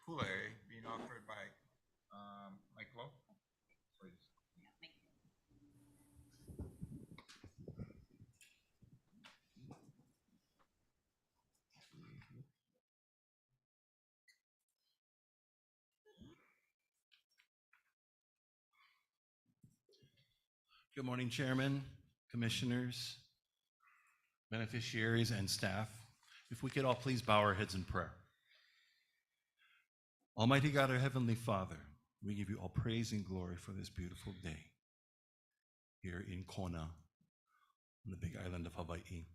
Kule being offered by Mike Lowe. Please. Good morning, Chairman, Commissioners, beneficiaries, and staff. If we could all please bow our heads in prayer. Almighty God, our Heavenly Father, we give you all praise and glory for this beautiful day here in Kona, on the big island of Hawaii.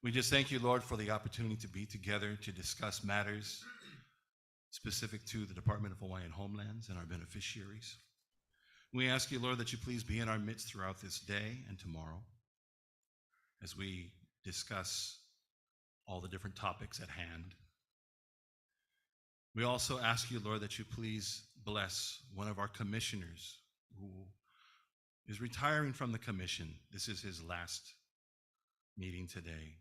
We just thank you, Lord, for the opportunity to be together to discuss matters specific to the Department of Hawaiian Homelands and our beneficiaries. We ask you, Lord, that you please be in our midst throughout this day and tomorrow as we discuss all the different topics at hand. We also ask you, Lord, that you please bless one of our commissioners who is retiring from the commission. This is his last meeting today.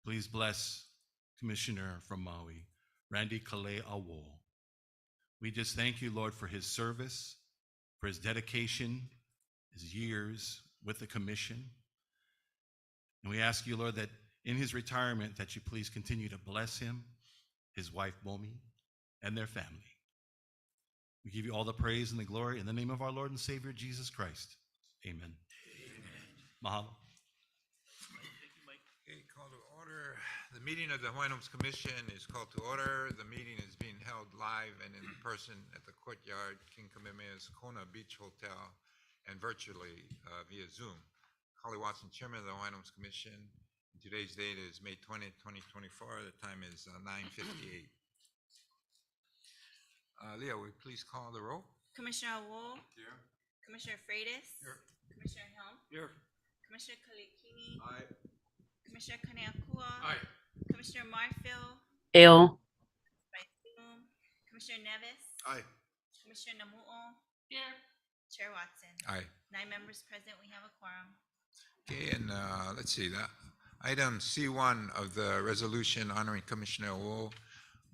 Please bless Commissioner from Maui, Randy Kale Aul. We just thank you, Lord, for his service, for his dedication, his years with the commission. And we ask you, Lord, that in his retirement, that you please continue to bless him, his wife, Momi, and their family. We give you all the praise and the glory in the name of our Lord and Savior, Jesus Christ. Amen. Mahalo. Okay, call to order. The meeting of the Hawaiian Homes Commission is called to order. The meeting is being held live and in person at the Courtyard, King Kamehameha's Kona Beach Hotel, and virtually via Zoom. Holly Watson, Chairman of the Hawaiian Homes Commission. Today's date is May 20th, 2024. The time is 9:58. Leah, will you please call the roll? Commissioner Aul. Here. Commissioner Freitas. Here. Commissioner Helm. Here. Commissioner Kalikini. Aye. Commissioner Kaneakua. Aye. Commissioner Marfil. Eo. By Zoom. Commissioner Nevis. Aye. Commissioner Namu'o. Here. Chair Watson. Aye. 9 members present. We have a quorum. Okay, and let's see that. Item C1 of the resolution honoring Commissioner Aul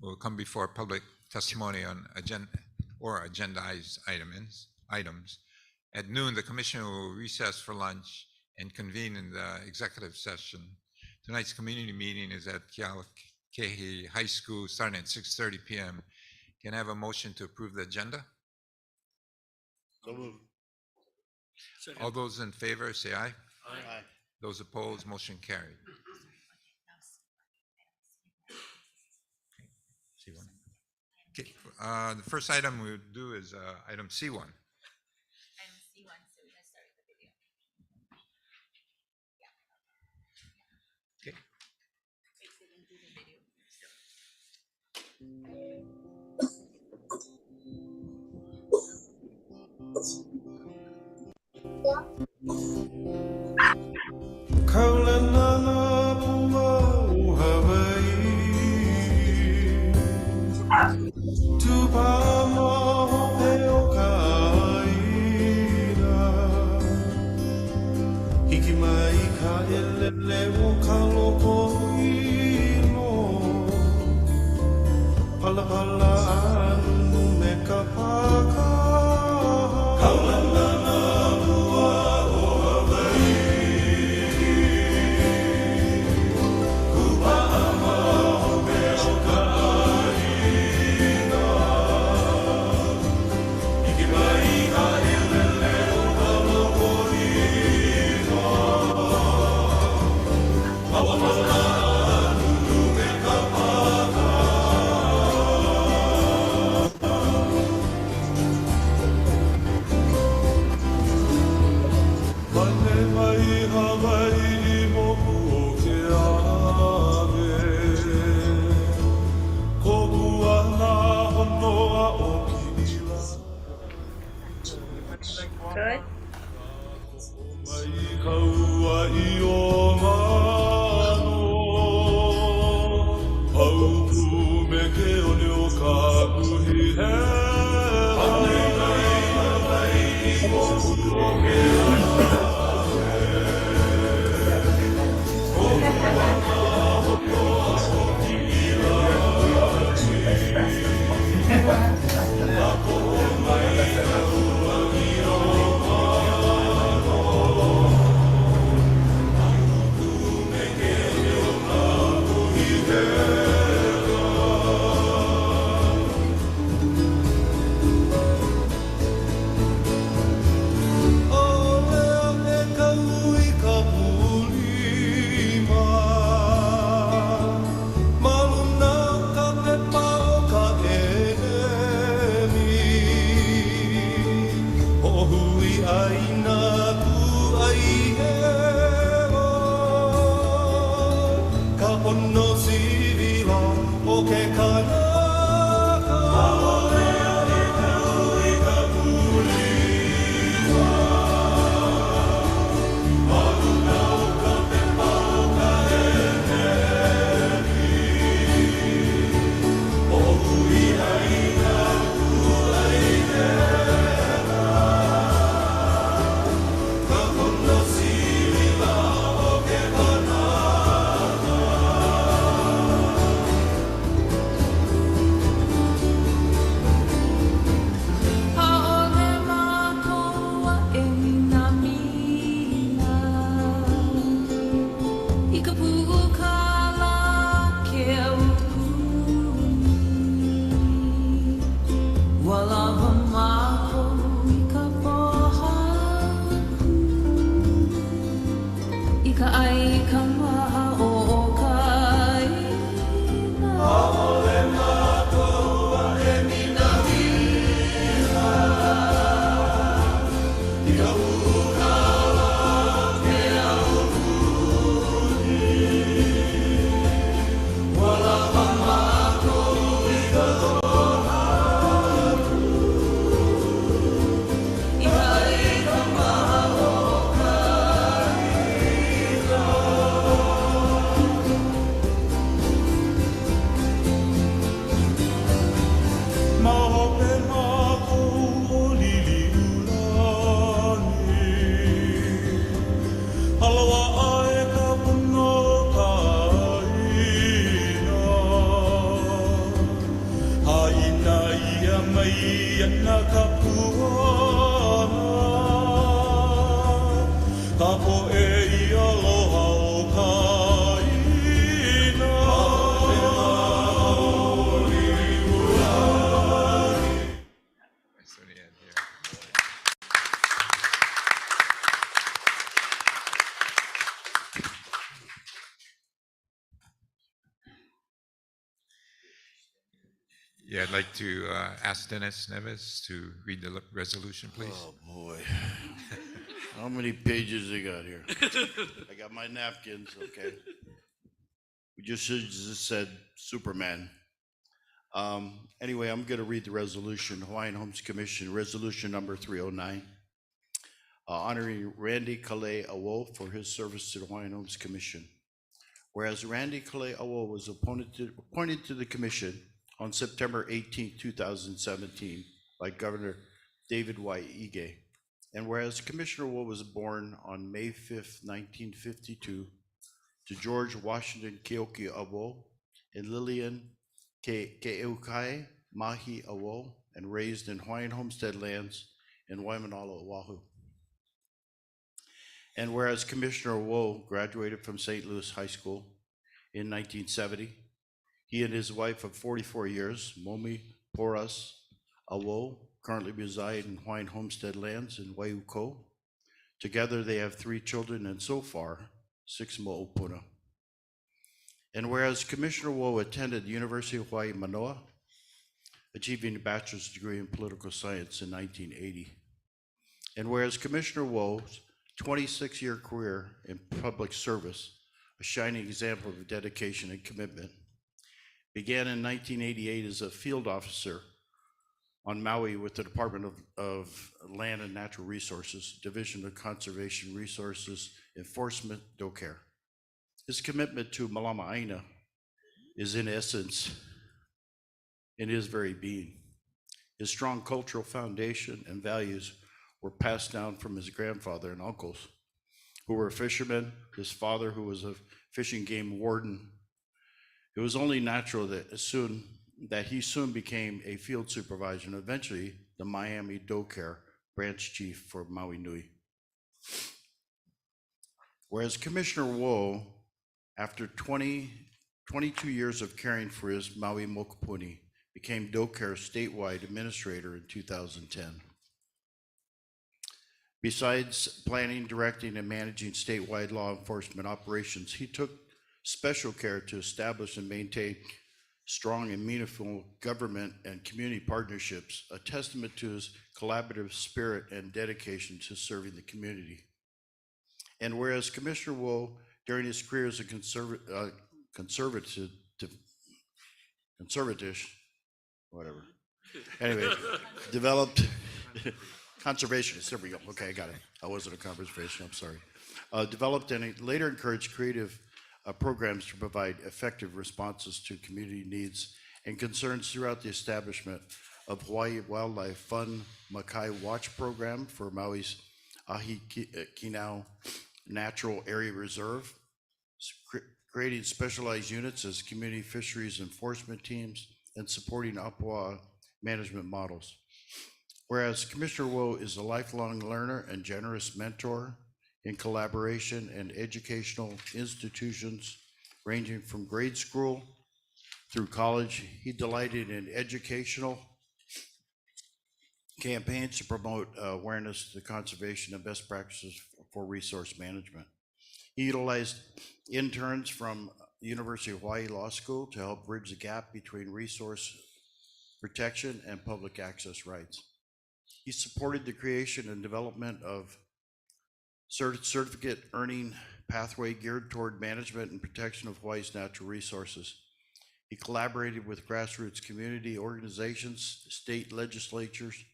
will come before public testimony on agendized items. At noon, the Commissioner will recess for lunch and convene in the executive session. Tonight's community meeting is at Kealakehi High School starting at 6:30 p.m. Can I have a motion to approve the agenda? So moved. All those in favor say aye. Aye. Those opposed, motion carried. C1. Okay, the first item we'll do is item C1. Item C1. So we're going to start with the video. Okay. Exiting through the video. Kaulana pua o Hawaii Tupama hopeo kaina Hikimai ka elele o kaloko ino Pala pala anu me ka paka Kaulana pua o Hawaii Good. ka po'e I aloha o ka ina. Nice to the end here. Yeah, I'd like to ask Dennis Neves to read the resolution, please. Oh, boy. How many pages they got here? I got my napkins, okay. We just should have just said Superman. Anyway, I'm going to read the resolution, Hawaiian Homes Commission, resolution number 309, honoring Randy Kale Aul for his service to the Hawaiian Homes Commission. Whereas Randy Kale Aul was appointed to the commission on September 18, 2017 by Governor David Y. Ige. And whereas Commissioner Aul was born on May 5th, 1952 to George Washington Keoki Aul and Lillian Keeukai Mahi Aul, and raised in Hawaiian homestead lands in Waimanalo, Oahu. And whereas Commissioner Aul graduated from St. Louis High School in 1970, he and his wife of 44 years, Momi Poras Aul, currently reside in Hawaiian homestead lands in Waiuko. Together they have 3 children and so far 6 mo'opuna. And whereas Commissioner Aul attended the University of Hawaii Manoa, achieving a bachelor's degree in political science in 1980. And whereas Commissioner Aul's 26-year career in public service, a shining example of dedication and commitment, began in 1988 as a field officer on Maui with the Department of Land and Natural Resources, Division of Conservation Resources Enforcement, DOCARE. His commitment to Malama Aina is in essence in his very being. His strong cultural foundation and values were passed down from his grandfather and uncles, who were fishermen, his father, who was a fishing game warden. It was only natural that he soon became a field supervisor and eventually the Miami DOCARE branch chief for Maui Nui. Whereas Commissioner Aul, after 22 years of caring for his Maui Mokopuni, became DOCARE statewide administrator in 2010. Besides planning, directing, and managing statewide law enforcement operations, he took special care to establish and maintain strong and meaningful government and community partnerships, a testament to his collaborative spirit and dedication to serving the community. And whereas Commissioner Aul, during his career as a conservative, developed conservationist, there we go, okay, I got it. I wasn't a conservation, I'm sorry. Developed and later encouraged creative programs to provide effective responses to community needs and concerns throughout the establishment of Hawaii Wildlife Fund Makai Watch Program for Maui's Ahi Kinau Natural Area Reserve, creating specialized units as community fisheries enforcement teams, and supporting Apua management models. Whereas Commissioner Aul is a lifelong learner and generous mentor in collaboration and educational institutions ranging from grade school through college, he delighted in educational campaigns to promote awareness to the conservation and best practices for resource management. He utilized interns from the University of Hawaii Law School to help bridge the gap between resource protection and public access rights. He supported the creation and development of certificate earning pathway geared toward management and protection of Hawaii's natural resources. He collaborated with grassroots community organizations, state legislatures,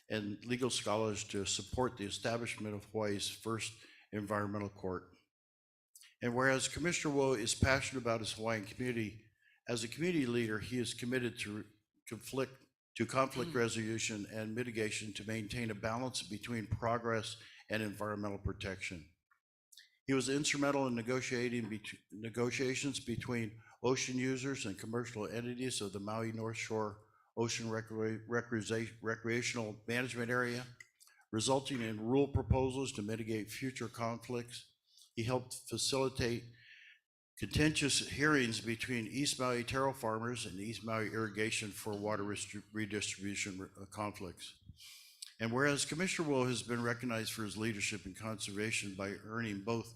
and legal scholars to support the establishment of Hawaii's first environmental court. And whereas Commissioner Aul is passionate about his Hawaiian community, as a community leader, he is committed to conflict resolution and mitigation to maintain a balance between progress and environmental protection. He was instrumental in negotiations between ocean users and commercial entities of the Maui North Shore Ocean Recreational Management Area, resulting in rule proposals to mitigate future conflicts. He helped facilitate contentious hearings between East Maui taro farmers and East Maui irrigation for water redistribution conflicts. And whereas Commissioner Aul has been recognized for his leadership in conservation by earning both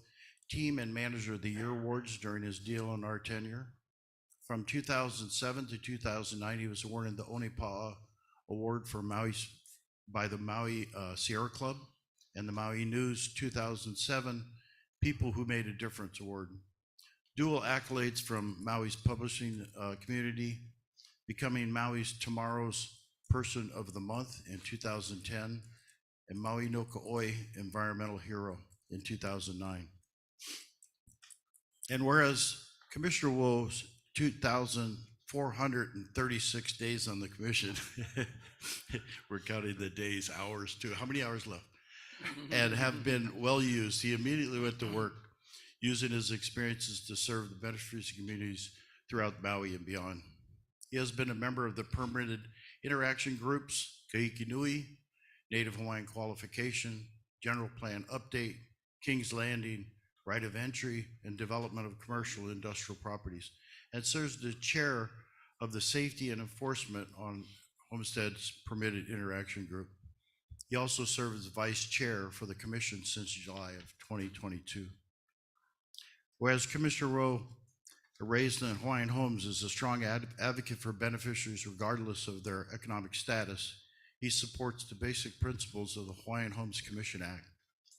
Team and Manager of the Year awards during his DLNR tenure. From 2007 to 2009, he was awarded the Onipa'a Award for Maui by the Maui Sierra Club and the Maui News 2007 People Who Made a Difference Award. Dual accolades from Maui's publishing community, becoming Maui's Tomorrow's Person of the Month in 2010, and Maui no Ka'oi Environmental Hero in 2009. And whereas Commissioner Aul's 2,436 days on the commission, we're counting the days, hours too. How many hours left? And have been well used, he immediately went to work using his experiences to serve the beneficiary communities throughout Maui and beyond. He has been a member of the permitted interaction groups, Kahiki Nui, Native Hawaiian Qualification, General Plan Update, King's Landing, Right of Entry, and Development of Commercial and Industrial Properties, and serves the chair of the Safety and Enforcement on Homesteads Permitted Interaction Group. He also served as vice chair for the commission since July of 2022. Whereas Commissioner Aul, raised in Hawaiian homes, is a strong advocate for beneficiaries regardless of their economic status, he supports the basic principles of the Hawaiian Homes Commission Act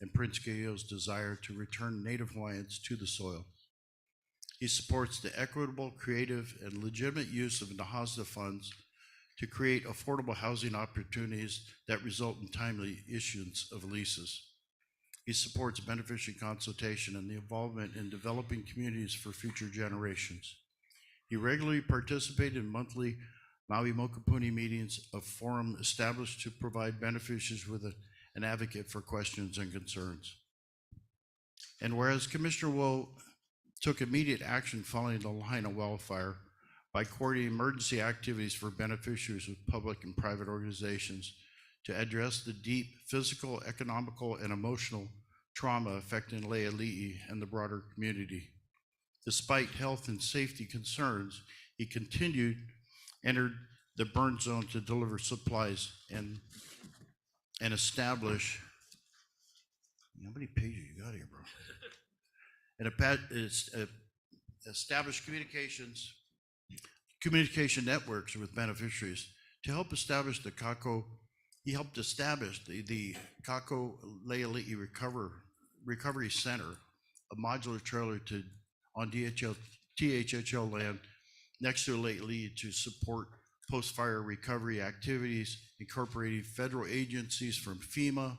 and Prince Keio's desire to return Native Hawaiians to the soil. He supports the equitable, creative, and legitimate use of NAHASDA funds to create affordable housing opportunities that result in timely issuance of leases. He supports beneficiary consultation and the involvement in developing communities for future generations. He regularly participated in monthly Maui Mokapuni meetings, a forum established to provide beneficiaries with an advocate for questions and concerns. And whereas Commissioner Aul took immediate action following the Lahaina wildfire by coordinating emergency activities for beneficiaries with public and private organizations to address the deep physical, economical, and emotional trauma affecting Le'ali'i and the broader community. Despite health and safety concerns, he entered the burn zone to deliver supplies and establish, how many pages you got here, bro? And establish communication networks with beneficiaries to help establish the Kako. He helped establish the Kako Le'ali'i Recovery Center, a modular trailer on THHL land next to Le'ali'i to support post-fire recovery activities, incorporating federal agencies from FEMA,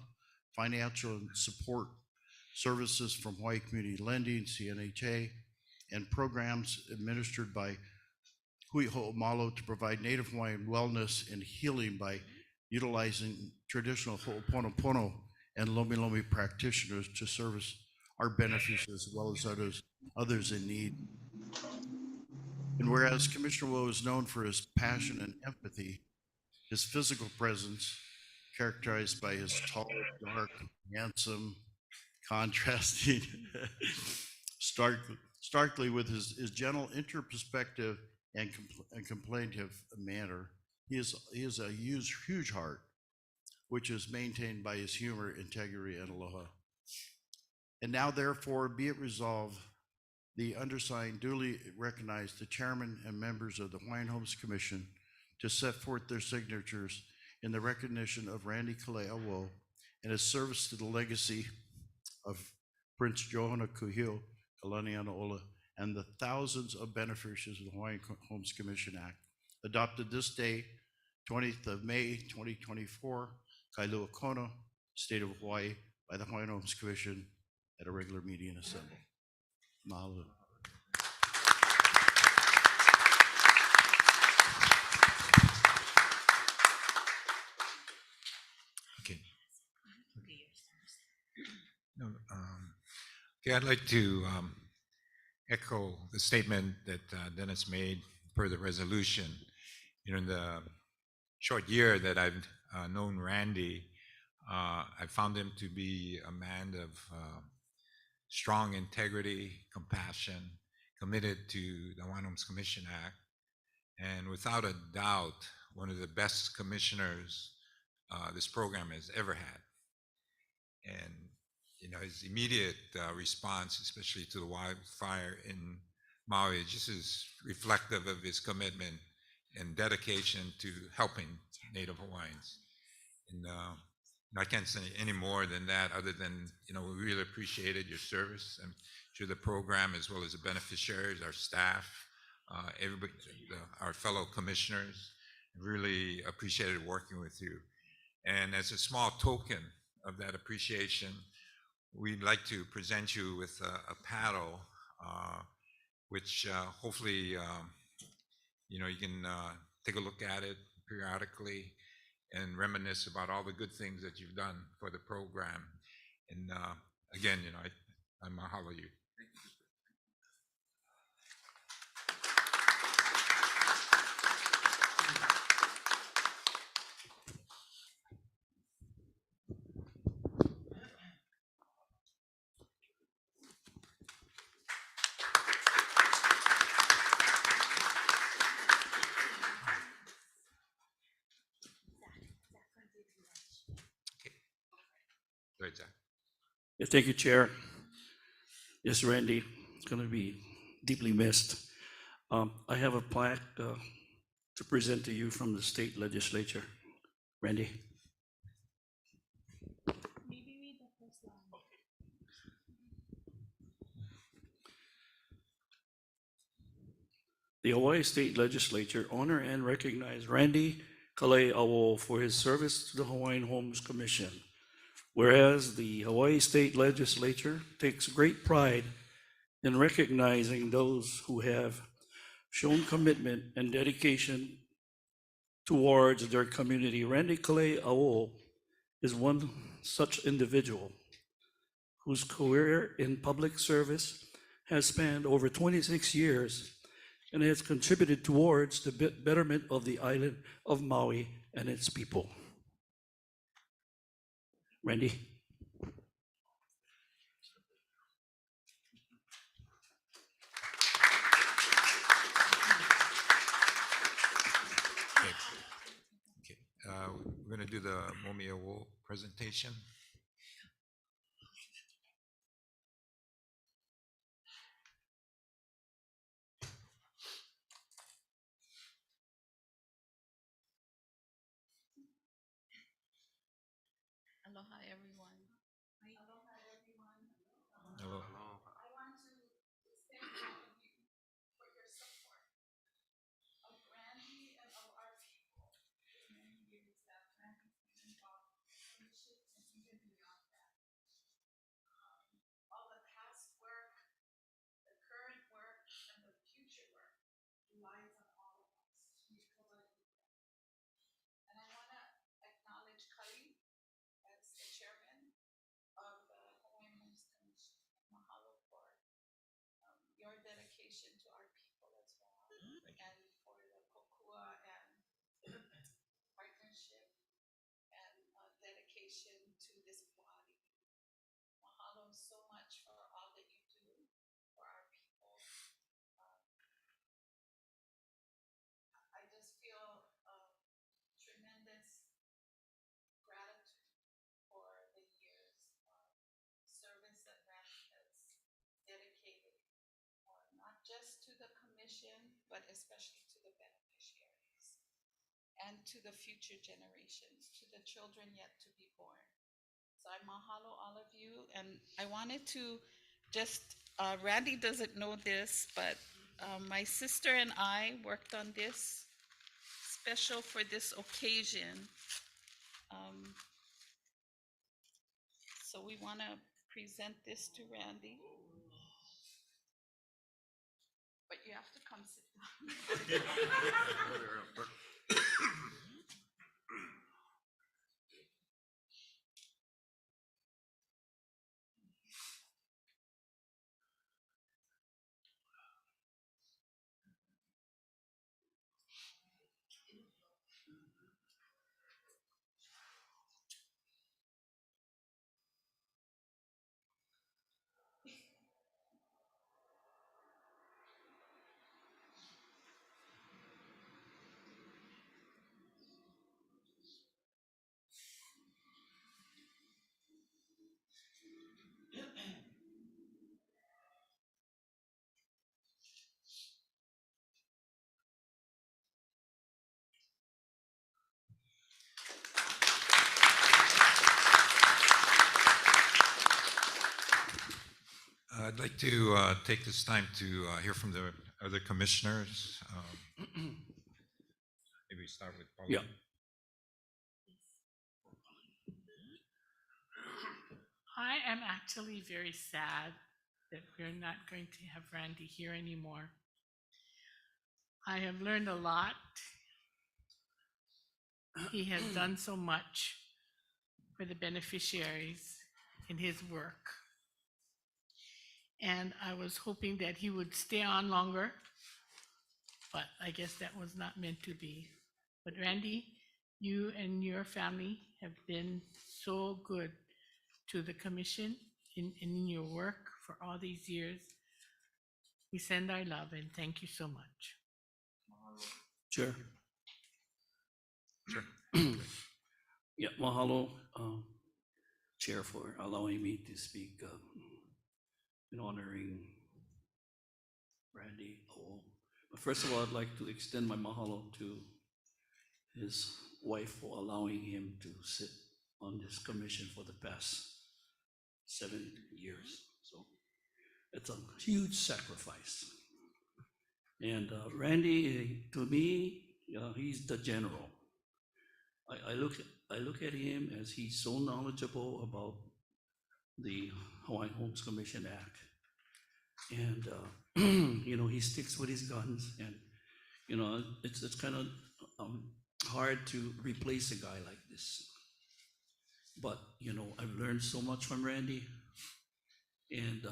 financial and support services from Hawaii Community Lending, CNHA, and programs administered by Hui Ho'omalo to provide Native Hawaiian wellness and healing by utilizing traditional Ho'oponopono and Lomi Lomi practitioners to service our beneficiaries as well as others in need. And whereas Commissioner Aul is known for his passion and empathy, his physical presence, characterized by his tall, dark, handsome, contrasting, starkly with his gentle introspective and complaintive manner, he is a huge heart, which is maintained by his humor, integrity, and aloha. And now, therefore, be it resolved, the undersigned duly recognize the chairman and members of the Hawaiian Homes Commission to set forth their signatures in the recognition of Randy Kalea Aul and his service to the legacy of Prince Johanna Kuhio Kalaniana Ola and the thousands of beneficiaries of the Hawaiian Homes Commission Act, adopted this day, 20th of May, 2024, Kailua Kona, State of Hawaii, by the Hawaiian Homes Commission at a regular meeting and assembly. Mahalo. Okay. No, okay, I'd like to echo the statement that Dennis made per the resolution. You know, in the short year that I've known Randy, I found him to be a man of strong integrity, compassion, committed to the Hawaiian Homes Commission Act, and without a doubt, one of the best commissioners this program has ever had. And his immediate response, especially to the wildfire in Maui, just is reflective of his commitment and dedication to helping Native Hawaiians. And I can't say any more than that, other than we really appreciated your service and to the program, as well as the beneficiaries, our staff, everybody, our fellow commissioners. Really appreciated working with you. And as a small token of that appreciation, we'd like to present you with a paddle, which hopefully you can take a look at it periodically and reminisce about all the good things that you've done for the program. And again, I mahalo you. Go ahead, Zach. Yeah, thank you, Chair. Yes, Randy, it's going to be deeply missed. I have a plaque to present to you from the state legislature. Randy? Maybe read the first line. The Hawaii State Legislature honor and recognize Randy Kalei Aul for his service to the Hawaiian Homes Commission. Whereas the Hawaii State Legislature takes great pride in recognizing those who have shown commitment and dedication towards their community. Randy Kalei Aul is one such individual whose career in public service has spanned over 26 years and has contributed towards the betterment of the island of Maui and its people. Randy? Okay. We're going to do the Momi Aul presentation. Aloha, everyone. Hello. I want to thank all of you for your support of Randy and of our people for many years that Randy's been involved in leadership and even beyond that. All the past work, the current work, and the future work relies on all of us to make Hawaii better. And I want to acknowledge Kali as the chairman of the Hawaiian Homes Commission. Mahalo for your dedication to our people as well, and for the kokua and partnership and dedication to this body. Mahalo so much for all that you do for our people. I just feel tremendous gratitude for the years of service that Randy has dedicated, not just to the commission, but especially to the beneficiaries and to the future generations, to the children yet to be born. So I mahalo all of you, and I wanted to just, Randy doesn't know this, but my sister and I worked on this special for this occasion. So we want to present this to Randy. But you have to come sit down. I'd like to take this time to hear from the other commissioners. Maybe start with Paul. Yeah. I am actually very sad that we're not going to have Randy here anymore. I have learned a lot. He has done so much for the beneficiaries in his work. And I was hoping that he would stay on longer, but I guess that was not meant to be. But Randy, you and your family have been so good to the commission in your work for all these years. We send our love and thank you so much. Chair. Yeah, mahalo, Chair, for allowing me to speak in honoring Randy Aul. But first of all, I'd like to extend my mahalo to his wife for allowing him to sit on this commission for the past 7 years. So it's a huge sacrifice. And Randy, to me, he's the general. I look at him as he's so knowledgeable about the Hawaiian Homes Commission Act, and he sticks with his guns, and it's kind of hard to replace a guy like this. But I've learned so much from Randy, and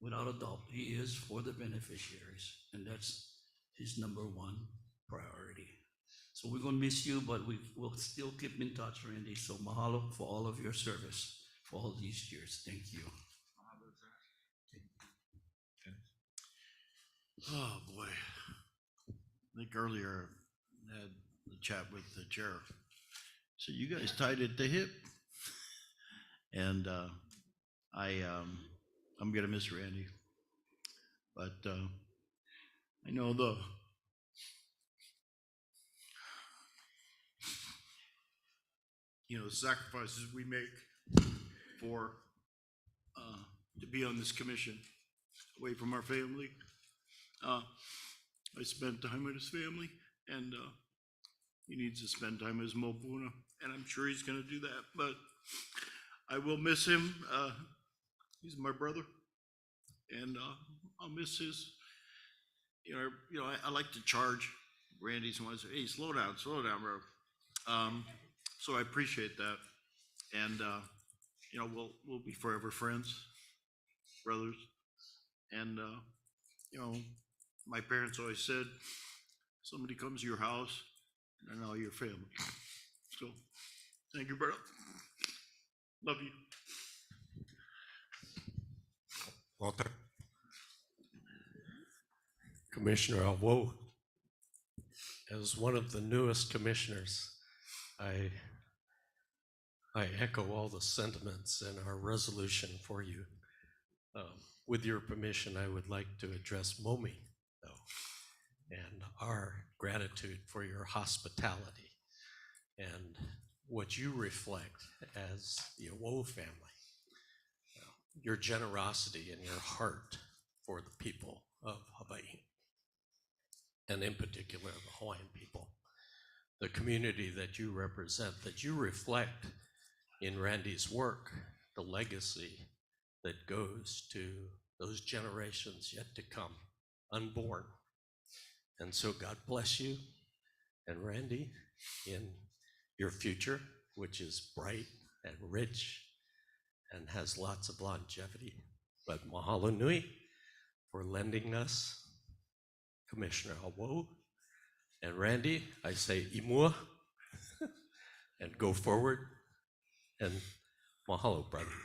without a doubt, he is for the beneficiaries, and that's his number one priority. So we're gonna miss you, but we will still keep in touch, Randy. So mahalo for all of your service for all these years. Thank you. Oh, boy. I think earlier I had the chat with the chair. So you guys tied at the hip. And I'm gonna miss Randy. But I know the sacrifices we make for to be on this commission away from our family. I spent time with his family, and he needs to spend time with his mopuna, and I'm sure he's gonna do that, but I will miss him. He's my brother, and I'll miss his, I like to charge Randy's one, hey, slow down, bro. So I appreciate that, and we'll be forever friends, brothers, and my parents always said, somebody comes to your house, and now your family. So, thank you, brother. Love you. Walter. Commissioner Aul, as one of the newest commissioners, I echo all the sentiments in our resolution for you. With your permission, I would like to address Momi, though, and our gratitude for your hospitality and what you reflect as the Aul family, your generosity and your heart for the people of Hawaii, and in particular the Hawaiian people, the community that you represent, that you reflect in Randy's work, the legacy that goes to those generations yet to come, unborn. And so God bless you and Randy in your future, which is bright and rich and has lots of longevity. But mahalo nui for lending us Commissioner Aul. And Randy, I say imua and go forward, and mahalo, brother.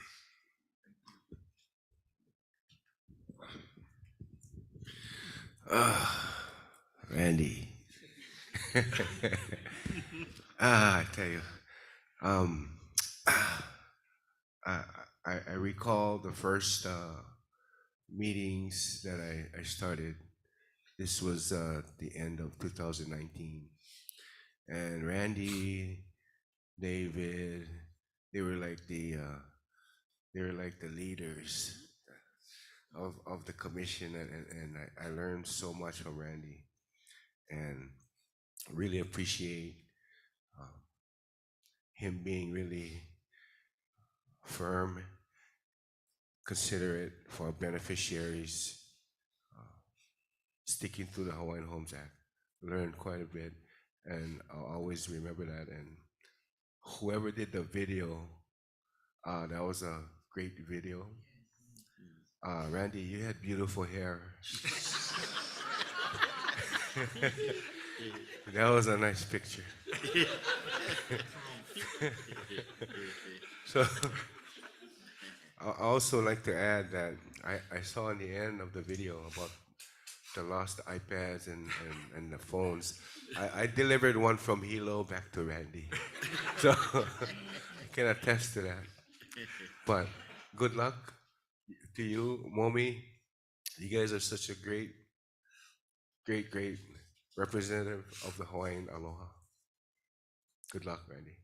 Randy. I tell you, I recall the first meetings that I started. This was the end of 2019. And Randy, David, they were like the they're like the leaders of the commission, and I learned so much from Randy, and really appreciate him being really firm, considerate for beneficiaries, sticking to the Hawaiian Homes Act. Learned quite a bit, and I'll always remember that. And whoever did the video, that was a great video. Randy, you had beautiful hair. That was a nice picture. So I also like to add that I saw in the end of the video about the lost iPads and the phones. I delivered one from Hilo back to Randy. So I can attest to that. But good luck to you, Momi. You guys are such a great representative of the Hawaiian Aloha. Good luck, Randy.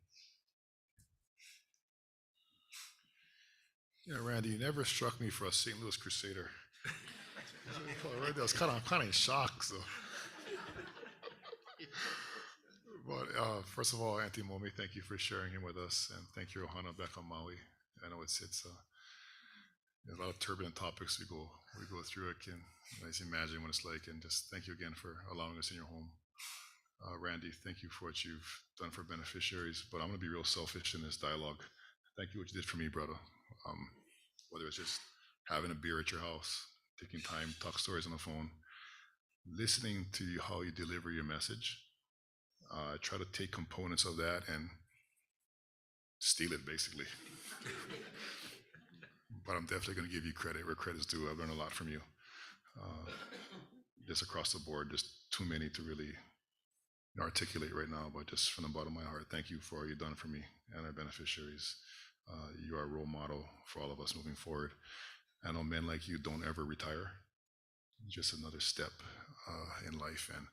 Yeah, Randy, you never struck me for a St. Louis Crusader. Right there, I was kind of in shock. So, but first of all, Auntie Momi, thank you for sharing him with us, and thank you, Ohana, back on Maui. I know it's there's a lot of turbulent topics we go through. I can imagine what it's like, and just thank you again for allowing us in your home. Randy, thank you for what you've done for beneficiaries, but I'm going to be real selfish in this dialogue. Thank you what you did for me, brother. Whether it's just having a beer at your house, taking time, talk stories on the phone, listening to how you deliver your message. Try to take components of that and steal it, basically. But I'm definitely going to give you credit where credit's due. I've learned a lot from you. Just across the board, just too many to really articulate right now, but just from the bottom of my heart, thank you for all you've done for me and our beneficiaries. You are a role model for all of us moving forward. I know men like you don't ever retire. Just another step in life, and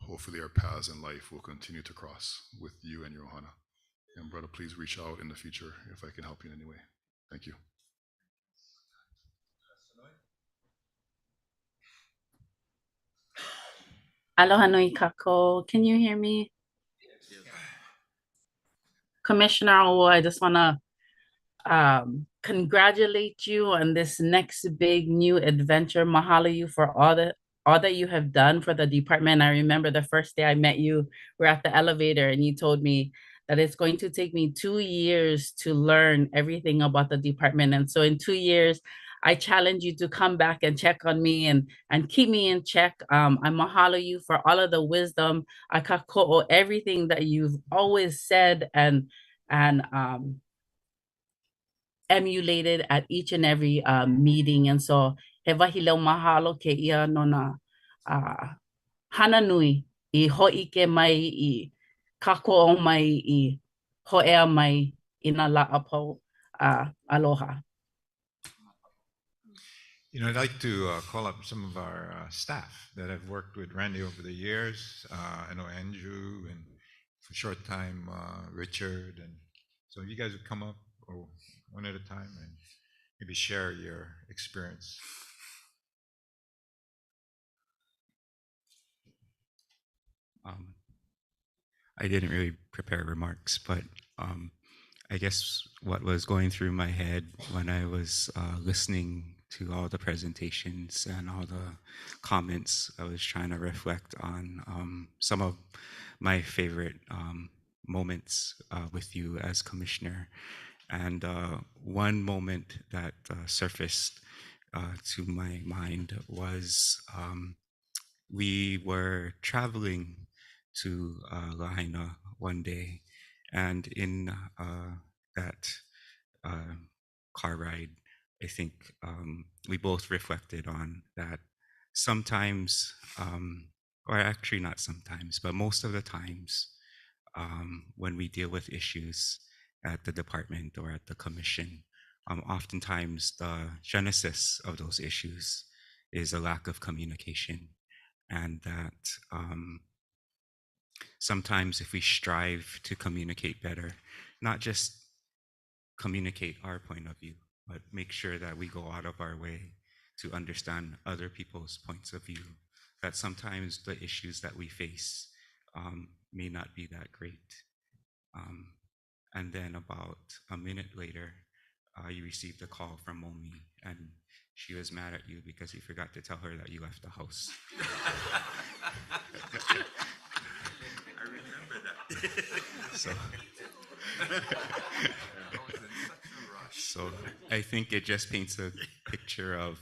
hopefully our paths in life will continue to cross with you and your Ohana. And brother, please reach out in the future if I can help you in any way. Thank you. Aloha nui kako. Can you hear me? Commissioner Aul, I just want to congratulate you on this next big new adventure. Mahalo you for all that you have done for the department. I remember the first day I met you, we're at the elevator and you told me that it's going to take me 2 years to learn everything about the department. And so in 2 years, I challenge you to come back and check on me and keep me in check. I mahalo you for all of the wisdom, akako'o, everything that you've always said and emulated at each and every meeting. And so he wahileo mahalo ke ia nona hana nui I ho'ike mai I kako'o mai I ho'ea mai I nā la'apau aloha. I'd like to call up some of our staff that have worked with Randy over the years. I know Andrew, and for a short time, Richard. And so you guys would come up one at a time and maybe share your experience. I didn't really prepare remarks, but I guess what was going through my head when I was listening to all the presentations and all the comments, I was trying to reflect on some of my favorite moments with you as commissioner. And one moment that surfaced to my mind was we were traveling to Lahaina one day, and in that car ride, I think we both reflected on that sometimes, or actually not sometimes, but most of the times when we deal with issues at the department or at the commission, oftentimes the genesis of those issues is a lack of communication, and that sometimes if we strive to communicate better, not just communicate our point of view, but make sure that we go out of our way to understand other people's points of view, that sometimes the issues that we face may not be that great. And then about a minute later, you received a call from Momi, and she was mad at you because you forgot to tell her that you left the house. I remember that. So I think it just paints a picture of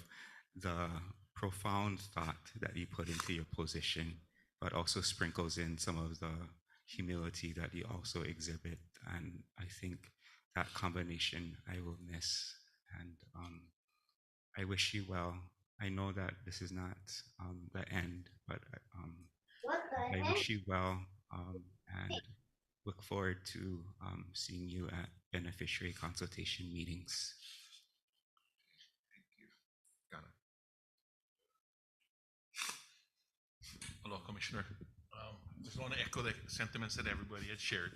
the profound thought that you put into your position, but also sprinkles in some of the humility that you also exhibit. And I think that combination I will miss. And I wish you well. I know that this is not the end, but I wish you well and look forward to seeing you at beneficiary consultation meetings. Got it. Hello, Commissioner. Just want to echo the sentiments that everybody had shared.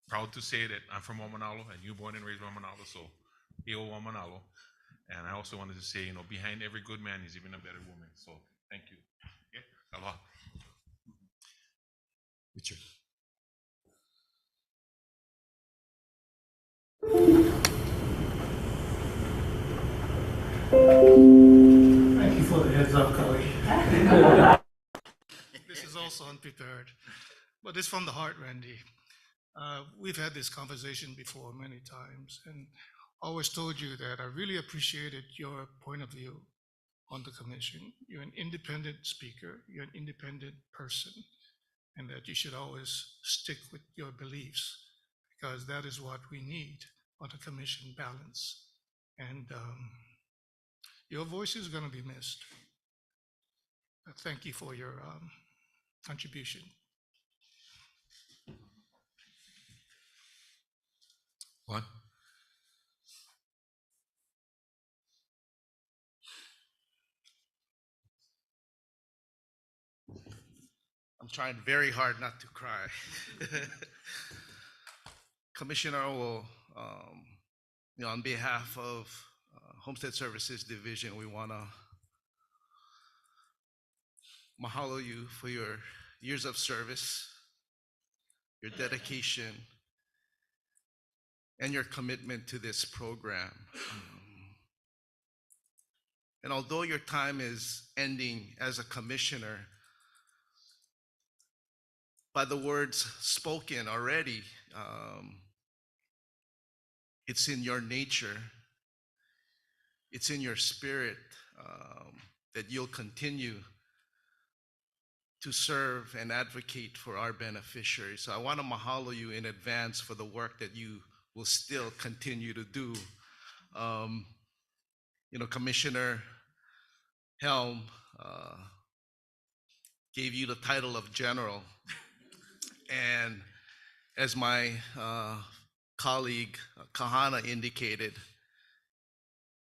Proud to say that I'm from Wamanalo, and you born and raised Wamanalo, so Eo Wamanalo. And I also wanted to say, you know, behind every good man is even a better woman. So thank you. Okay? Aloha. Richard. Thank you for the heads up, Kelly. This is also unprepared, but it's from the heart, Randy. We've had this conversation before many times, and always told you that I really appreciated your point of view on the commission. You're an independent speaker, you're an independent person, and that you should always stick with your beliefs, because that is what we need on the commission balance. And your voice is going to be missed. Thank you for your contribution. One. I'm trying very hard not to cry. Commissioner Aul, on behalf of Homestead Services Division, we want to mahalo you for your years of service, your dedication, and your commitment to this program. And although your time is ending as a commissioner, by the words spoken already, it's in your nature, it's in your spirit that you'll continue to serve and advocate for our beneficiaries. So I want to mahalo you in advance for the work that you will still continue to do. Commissioner Helm gave you the title of general. And as my colleague Kahana indicated,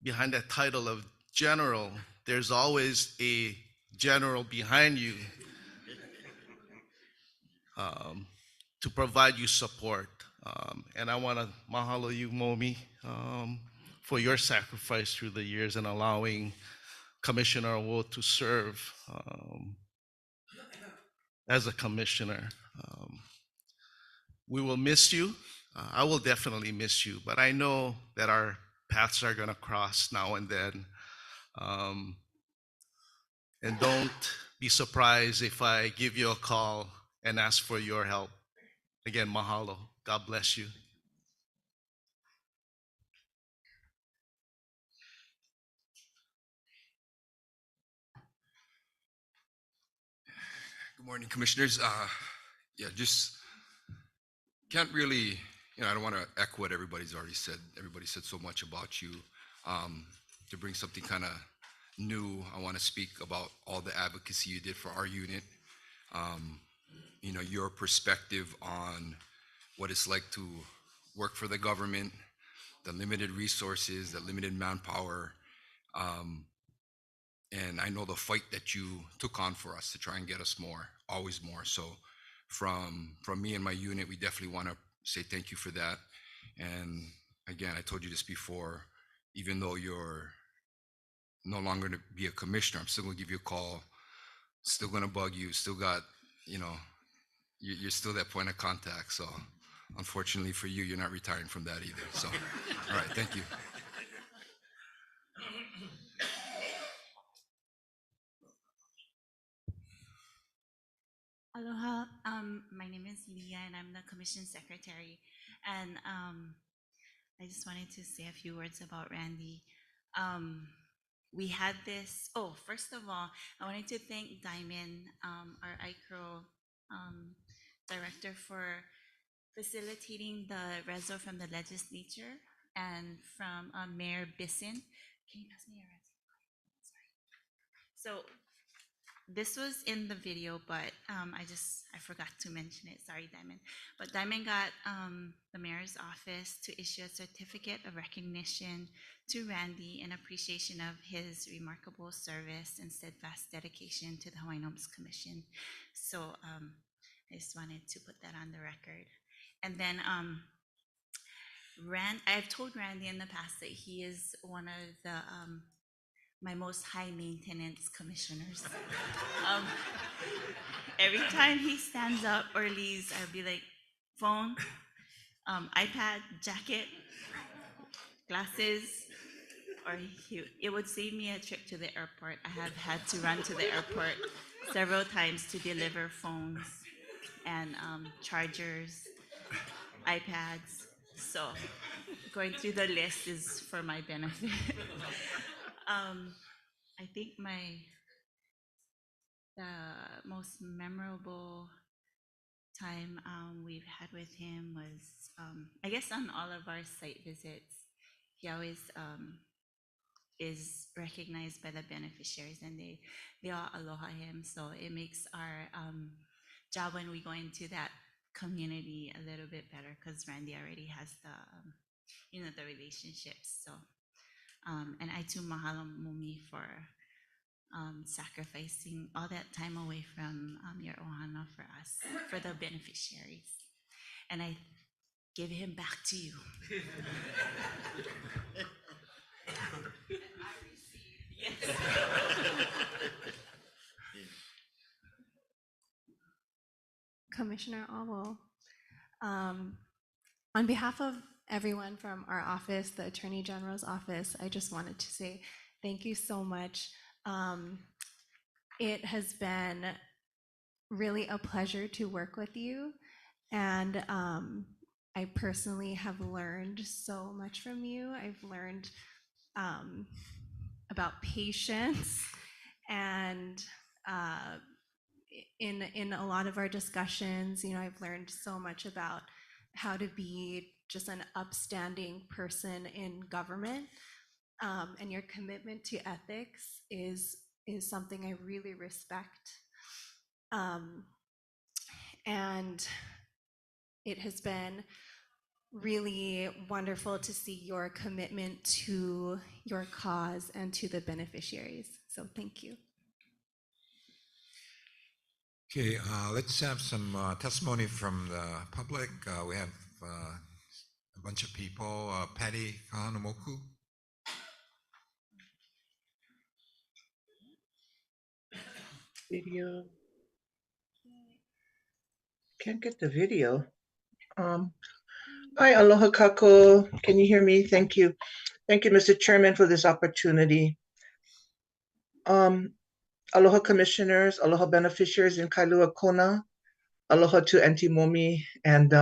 behind that title of general, there's always a general behind you to provide you support. And I want to mahalo you, Momi, for your sacrifice through the years and allowing Commissioner Aul to serve as a commissioner. We will miss you. I will definitely miss you, but I know that our paths are going to cross now and then. And don't be surprised if I give you a call and ask for your help. Again, mahalo. God bless you. Good morning, commissioners. Just can't really, I don't want to echo what everybody's already said. Everybody said so much about you. To bring something kind of new, I want to speak about all the advocacy you did for our unit. Your perspective on what it's like to work for the government, the limited resources, the limited manpower. And I know the fight that you took on for us to try and get us more, always more. So from me and my unit, we definitely want to say thank you for that. And again, I told you this before, even though you're no longer to be a commissioner, I'm still gonna give you a call, still gonna bug you, still got, you know, you're still that point of contact. So unfortunately for you, you're not retiring from that either. So, all right, thank you. Aloha, my name is Leah and I'm the Commission Secretary. And I just wanted to say a few words about Randy. We had this, first of all, I wanted to thank Diamond, our ICRO director, for facilitating the reso from the legislature and from Mayor Bisson. Can you pass me your resume? Sorry. So this was in the video, but I forgot to mention it. Sorry, Diamond. But Diamond got the mayor's office to issue a certificate of recognition to Randy in appreciation of his remarkable service and steadfast dedication to the Hawaiian Homes Commission. So I just wanted to put that on the record. And then I've told Randy in the past that he is one of the my most high maintenance commissioners. Every time he stands up or leaves, I'll be like, phone, iPad, jacket, glasses, or it would save me a trip to the airport. I have had to run to the airport several times to deliver phones and chargers, iPads. So going through the list is for my benefit. I think the most memorable time we've had with him was, I guess, on all of our site visits. He always is recognized by the beneficiaries, and they all aloha him. So it makes our job when we go into that community a little bit better, because Randy already has the the relationships. So and I too mahalo Mumi for sacrificing all that time away from your ohana for us, for the beneficiaries. And I give him back to you. Yes. Commissioner Aul, on behalf of everyone from our office, the Attorney General's office, I just wanted to say thank you so much. It has been really a pleasure to work with you, and I personally have learned so much from you. I've learned about patience, and in a lot of our discussions, I've learned so much about how to be just an upstanding person in government, and your commitment to ethics is something I really respect. And it has been really wonderful to see your commitment to your cause and to the beneficiaries. So thank you. Okay, let's have some testimony from the public. We have a bunch of people. Patty Kahanamoku. Video. Can't get the video. Hi, aloha kako. Can you hear me? Thank you. Thank you, Mr. Chairman, for this opportunity. Aloha commissioners, aloha beneficiaries in Kailua Kona. Aloha to Auntie Momi. And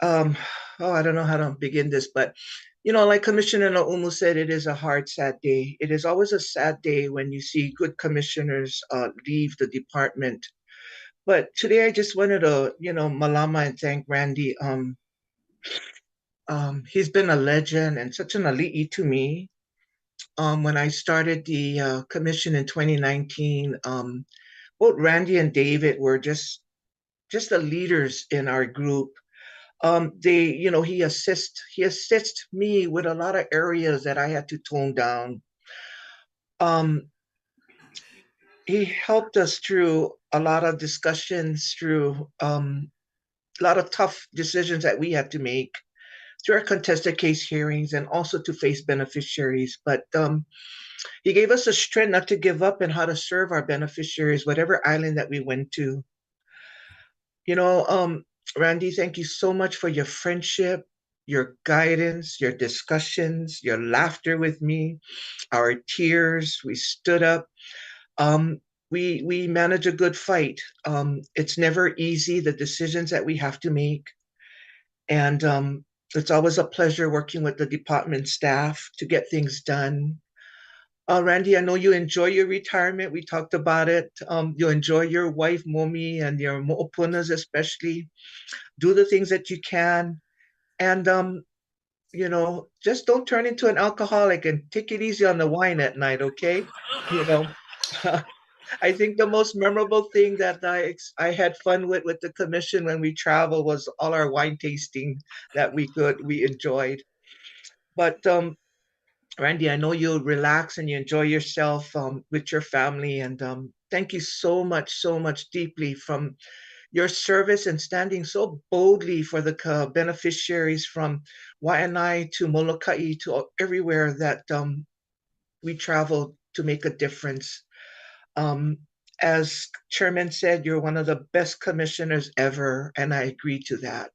I don't know how to begin this, but like Commissioner Naumu said, it is a hard, sad day. It is always a sad day when you see good commissioners leave the department. But today I just wanted to, malama and thank Randy. He's been a legend and such an ali'i to me. When I started the commission in 2019, both Randy and David were just the leaders in our group. He assists me with a lot of areas that I had to tone down. He helped us through a lot of discussions, through a lot of tough decisions that we had to make. through our contested case hearings and also to face beneficiaries. But he gave us the strength not to give up and how to serve our beneficiaries, whatever island that we went to. You know, Randy, thank you so much for your friendship, your guidance, your discussions, your laughter with me, our tears. We stood up. Um, we manage a good fight. It's never easy, the decisions that we have to make. And it's always a pleasure working with the department staff to get things done. Randy, I know you enjoy your retirement. We talked about it. You enjoy your wife, Momi, and your mo'opunas especially. Do the things that you can. And, you know, just don't turn into an alcoholic and take it easy on the wine at night, okay? You know, I think the most memorable thing that I had fun with the commission when we traveled was all our wine tasting that we enjoyed. But Randy, I know you relax and you enjoy yourself with your family, and thank you so much deeply from your service and standing so boldly for the beneficiaries from Waianae to Molokai to everywhere that we travel to make a difference. Um, as Chairman said, you're one of the best commissioners ever, and I agree to that.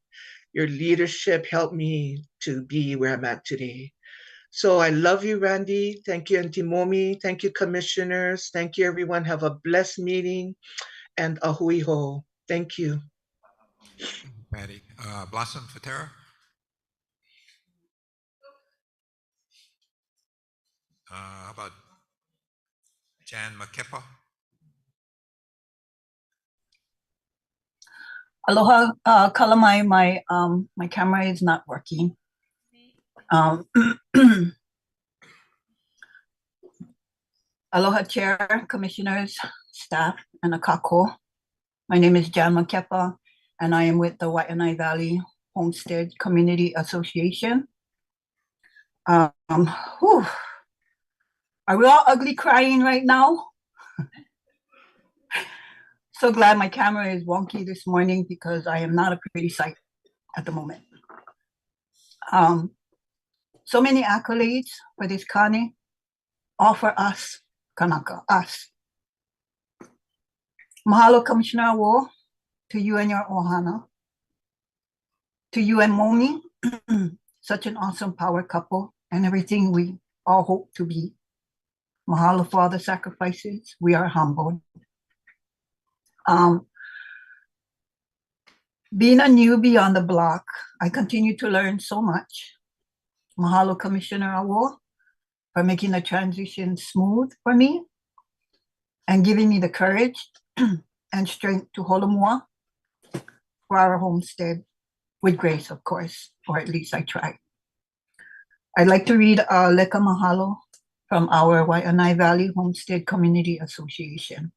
Your leadership helped me to be where I'm at today. So I love you, Randy. Thank you, Auntie Momi. Thank you, commissioners. Thank you, everyone. Have a blessed meeting and a hui ho. Thank you. Patty. Blossom Fatera? How about Jan Makepa? Aloha, Kalamai, my camera is not working. Aloha Chair, Commissioners, staff, and Akako. My name is Jan Makepa, and I am with the Waianae Valley Homestead Community Association. Whew. Are we all ugly crying right now? So glad my camera is wonky this morning because I am not a pretty sight at the moment. So many accolades for this Kane, all for us, Kanaka, us. Mahalo, Commissioner Aul, to you and your ohana. To you and Momi, such an awesome power couple and everything we all hope to be. Mahalo for all the sacrifices. We are humbled. Being a newbie on the block, I continue to learn so much. Mahalo, Commissioner Aul, for making the transition smooth for me and giving me the courage and strength to holomua for our homestead with grace, of course, or at least I try. I'd like to read a leka mahalo from our Waianae Valley Homestead Community Association.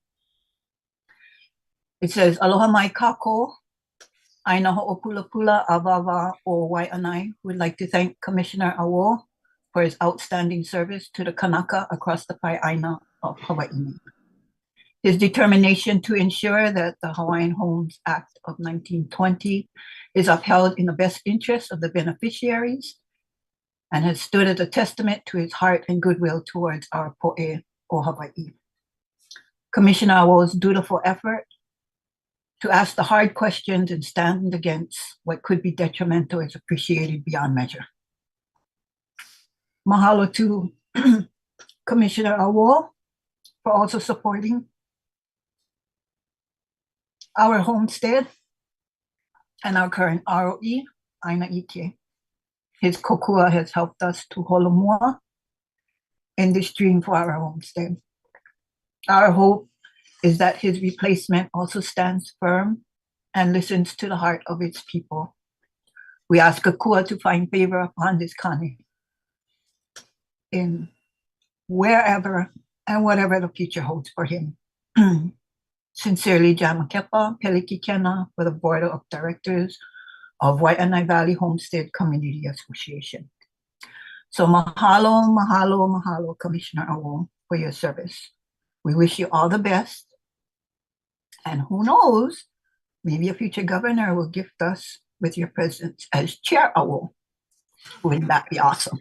It says, Aloha mai kako, aina ho'opulapula avava o Waianae would like to thank Commissioner Aul for his outstanding service to the Kanaka across the Pai'aina of Hawaii. His determination to ensure that the Hawaiian Homes Act of 1920 is upheld in the best interest of the beneficiaries and has stood as a testament to his heart and goodwill towards our po'e o Hawaii. Commissioner Aul's dutiful effort to ask the hard questions and stand against what could be detrimental is appreciated beyond measure. Mahalo to Commissioner Aul for also supporting our homestead and our current ROE, Aina Ike. His kokua has helped us to holomua in this dream for our homestead. Our hope is that his replacement also stands firm and listens to the heart of its people. We ask Akua to find favor upon this Kane in wherever and whatever the future holds for him. Sincerely, Jan Makepa, Peliki Kena, for the Board of Directors of Waianae Valley Homestead Community Association. So mahalo, mahalo, mahalo, Commissioner Aul, for your service. We wish you all the best. And who knows, maybe a future governor will gift us with your presence as Chair Aul. Wouldn't that be awesome?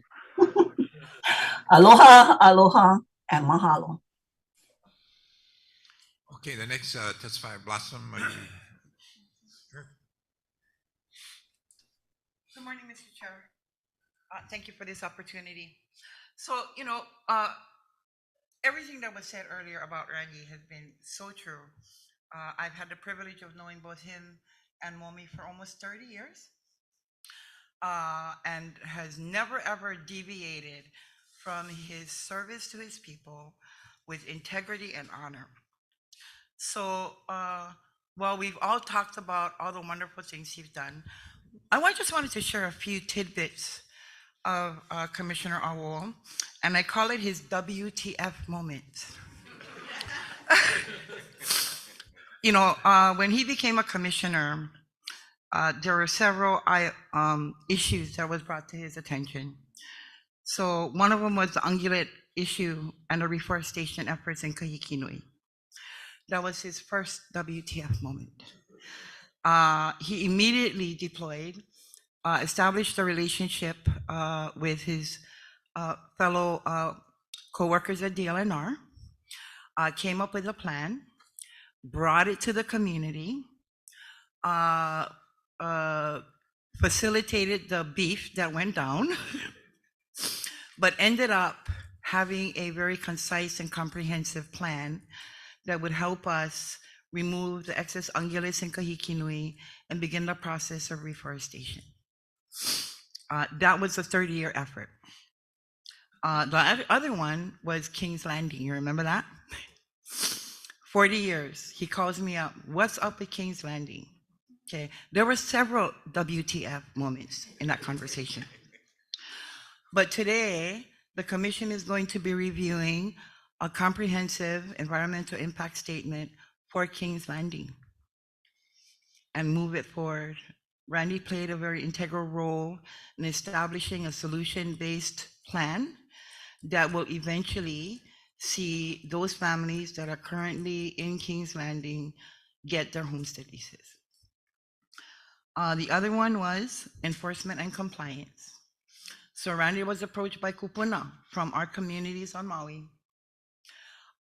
Aloha, aloha, and mahalo. Okay, the next testifier, Blossom. Sure. Good morning, Mr. Chair. Thank you for this opportunity. So, everything that was said earlier about Randy has been so true. I've had the privilege of knowing both him and Momi for almost 30 years, and has never ever deviated from his service to his people with integrity and honor. So while we've all talked about all the wonderful things he's done, just wanted to share a few tidbits of Commissioner Aul, and I call it his WTF moment. When he became a commissioner, there were several issues that was brought to his attention. So one of them was the ungulate issue and the reforestation efforts in Kahikinui. That was his first WTF moment. He immediately deployed, established a relationship with his fellow co-workers at DLNR, came up with a plan, brought it to the community, facilitated the beef that went down, but ended up having a very concise and comprehensive plan that would help us remove the excess ungulates in Kahikinui and begin the process of reforestation. That was a 30-year effort. The other one was King's Landing. You remember that? 40 years. He calls me up. What's up with King's Landing? Okay. There were several WTF moments in that conversation. But today, the commission is going to be reviewing a comprehensive environmental impact statement for King's Landing and move it forward. Randy played a very integral role in establishing a solution-based plan that will eventually see those families that are currently in King's Landing get their homestead leases. The other one was enforcement and compliance. So Randy was approached by Kupuna from our communities on Maui,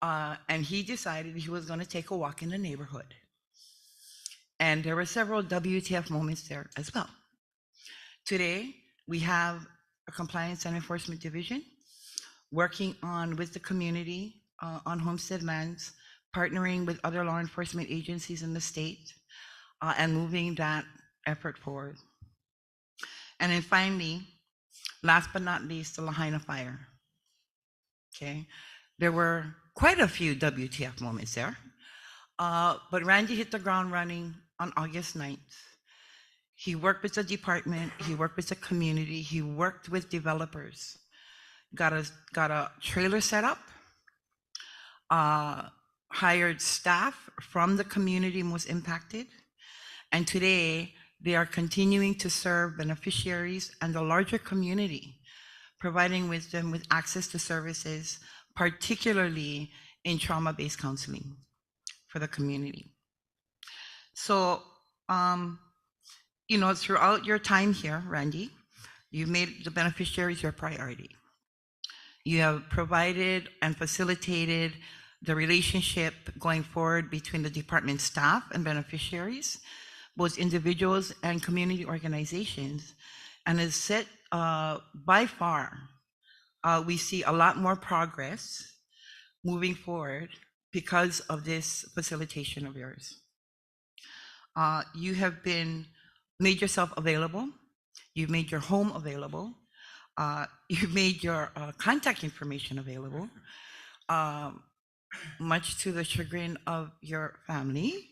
and he decided he was going to take a walk in the neighborhood. And there were several WTF moments there as well. Today, we have a compliance and enforcement division working with the community on homestead lands, partnering with other law enforcement agencies in the state, and moving that effort forward. And then finally, last but not least, the Lahaina fire. Okay, there were quite a few WTF moments there, but Randy hit the ground running on August 9th. He worked with the department, he worked with the community, he worked with developers, got a trailer set up, hired staff from the community most impacted, and today they are continuing to serve beneficiaries and the larger community, providing them with access to services, particularly in trauma-based counseling for the community. So, throughout your time here, Randy, you've made the beneficiaries your priority. You have provided and facilitated the relationship going forward between the department staff and beneficiaries, both individuals and community organizations, and has set, by far, we see a lot more progress moving forward because of this facilitation of yours. You have made yourself available. You've made your home available. You've made your contact information available, much to the chagrin of your family.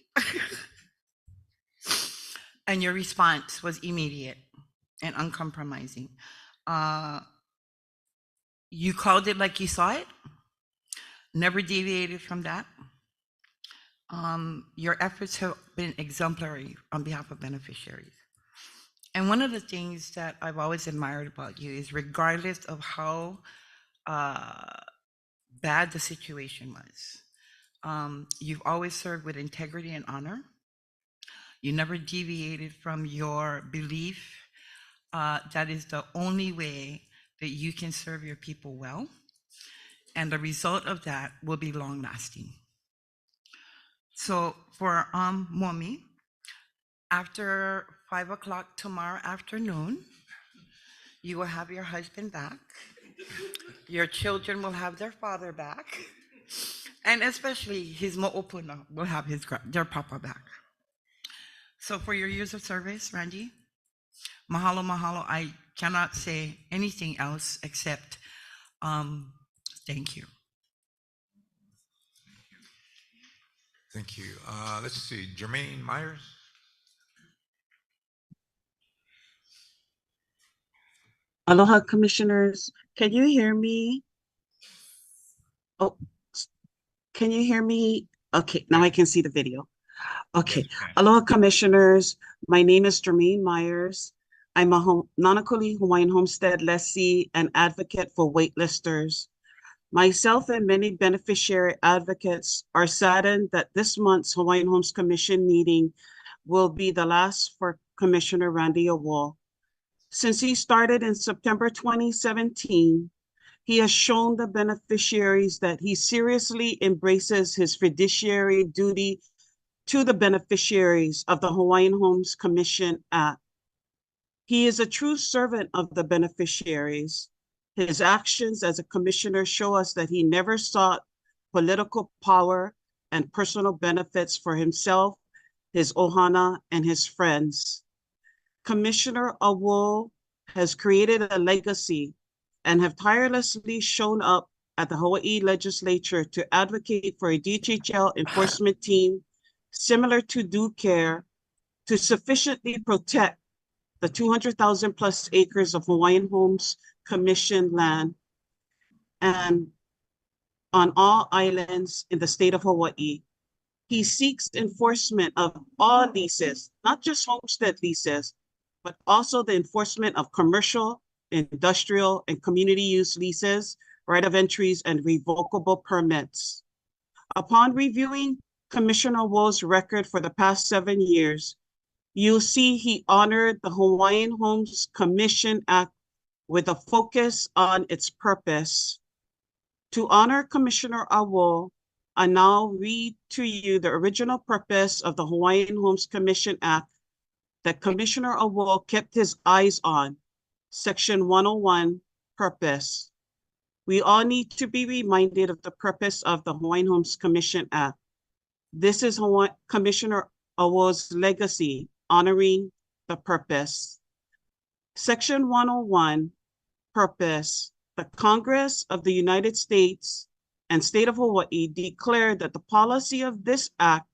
And your response was immediate and uncompromising. You called it like you saw it, never deviated from that. Your efforts have been exemplary on behalf of beneficiaries. And one of the things that I've always admired about you is regardless of how bad the situation was, you've always served with integrity and honor. You never deviated from your belief that is the only way that you can serve your people well. And the result of that will be long lasting. So for Momi, after 5 o'clock tomorrow afternoon, you will have your husband back. Your children will have their father back. And especially his mo'opuna will have their papa back. So for your years of service, Randy, mahalo, mahalo. I cannot say anything else except thank you. Thank you. Let's see, Jermaine Myers. Aloha, commissioners. Can you hear me? Oh, can you hear me? Okay, now I can see the video. Okay. Aloha, commissioners. My name is Jermaine Myers. I'm a Nanakuli Hawaiian Homestead lessee and advocate for waitlisters. Myself and many beneficiary advocates are saddened that this month's Hawaiian Homes Commission meeting will be the last for Commissioner Randy Aul. Since he started in September 2017, he has shown the beneficiaries that he seriously embraces his fiduciary duty to the beneficiaries of the Hawaiian Homes Commission Act. He is a true servant of the beneficiaries. His actions as a commissioner show us that he never sought political power and personal benefits for himself, his ohana, and his friends. Commissioner Aul has created a legacy and have tirelessly shown up at the Hawaii legislature to advocate for a DHHL enforcement team similar to due care to sufficiently protect the 200,000 plus acres of Hawaiian Homes Commission land and on all islands in the state of Hawaii. He seeks enforcement of all leases, not just homestead leases, but also the enforcement of commercial, industrial, and community use leases, right of entries, and revocable permits. Upon reviewing Commissioner Aul's record for the past 7 years, you'll see he honored the Hawaiian Homes Commission Act with a focus on its purpose. To honor Commissioner Aul, I now read to you the original purpose of the Hawaiian Homes Commission Act that Commissioner Aul kept his eyes on, Section 101, Purpose. We all need to be reminded of the purpose of the Hawaiian Homes Commission Act. This is Commissioner Aul's legacy, honoring the purpose. Section 101, Purpose. The Congress of the United States and State of Hawaii declared that the policy of this act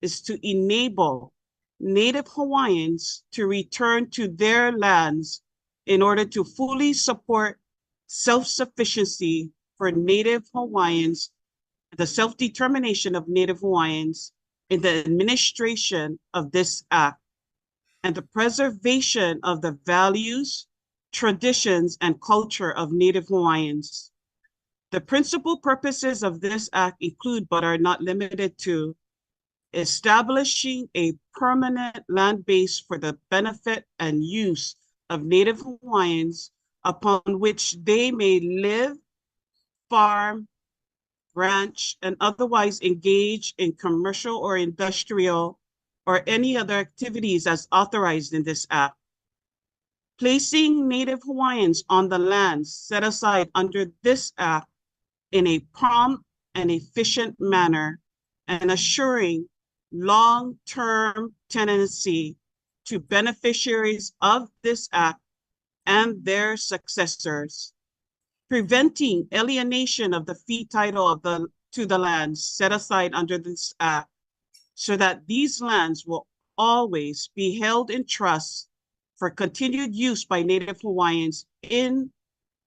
is to enable Native Hawaiians to return to their lands in order to fully support self-sufficiency for Native Hawaiians, the self-determination of Native Hawaiians in the administration of this act, and the preservation of the values, traditions, and culture of Native Hawaiians. The principal purposes of this act include, but are not limited to, establishing a permanent land base for the benefit and use of Native Hawaiians upon which they may live, farm, ranch, and otherwise engage in commercial or industrial or any other activities as authorized in this act. Placing Native Hawaiians on the lands set aside under this act in a prompt and efficient manner and assuring long-term tenancy to beneficiaries of this act and their successors, preventing alienation of the fee title to the lands set aside under this act, so that these lands will always be held in trust for continued use by Native Hawaiians in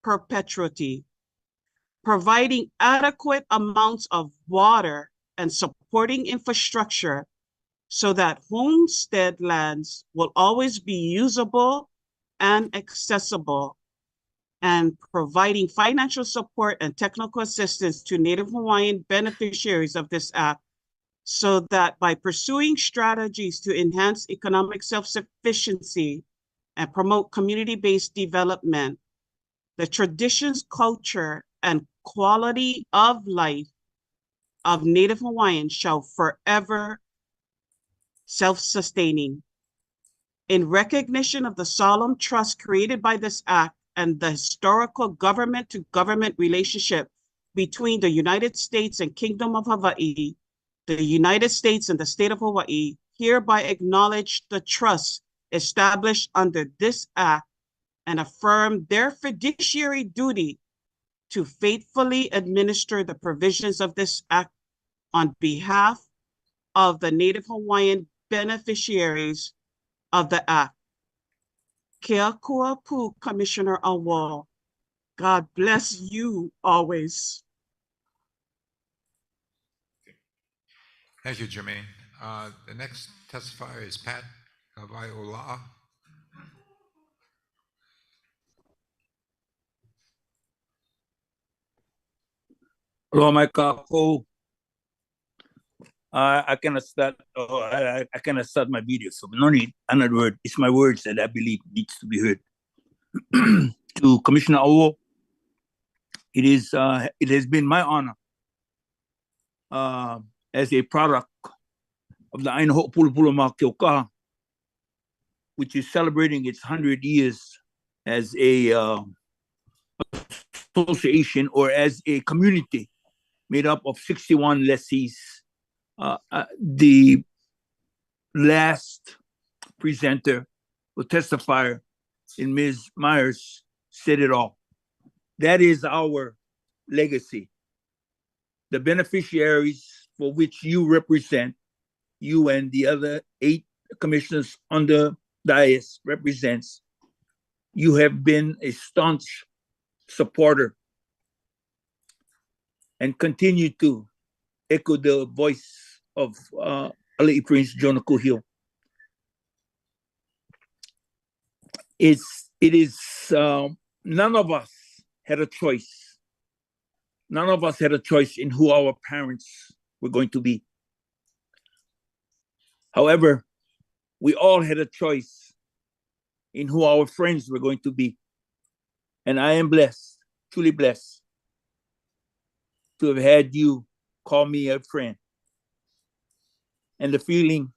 perpetuity, providing adequate amounts of water and supporting infrastructure so that homestead lands will always be usable and accessible, and providing financial support and technical assistance to Native Hawaiian beneficiaries of this act so that by pursuing strategies to enhance economic self-sufficiency and promote community-based development, the traditions, culture, and quality of life of Native Hawaiians shall forever self-sustaining. In recognition of the solemn trust created by this act and the historical government-to-government relationship between the United States and Kingdom of Hawaii, the United States and the state of Hawaii hereby acknowledge the trust established under this act and affirm their fiduciary duty to faithfully administer the provisions of this act on behalf of the Native Hawaiian beneficiaries of the act. Kia kua pu, Commissioner Aul. God bless you always. Thank you, Jermaine. The next testifier is Pat Kawaiola'a. Hello, my kako. I cannot start. I cannot start my video, so no need another word. It's my words that I believe needs to be heard. To Commissioner Aul, it has been my honor as a product of the Aina Ho'opulupulama Keokaha, which is celebrating its 100 years as a association or as a community made up of 61 lessees. The last presenter or testifier in Ms. Myers said it all. That is our legacy. The beneficiaries for which you represent, you and the other 8 commissioners on the dais represents, you have been a staunch supporter and continue to echo the voice of Ali'i Prince Jonah Kuhio. It is none of us had a choice. None of us had a choice in who our parents were going to be. However, we all had a choice in who our friends were going to be. And I am blessed, truly blessed, to have had you call me a friend. And the feeling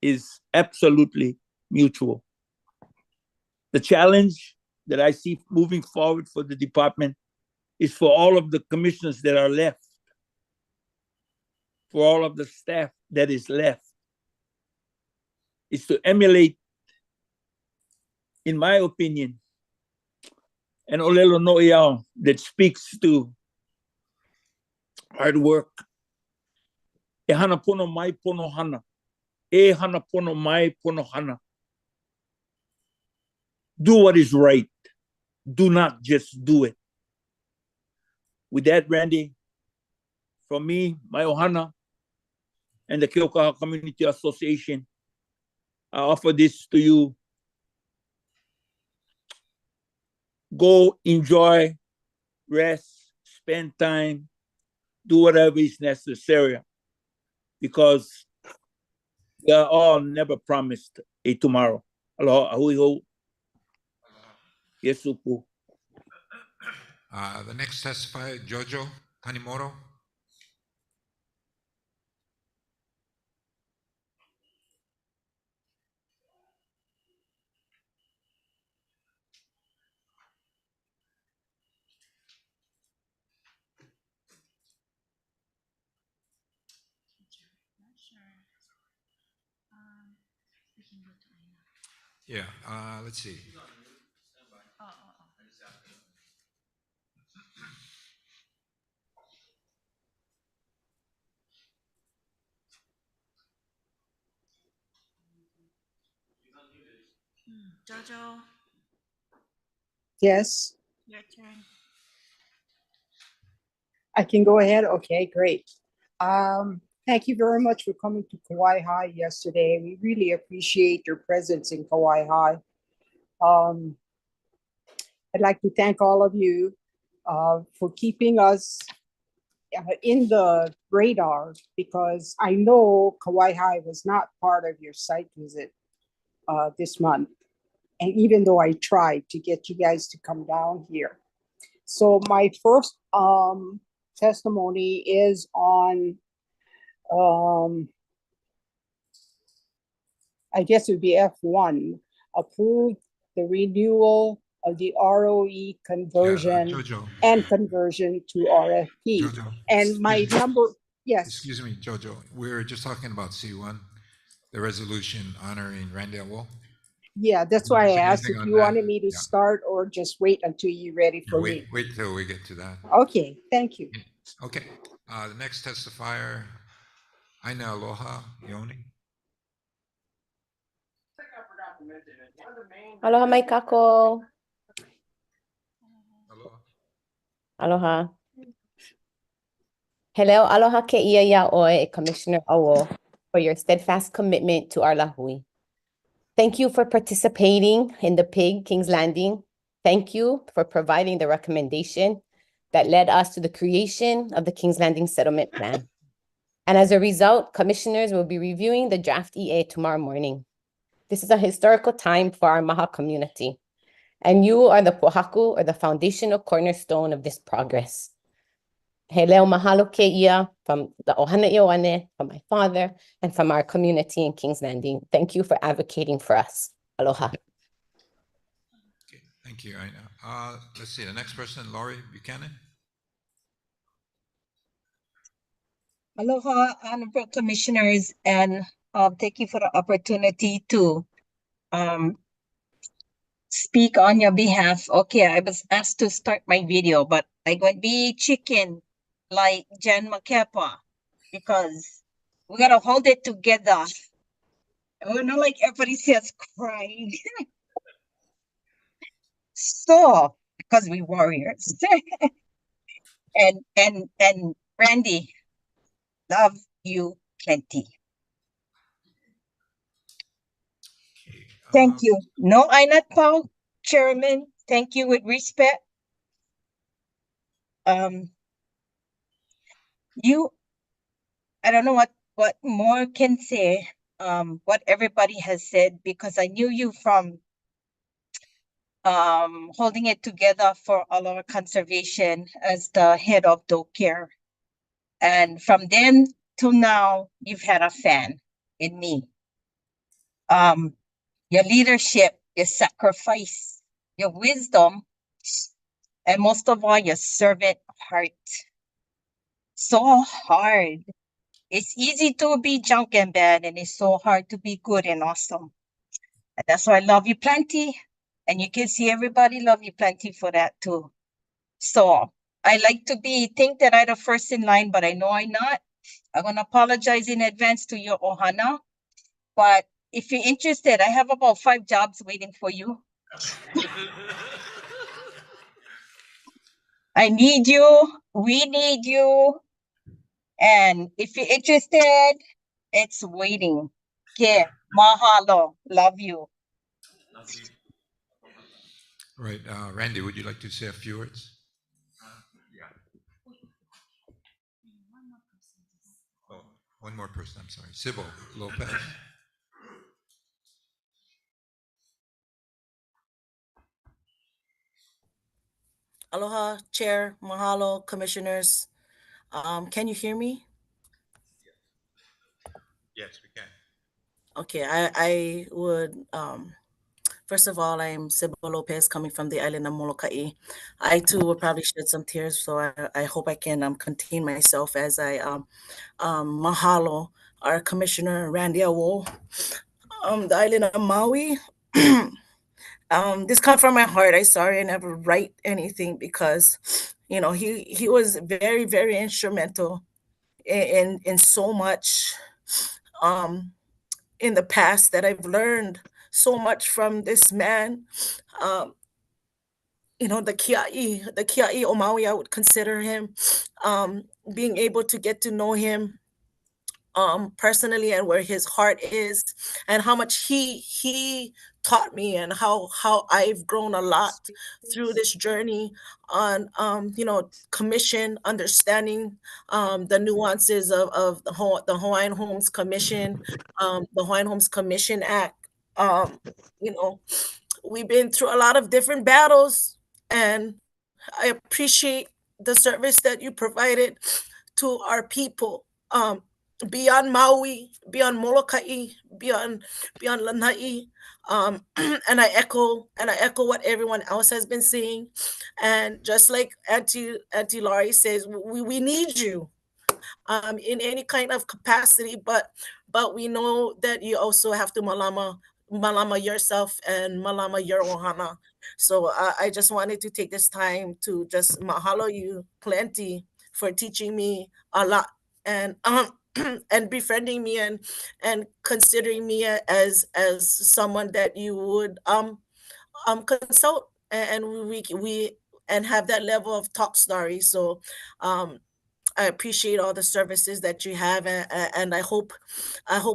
is absolutely mutual. The challenge that I see moving forward for the department is for all of the commissioners that are left, for all of the staff that is left, is to emulate, in my opinion, an Olelo No'eau that speaks to hard work. E hana pono mai pono hana. E hana pono mai pono hana. Do what is right. Do not just do it. With that, Randy, from me, my ohana, and the Keokaha Community Association, I offer this to you. Go enjoy, rest, spend time, do whatever is necessary, because we are all never promised a tomorrow. Aloha, ahui ho. Yesupu. The next testifier, Jojo Tanimoto. Yeah, let's see. Jojo, Yes, your turn. I can go ahead. Okay, great. Thank you very much for coming to Kauai High yesterday. We really appreciate your presence in Kauai High. I'd like to thank all of you for keeping us in the radar, because I know Kauai High was not part of your site visit this month. And even though I tried to get you guys to come down here. So my first testimony is on, I guess it would be F1, approve the renewal of the ROE conversion Jojo. and conversion to RFP. Jojo. And my Excuse me. number, yes. Excuse me, Jojo. We're just talking about C1, the resolution honoring Randy Aul. Yeah, that's why I Say asked anything if on you that? wanted me to Yeah. start or just wait until you're ready for me. Wait till we get to that. Okay, thank you. Okay. The next testifier, Aina Aloha Ioni. Aloha mai kako. Aloha. Aloha. Hello, aloha ke ia ia oi, Commissioner Aul, for your steadfast commitment to our lahui. Thank you for participating in the PIG King's Landing. Thank you for providing the recommendation that led us to the creation of the King's Landing Settlement Plan. And as a result, commissioners will be reviewing the draft EA tomorrow morning. This is a historical time for our Maha community, and you are the pohaku or the foundational cornerstone of this progress. He leo mahalo ke ia from the Ohana Ioane, from my father, and from our community in King's Landing. Thank you for advocating for us. Aloha. Thank you, Aina. Let's see, the next person, Laurie Buchanan. Aloha, honorable commissioners, and thank you for the opportunity to speak on your behalf. Okay, I was asked to start my video, but I'm going to be chicken like Jen McKepa because we got to hold it together. We're not like everybody says crying. So, because we warriors. and Randy, love you plenty. Thank you. No, I'm not Paul, Chairman. Thank you with respect. I don't know what more can say, what everybody has said, because I knew you from holding it together for all our conservation as the head of DoCare. And from then till now, you've had a fan in me. Your leadership, your sacrifice, your wisdom, and most of all, your servant heart. So hard. It's easy to be junk and bad, and it's so hard to be good and awesome. And that's why I love you plenty. And you can see everybody love you plenty for that too. So I like to think that I'm the first in line, but I know I'm not. I'm gonna apologize in advance to your Ohana. But if you're interested, I have about 5 jobs waiting for you. I need you. We need you. And if you're interested, it's waiting. Okay. Mahalo. Love you. Right. Randy, would you like to say a few words? Oh, one more person. I'm sorry. Sybil Lopez. Aloha, Chair, mahalo, commissioners. Can you hear me? Yes, we can. Okay, I would, first of all, I'm Sybil Lopez coming from the island of Molokai. I too will probably shed some tears, so I hope I can contain myself as I mahalo our Commissioner Randy Aul, the island of Maui. This comes from my heart. I'm sorry I never write anything because, you know, he was very, very instrumental in so much in the past that I've learned so much from this man. You know, the Kiai o Maui, I would consider him. Being able to get to know him personally and where his heart is and how much he taught me and how I've grown a lot through this journey on you know, commission, understanding the nuances of the Hawaiian Homes Commission, the Hawaiian Homes Commission Act, you know, we've been through a lot of different battles, and I appreciate the service that you provided to our people. Beyond Maui, beyond Molokai, beyond Lanai, and I echo what everyone else has been saying. And just like Auntie Laurie says, we need you in any kind of capacity, but we know that you also have to malama yourself and malama your ohana. So I just wanted to take this time to just mahalo you plenty for teaching me a lot, and and befriending me, and considering me as someone that you would consult, and we and have that level of talk story. So I appreciate all the services that you have, and I hope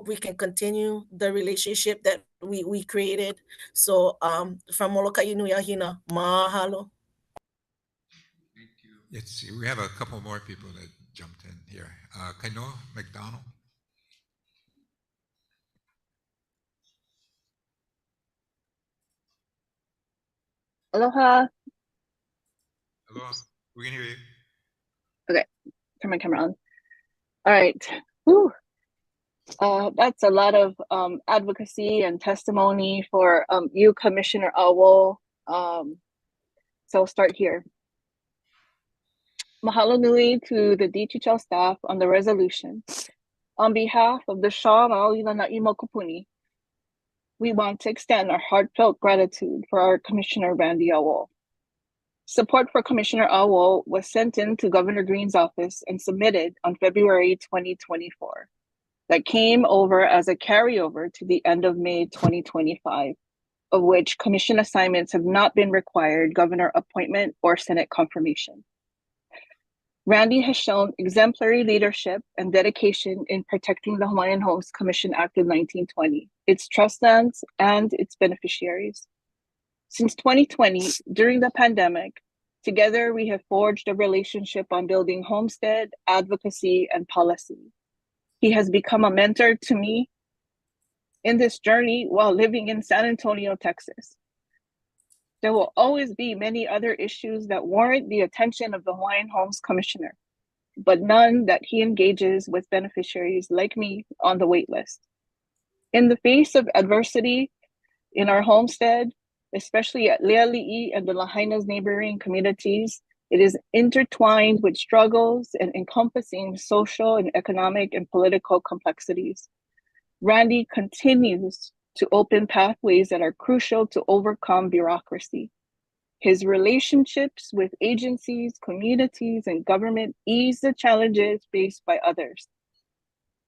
we can continue the relationship that we created. So from Molokai Nui Ahina, mahalo. Let's see, we have a couple more people that jumped in here. Kainoa McDonald. Aloha. Hello, we can hear you. Okay, turn my camera on. All right. Whew. That's a lot of advocacy and testimony for you, Commissioner Aul. So I'll start here. Mahalo nui to the DHL staff on the resolution. On behalf of the Shaw Maui Lanai Mokupuni, we want to extend our heartfelt gratitude for our Commissioner Randy Aul. Support for Commissioner Aul was sent in to Governor Green's office and submitted on February 2024. That came over as a carryover to the end of May 2025, of which commission assignments have not been required, governor appointment, or Senate confirmation. Randy has shown exemplary leadership and dedication in protecting the Hawaiian Homes Commission Act of 1920, its trust lands, and its beneficiaries. Since 2020, during the pandemic, together we have forged a relationship on building homestead, advocacy, and policy. He has become a mentor to me in this journey while living in San Antonio, Texas. There will always be many other issues that warrant the attention of the Hawaiian Homes Commissioner, but none that he engages with beneficiaries like me on the wait list. In the face of adversity in our homestead, especially at Leali'i and the Lahaina's neighboring communities, it is intertwined with struggles and encompassing social and economic and political complexities. Randy continues to open pathways that are crucial to overcome bureaucracy. His relationships with agencies, communities, and government ease the challenges faced by others.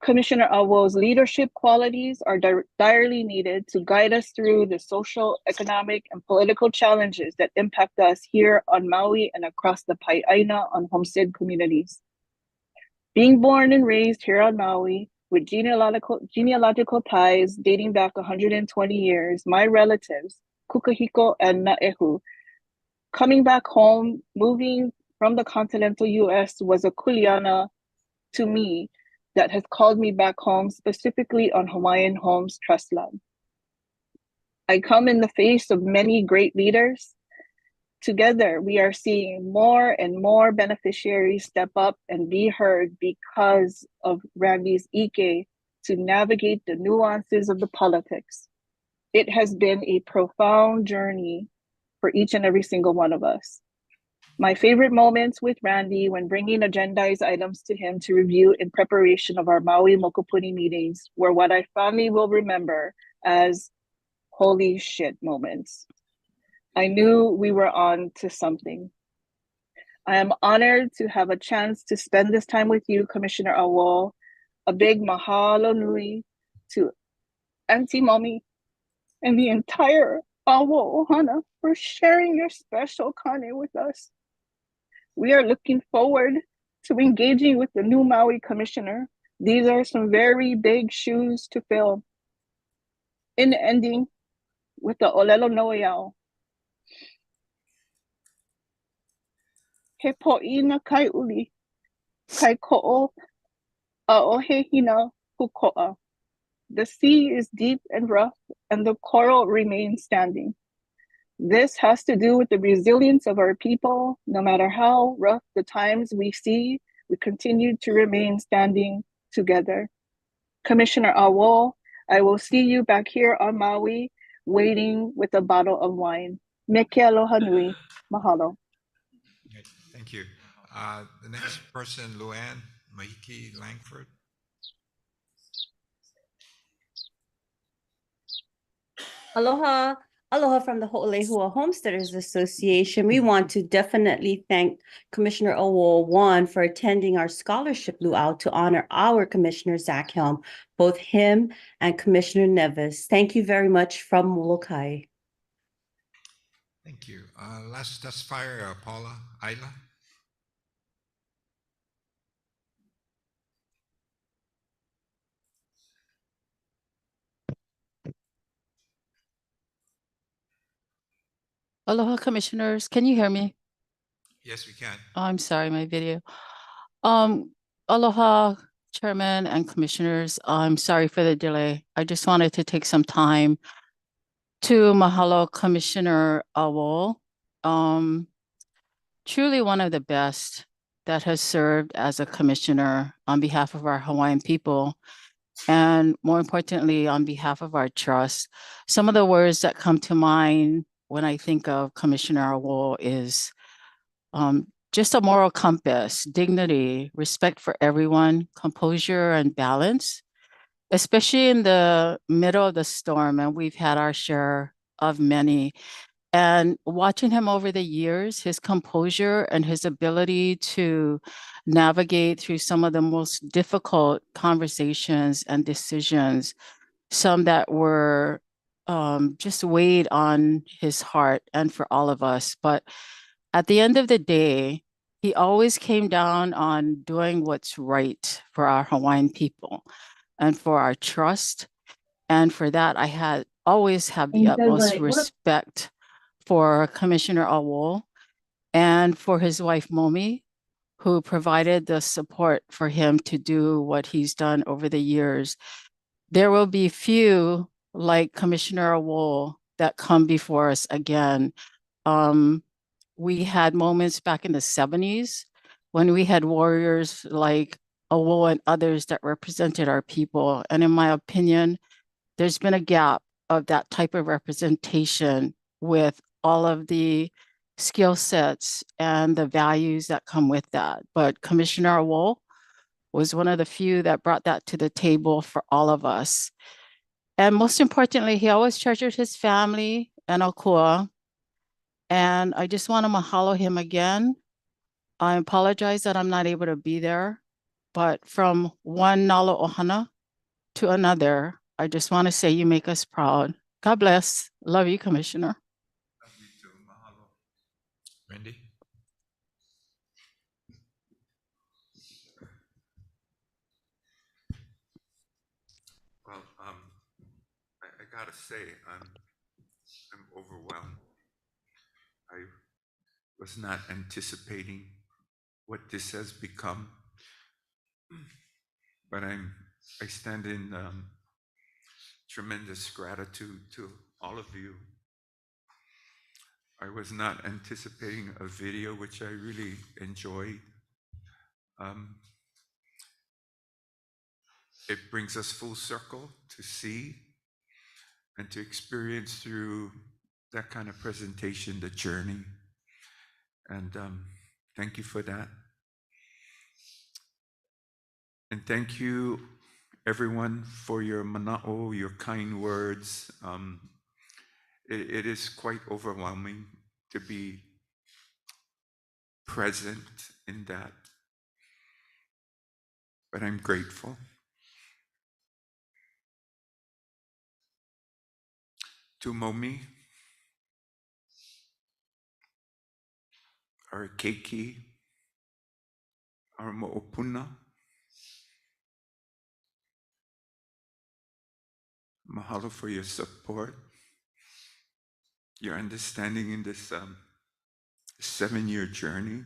Commissioner Aul's leadership qualities are direly needed to guide us through the social, economic, and political challenges that impact us here on Maui and across the Pai'aina on homestead communities. Being born and raised here on Maui with genealogical ties dating back 120 years, my relatives, Kukahiko and Na'ehu, coming back home, moving from the continental US was a kuleana to me that has called me back home, specifically on Hawaiian Homes Trust Land. I come in the face of many great leaders. Together, we are seeing more and more beneficiaries step up and be heard because of Randy's ike to navigate the nuances of the politics. It has been a profound journey for each and every single one of us. My favorite moments with Randy when bringing agendized items to him to review in preparation of our Maui Mokupuni meetings were what I fondly will remember as holy shit moments. I knew we were on to something. I am honored to have a chance to spend this time with you, Commissioner Aul. A big mahalo nui to Auntie Mommy and the entire Aul Ohana for sharing your special kane with us. We are looking forward to engaging with the new Maui Commissioner. These are some very big shoes to fill. In ending with the Olelo Noeau. He po'ina kai uli, kai ko'o a'ohehina huko'a. The sea is deep and rough, and the coral remains standing. This has to do with the resilience of our people. No matter how rough the times we see, we continue to remain standing together. Commissioner Aul, I will see you back here on Maui, waiting with a bottle of wine. Meke aloha nui. Mahalo. Thank you. The next person, Luann Mahiki Langford. Aloha. Aloha from the Ho'olehua Homesteaders Association. We want to definitely thank Commissioner Aul, one, for attending our scholarship luau to honor our Commissioner Zach Helm, both him and Commissioner Nevis. Thank you very much from Molokai. Thank you. Last testifier, Paula Ayla. Aloha, commissioners. Can you hear me? Yes, we can. Oh, I'm sorry, my video. Aloha, chairman and commissioners. I'm sorry for the delay. I just wanted to take some time to mahalo Commissioner Aul. Truly one of the best that has served as a commissioner on behalf of our Hawaiian people. And more importantly, on behalf of our trust. Some of the words that come to mind when I think of Commissioner Aul is just a moral compass, dignity, respect for everyone, composure and balance, especially in the middle of the storm. And we've had our share of many. And watching him over the years, his composure and his ability to navigate through some of the most difficult conversations and decisions, some that were just weighed on his heart and for all of us. But at the end of the day, he always came down on doing what's right for our Hawaiian people and for our trust. And for that, I always have the utmost respect for Commissioner Aul and for his wife, Momi, who provided the support for him to do what he's done over the years. There will be few like Commissioner Aul that come before us again. We had moments back in the 70s when we had warriors like Aul and others that represented our people. And in my opinion, there's been a gap of that type of representation with all of the skill sets and the values that come with that. But Commissioner Aul was one of the few that brought that to the table for all of us. And most importantly, he always treasured his family and Okua. And I just want to mahalo him again. I apologize that I'm not able to be there, but from one Nalo Ohana to another, I just want to say you make us proud. God bless. Love you, Commissioner. Love you too. Mahalo. Randy? Well, I gotta say, I'm overwhelmed. I was not anticipating what this has become, but I stand in tremendous gratitude to all of you. I was not anticipating a video, which I really enjoyed. It brings us full circle to see and to experience through that kind of presentation, the journey. And thank you for that. And thank you, everyone, for your mana'o, your kind words. It is quite overwhelming to be present in that. But I'm grateful. To Momi, our keiki, our mo'opuna, mahalo for your support, your understanding in this 7-year journey.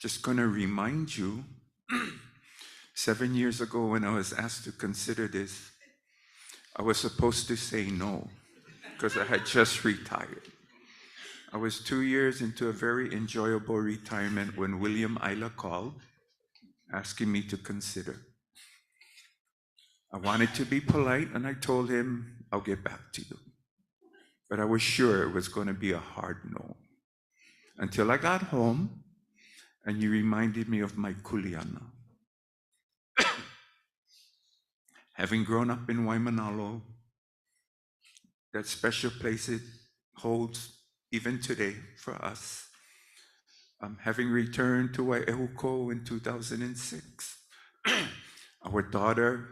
Just going to remind you, 7 years ago when I was asked to consider this, I was supposed to say no. because I had just retired. I was 2 years into a very enjoyable retirement when William Isla called, asking me to consider. I wanted to be polite, and I told him, I'll get back to you. But I was sure it was going to be a hard no. Until I got home, and you reminded me of my kuleana. Having grown up in Waimanalo, that special place it holds even today for us. Having returned to Wai'ehuko in 2006, our daughter,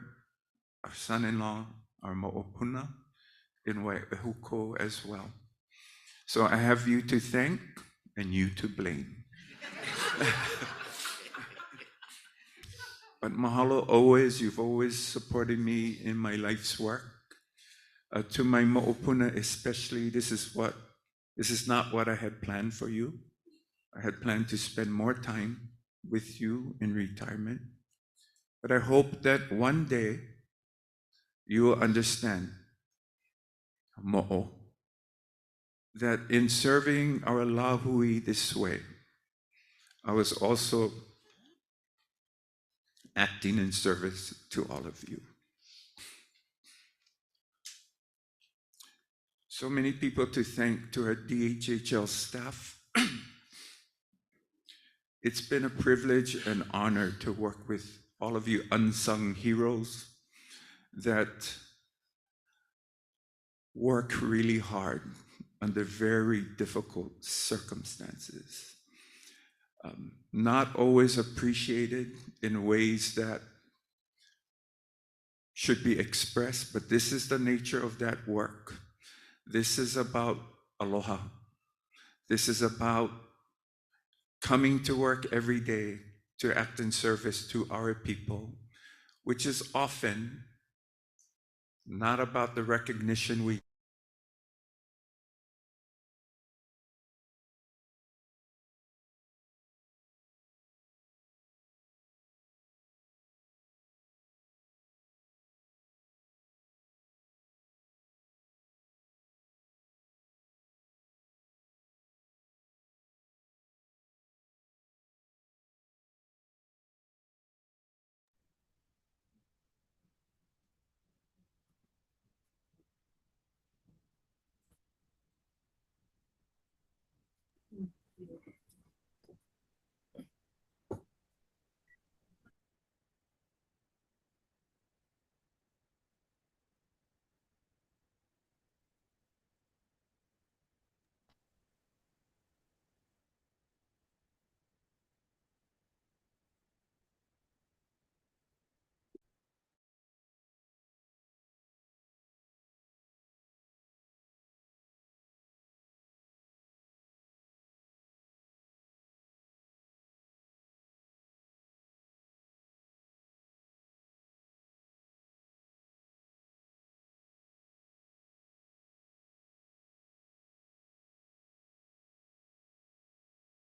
our son-in-law, our mo'opuna in Wai'ehuko as well. So I have you to thank and you to blame. But mahalo always, you've always supported me in my life's work. To my mo'opuna especially, this is not what I had planned for you. I had planned to spend more time with you in retirement. But I hope that one day you will understand, mo'o, that in serving our lahui this way, I was also acting in service to all of you. So many people to thank to our DHHL staff. It's been a privilege and honor to work with all of you unsung heroes that work really hard under very difficult circumstances. Not always appreciated in ways that should be expressed, but this is the nature of that work. This is about aloha. This is about coming to work every day to act in service to our people, which is often not about the recognition we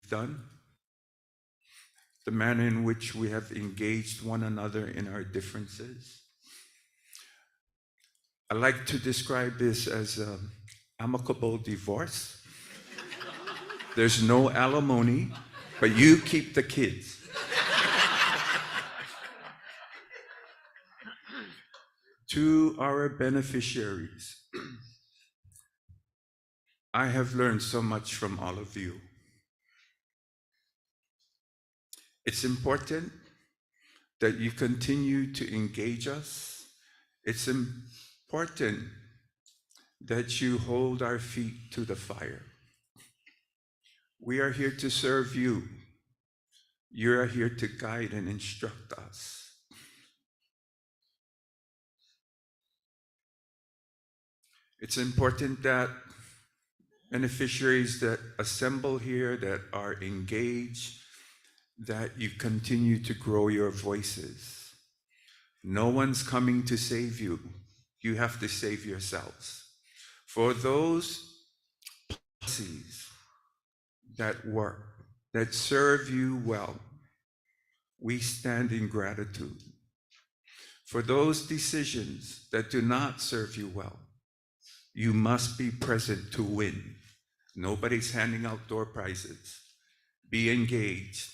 done, the manner in which we have engaged one another in our differences. I like to describe this as an amicable divorce. There's no alimony, but you keep the kids. To our beneficiaries, I have learned so much from all of you. It's important that you continue to engage us. It's important that you hold our feet to the fire. We are here to serve you. You are here to guide and instruct us. It's important that beneficiaries that assemble here, that are engaged, that you continue to grow your voices. No one's coming to save you. You have to save yourselves. For those policies that work, that serve you well, we stand in gratitude. For those decisions that do not serve you well, You must be present to win. Nobody's handing out door prizes. Be engaged,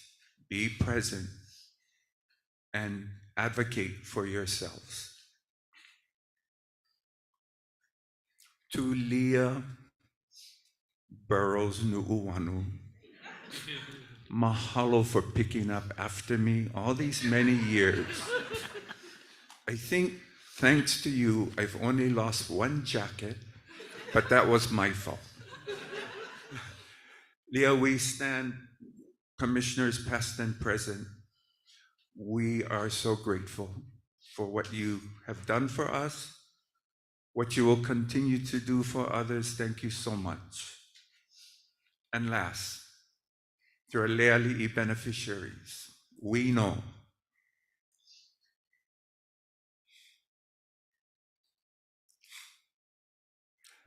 be present, and advocate for yourselves. To Leah Burrows Nu'uanu, mahalo for picking up after me all these many years. I think thanks to you, I've only lost one jacket, but that was my fault. Leah, we stand, commissioners past and present. We are so grateful for what you have done for us, what you will continue to do for others. Thank you so much. And last, to our Leali'i beneficiaries, we know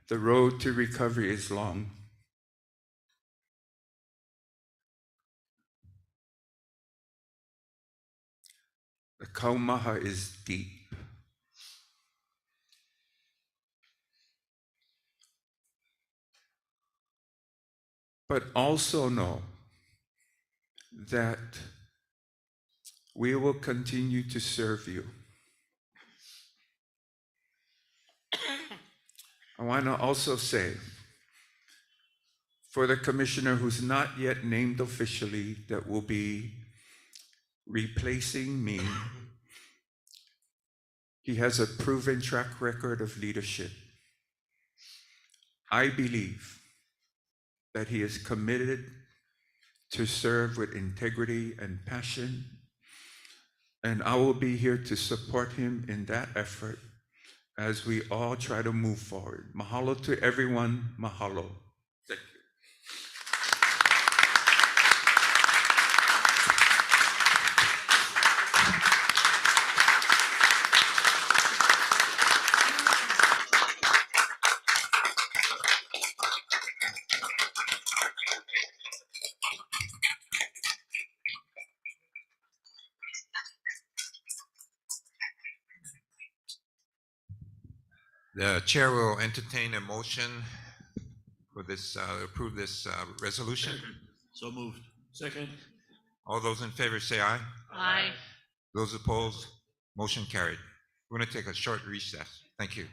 the road to recovery is long. The kaumaha is deep. But also know that we will continue to serve you. I want to also say, for the commissioner who's not yet named officially, that will be replacing me, he has a proven track record of leadership. I believe that he is committed to serve with integrity and passion, and I will be here to support him in that effort as we all try to move forward. Mahalo to everyone. Mahalo. Thank you. The chair will entertain a motion for this, approve this resolution. So moved. Second. All those in favor say aye. Aye. Those opposed, motion carried. We're going to take a short recess. Thank you.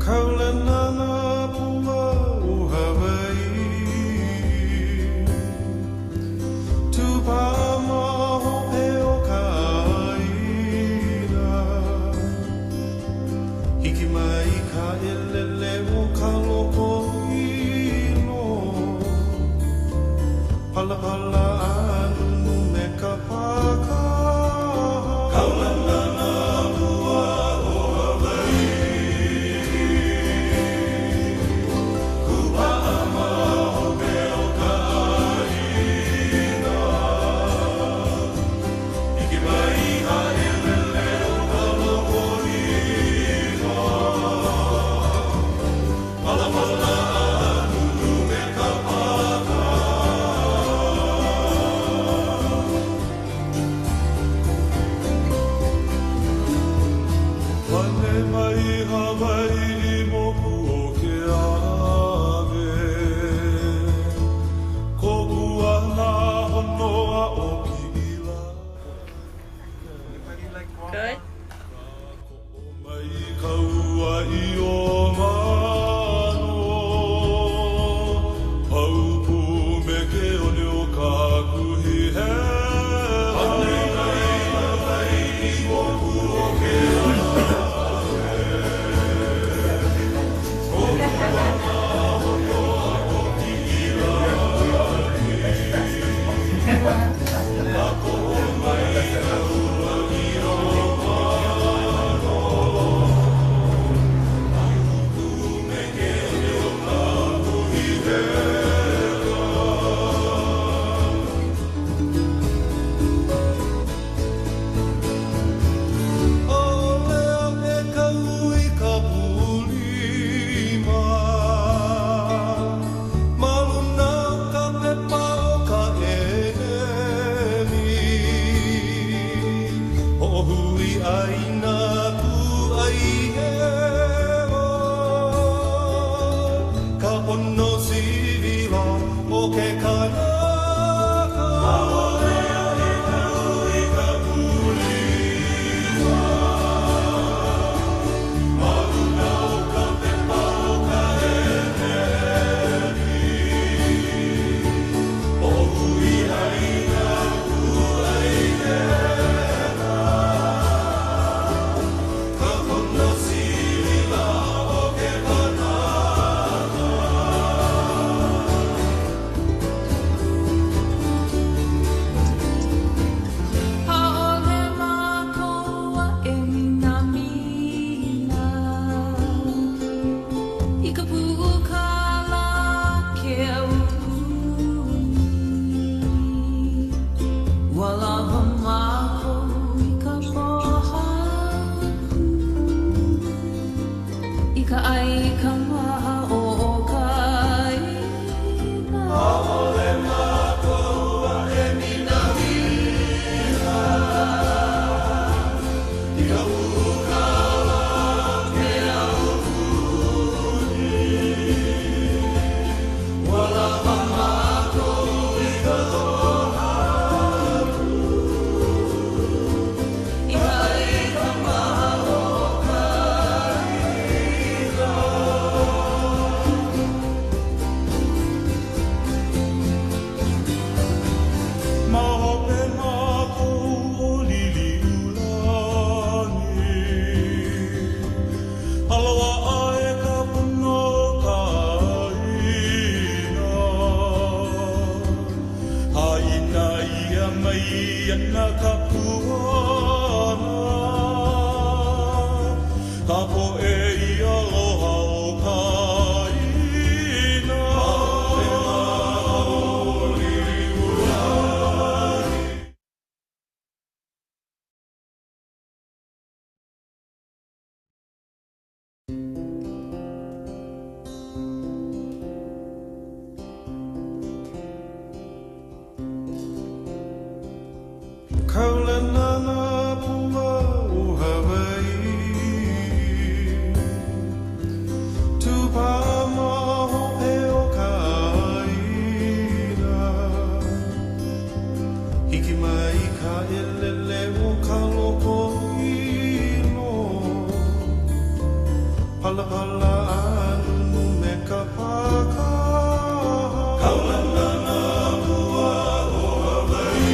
Kaulana pua o Hawaii Tupa maho pe o ka aina Hiki mai ka elele o ka loko ino Pala pala anu me ka paka Kaulana pua o Hawaii Kupa Hawaii moku o ke ave. Koku ana honoa o ki ila. Good. Mai kaua I o mano. Haupu me ke one o ka kuhi he. Hawaii moku o ke ave. Kaulana pua o Hawaii. Tupa maho e o ka aina. Hiki mai ka elele o ka loko ino. Pala pala anu me ka paka. Kaulana pua o Hawaii.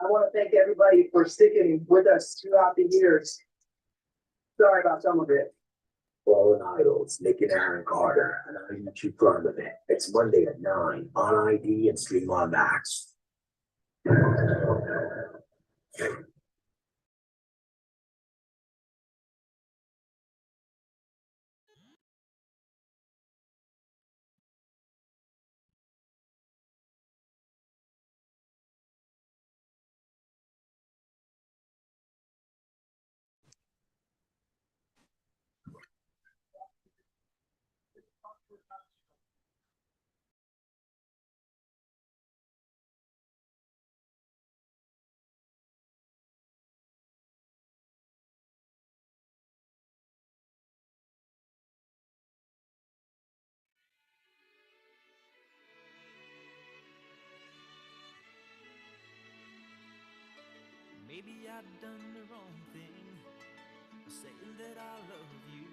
I want to thank everybody for sticking with us throughout the years. Sorry about some of it. Fallen Idols, Nick and Aaron Carter, and I YouTube front of it. It's Monday at 9 on ID and stream on Max. Maybe I've done the wrong thing, saying that I love you.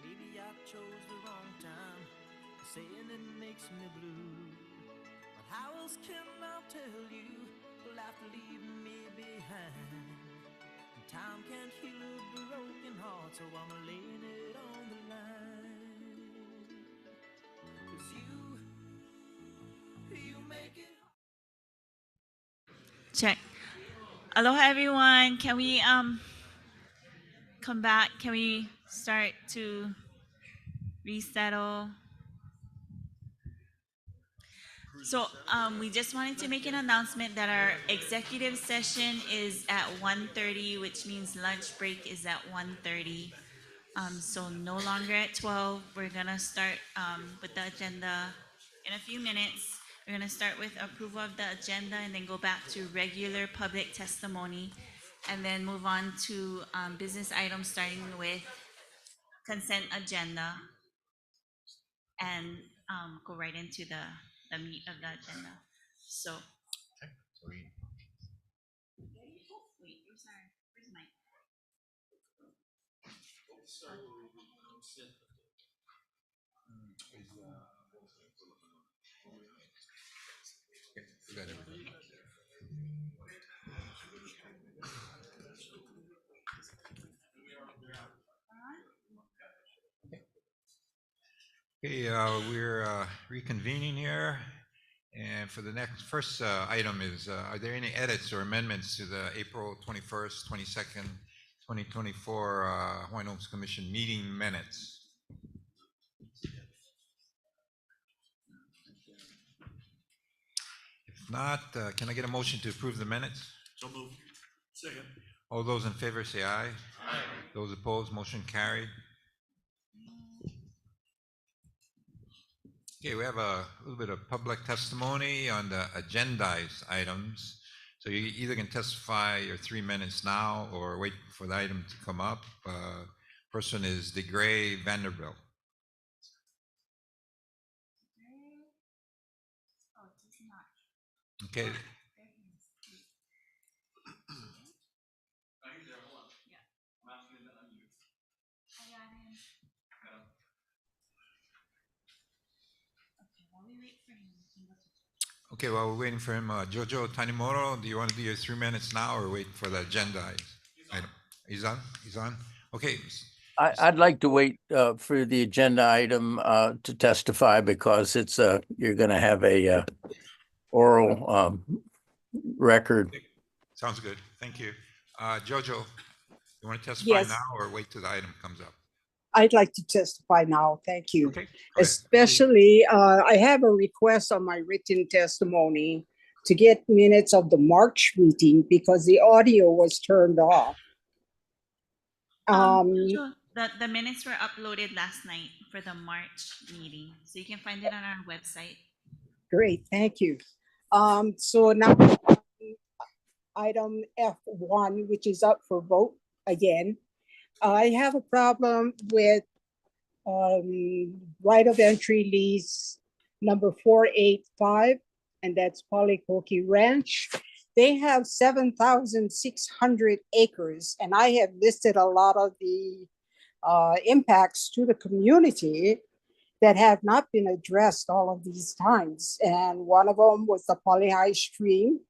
Maybe I chose the wrong time, saying it makes me blue. But how else can I tell you, will have to leave me behind? And time can't heal a broken heart, so I'm laying it on the line. 'Cause you make it. Check. Aloha, everyone. Can we come back? Can we start to resettle? So we just wanted to make an announcement that our executive session is at 1:30, which means lunch break is at 1:30. So no longer at 12. We're gonna start with the agenda in a few minutes. We're gonna start with approval of the agenda and then go back to regular public testimony. and then move on to business items, starting with consent agenda, and go right into the meat of the agenda. So. Wait, I'm sorry. Where's my? Okay, we're reconvening here. And for the first item is, are there any edits or amendments to the April 21st, 22nd, 2024 Hawaiian Homes Commission meeting minutes? If not, can I get a motion to approve the minutes? So moved. Second. All those in favor say aye. Aye. Those opposed, motion carried. Okay, we have a little bit of public testimony on the agendized items. So you either can testify your 3 minutes now or wait for the item to come up. First one is DeGray Vanderbilt. Okay. Okay, while we're waiting for him, Jojo Tanimoro, do you want to do your 3 minutes now or wait for the agenda item? He's on? He's on? Okay. I'd like to wait for the agenda item to testify because it's you're going to have a oral record. Sounds good. Thank you. Jojo, you want to testify Yes. now or wait till the item comes up? I'd like to testify now. Thank you. Okay, Especially, I have a request on my written testimony to get minutes of the March meeting because the audio was turned off. Jojo, the minutes were uploaded last night for the March meeting, so you can find it on our website. Great, thank you. So now item F1, which is up for vote again. I have a problem with right of entry lease number 485, and that's Polycoki Ranch. They have 7,600 acres, and I have listed a lot of the impacts to the community that have not been addressed all of these times. And one of them was the Polyhigh Stream.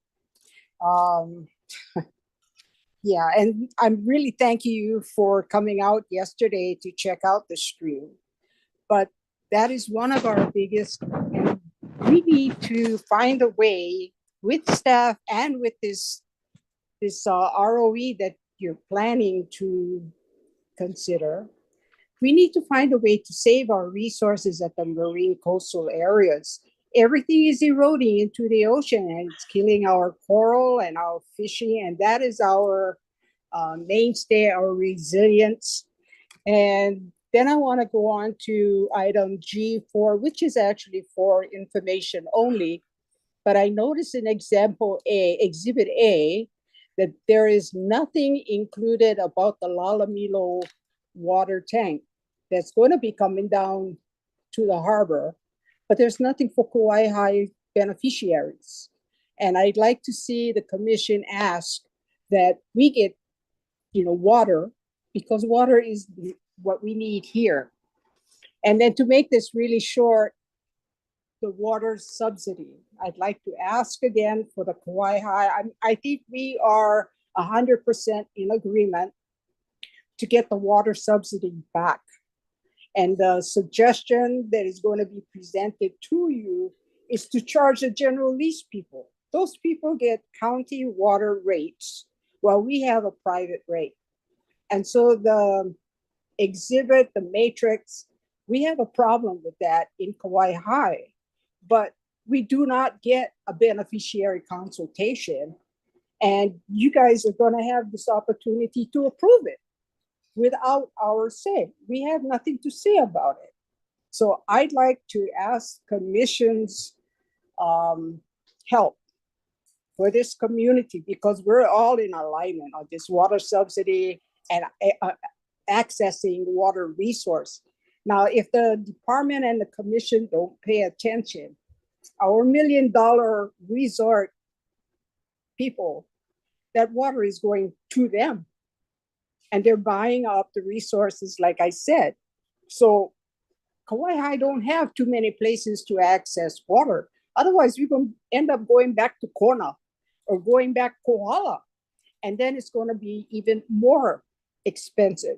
Yeah, and I'm really thanking you for coming out yesterday to check out the stream. But that is one of our biggest, and we need to find a way with staff and with this ROE that you're planning to consider. We need to find a way to save our resources at the marine coastal areas. Everything is eroding into the ocean and it's killing our coral and our fishing, and that is our mainstay, our resilience. And then I want to go on to item G4, which is actually for information only. But I noticed in example A, exhibit A, that there is nothing included about the Lalamilo water tank that's going to be coming down to the harbor, but there's nothing for Kauai High beneficiaries. And I'd like to see the commission ask that we get, water, because water is what we need here. And then to make this really short, the water subsidy. I'd like to ask again for the Kauai High. I think we are 100% in agreement to get the water subsidy back. And the suggestion that is going to be presented to you is to charge the general lease people. Those people get county water rates while we have a private rate. And so the exhibit, the matrix, we have a problem with that in Kauai High, but we do not get a beneficiary consultation. And you guys are going to have this opportunity to approve it without our say. We have nothing to say about it. So I'd like to ask Commission's help for this community because we're all in alignment on this water subsidy and accessing water resource. Now, if the department and the commission don't pay attention, our $1 million resort people, that water is going to them. And they're buying up the resources, like I said. So Kauai High don't have too many places to access water. Otherwise, we're going to end up going back to Kona or going back Kohala. And then it's going to be even more expensive.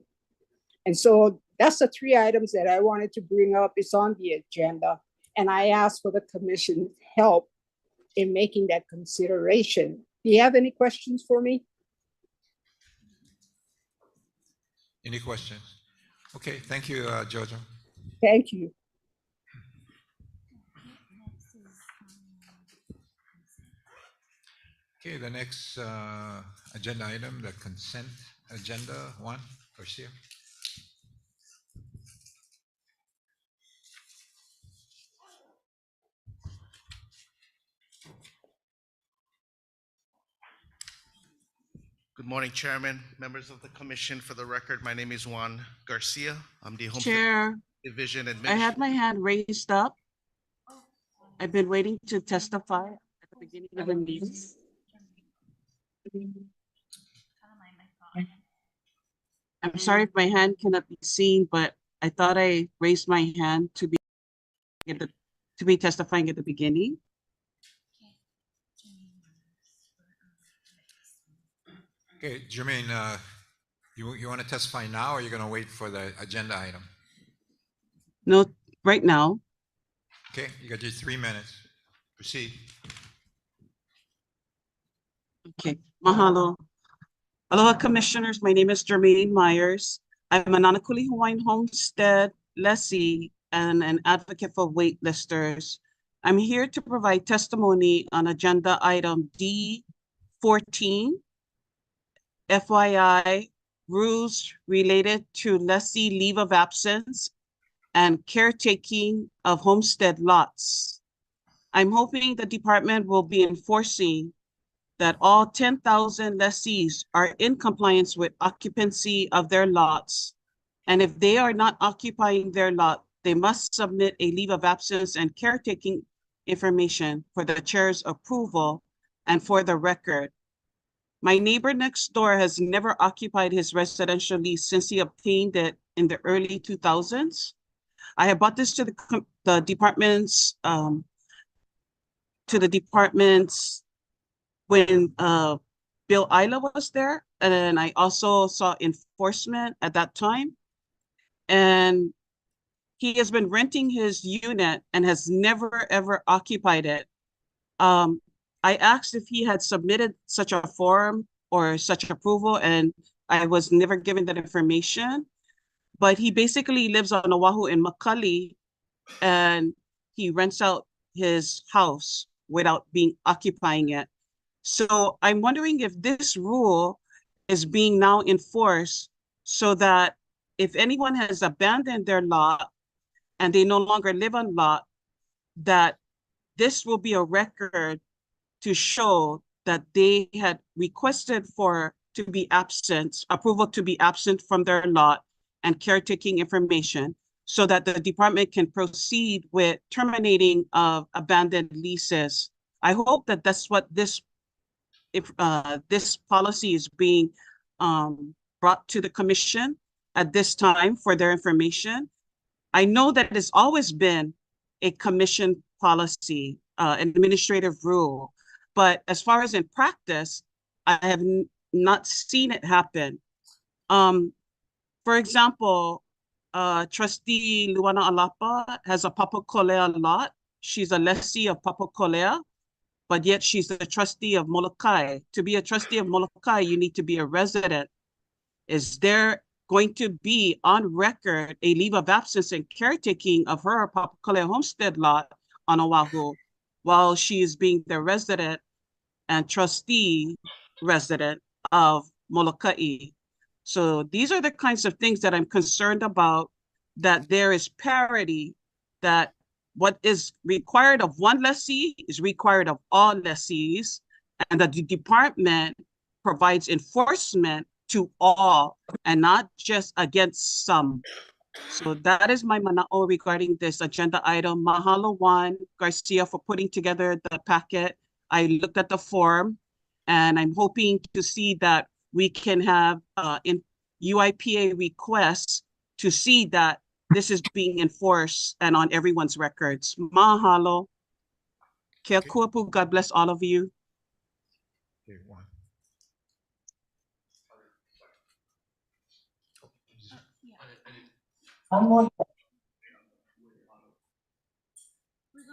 And so that's the 3 items that I wanted to bring up. It's on the agenda. And I asked for the commission's help in making that consideration. Do you have any questions for me? Any questions? Okay, thank you, Jojo. Thank you. Okay, the next agenda item, the consent agenda, Juan Garcia. Good morning, Chairman, members of the Commission. For the record, my name is Juan Garcia. I'm the Chair, Division I Administrator. had my hand raised up. I've been waiting to testify at the beginning of the meeting. I'm sorry if my hand cannot be seen, but I thought I raised my hand to be testifying at the beginning. Okay, Jermaine, you want to testify now, or you're going to wait for the agenda item? No, right now. Okay, you got your 3 minutes. Proceed. Okay, mahalo. Aloha, Commissioners. My name is Jermaine Myers. I'm a Nanakuli Hawaiian Homestead lessee and an advocate for waitlisters. I'm here to provide testimony on agenda item D14, FYI, rules related to lessee leave of absence and caretaking of homestead lots. I'm hoping the department will be enforcing that all 10,000 lessees are in compliance with occupancy of their lots. And if they are not occupying their lot, they must submit a leave of absence and caretaking information for the chair's approval and for the record. My neighbor next door has never occupied his residential lease since he obtained it in the early 2000s. I have brought this to the department's when Bill Isla was there, and then I also saw enforcement at that time. And he has been renting his unit and has never ever occupied it. I asked if he had submitted such a form or such approval, and I was never given that information. But he basically lives on Oahu in Makali, and he rents out his house without occupying it. So I'm wondering if this rule is being now enforced so that if anyone has abandoned their lot and they no longer live on lot, that this will be a record to show that they had requested approval to be absent from their lot and caretaking information so that the department can proceed with terminating of abandoned leases. I hope that that's what this policy is being brought to the commission at this time for their information. I know that it's always been a commission policy, an administrative rule, but as far as in practice, I have not seen it happen. For example, Trustee Luana Alapa has a Papakolea lot. She's a lessee of Papakolea, but yet she's a trustee of Molokai. To be a trustee of Molokai, you need to be a resident. Is there going to be on record a leave of absence and caretaking of her Papakolea homestead lot on Oahu while she is being the resident and trustee resident of Molokai? So these are the kinds of things that I'm concerned about, that there is parity, that what is required of one lessee is required of all lessees, and that the department provides enforcement to all and not just against some. So that is my manao regarding this agenda item. Mahalo Juan Garcia for putting together the packet. I looked at the form and I'm hoping to see that we can have in UIPA requests to see that this is being enforced and on everyone's records. Mahalo. Kia kuapu, God bless all of you. Okay, one. We're gonna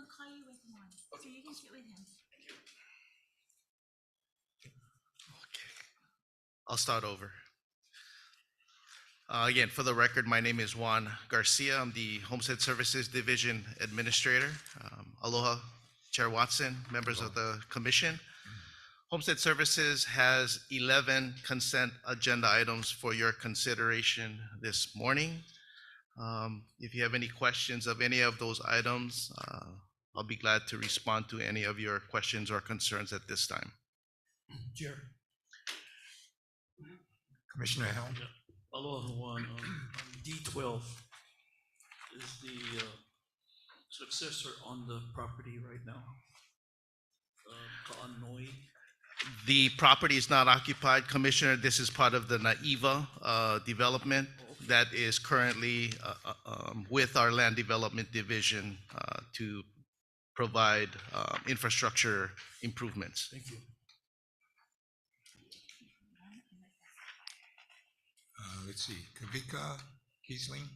call you with one, so you can sit with him. I'll start over. Again, for the record, my name is Juan Garcia. I'm the Homestead Services Division Administrator. Aloha, Chair Watson, members of the Commission. Homestead Services has 11 consent agenda items for your consideration this morning. If you have any questions of any of those items, I'll be glad to respond to any of your questions or concerns at this time. Chair. Commissioner Aul. Aloha Juan, D12 is the successor on the property right now. Ka'anoi. The property is not occupied, Commissioner. This is part of the Naiva development that is currently with our Land Development Division to provide infrastructure improvements. Thank you. Let's see, Kavika Kiesling.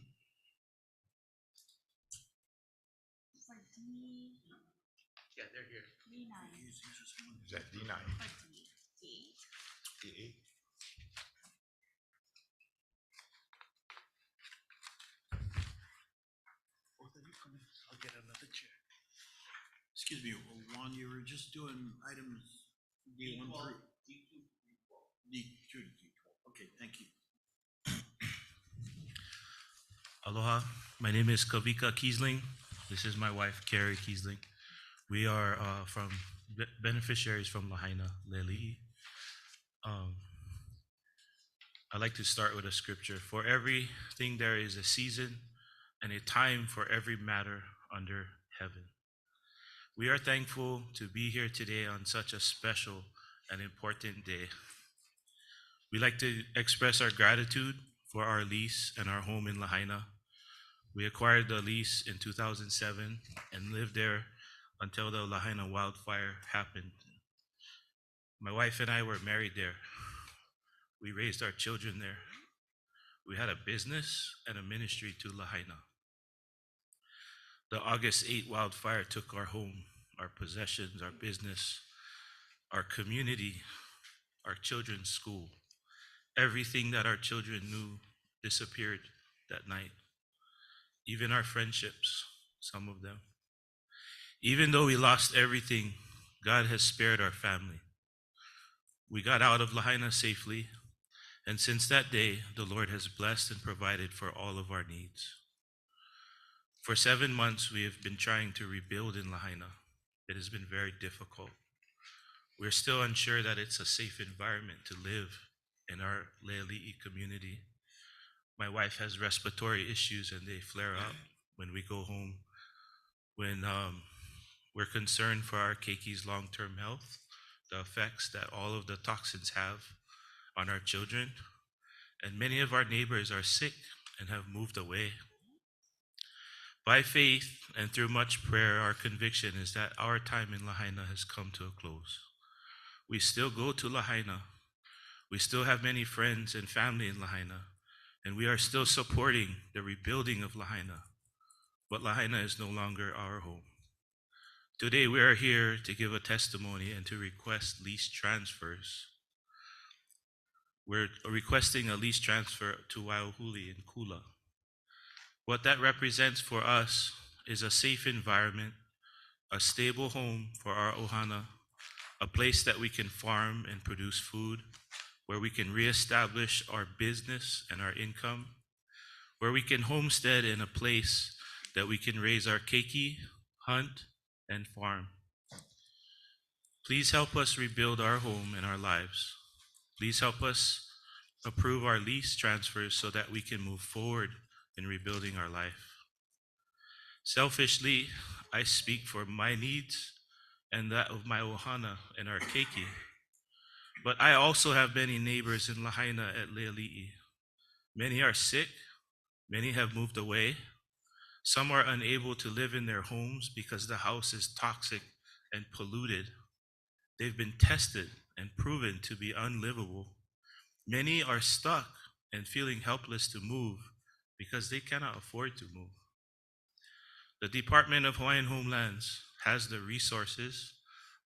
Yeah, they're here. Is that D9? D8. I'll get another chair. Excuse me, Juan, you were just doing items D1 through D2. Okay, thank you. Aloha, my name is Kavika Kiesling. This is my wife, Carrie Kiesling. We are from beneficiaries from Lahaina, Leli'i. I like to start with a scripture. For everything there is a season and a time for every matter under heaven. We are thankful to be here today on such a special and important day. We like to express our gratitude for our lease and our home in Lahaina. We acquired the lease in 2007 and lived there until the Lahaina wildfire happened. My wife and I were married there. We raised our children there. We had a business and a ministry to Lahaina. The August 8 wildfire took our home, our possessions, our business, our community, our children's school. Everything that our children knew disappeared that night. Even our friendships, some of them. Even though we lost everything, God has spared our family. We got out of Lahaina safely, and since that day, the Lord has blessed and provided for all of our needs. For 7 months, we have been trying to rebuild in Lahaina. It has been very difficult. We're still unsure that it's a safe environment to live in our Leali'i community. My wife has respiratory issues and they flare up when we go home. When we're concerned for our keiki's long-term health, the effects that all of the toxins have on our children. And many of our neighbors are sick and have moved away. By faith and through much prayer, our conviction is that our time in Lahaina has come to a close. We still go to Lahaina. We still have many friends and family in Lahaina, and we are still supporting the rebuilding of Lahaina. But Lahaina is no longer our home. Today, we are here to give a testimony and to request lease transfers. We're requesting a lease transfer to Waiahuli in Kula. What that represents for us is a safe environment, a stable home for our ohana, a place that we can farm and produce food, where we can reestablish our business and our income, where we can homestead in a place that we can raise our keiki, hunt, and farm. Please help us rebuild our home and our lives. Please help us approve our lease transfers so that we can move forward in rebuilding our life. Selfishly, I speak for my needs and that of my ohana and our keiki. But I also have many neighbors in Lahaina at Leali'i. Many are sick, many have moved away. Some are unable to live in their homes because the house is toxic and polluted. They've been tested and proven to be unlivable. Many are stuck and feeling helpless to move because they cannot afford to move. The Department of Hawaiian Homelands has the resources,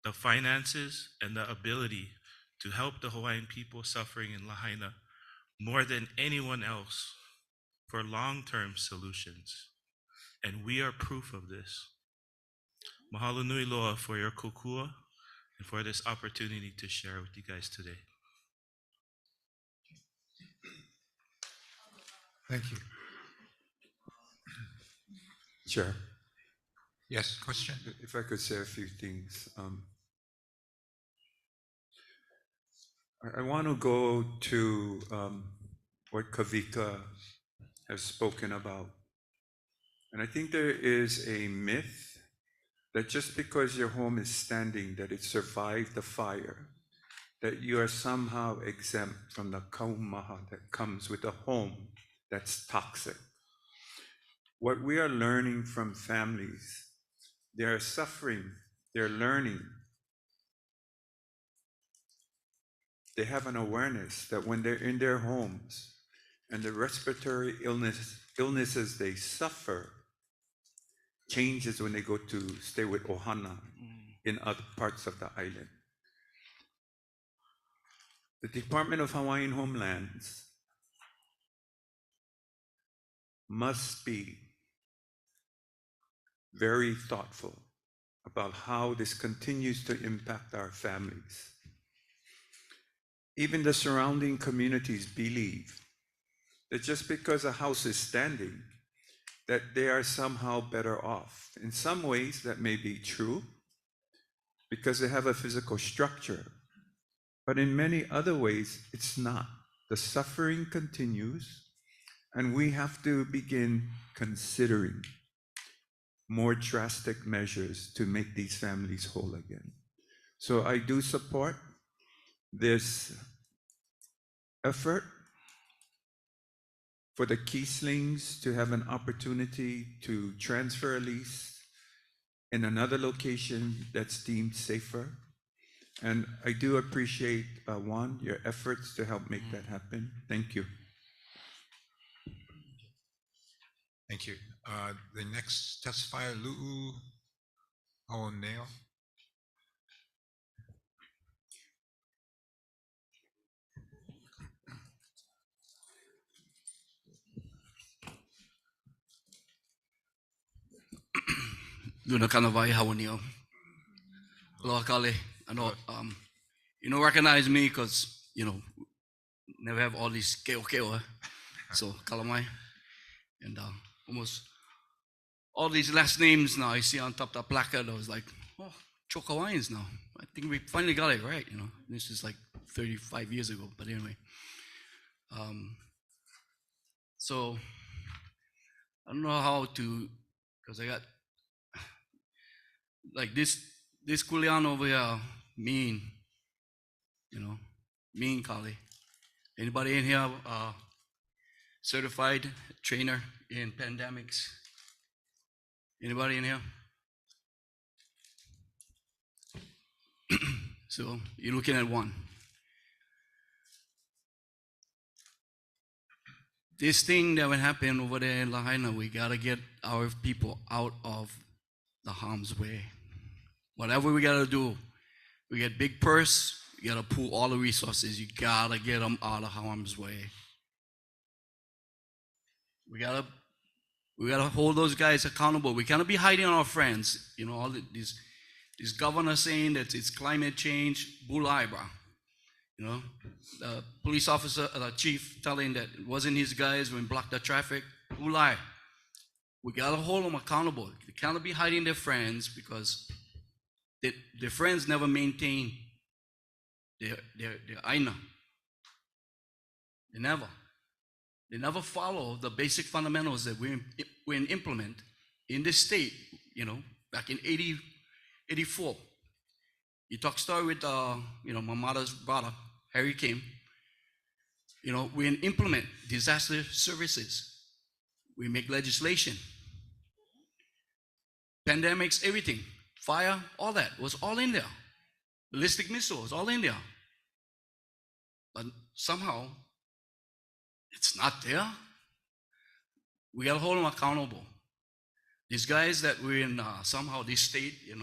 the finances, and the ability to help the Hawaiian people suffering in Lahaina more than anyone else for long-term solutions. And we are proof of this. Mahalo nui loa for your kokua and for this opportunity to share with you guys today. Thank you. Chair. Yes, question? If I could say a few things. I want to go to what Kavika has spoken about. And I think there is a myth that just because your home is standing, that it survived the fire, that you are somehow exempt from the kaumaha that comes with a home that's toxic. What we are learning from families, they are suffering, they're learning. They have an awareness that when they're in their homes and the respiratory illnesses they suffer changes when they go to stay with ohana in other parts of the island. The Department of Hawaiian Homelands must be very thoughtful about how this continues to impact our families. Even the surrounding communities believe that just because a house is standing, that they are somehow better off. In some ways, that may be true because they have a physical structure. But in many other ways, it's not. The suffering continues, and we have to begin considering more drastic measures to make these families whole again. So I do support this effort for the Kieslings to have an opportunity to transfer a lease in another location that's deemed safer. And I do appreciate, Juan, your efforts to help make that happen. Thank you. Thank you. The next testifier, Lu'u Aoneo. Luna Kanawai Hawanio. Aloha Kale. I know, recognize me because, never have all these keo. So, Kalamai. And almost all these last names now I see on top of the placard, I was like, oh, Choke Hawaiians now. I think we finally got it right, This is like 35 years ago, but anyway. So, I don't know how to, because I got, like this Kuleana over here, mean, mean Kali. Anybody in here certified trainer in pandemics? Anybody in here? So you're looking at one. This thing that would happen over there in Lahaina, we gotta get our people out of the harm's way. Whatever we gotta do, we get big purse, you gotta pool all the resources, you gotta get them out of harm's way. We gotta hold those guys accountable. We cannot be hiding on our friends. All these governors saying that it's climate change, bulai, bro. The police officer, the chief telling that it wasn't his guys when blocked the traffic, bulai. We gotta hold them accountable. They cannot be hiding their friends because their friends never maintain their aina. They never follow the basic fundamentals that we implement in this state, back in 84. You talk story with, my mother's brother, Harry Kim. We implement disaster services. We make legislation. Pandemics, everything. Fire, all that was all in there. Ballistic missiles, all in there. But somehow, it's not there. We gotta hold them accountable. These guys that were in somehow this state, and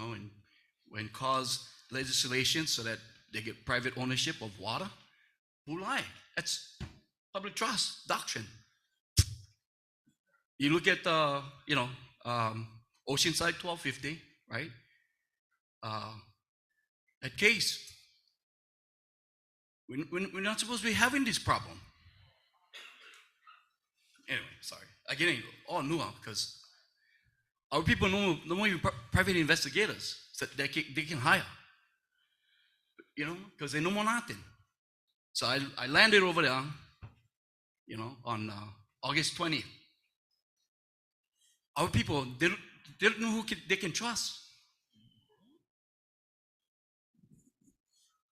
when cause legislation so that they get private ownership of water, who lie? That's public trust doctrine. You look at Oceanside 1250, right? That case. We're not supposed to be having this problem. Anyway, sorry. Again, all new because our people know even private investigators that they can hire. Because they know more nothing. So I landed over there, on August 20th. Our people, they don't know who they can trust.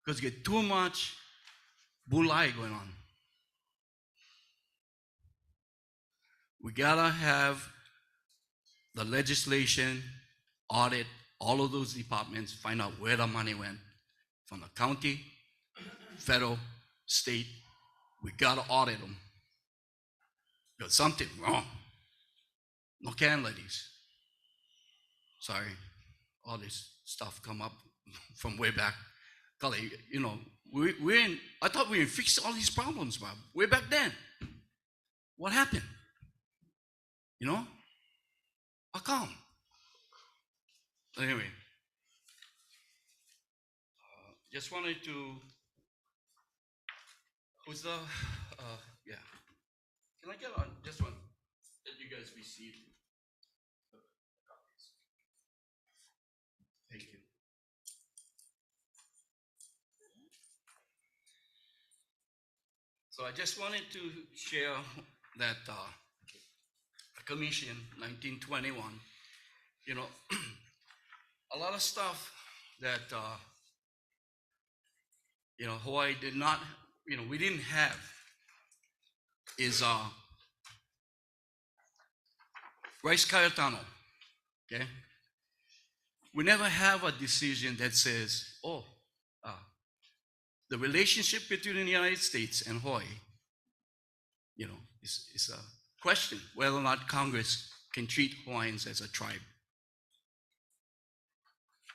Because you get too much bulleye going on. We gotta have the legislation, audit all of those departments, find out where the money went from the county, federal, state. We gotta audit them. There's something wrong. No can, ladies. Sorry, all this stuff come up from way back. Golly, I thought we fixed all these problems, Bob, way back then. What happened? How come? Anyway, just wanted to, who's the, yeah. Can I get on just one that you guys received? Thank you. So I just wanted to share that the Commission 1921, a lot of stuff that Hawaii did not, we didn't have is rice kaya tunnel. Okay, we never have a decision that says, the relationship between the United States and Hawaii, is a question whether or not Congress can treat Hawaiians as a tribe.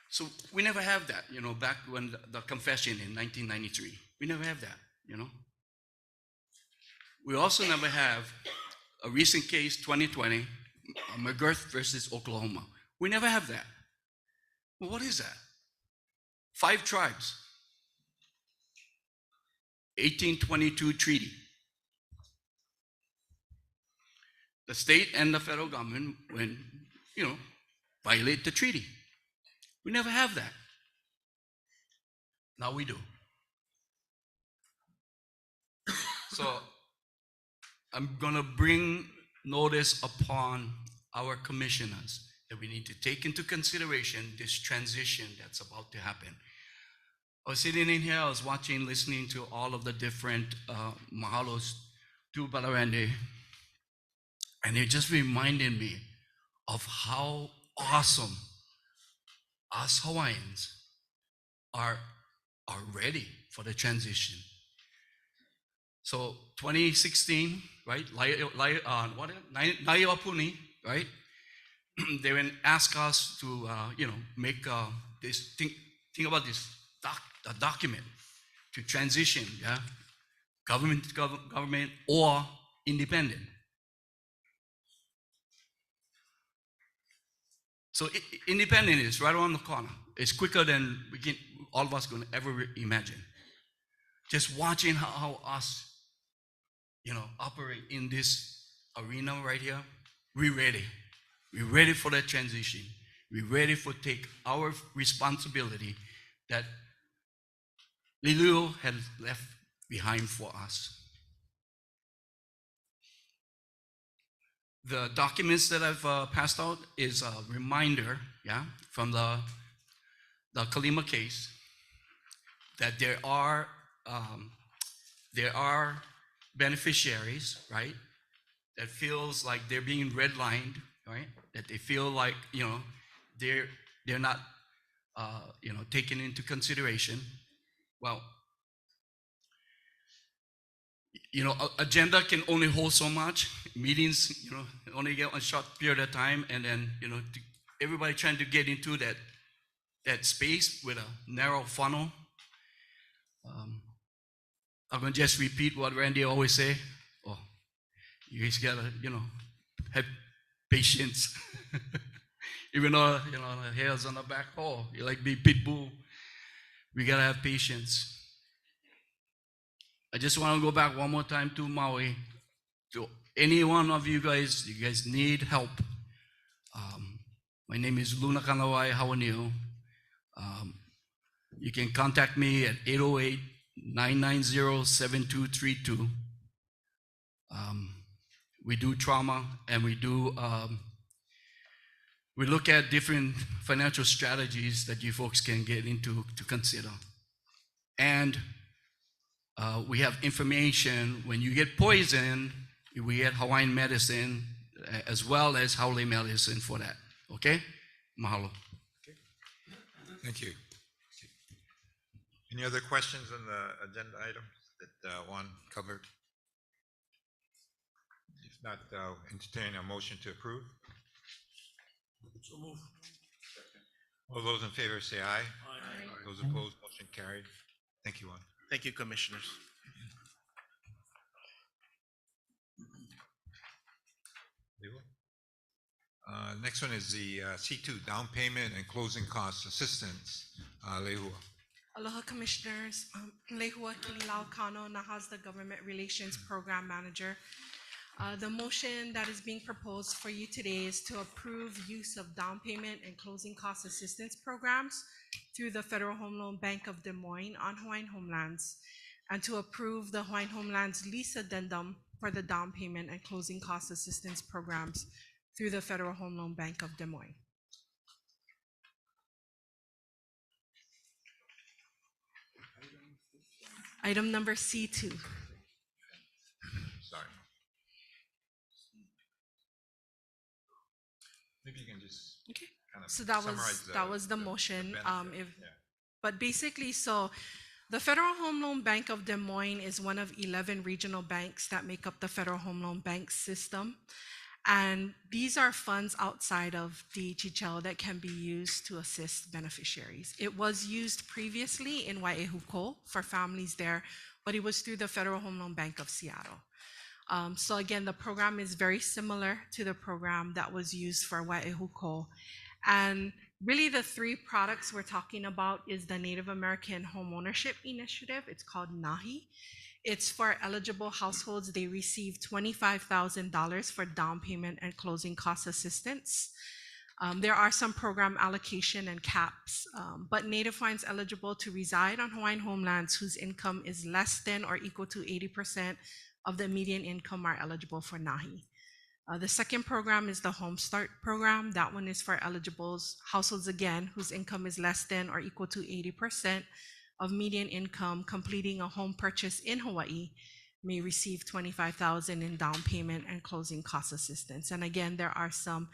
So we never have that, back when the confession in 1993. We never have that, We also never have a recent case, 2020, McGirth versus Oklahoma. We never have that. Well, what is that? 5 tribes. 1822 treaty. The state and the federal government, when, violate the treaty. We never have that. Now we do. So I'm gonna bring notice upon our commissioners that we need to take into consideration this transition that's about to happen. I was sitting in here, I was watching, listening to all of the different mahalos to Balarande, and it just reminded me of how awesome us Hawaiians are ready for the transition. So 2016, right? Naiapuni, right? They went ask us to, make this think about this document to transition, yeah, government or independent. So independent is right around the corner. It's quicker than all of us can ever imagine. Just watching how us, operate in this arena right here, we're ready. We're ready for that transition. We're ready for take our responsibility that Lilio had left behind for us. The documents that I've passed out is a reminder, from the Kalima case, that there are beneficiaries, right, that feels like they're being redlined, right, that they feel like, they're not, taken into consideration. Well, agenda can only hold so much. Meetings, only get a short period of time, and then, everybody trying to get into that space with a narrow funnel. I'm gonna just repeat what Randy always say. Oh, you guys gotta, have patience. Even though, the hair's on the back, you like be pit bull. We gotta have patience. I just want to go back one more time to Maui. To any one of you guys need help. My name is Luna Kanawai Hawanio. You can contact me at 808-990-7232. We do trauma, and we look at different financial strategies that you folks can get into to consider. And we have information when you get poisoned. We get Hawaiian medicine as well as Haole medicine for that. Okay? Mahalo. Okay. Thank you. Any other questions on the agenda items that Juan covered? If not, entertain a motion to approve. So move. All those in favor say aye. Aye. Those opposed, motion carried. Thank you, Juan. Thank you, Commissioners. Next one is the C2 down payment and closing costs assistance. Lehua. Aloha Commissioners, Lehua Kililau Kano, Nahas, the Government Relations Program Manager. The motion that is being proposed for you today is to approve use of down payment and closing cost assistance programs through the Federal Home Loan Bank of Des Moines on Hawaiian homelands, and to approve the Hawaiian Homelands lease addendum for the down payment and closing cost assistance programs through the Federal Home Loan Bank of Des Moines. Item number C2. Sorry. Maybe you can just kind of So that was the motion. But basically, so the Federal Home Loan Bank of Des Moines is one of 11 regional banks that make up the Federal Home Loan Bank system. And these are funds outside of DHHL that can be used to assist beneficiaries. It was used previously in Wai'ehuko for families there, but it was through the Federal Home Loan Bank of Seattle. So again, the program is very similar to the program that was used for Wai'ehuko. And really the three products we're talking about is the Native American Home Ownership Initiative. It's called NAHI. It's for eligible households. They receive $25,000 for down payment and closing cost assistance. There are some program allocation and caps, but Native Hawaiians eligible to reside on Hawaiian homelands whose income is less than or equal to 80% of the median income are eligible for NAHI. The second program is the Home Start program. That one is for eligible households, again, whose income is less than or equal to 80% of median income completing a home purchase in Hawaii may receive $25,000 in down payment and closing cost assistance. And again, there are some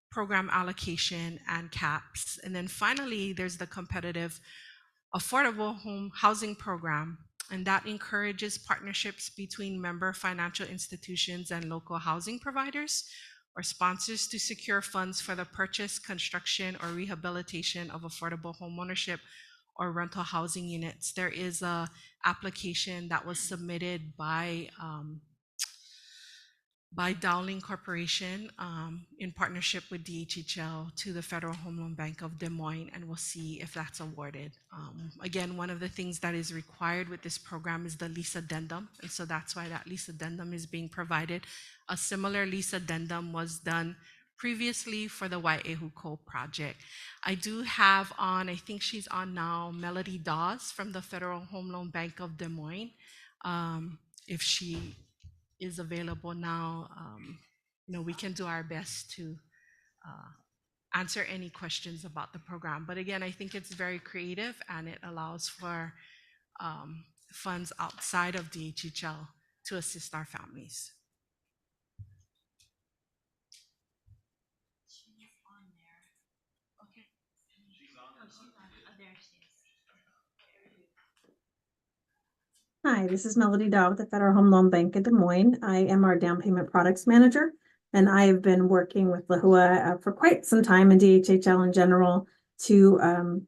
program allocation and caps. And then finally, there's the competitive affordable home housing program, and that encourages partnerships between member financial institutions and local housing providers or sponsors to secure funds for the purchase, construction, or rehabilitation of affordable homeownership or rental housing units. There is a application that was submitted by Dowling Corporation in partnership with DHHL to the Federal Home Loan Bank of Des Moines, and we'll see if that's awarded. Again, one of the things that is required with this program is the lease addendum, and so that's why that lease addendum is being provided. A similar lease addendum was done previously for the Wai'ehuko project. I do have on, I think she's on now, Melody Dawes from the Federal Home Loan Bank of Des Moines. If she is available now, we can do our best to answer any questions about the program. But again, I think it's very creative and it allows for funds outside of DHHL to assist our families. Hi, this is Melody Daw with the Federal Home Loan Bank of Des Moines. I am our down payment products manager, and I have been working with LAHUA for quite some time and DHHL in general to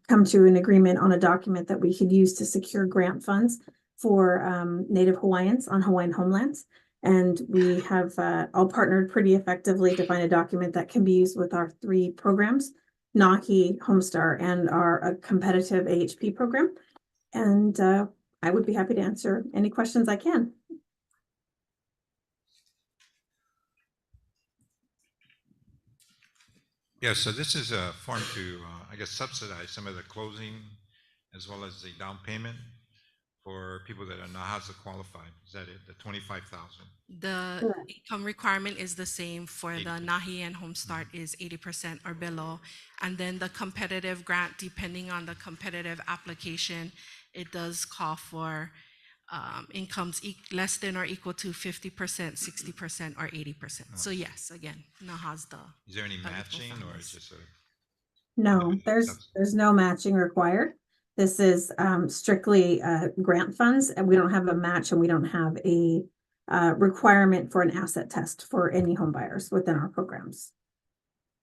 come to an agreement on a document that we could use to secure grant funds for Native Hawaiians on Hawaiian homelands. And we have all partnered pretty effectively to find a document that can be used with our 3 programs, NAHI, Homestar, and our competitive AHP program. And I would be happy to answer any questions I can. Yeah, so this is a form to, I guess, subsidize some of the closing as well as the down payment for people that are NAHASA qualified. Is that it, the 25,000? The income requirement is the same for the NAHI and Homestart is 80% or below. And then the competitive grant, depending on the competitive application, it does call for incomes less than or equal to 50%, 60%, or 80%. So yes, again, NAHA's the. Is there any matching or is just a? No, there's no matching required. This is strictly grant funds, and we don't have a match, and we don't have a requirement for an asset test for any home buyers within our programs.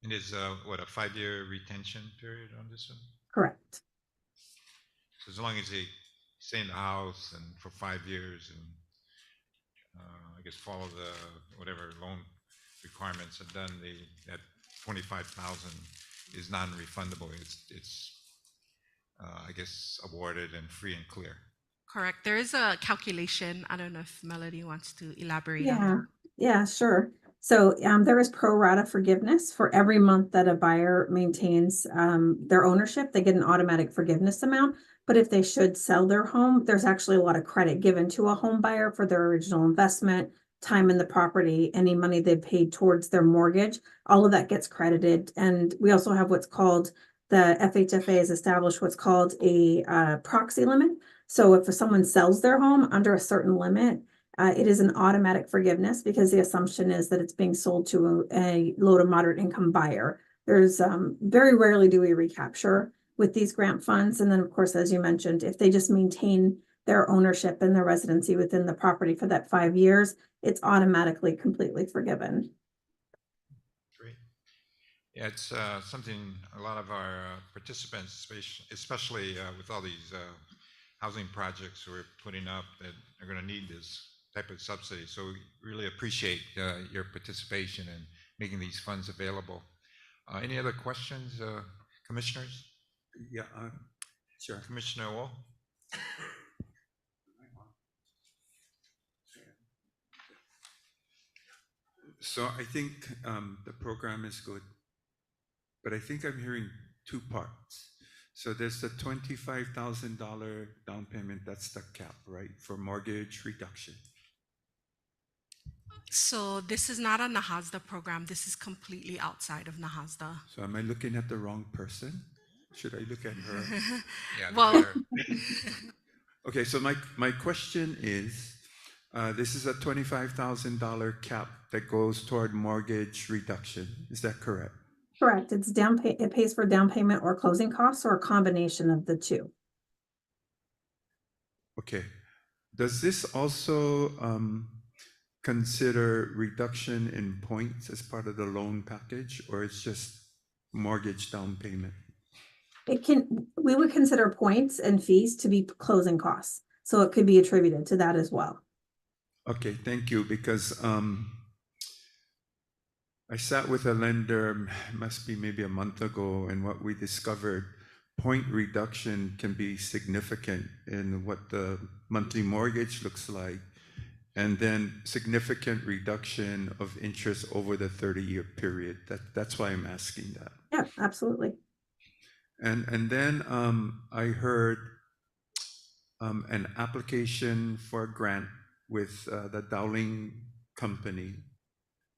And is what, a 5-year retention period on this one? Correct. So as long as they stay in the house and for 5 years and I guess follow the whatever loan requirements are done, that 25,000 is non-refundable. It's I guess awarded and free and clear. Correct. There is a calculation. I don't know if Melody wants to elaborate on Yeah, that. yeah, sure. So there is pro rata forgiveness for every month that a buyer maintains their ownership. They get an automatic forgiveness amount. But if they should sell their home, there's actually a lot of credit given to a home buyer for their original investment, time in the property, any money they paid towards their mortgage. All of that gets credited. And we also have what's called, the FHFA has established what's called a proxy limit. So if someone sells their home under a certain limit, it is an automatic forgiveness because the assumption is that it's being sold to a low to moderate income buyer. There's very rarely do we recapture with these grant funds. And then of course, as you mentioned, if they just maintain their ownership and their residency within the property for that 5 years, it's automatically completely forgiven. Great. Yeah, it's something a lot of our participants, especially with all these housing projects we're putting up, that are going to need this type of subsidy. So we really appreciate your participation in making these funds available. Any other questions, commissioners? Yeah, sure. Commissioner Aul? So I think the program is good, but I think I'm hearing 2 parts. So there's the $25,000 down payment, that's the cap, right, for mortgage reduction. So this is not a NAHASDA program. This is completely outside of NAHASDA. So am I looking at the wrong person? Should I look at her? Yeah, well, okay, so my question is, this is a $25,000 cap that goes toward mortgage reduction. Is that correct? Correct. It's it pays for down payment or closing costs or a combination of the 2. Okay. Does this also consider reduction in points as part of the loan package, or it's just mortgage down payment? We would consider points and fees to be closing costs. So it could be attributed to that as well. Okay, thank you, because I sat with a lender, must be maybe a month ago, and what we discovered, point reduction can be significant in what the monthly mortgage looks like and then significant reduction of interest over the 30-year period. That's why I'm asking that. Yeah, absolutely. And then I heard an application for a grant with the Dowling Company.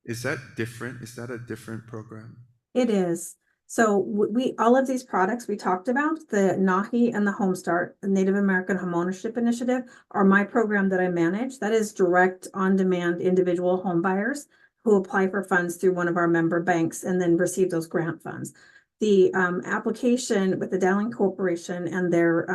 Is that different? Is that a different program? It is. So we, all of these products we talked about, the NAHI and the Home Start, the Native American Homeownership Initiative, are my program that I manage. That is direct on-demand individual home buyers who apply for funds through one of our member banks and then receive those grant funds. The application with the Dowling Corporation and their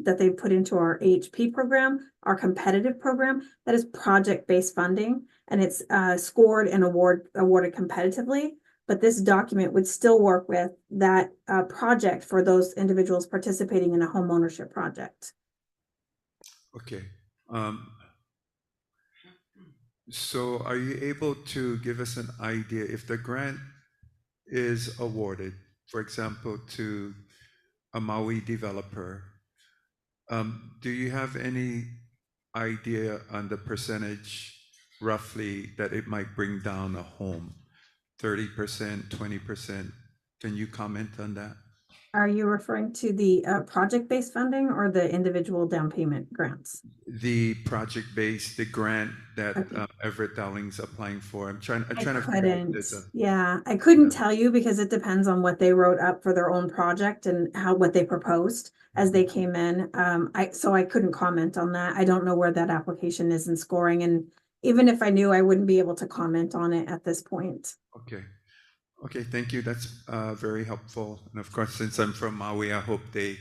that they put into our HP program, our competitive program, that is project-based funding, and it's scored and awarded competitively. But this document would still work with that project for those individuals participating in a home ownership project. Okay. So are you able to give us an idea if the grant is awarded, for example, to a Maui developer, do you have any idea on the percentage roughly that it might bring down a home? 30%, 20%? Can you comment on that? Are you referring to the project-based funding or the individual down payment grants? The project-based, the grant that Everett Dowling's applying for. I'm trying to figure out this. Yeah, I couldn't tell you because it depends on what they wrote up for their own project and what they proposed as they came in. So I couldn't comment on that. I don't know where that application is in scoring, and even if I knew, I wouldn't be able to comment on it at this point. Okay. Okay, thank you. That's very helpful. And of course, since I'm from Maui, I hope they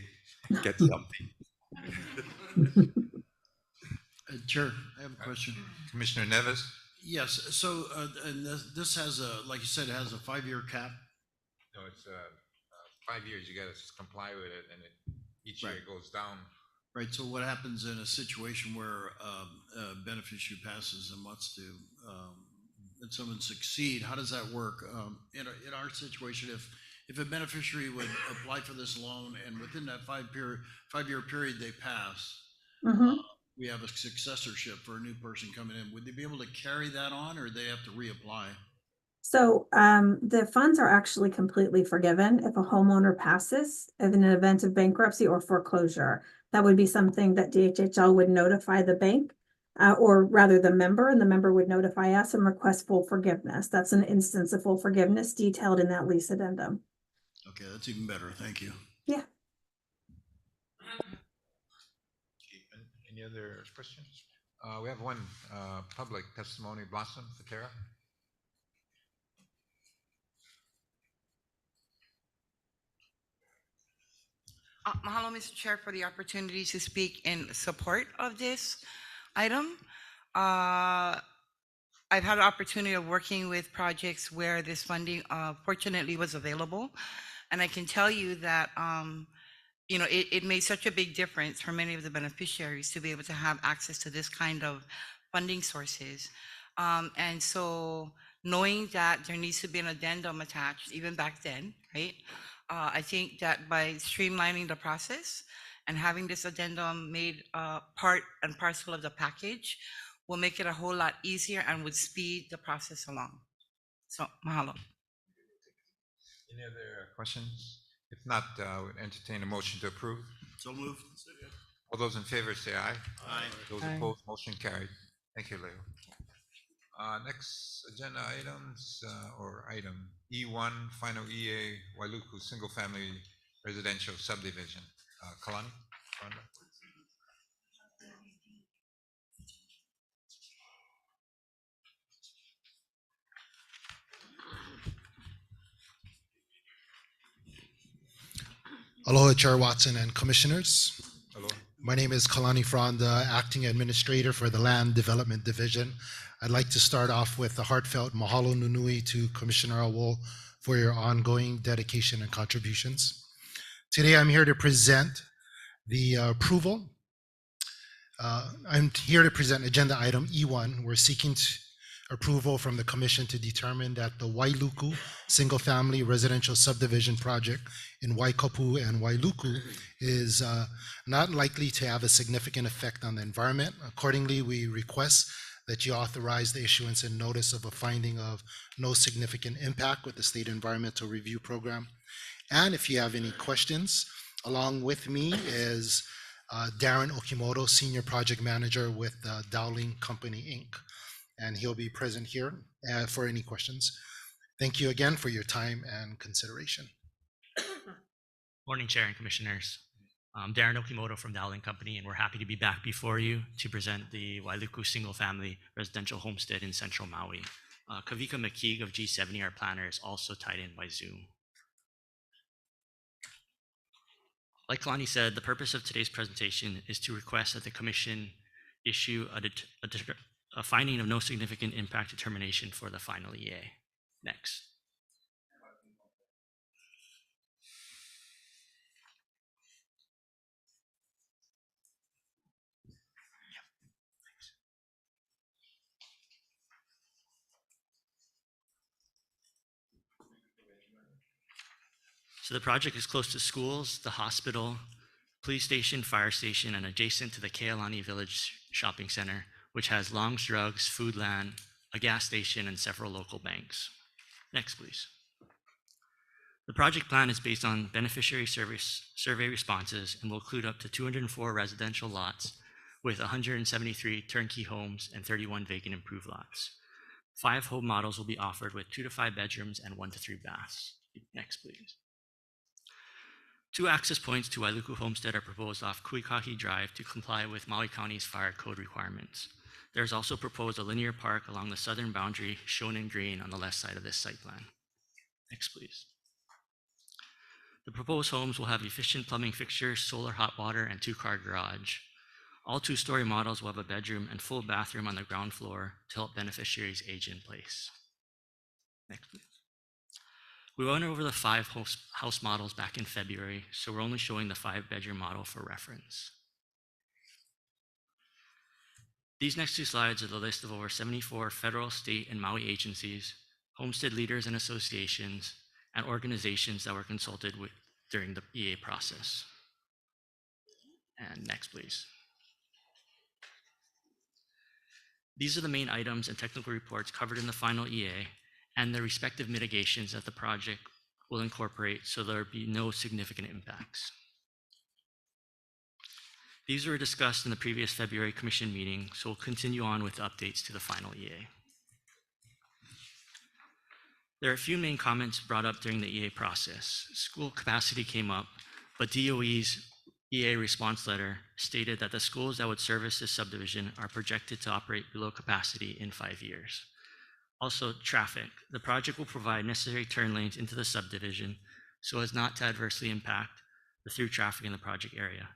get something. Chair, I have a question. Commissioner Neves? Yes, so and this has a, like you said, it has a 5-year cap. No, it's 5 years. You got to comply with it, and each year it goes down. Right. So what happens in a situation where a beneficiary passes and wants to and someone succeed? How does that work? In our situation, if a beneficiary would apply for this loan and within that 5-year period they pass, we have a successorship for a new person coming in. Would they be able to carry that on, or they have to reapply? So the funds are actually completely forgiven if a homeowner passes in an event of bankruptcy or foreclosure. That would be something that DHHL would notify the bank, or rather the member, and the member would notify us and request full forgiveness. That's an instance of full forgiveness detailed in that lease addendum. Okay, that's even better. Thank you. Yeah. Any other questions? We have one public testimony, Blossom Fatera. Mahalo, Mr. Chair, for the opportunity to speak in support of this item. I've had the opportunity of working with projects where this funding fortunately was available. And I can tell you that, you know, it made such a big difference for many of the beneficiaries to be able to have access to this kind of funding sources. And so knowing that there needs to be an addendum attached, even back then, right? I think that by streamlining the process and having this addendum made part and parcel of the package will make it a whole lot easier and would speed the process along. So, mahalo. Any other questions? If not, would entertain a motion to approve. So moved. All those in favor say aye. Aye. Those Aye. opposed, motion carried. Thank you, Leo. Next agenda items or item E1, final EA Wailuku single family residential subdivision. Kalani? Rhonda? Aloha, Chair Watson and Commissioners. Hello. My name is Kalani Fronda, Acting Administrator for the Land Development Division. I'd like to start off with a heartfelt mahalo nunui to Commissioner Aul for your ongoing dedication and contributions. Today, I'm here to present the approval. I'm here to present agenda item E1. We're seeking approval from the Commission to determine that the Wailuku single-family residential subdivision project in Waikapu and Wailuku is not likely to have a significant effect on the environment. Accordingly, we request that you authorize the issuance and notice of a finding of no significant impact with the State Environmental Review Program. And if you have any questions, along with me is Darren Okimoto, Senior Project Manager with Dowling Company, Inc. And he'll be present here for any questions. Thank you again for your time and consideration. Morning, Chair and Commissioners. I'm Darren Okimoto from Dowling Company, and we're happy to be back before you to present the Wailuku single-family residential homestead in Central Maui. Kavika McKeague of G70, our planner, is also tied in by Zoom. Like Kalani said, the purpose of today's presentation is to request that the Commission issue a finding of no significant impact determination for the final EA. Next. So the project is close to schools, the hospital, police station, fire station, and adjacent to the Kealani Village Shopping Center, which has Long's Drugs, Foodland, a gas station, and several local banks. Next, please. The project plan is based on beneficiary survey responses and will include up to 204 residential lots with 173 turnkey homes and 31 vacant improved lots. 5 home models will be offered with 2 to 5 bedrooms and 1 to 3 baths. Next, please. 2 access points to Wailuku Homestead are proposed off Kuikahi Drive to comply with Maui County's fire code requirements. There is also proposed a linear park along the southern boundary shown in green on the left side of this site plan. Next, please. The proposed homes will have efficient plumbing fixtures, solar hot water, and 2-car garage. All 2-story models will have a bedroom and full bathroom on the ground floor to help beneficiaries age in place. Next, please. We went over the 5 house models back in February, so we're only showing the 5-bedroom model for reference. These next 2 slides are the list of over 74 federal, state, and Maui agencies, homestead leaders and associations, and organizations that were consulted with during the EA process. And next, please. These are the main items and technical reports covered in the final EA and the respective mitigations that the project will incorporate so there will be no significant impacts. These were discussed in the previous February Commission meeting, so we'll continue on with updates to the final EA. There are a few main comments brought up during the EA process. School capacity came up, but DOE's EA response letter stated that the schools that would service this subdivision are projected to operate below capacity in 5 years. Also, traffic. The project will provide necessary turn lanes into the subdivision so as not to adversely impact the through traffic in the project area.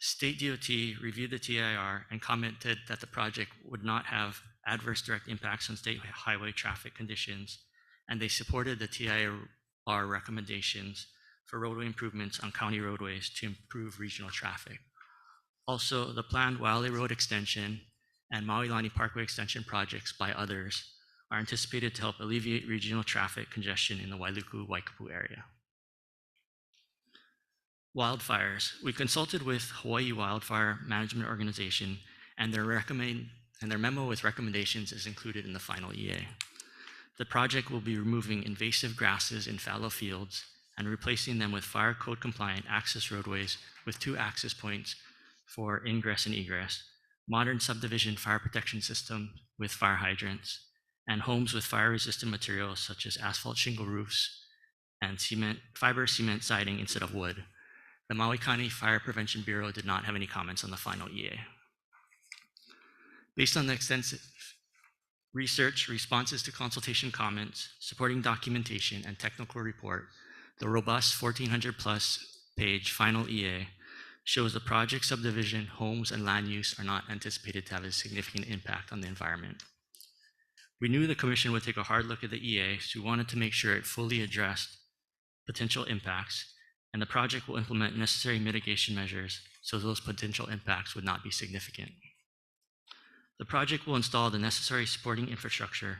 State DOT reviewed the TIR and commented that the project would not have adverse direct impacts on state highway traffic conditions, and they supported the TIR recommendations for roadway improvements on county roadways to improve regional traffic. Also, the planned Waiale Road extension and Maui Lani Parkway extension projects by others are anticipated to help alleviate regional traffic congestion in the Wailuku-Waikapu area. Wildfires. We consulted with Hawaii Wildfire Management Organization, and their memo with recommendations is included in the final EA. The project will be removing invasive grasses in fallow fields and replacing them with fire code compliant access roadways with 2 access points for ingress and egress, modern subdivision fire protection system with fire hydrants, and homes with fire-resistant materials such as asphalt shingle roofs and fiber cement siding instead of wood. The Maui County Fire Prevention Bureau did not have any comments on the final EA. Based on the extensive research, responses to consultation comments, supporting documentation, and technical report, the robust 1,400+ page final EA shows the project subdivision, homes, and land use are not anticipated to have a significant impact on the environment. We knew the Commission would take a hard look at the EA, so we wanted to make sure it fully addressed potential impacts, and the project will implement necessary mitigation measures so those potential impacts would not be significant. The project will install the necessary supporting infrastructure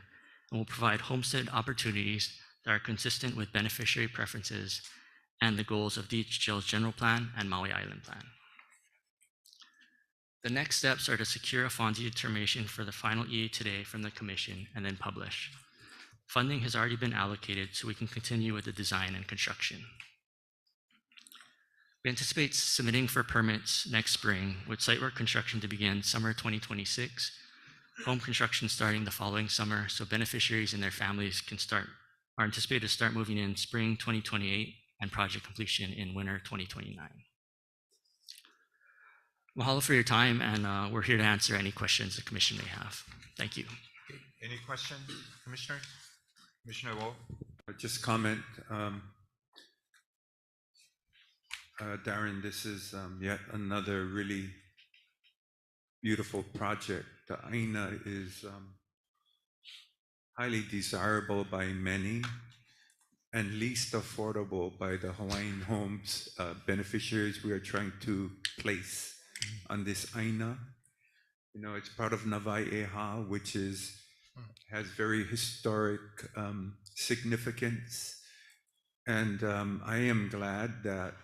and will provide homestead opportunities that are consistent with beneficiary preferences and the goals of DHGL's general plan and Maui Island plan. The next steps are to secure a FONSI determination for the final EA today from the Commission and then publish. Funding has already been allocated, so we can continue with the design and construction. We anticipate submitting for permits next spring, with site work construction to begin summer 2026, home construction starting the following summer, so beneficiaries and their families are anticipated to start moving in spring 2028 and project completion in winter 2029. Mahalo for your time, and we're here to answer any questions the Commission may have. Thank you. Any questions, Commissioners? Commissioner Aul? Just comment, Darren, this is yet another really beautiful project. The Aina is highly desirable by many and least affordable by the Hawaiian homes beneficiaries we are trying to place on this Aina. You know, it's part of Navai Eha, which has very historic significance. And I am glad that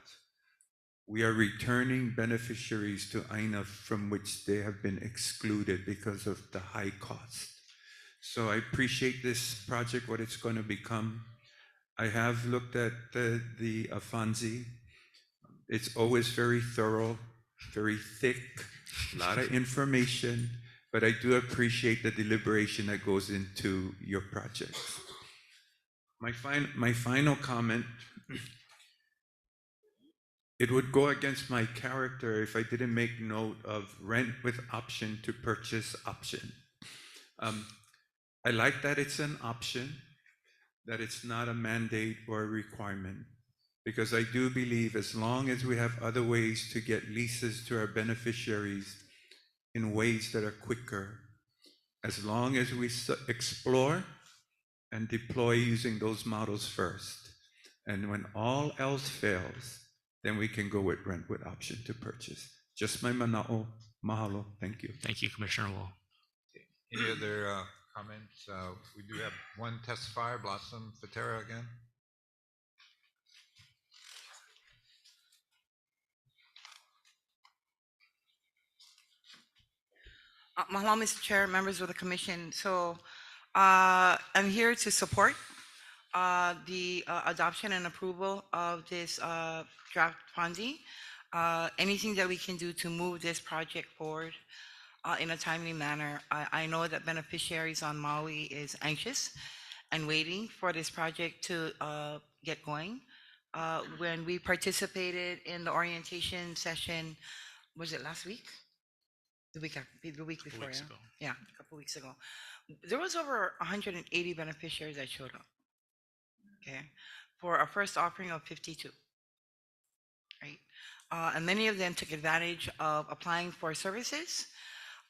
we are returning beneficiaries to Aina from which they have been excluded because of the high cost. So I appreciate this project, what it's going to become. I have looked at the FONSI. It's always very thorough, very thick, a lot of information, but I do appreciate the deliberation that goes into your projects. My final comment, it would go against my character if I didn't make note of rent with option to purchase option. I like that it's an option, that it's not a mandate or a requirement, because I do believe as long as we have other ways to get leases to our beneficiaries in ways that are quicker, as long as we explore and deploy using those models first, and when all else fails, then we can go with rent with option to purchase. Just my mana'o. Mahalo. Thank you. Thank you, Commissioner Aul. Any other comments? We do have one testifier, Blossom Fatera again. Mahalo, Mr. Chair, members of the Commission. So I'm here to support the adoption and approval of this draft FONSI. Anything that we can do to move this project forward in a timely manner. I know that beneficiaries on Maui is anxious and waiting for this project to get going. When we participated in the orientation session, was it last week? The week before, yeah? Yeah, a couple weeks ago. There was over 180 beneficiaries that showed up, okay, for our first offering of 52, right? And many of them took advantage of applying for services,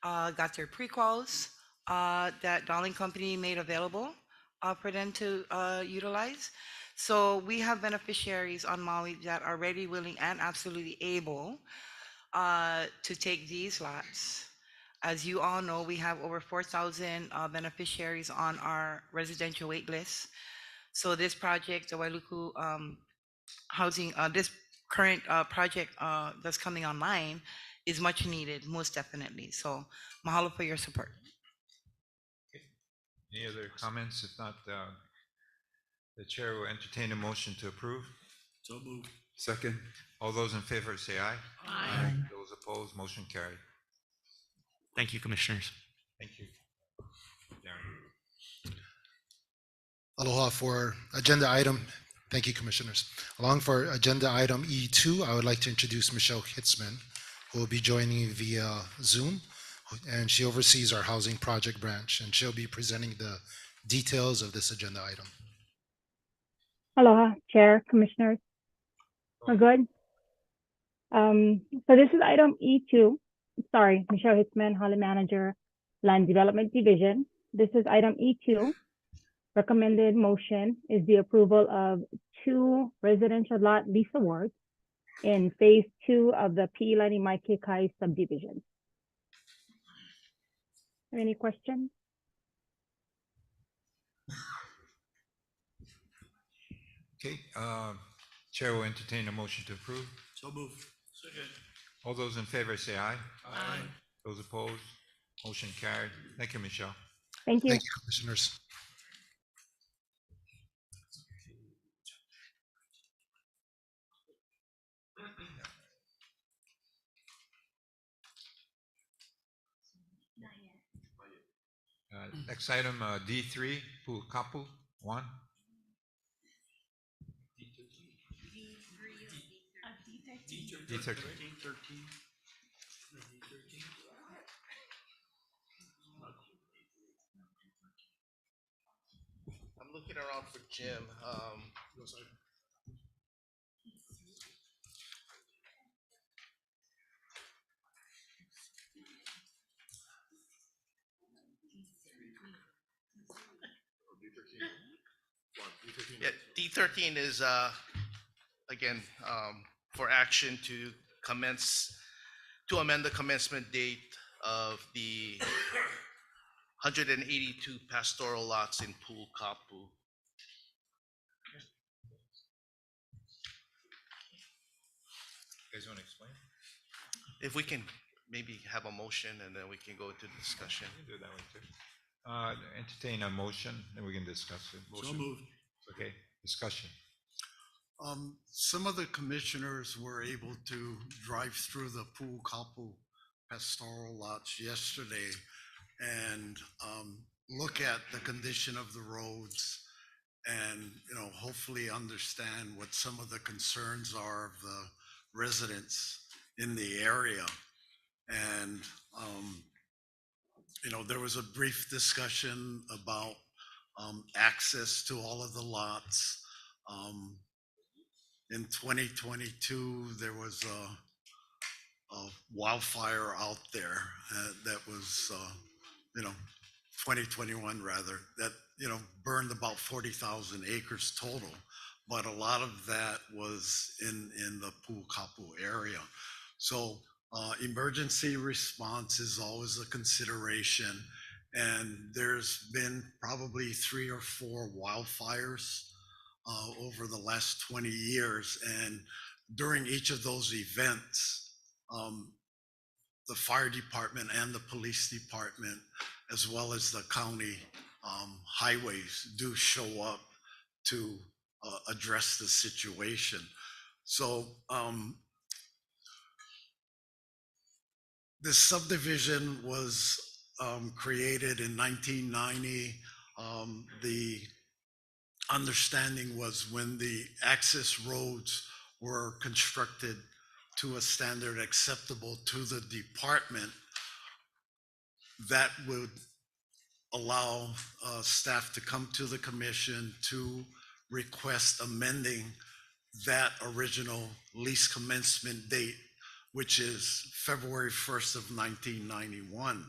got their pre-quals that Darling Company made available for them to utilize. So we have beneficiaries on Maui that are ready, willing, and absolutely able to take these lots. As you all know, we have over 4,000 beneficiaries on our residential wait list. So this project, the Wailuku housing, this current project that's coming online is much needed, most definitely. So mahalo for your support. Any other comments? If not, the chair will entertain a motion to approve. So moved. Second. All those in favor say aye. Aye. Those opposed, motion carried. Thank you, Commissioners. Thank you. Darren. Aloha for agenda item. Thank you, Commissioners. Along for agenda item E2, I would like to introduce Michelle Hitzman, who will be joining via Zoom, and she oversees our housing project branch, and she'll be presenting the details of this agenda item. Aloha, Chair, Commissioners. We're good. So this is item E2. Sorry, Michelle Hitzman, Holly Manager, Land Development Division. This is item E2. Recommended motion is the approval of 2 residential lot lease awards in phase 2 of the Piilani Maikekai subdivision. Any questions? Okay, Chair will entertain a motion to approve. So moved. Second. All those in favor say aye. Aye. Those opposed? Motion carried. Thank you, Michelle. Thank you. Thank you, commissioners. Next item, D3, Pukapu 1. D13. I'm looking around for Jim. Yeah, D13 is again for action to amend the commencement date of the 182 pastoral lots in Pukapu. You guys want to explain? If we can maybe have a motion and then we can go into discussion. We can do that way too. Entertain a motion, then we can discuss it. So moved. Okay, discussion. Some of the commissioners were able to drive through the Pukapu pastoral lots yesterday and look at the condition of the roads and, hopefully understand what some of the concerns are of the residents in the area. And, there was a brief discussion about access to all of the lots. In 2022, there was a wildfire out there that was, 2021 rather, that, burned about 40,000 acres total. But a lot of that was in the Pukapu area. So emergency response is always a consideration. And there's been probably 3 or 4 wildfires over the last 20 years. And during each of those events, the fire department and the police department, as well as the county highways, do show up to address the situation. So this subdivision was created in 1990. The understanding was when the access roads were constructed to a standard acceptable to the department, that would allow staff to come to the commission to request amending that original lease commencement date, which is February 1st of 1991.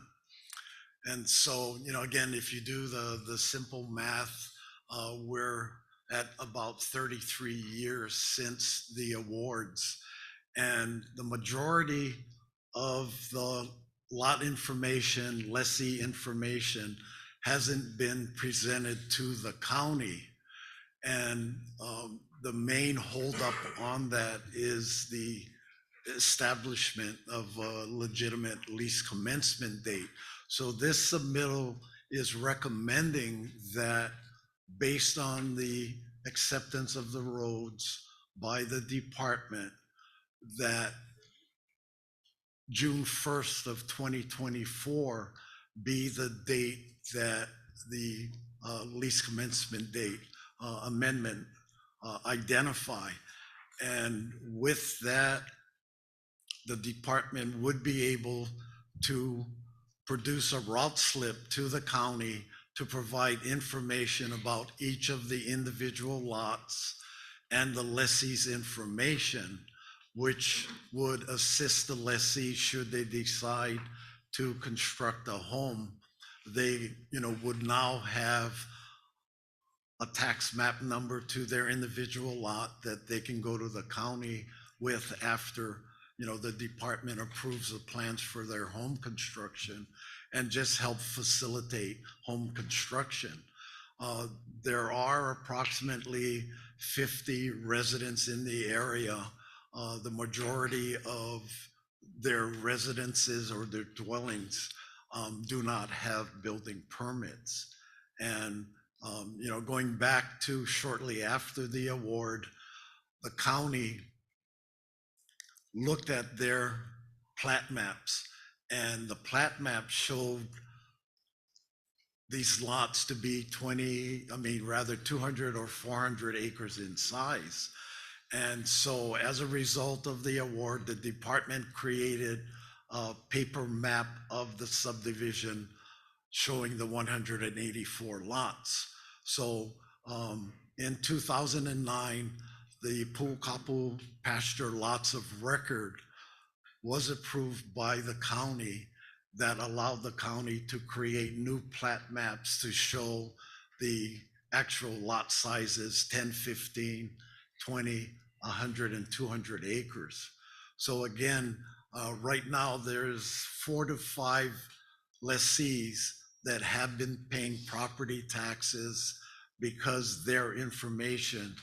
And so, again, if you do the simple math, we're at about 33 years since the awards. And the majority of the lot information, lessee information, hasn't been presented to the county. And the main holdup on that is the establishment of a legitimate lease commencement date. So this submittal is recommending that, based on the acceptance of the roads by the department, that June 1st of 2024 be the date that the lease commencement date amendment identify. And with that, the department would be able to produce a route slip to the county to provide information about each of the individual lots and the lessee's information, which would assist the lessee should they decide to construct a home. They, would now have a tax map number to their individual lot that they can go to the county with after, the department approves the plans for their home construction, and just help facilitate home construction. There are approximately 50 residents in the area. The majority of their residences or their dwellings do not have building permits. And, going back to shortly after the award, the county looked at their plat maps, and the plat map showed these lots to be 200 or 400 acres in size. And so as a result of the award, the department created a paper map of the subdivision showing the 184 lots. So in 2009, the Pu'ukapu pasture lots of record was approved by the county that allowed the county to create new plat maps to show the actual lot sizes, 10, 15, 20, 100, and 200 acres. So again, right now there's 4 to 5 lessees that have been paying property taxes because their information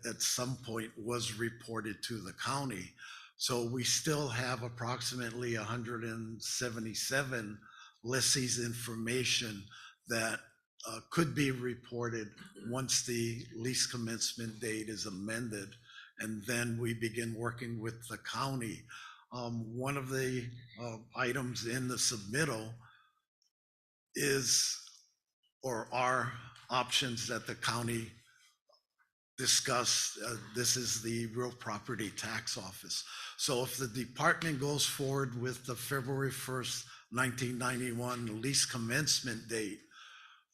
at some point was reported to the county. So we still have approximately 177 lessees information that could be reported once the lease commencement date is amended, and then we begin working with the county. One of the items in the submittal are options that the county discussed. This is the Real Property Tax Office. So if the department goes forward with the February 1st, 1991 lease commencement date,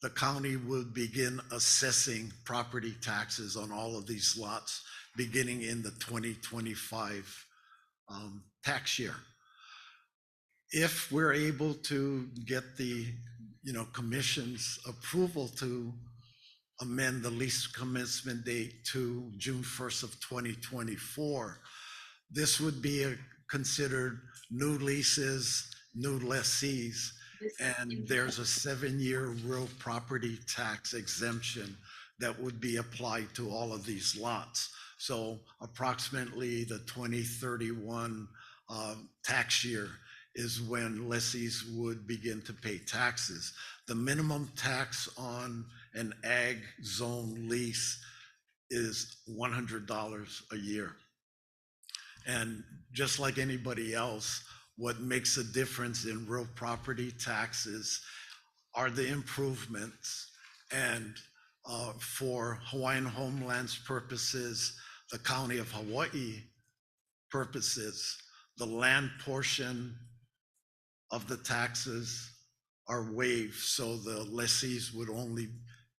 the county would begin assessing property taxes on all of these lots beginning in the 2025 tax year. If we're able to get the commission's approval to amend the lease commencement date to June 1st of 2024, this would be considered new leases, new lessees, and there's a 7-year real property tax exemption that would be applied to all of these lots. So approximately the 2031 tax year is when lessees would begin to pay taxes. The minimum tax on an ag zone lease is $100 a year. And just like anybody else, what makes a difference in real property taxes are the improvements. And for Hawaiian Homeland's purposes, the County of Hawaii purposes, the land portion of the taxes are waived, so the lessees would only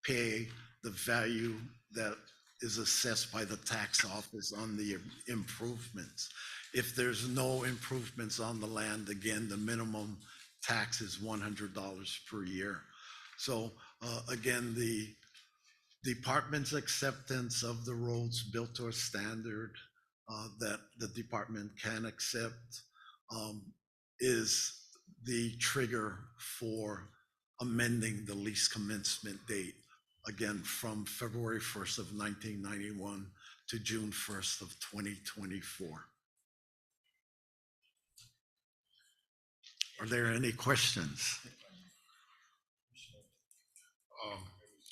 pay the value that is assessed by the tax office on the improvements. If there's no improvements on the land, again, the minimum tax is $100 per year. So again, the department's acceptance of the roads built to a standard that the department can accept is the trigger for amending the lease commencement date, again, from February 1st of 1991 to June 1st of 2024. Are there any questions?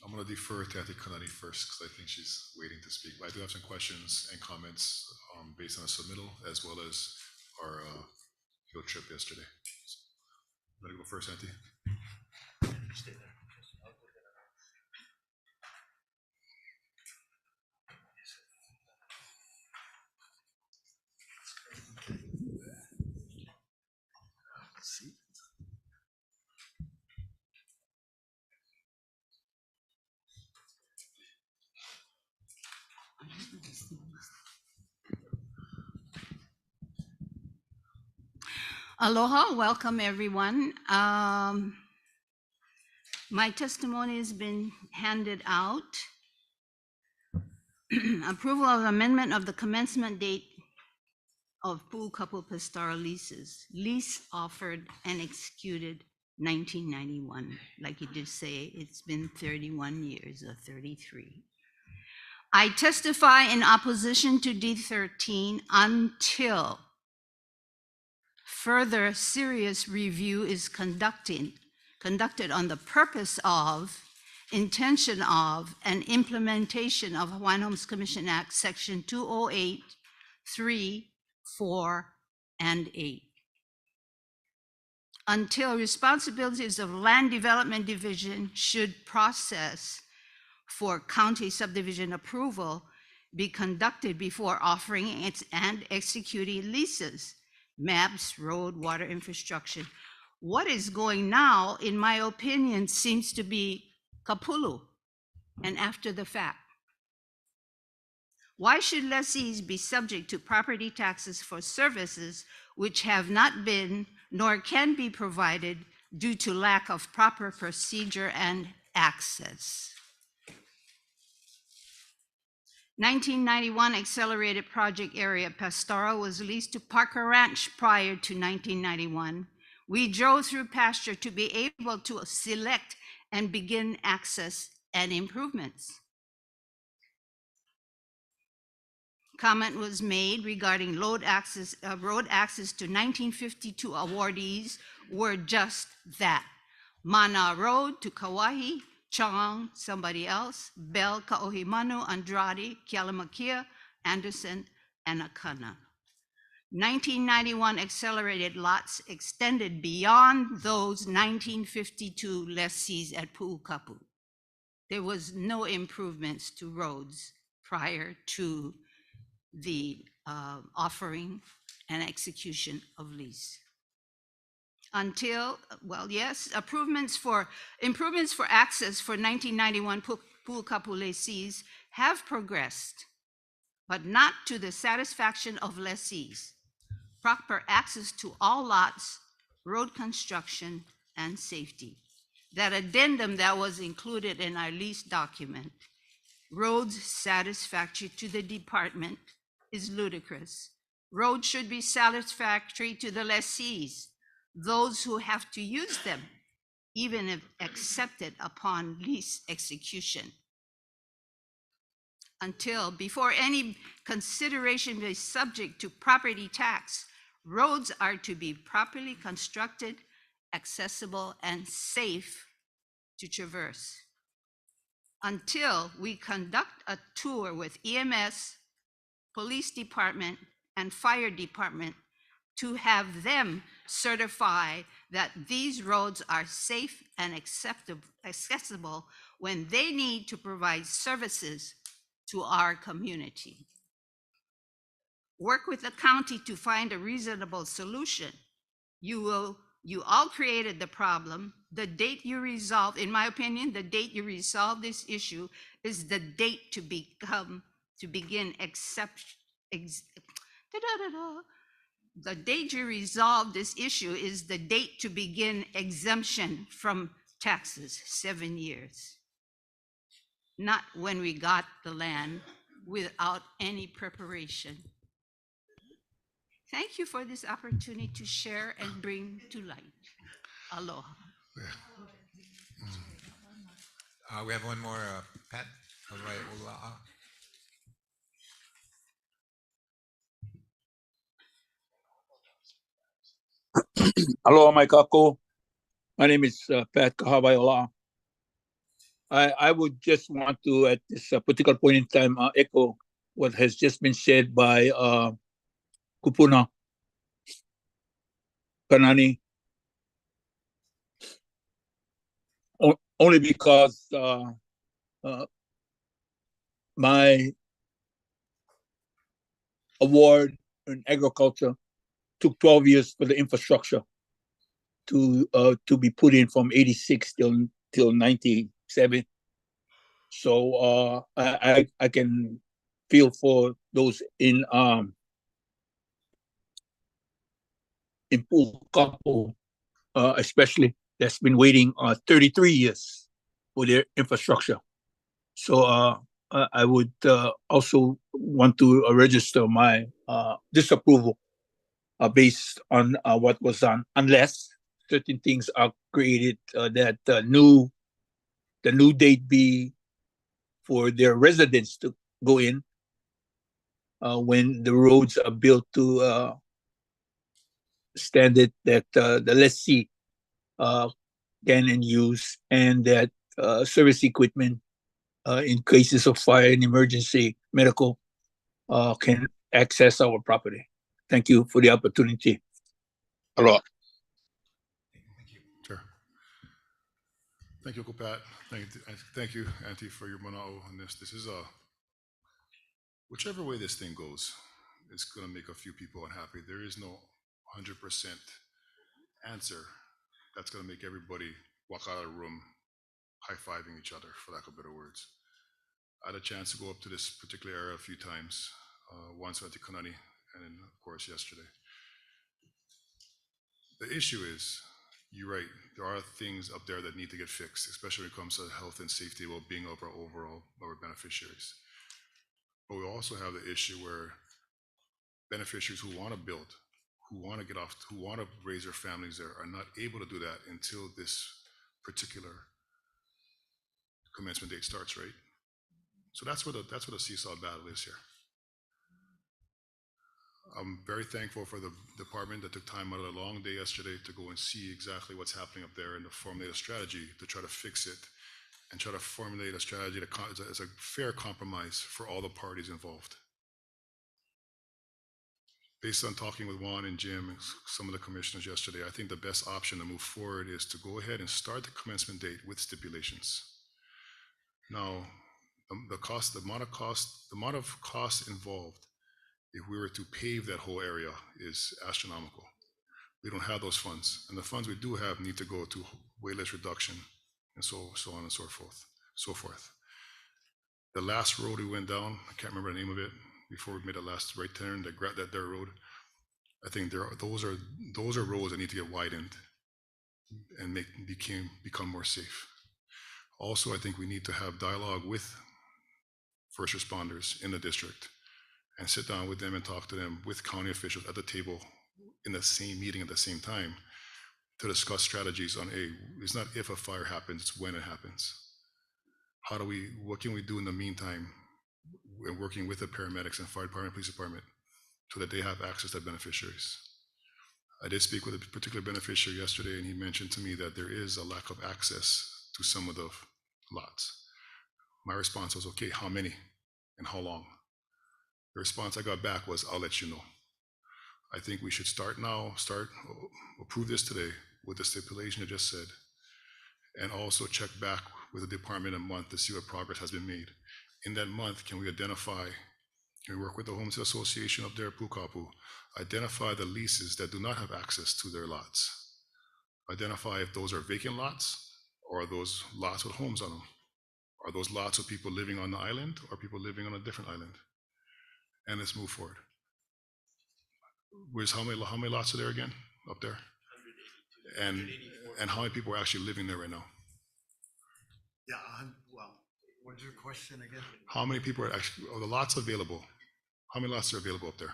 I'm going to defer to Ati Kanani first because I think she's waiting to speak. But I do have some questions and comments based on a submittal as well as our field trip yesterday. So, I'm going to go first, Ati. Stay there. Aloha, welcome everyone. My testimony has been handed out. Approval of amendment of the commencement date of Pu'ukapu Pastoral leases. Lease offered and executed 1991. Like you did say, it's been 31 years or 33. I testify in opposition to D13 until further serious review is conducted on the purpose of, intention of, and implementation of Hawaiian Homes Commission Act, Section 208, 3, 4, and 8. Until responsibilities of Land Development Division should process for county subdivision approval be conducted before offering and executing leases, maps, road, water infrastructure. What is going now, in my opinion, seems to be kapulu and after the fact. Why should lessees be subject to property taxes for services which have not been nor can be provided due to lack of proper procedure and access? 1991 accelerated project area Pastoral was leased to Parker Ranch prior to 1991. We drove through pasture to be able to select and begin access and improvements. Comment was made regarding road access to 1952 awardees were just that. Mana Road to Kauai, Chong, somebody else, Bell, Kaohimanu, Andrade, Kialamakia, Anderson, and Akana. 1991 accelerated lots extended beyond those 1952 lessees at Pu'ukapu. There was no improvements to roads prior to the offering and execution of lease. Until, well, yes, improvements for access for 1991 Pu'ukapu lessees have progressed, but not to the satisfaction of lessees. Proper access to all lots, road construction, and safety. That addendum that was included in our lease document, roads satisfactory to the department, is ludicrous. Roads should be satisfactory to the lessees, those who have to use them, even if accepted upon lease execution. Until, before any consideration is subject to property tax, roads are to be properly constructed, accessible, and safe to traverse. Until we conduct a tour with EMS, police department, and fire department to have them certify that these roads are safe and accessible when they need to provide services to our community. Work with the county to find a reasonable solution. You all created the problem. The date you resolve, in my opinion, the date you resolve this issue is the date to begin the date you resolve this issue is the date to begin exemption from taxes, 7 years. Not when we got the land without any preparation. Thank you for this opportunity to share and bring to light. Aloha. We have one more, Pat. Hawaiian. Aloha, my kako. My name is Pat Kahawaiola. I would just want to, at this particular point in time, echo what has just been said by Kupuna Kanani. Only because my award in agriculture took 12 years for the infrastructure to be put in from 86 till 97. So I can feel for those in Pu'ukapu, especially, that's been waiting 33 years for their infrastructure. So I would also want to register my disapproval based on what was done, unless certain things are created that the new date be for their residents to go in when the roads are built to standard that the lessee can and use, and that service equipment in cases of fire and emergency medical can access our property. Thank you for the opportunity. Aloha. Sure. Thank you, Uncle Pat. Thank you, Auntie, for your mana'o on this. This is whichever way this thing goes, it's going to make a few people unhappy. There is no 100% answer that's going to make everybody walk out of the room high-fiving each other, for lack of better words. I had a chance to go up to this particular area a few times, once at the Kanani, and then, of course, yesterday. The issue is, you're right, there are things up there that need to get fixed, especially when it comes to the health and safety well-being of our beneficiaries. But we also have the issue where beneficiaries who want to build, who want to get off, who want to raise their families there, are not able to do that until this particular commencement date starts, right? So that's what the seesaw battle is here. I'm very thankful for the department that took time out of a long day yesterday to go and see exactly what's happening up there and to formulate a strategy to try to fix it and try to formulate a strategy that is a fair compromise for all the parties involved. Based on talking with Juan and Jim and some of the commissioners yesterday, I think the best option to move forward is to go ahead and start the commencement date with stipulations. Now, the amount of cost involved if we were to pave that whole area is astronomical. We don't have those funds, and the funds we do have need to go to waitlist reduction and so on and so forth. The last road we went down, I can't remember the name of it, before we made the last right turn, that dirt road. I think those are roads that need to get widened and become more safe. Also, I think we need to have dialogue with first responders in the district and sit down with them and talk to them with county officials at the table in the same meeting at the same time to discuss strategies on it's not if a fire happens, it's when it happens. What can we do in the meantime in working with the paramedics and fire department, police department, so that they have access to beneficiaries? I did speak with a particular beneficiary yesterday, and he mentioned to me that there is a lack of access to some of the lots. My response was, okay, how many and how long? The response I got back was, I'll let you know. I think we should approve this today with the stipulation I just said, and also check back with the department in a month to see what progress has been made. In that month, can we work with the Homestead Association up there at Pukapu, identify the leases that do not have access to their lots, identify if those are vacant lots or are those lots with homes on them, are those lots of people living on the island or people living on a different island, and let's move forward. How many lots are there again up there? And how many people are actually living there right now? Yeah, well, what's your question again? How many people are actually, the lots available? How many lots are available up there?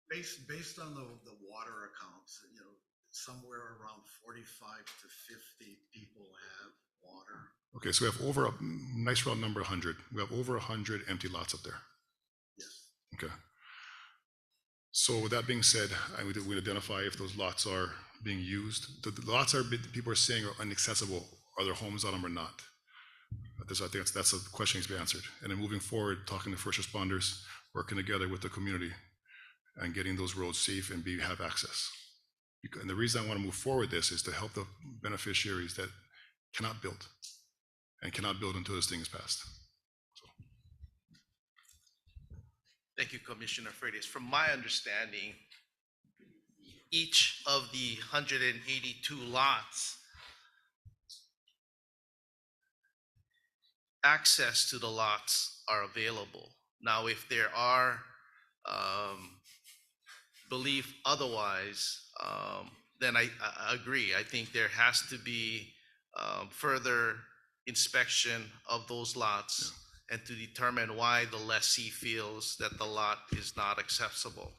Based on the water accounts, somewhere around 45 to 50 people have water. Okay, so we have over a nice round number, 100. We have over 100 empty lots up there. Yes. Okay. So with that being said, we identify if those lots are being used. The lots people are saying are inaccessible. Are there homes on them or not? I think that's a question needs to be answered. And then moving forward, talking to first responders, working together with the community and getting those roads safe and have access. And the reason I want to move forward this is to help the beneficiaries that cannot build and cannot build until this thing is passed. Thank you, Commissioner Freitas. From my understanding, each of the 182 lots, access to the lots are available. Now, if there are belief otherwise, then I agree. I think there has to be further inspection of those lots and to determine why the lessee feels that the lot is not accessible.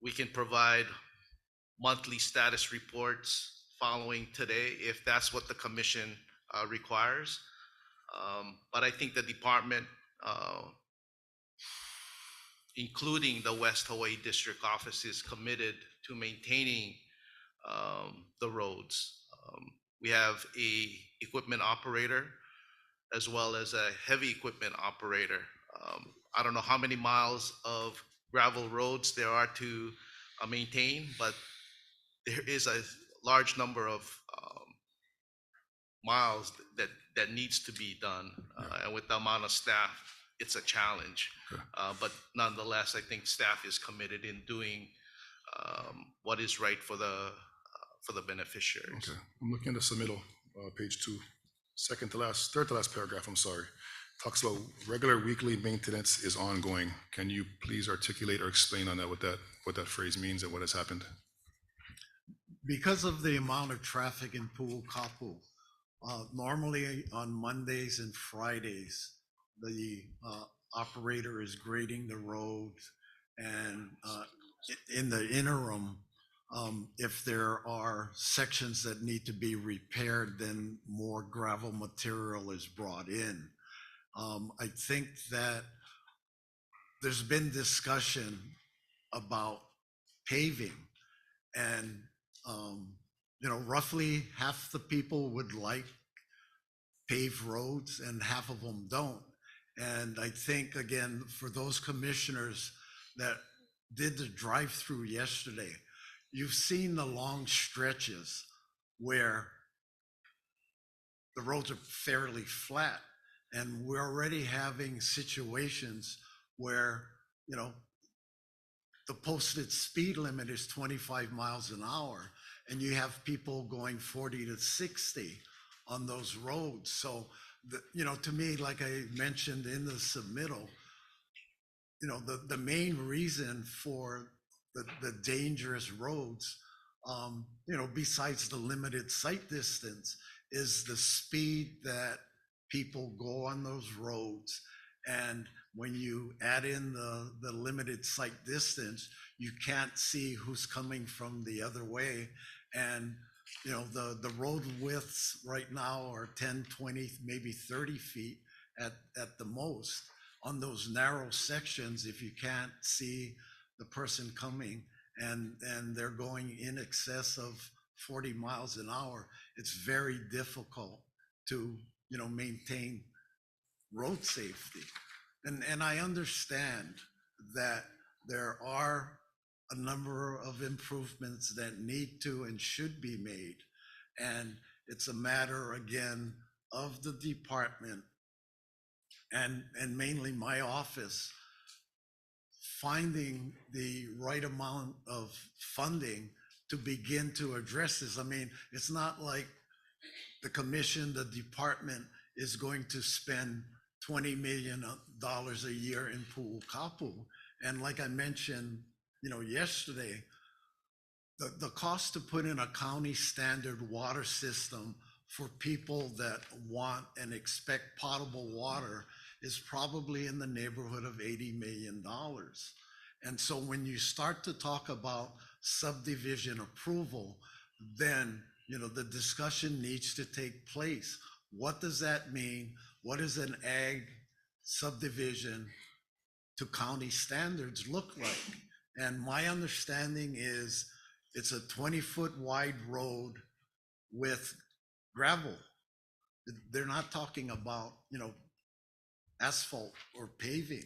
We can provide monthly status reports following today if that's what the commission requires. But I think the department including the West Hawaii District Office, is committed to maintaining the roads. We have a equipment operator as well as a heavy equipment operator. I don't know how many miles of gravel roads there are to maintain, but there is a large number of miles that needs to be done. And with the amount of staff, it's a challenge. But nonetheless, I think staff is committed in doing what is right for the beneficiaries. Okay, I'm looking at the submittal, page 2, third to last paragraph, I'm sorry. Talks about regular weekly maintenance is ongoing. Can you please articulate or explain on that, what that phrase means and what has happened? Because of the amount of traffic in Pu'ukapu, normally on Mondays and Fridays, the operator is grading the roads, and in the interim, if there are sections that need to be repaired, then more gravel material is brought in. I think that there's been discussion about paving, and roughly half the people would like paved roads and half of them don't. And I think, again, for those commissioners that did the drive-through yesterday, you've seen the long stretches where the roads are fairly flat, and we're already having situations where, the posted speed limit is 25 miles an hour, and you have people going 40 to 60 on those roads. So, to me, like I mentioned in the submittal, the main reason for the dangerous roads, besides the limited sight distance, is the speed that people go on those roads. And when you add in the limited sight distance, you can't see who's coming from the other way. And, the road widths right now are 10, 20, maybe 30 feet at the most. On those narrow sections, if you can't see the person coming and they're going in excess of 40 miles an hour, it's very difficult to, maintain road safety. And I understand that there are a number of improvements that need to and should be made. And it's a matter, again, of the department and mainly my office finding the right amount of funding to begin to address this. I mean, it's not like the commission, the department is going to spend $20 million a year in Pu'ukapu. And like I mentioned, yesterday, the cost to put in a county standard water system for people that want and expect potable water is probably in the neighborhood of $80 million. And so when you start to talk about subdivision approval, then, the discussion needs to take place. What does that mean? What does an ag subdivision to county standards look like? And my understanding is it's a 20-foot wide road with gravel. They're not talking about, asphalt or paving.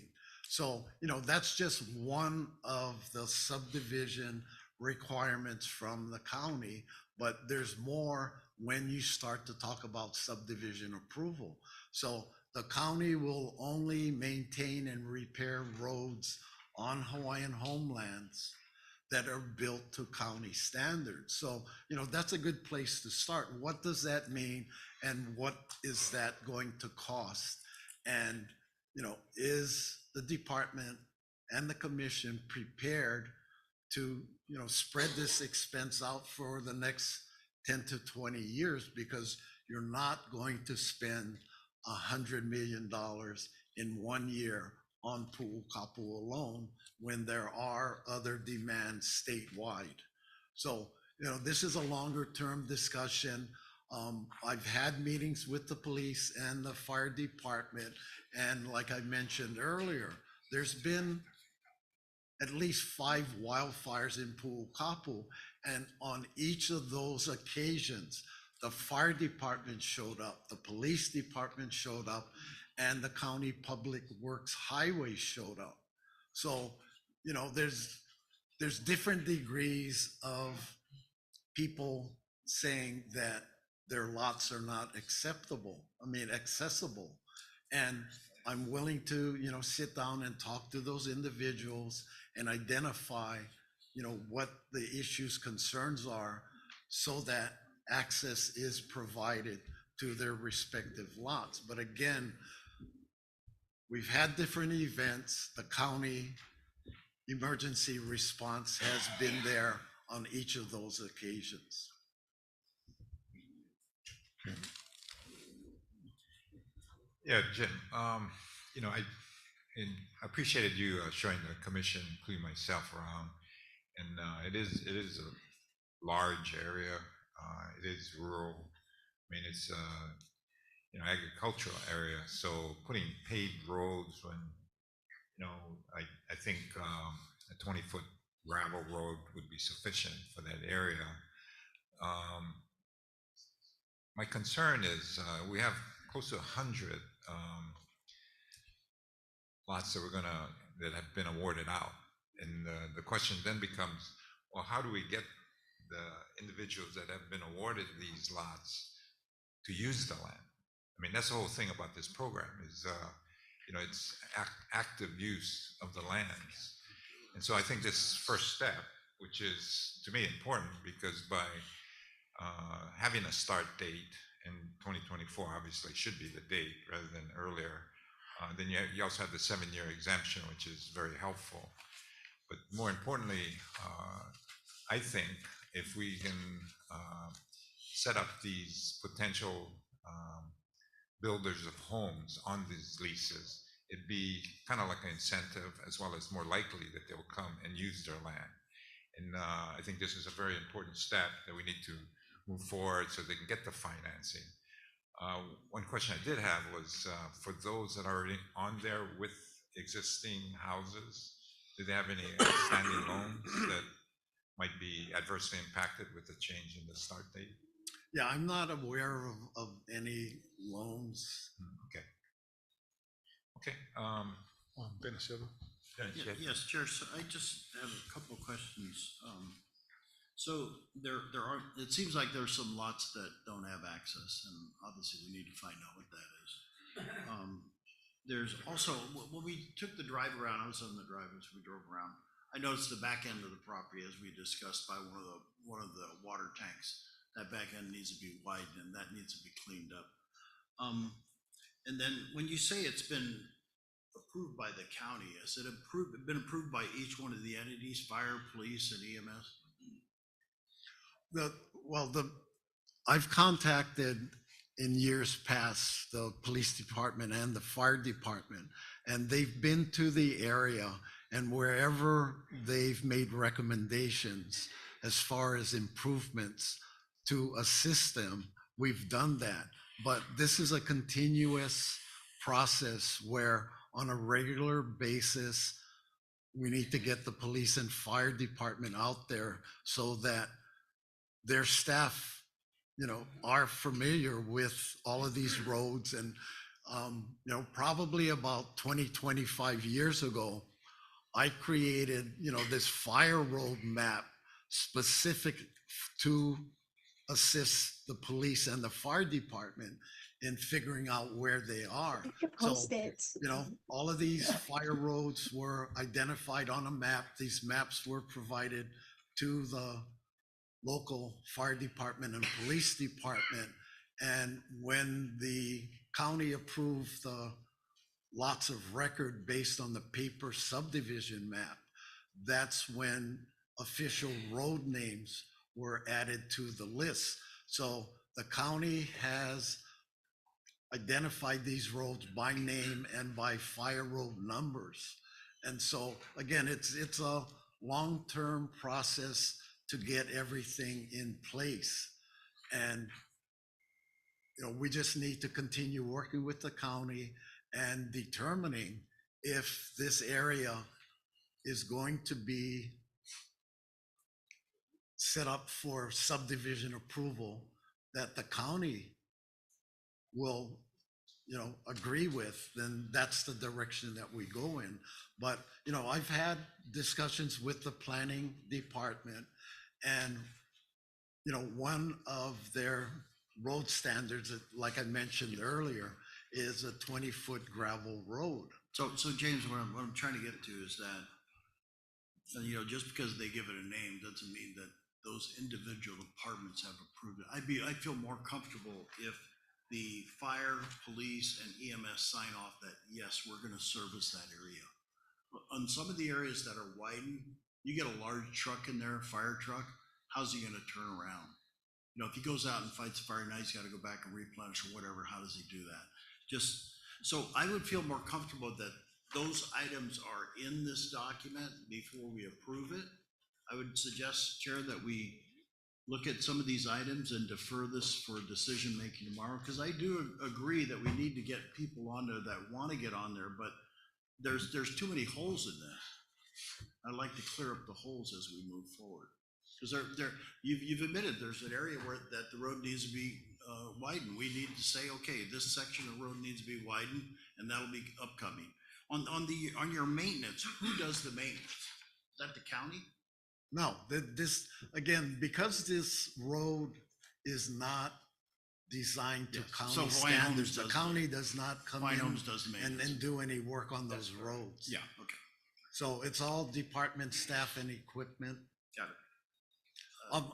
So, that's just one of the subdivision requirements from the county, but there's more when you start to talk about subdivision approval. So the county will only maintain and repair roads on Hawaiian homelands that are built to county standards. So, that's a good place to start. What does that mean? And what is that going to cost? And, is the department and the commission prepared to, spread this expense out for the next 10 to 20 years? Because you're not going to spend $100 million in 1 year on Pu'ukapu alone when there are other demands statewide. So, this is a longer term discussion. I've had meetings with the police and the fire department. And like I mentioned earlier, there's been at least 5 wildfires in Pu'ukapu. And on each of those occasions, the fire department showed up, the police department showed up, and the county public works highway showed up. So, you know, there's different degrees of people saying that their lots are not accessible. And I'm willing to, you know, sit down and talk to those individuals and identify, you know, what the issues, concerns are, so that access is provided to their respective lots. But again, we've had different events. The county emergency response has been there on each of those occasions. Yeah, Jim, you know, I appreciated you showing the commission, including myself, around. And it is a large area. It is rural. I mean, it's you know, agricultural area. So putting paved roads when, you know, I think a 20-foot gravel road would be sufficient for that area. My concern is we have close to 100 lots that that have been awarded out, and the question then becomes, well, how do we get the individuals that have been awarded these lots to use the land? I mean, that's the whole thing about this program is, you know, it's active use of the lands. And so I think this first step, which is to me important, because by having a start date in 2024, obviously should be the date rather than earlier. Then you also have the 7-year exemption, which is very helpful. But more importantly, I think if we can set up these potential builders of homes on these leases, it'd be kind of like an incentive, as well as more likely that they'll come and use their land. And I think this is a very important step that we need to move forward so they can get the financing. One question I did have was for those that are already on there with existing houses, do they have any outstanding loans that might be adversely impacted with the change in the start date? Yeah, I'm not aware of any loans. Okay. Okay. Beneficiary. Yes, Chair, so I just have a couple of questions. So there are, it seems like there's some lots that don't have access, and obviously we need to find out what that is. There's also, when we took the drive around, I was on the drive as we drove around, I noticed the back end of the property, as we discussed, by one of the water tanks. That back end needs to be widened, and that needs to be cleaned up. And then when you say it's been approved by the county, has it been approved by each one of the entities, fire, police, and EMS? I've contacted in years past the police department and the fire department, and they've been to the area, and wherever they've made recommendations as far as improvements to assist them, we've done that. But this is a continuous process where on a regular basis, we need to get the police and fire department out there so that their staff, you know, are familiar with all of these roads. And, you know, probably about 25 years ago, I created, you know, this fire road map specific to assist the police and the fire department in figuring out where they are. So, you know, all of these fire roads were identified on a map. These maps were provided to the local fire department and police department. And when the county approved the lots of record based on the paper subdivision map, that's when official road names were added to the list. So the county has identified these roads by name and by fire road numbers. And so again, it's a long-term process to get everything in place. And you know, we just need to continue working with the county and determining if this area is going to be set up for subdivision approval that the county will, agree with, then that's the direction that we go in. But, I've had discussions with the planning department, and, one of their road standards, like I mentioned earlier, is a 20-foot gravel road. So James, what I'm trying to get to is that, just because they give it a name doesn't mean that those individual departments have approved it. I'd feel more comfortable if the fire, police, and EMS sign off that, yes, we're gonna service that area. On some of the areas that are widened, you get a large truck in there, fire truck, how's he gonna turn around? If he goes out and fights a fire, now he's gotta go back and replenish or whatever, how does he do that? So I would feel more comfortable that those items are in this document before we approve it. I would suggest, Chair, that we look at some of these items and defer this for decision-making tomorrow, because I do agree that we need to get people on there that want to get on there, but there's too many holes in this. I'd like to clear up the holes as we move forward. Because you've admitted there's an area where that the road needs to be widened. We need to say, okay, this section of road needs to be widened, and that'll be upcoming. On your maintenance, who does the maintenance? Is that the county? No, this, again, because this road is not designed to county standards, the county does not come in and do any work on those roads. Yeah, okay. So it's all department staff and equipment. Got it.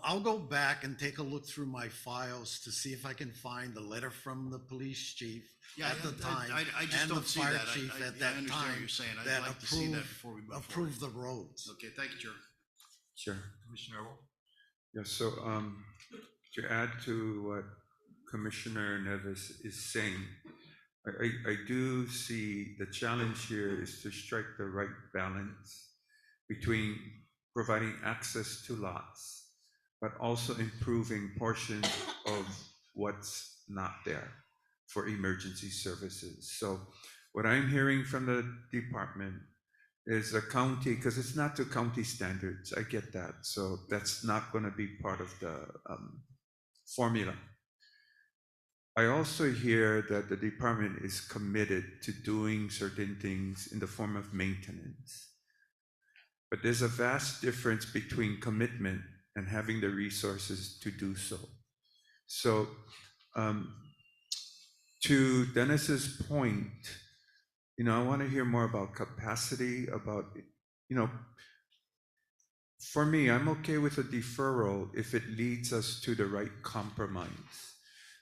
I'll go back and take a look through my files to see if I can find the letter from the police chief at the time I just and the don't see fire that. chief I at that understand time what you're saying. I'd that like to see that before we move approve forward. the roads. Okay, thank you, Chair. Sure. Commissioner Aul? Yeah, so to add to what Commissioner Neves is saying, I do see the challenge here is to strike the right balance between providing access to lots, but also improving portions of what's not there for emergency services. So what I'm hearing from the department is a county, because it's not to county standards, I get that. So that's not going to be part of the formula. I also hear that the department is committed to doing certain things in the form of maintenance. But there's a vast difference between commitment and having the resources to do so. So to Dennis's point, I want to hear more about capacity, about, for me, I'm okay with a deferral if it leads us to the right compromise.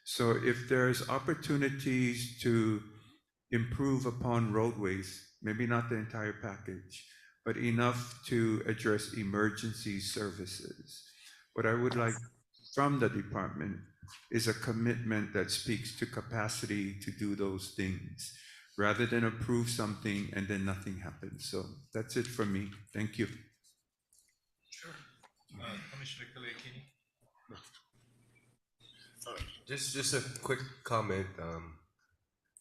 So if there's opportunities to improve upon roadways, maybe not the entire package, but enough to address emergency services. What I would like from the department is a commitment that speaks to capacity to do those things, rather than approve something and then nothing happens. So that's it for me. Thank you. Sure. Commissioner Kalekini? Just a quick comment.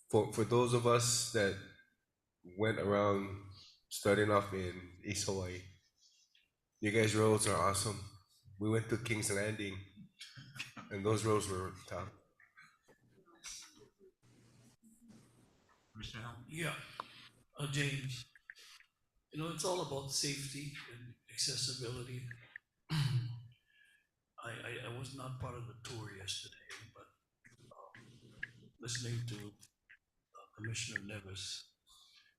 For those of us that went around starting off in East Hawaii, you guys' roads are awesome. We went to King's Landing, and those roads were tough. Yeah, James, it's all about safety and accessibility. I was not part of the tour yesterday, but listening to Commissioner Neves,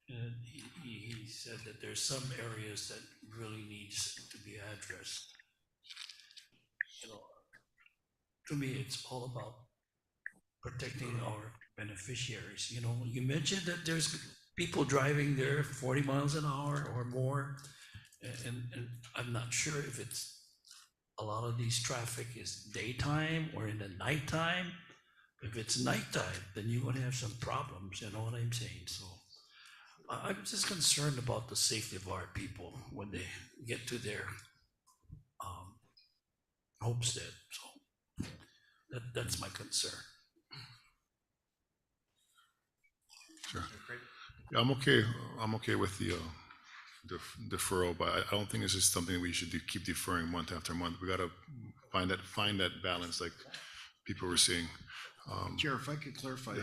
and he said that there's some areas that really needs to be addressed. To me, it's all about protecting our beneficiaries. You mentioned that there's people driving there 40 miles an hour or more, and I'm not sure if it's a lot of these traffic is daytime or in the nighttime. If it's nighttime, then you're going to have some problems. You know what I'm saying? So I'm just concerned about the safety of our people when they get to their homestead. So that's my concern. Sure. Yeah, I'm okay with the deferral, but I don't think this is something we should keep deferring month after month. We gotta find that balance like people were saying. Chair, if I could clarify,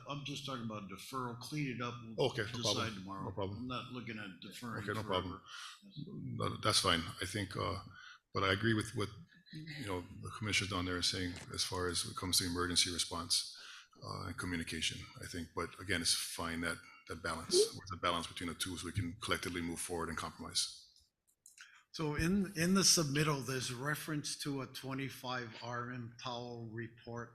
I'm just talking about deferral, clean it up. Okay, We'll no problem. decide tomorrow. No problem. I'm not looking at deferring. Okay, no forever. problem. No, that's fine. I think, but I agree with what, the commissioners down there are saying as far as when it comes to emergency response and communication, I think. But again, it's fine that balance, where's the balance between the two so we can collectively move forward and compromise. So in the submittal, there's reference to a 25 RM Powell report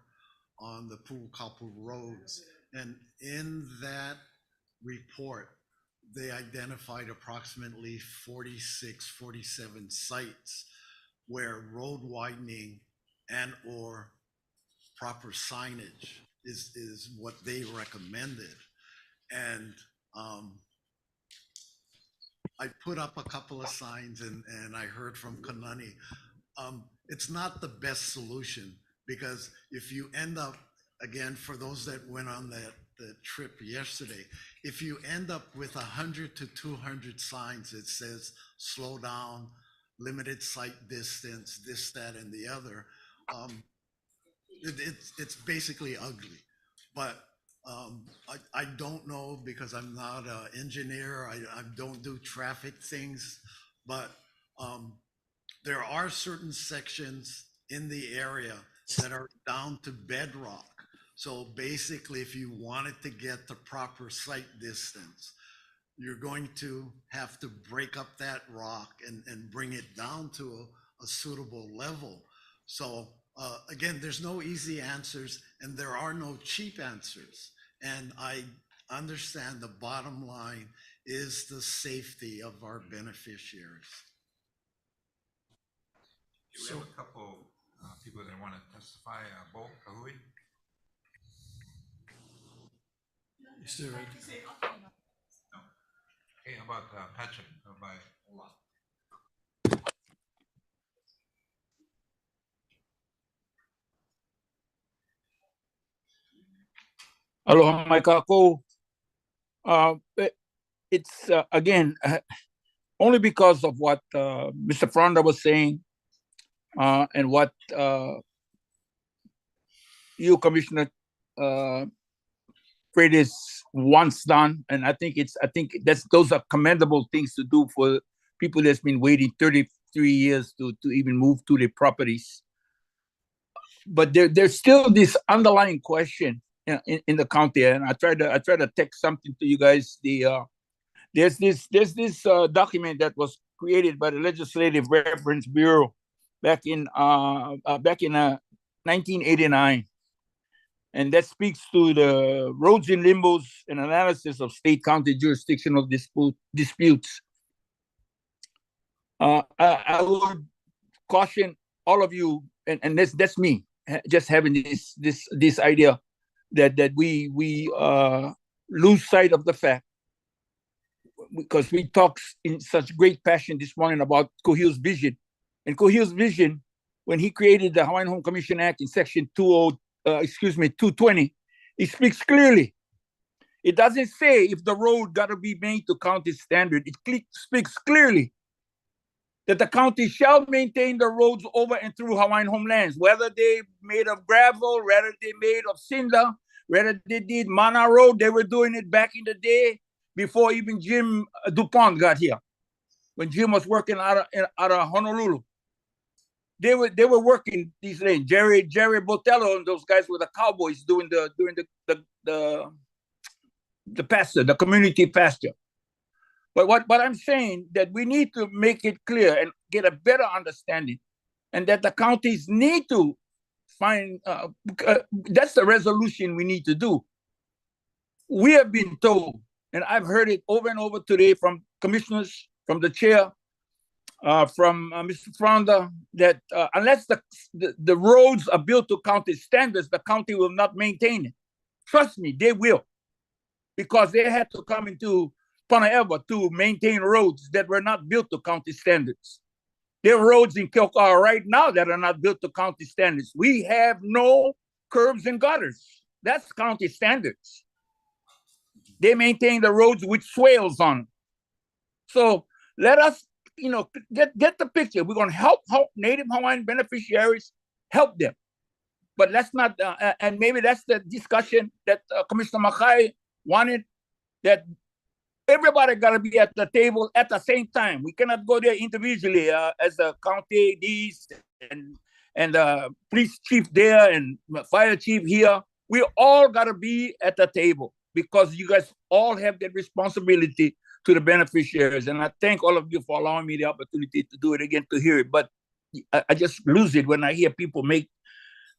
on the Pu'ukapu roads. And in that report, they identified approximately 46, 47 sites where road widening and or proper signage is what they recommended. And I put up a couple of signs and I heard from Kanani, it's not the best solution, because if you end up, again, for those that went on the trip yesterday, if you end up with 100 to 200 signs that says slow down, limited sight distance, this, that, and the other, it's basically ugly. But I don't know, because I'm not an engineer, I don't do traffic things, but there are certain sections in the area that are down to bedrock. So basically, if you wanted to get the proper sight distance, you're going to have to break up that rock and bring it down to a suitable level. So again, there's no easy answers and there are no cheap answers. And I understand the bottom line is the safety of our beneficiaries. We have a couple people that want to testify. Bo, Kahui? Is there a- No. Okay, how about Patrick by Ola? Aloha, mai kako. It's again only because of what Mr. Fronda was saying and what you, Commissioner Freitas, once done, and I think those are commendable things to do for people that's been waiting 33 years to even move to their properties. But there's still this underlying question in the county, and I try to text something to you guys. There's this document that was created by the Legislative Reference Bureau back in 1989, and that speaks to the roads in limbos and analysis of state-county jurisdictional disputes. I would caution all of you, and that's me, just having this idea that we lose sight of the fact, because we talked in such great passion this morning about Kohil's vision. And Kohil's vision, when he created the Hawaiian Home Commission Act in section 220, it speaks clearly. It doesn't say if the road got to be made to county standard. It speaks clearly that the county shall maintain the roads over and through Hawaiian homelands, whether they made of gravel, whether they made of cinder, whether they did Mana Road. They were doing it back in the day before even Jim DuPont got here, when Jim was working out of Honolulu. They were working these lanes. Jerry Botello and those guys were the cowboys doing the pasture, the community pasture. But what I'm saying, that we need to make it clear and get a better understanding, and that the counties need to find, that's the resolution we need to do. We have been told, and I've heard it over and over today from commissioners, from the chair, from Mr. Fronda, that unless the roads are built to county standards, the county will not maintain it. Trust me, they will, because they had to come into Panaeva to maintain roads that were not built to county standards. There are roads in Kilcar right now that are not built to county standards. We have no curbs and gutters. That's county standards. They maintain the roads with swales on them. So let us, get the picture. We're going to help Native Hawaiian beneficiaries, help them. But let's not, and maybe that's the discussion that Commissioner Mackay wanted, that everybody got to be at the table at the same time. We cannot go there individually as the county Lease and police chief there and fire chief here. We all got to be at the table because you guys all have that responsibility to the beneficiaries. And I thank all of you for allowing me the opportunity to do it again, to hear it. But I just lose it when I hear people make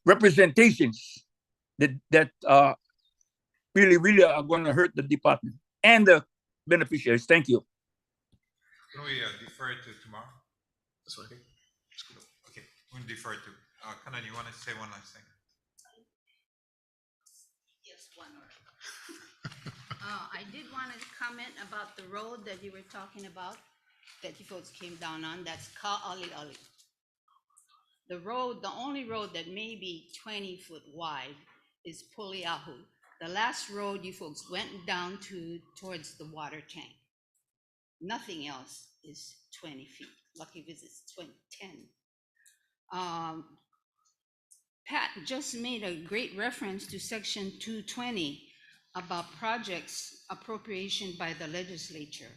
representations that really, really are going to hurt the department and the beneficiaries. Thank you. Can we defer it to tomorrow? Sorry. Okay, we'll defer it to. Kanan, you want to say one last thing? Yes, one more. I did want to comment about the road that you were talking about, that you folks came down on. That's Ka'ali'ali. The road, the only road that may be 20 foot wide is Puliahu. The last road you folks went down towards the water tank. Nothing else is 20 feet. Lucky Visit's 10. Pat just made a great reference to section 220 about projects appropriation by the legislature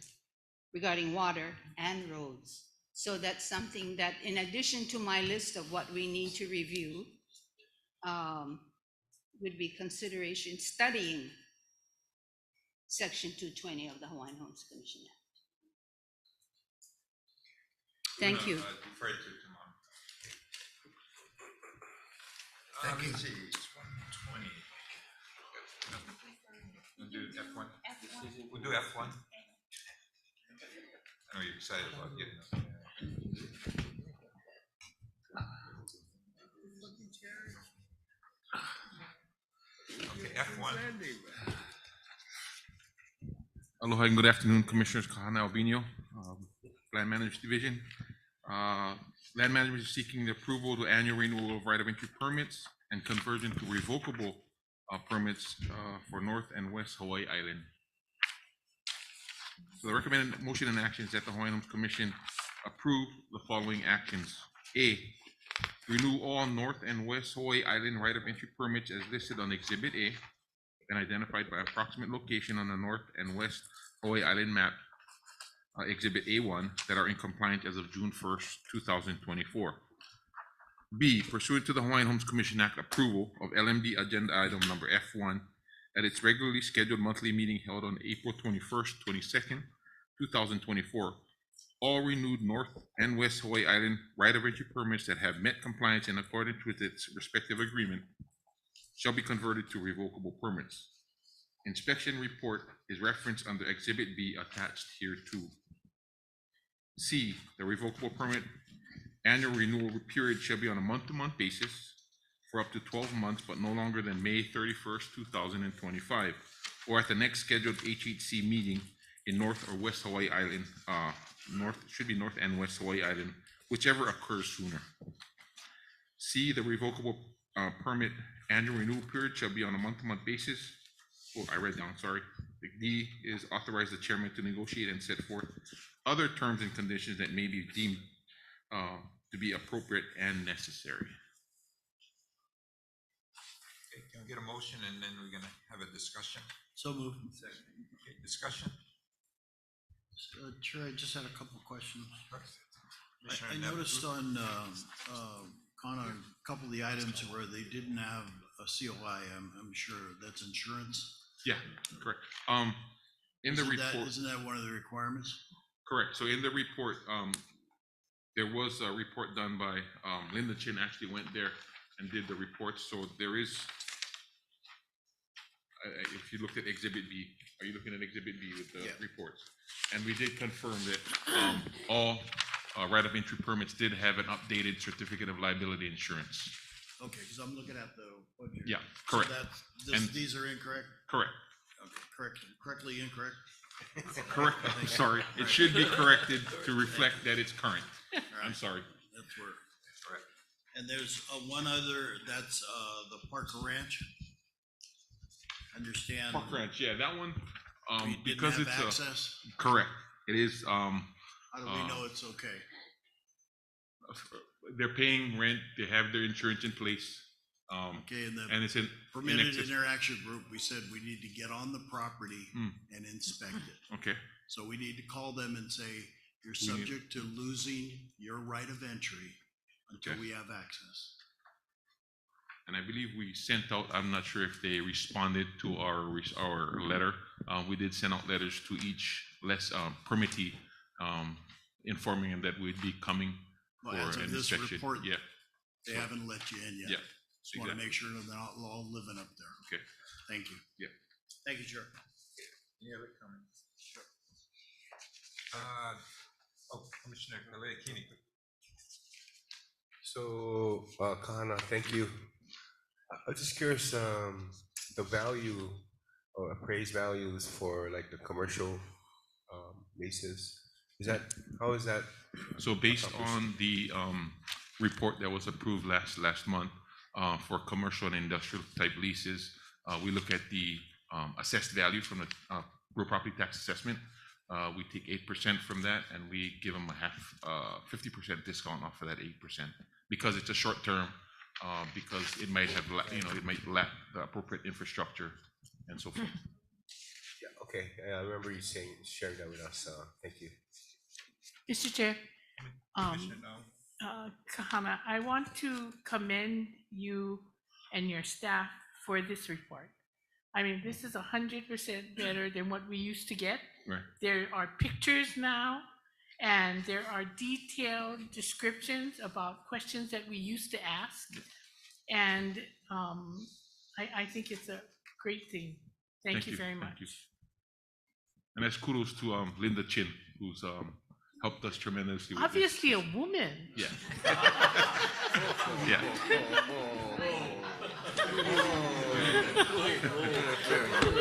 regarding water and roads. So that's something that, in addition to my list of what we need to review, would be consideration studying section 220 of the Hawaiian Homes Commission Act. Thank you. Defer it to tomorrow. Thank you. Let's see, it's 1:20. We'll do F1. We'll do F1. I know you're excited about getting up. Okay, F1. Aloha and good afternoon, Commissioners. Kahana Albino, Land Management Division. Land Management is seeking the approval to annual renewal of right of entry permits and conversion to revocable permits for North and West Hawaii Island. So the recommended motion and action is that the Hawaiian Homes Commission approve the following actions. A, renew all North and West Hawaii Island right of entry permits as listed on Exhibit A and identified by approximate location on the North and West Hawaii Island map, Exhibit A1, that are in compliance as of June 1st, 2024. B, pursuant to the Hawaiian Homes Commission Act, approval of LMD agenda item number F1 at its regularly scheduled monthly meeting held on April 21st, 22nd, 2024. All renewed North and West Hawaii Island right of entry permits that have met compliance in accordance with its respective agreement shall be converted to revocable permits. Inspection report is referenced under Exhibit B attached here too. C, the revocable permit annual renewal period shall be on a month-to-month basis for up to 12 months, but no longer than May 31st, 2025, or at the next scheduled HHC meeting in North or West Hawaii Island. Should be North and West Hawaii Island, whichever occurs sooner. C, the revocable permit annual renewal period shall be on a month-to-month basis. Oh, I read down, sorry. D is authorize the chairman to negotiate and set forth other terms and conditions that may be deemed to be appropriate and necessary. Okay, can we get a motion and then we're gonna have a discussion? So moved. Okay, discussion? Chair, I just had a couple of questions. I Commissioner noticed on Kana, a couple of the items where they didn't have a COI, I'm sure that's insurance. Yeah, correct. In the report, Isn't that one of the requirements? correct. So in the report, there was a report done by Linda Chin actually went there and did the report. So there is, if you looked at Exhibit B, are you looking at Exhibit B with the reports? And we did confirm that all right of entry permits did have an updated certificate of liability insurance. Okay, because I'm looking at the budget. Yeah, correct. So And- these are incorrect? Correct. Okay, correctly incorrect? Correct. I'm sorry. It should be corrected to reflect that it's current. I'm sorry. That's where. Correct. And there's one other, that's the Parker Ranch. Understand. Park Ranch, yeah, that one, You didn't because have it's access? correct. It is, How do we know it's okay? They're paying rent, they have their insurance in place. Okay, and And the it's in permitted excess. interaction group, we said we need to get on the property Hmm. and inspect it. Okay, So we need to call them and say, you're We need- subject to losing your right of entry until Okay. we have access. and I believe we sent out, I'm not sure if they responded to our letter. We did send out letters to each permittee, informing them that we'd be coming for Well, as of an this inspection. report, Yeah. they So- haven't let you in yet. Yeah, Just want to exactly. make sure that they're not all living up there. Okay. Thank you. Yeah. Thank you, Chair. Any other comments? Commissioner Kini. So, Kahana, thank you. I'm just curious, the value or appraised values for like the commercial leases. How is that? So based accomplished? on the report that was approved last month for commercial and industrial type leases, we look at the assessed value from the real property tax assessment. We take 8% from that, and we give them a 50% discount off of that 8% because it's a short term. Because it might have, it might lack the appropriate infrastructure and so forth. Yeah, okay, I remember you sharing that with us. Thank you. Mr. Chair, Commissioner Aul. Kahana, I want to commend you and your staff for this report. I mean, this is 100% better than what we used to get. Right. There are pictures now, and there are detailed descriptions about questions that we used to ask. And I think it's a great thing. Thank you very much. Thank you. And that's kudos to Linda Chin, who's helped us tremendously. With Obviously a woman. This. Yeah.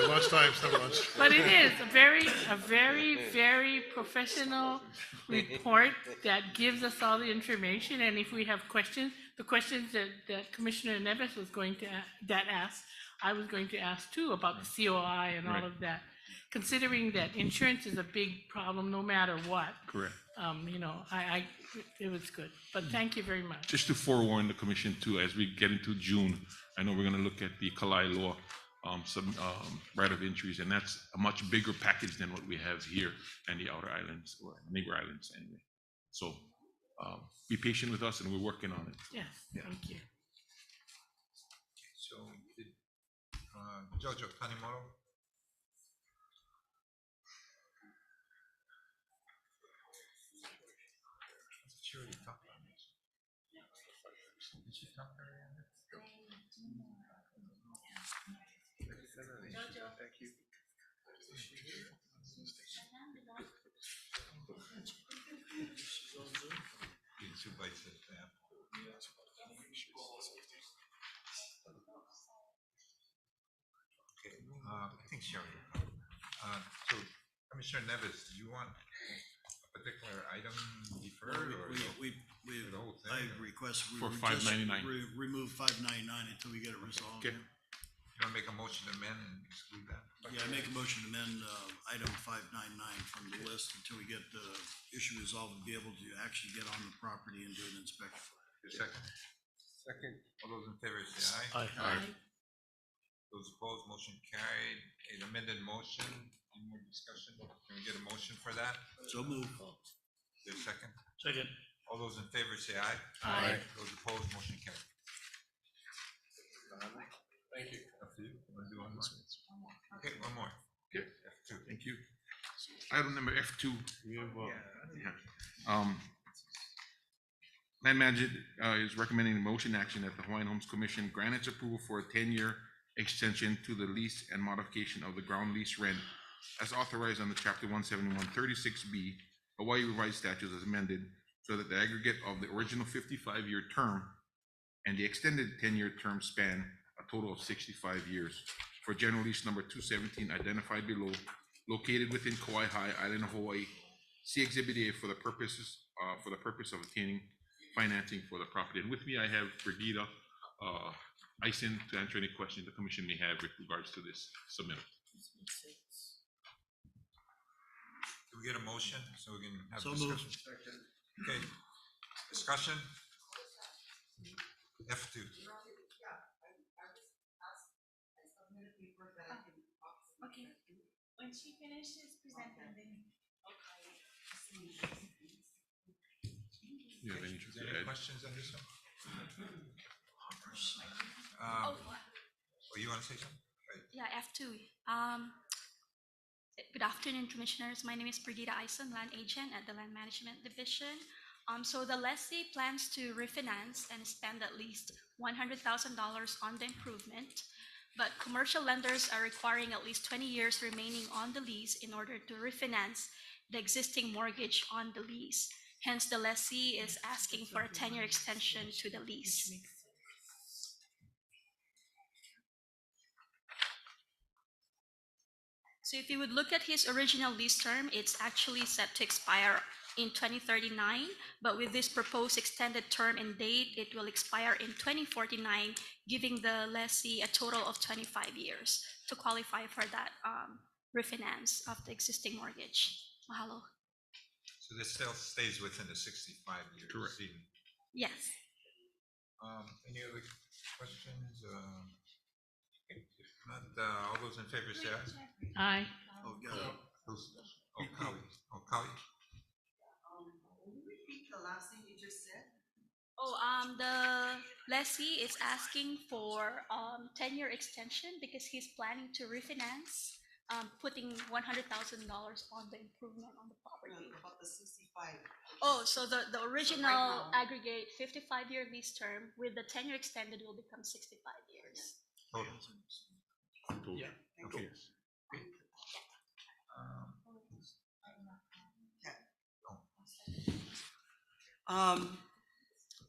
Lunchtime, still lunch. But it is a very professional report that gives us all the information. And if we have questions, the questions that Commissioner Neves was going to ask, I was going to ask too about the COI and all Right. of that. Considering that insurance is a big problem no matter what. Correct. It was good. But thank you very much. Just to forewarn the commission too, as we get into June, I know we're going to look at the Kalai law, some right of entries, and that's a much bigger package than what we have here and the outer islands or neighbor islands anyway. So be patient with us, and we're working on it. Yes, Yeah. thank you. So, Jojo Tanimoto. She already talked about this. Did she talk already on this? Thank you. Two bites at the apple. Okay, I think she already talked. So Commissioner Neves, do you want a particular item deferred or? The whole thing, I or- request we For just 599. Remove 599 until we get it resolved. Okay. You want to make a motion to amend and exclude that? Yeah, I make a motion to amend item 599 from the list until we get the issue resolved and be able to actually get on the property and do an inspection. Second. Second. All those in favor say aye. Aye. Those opposed, motion carried. An amended motion. Any more discussion? Can we get a motion for that? So move. Is there a second? Second. All those in favor say aye. Aye. Those opposed, motion carried. Thank you. After you, wanna do one more? Okay, one more. Okay. F2. Thank you. Item number F2, we have, Land Manager is recommending a motion action that the Hawaiian Homes Commission grant its approval for a 10-year extension to the lease and modification of the ground lease rent as authorized under Chapter 17136B Hawaii Revised Statutes as amended, so that the aggregate of the original 55-year term and the extended 10-year term span a total of 65 years for general lease number 217 identified below, located within Kauai High, Island of Hawaii. See Exhibit A for the purpose of obtaining financing for the property. And with me, I have Brigida Eisen to answer any questions the commission may have with regards to this submittal. Can we get a motion so we can have So discussion? moved. Okay, discussion? F2. Okay, when she finishes presenting, then. You have any Is there any questions on this one? Oh, Oh, you want to say something? Right. yeah, F2. Good afternoon, Commissioners. My name is Perdita Ison, Land Agent at the Land Management Division. So the lessee plans to refinance and spend at least $100,000 on the improvement, but commercial lenders are requiring at least 20 years remaining on the lease in order to refinance the existing mortgage on the lease. Hence, the lessee is asking for a 10-year extension to the lease. So if you would look at his original lease term, it's actually set to expire in 2039, but with this proposed extended term and date, it will expire in 2049, giving the lessee a total of 25 years to qualify for that refinance of the existing mortgage. Mahalo. So this still stays within the 65 years. Correct. Yes. Any other questions? Okay, if not, all those in favor say aye. Aye. Oh, yeah. Oh, Kali. Oh, Kali. Repeat the last thing you just said. Oh, the lessee is asking for 10-year extension because he's planning to refinance, putting $100,000 on the improvement on the property. About the 65. Oh, so the original now- aggregate 55-year lease term with the 10-year extended will become 65 years. Total. Yeah. Okay.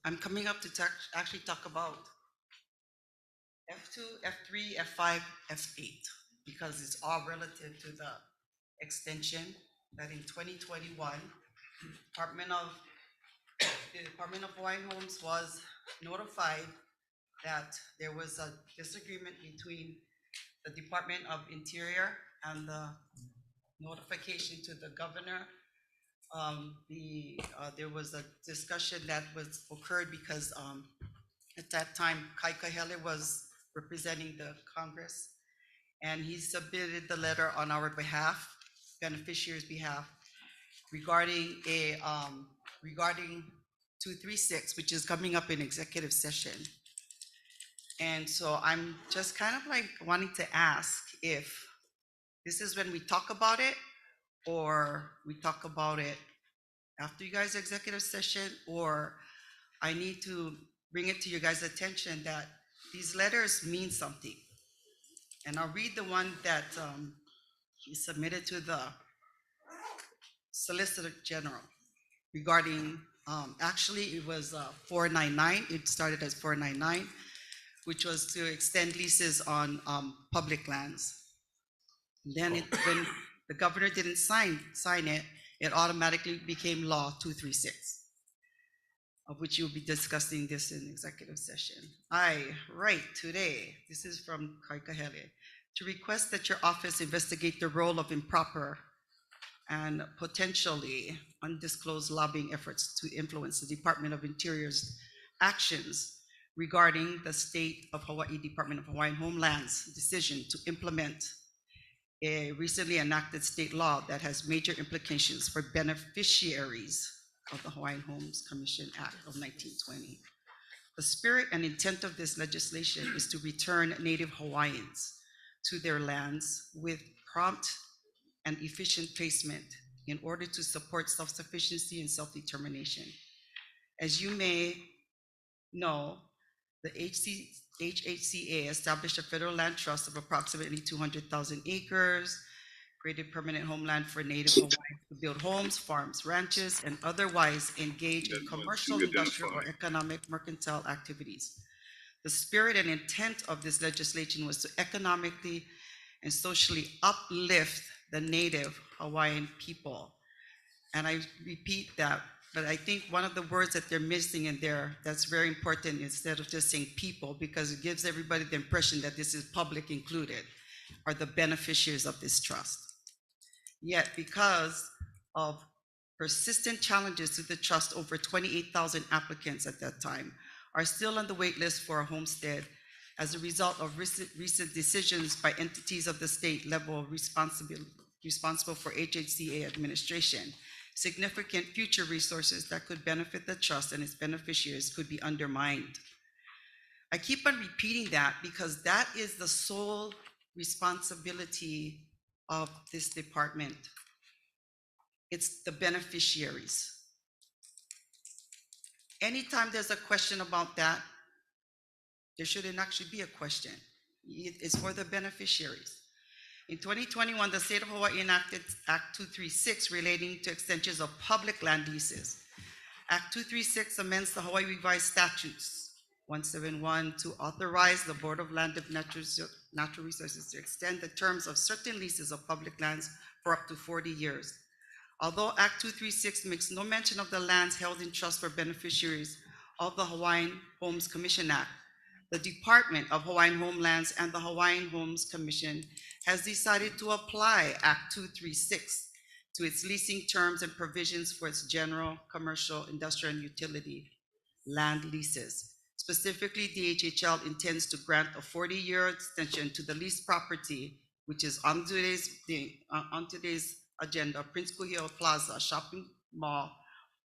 I'm coming up to actually talk about F2, F3, F5, F8, because it's all relative to the extension that in 2021, the Department of Hawaiian Homes was notified that there was a disagreement between the Department of Interior and the notification to the governor. There was a discussion that occurred because at that time Kai Kahele was representing the Congress, and he submitted the letter on our behalf, beneficiary's behalf, regarding 236, which is coming up in executive session. And so I'm just kind of like wanting to ask if this is when we talk about it, or we talk about it after you guys' executive session, or I need to bring it to you guys' attention that these letters mean something. And I'll read the one that he submitted to the Solicitor General regarding, actually it was 499, it started as 499, which was to extend leases on public lands. Then when the governor didn't sign it, it automatically became law 236, of which you'll be discussing this in executive session. I write today, this is from Kai Kahele, to request that your office investigate the role of improper and potentially undisclosed lobbying efforts to influence the Department of Interior's actions regarding the State of Hawaii Department of Hawaiian Homeland's decision to implement a recently enacted state law that has major implications for beneficiaries of the Hawaiian Homes Commission Act of 1920. The spirit and intent of this legislation is to return Native Hawaiians to their lands with prompt and efficient placement in order to support self-sufficiency and self-determination. As you may know, the HHCA established a federal land trust of approximately 200,000 acres, created permanent homeland for Native Hawaiians to build homes, farms, ranches, and otherwise engage in commercial, industrial, or economic mercantile activities. The spirit and intent of this legislation was to economically and socially uplift the Native Hawaiian people. And I repeat that, but I think one of the words that they're missing in there that's very important, instead of just saying people, because it gives everybody the impression that this is public included, are the beneficiaries of this trust. Yet, because of persistent challenges to the trust, over 28,000 applicants at that time are still on the wait list for a homestead as a result of recent decisions by entities of the state level responsible for HHCA administration. Significant future resources that could benefit the trust and its beneficiaries could be undermined. I keep on repeating that because that is the sole responsibility of this department. It's the beneficiaries. Anytime there's a question about that, there shouldn't actually be a question. It's for the beneficiaries. In 2021, the state of Hawaii enacted Act 236 relating to extensions of public land leases. Act 236 amends the Hawaii Revised Statutes 171 to authorize the Board of Land and Natural Resources to extend the terms of certain leases of public lands for up to 40 years. Although Act 236 makes no mention of the lands held in trust for beneficiaries of the Hawaiian Homes Commission Act, the Department of Hawaiian Homelands and the Hawaiian Homes Commission has decided to apply Act 236 to its leasing terms and provisions for its general, commercial, industrial, and utility land leases. Specifically, DHHL intends to grant a 40-year extension to the leased property, which is on today's agenda, Prince Kuhio Plaza, a shopping mall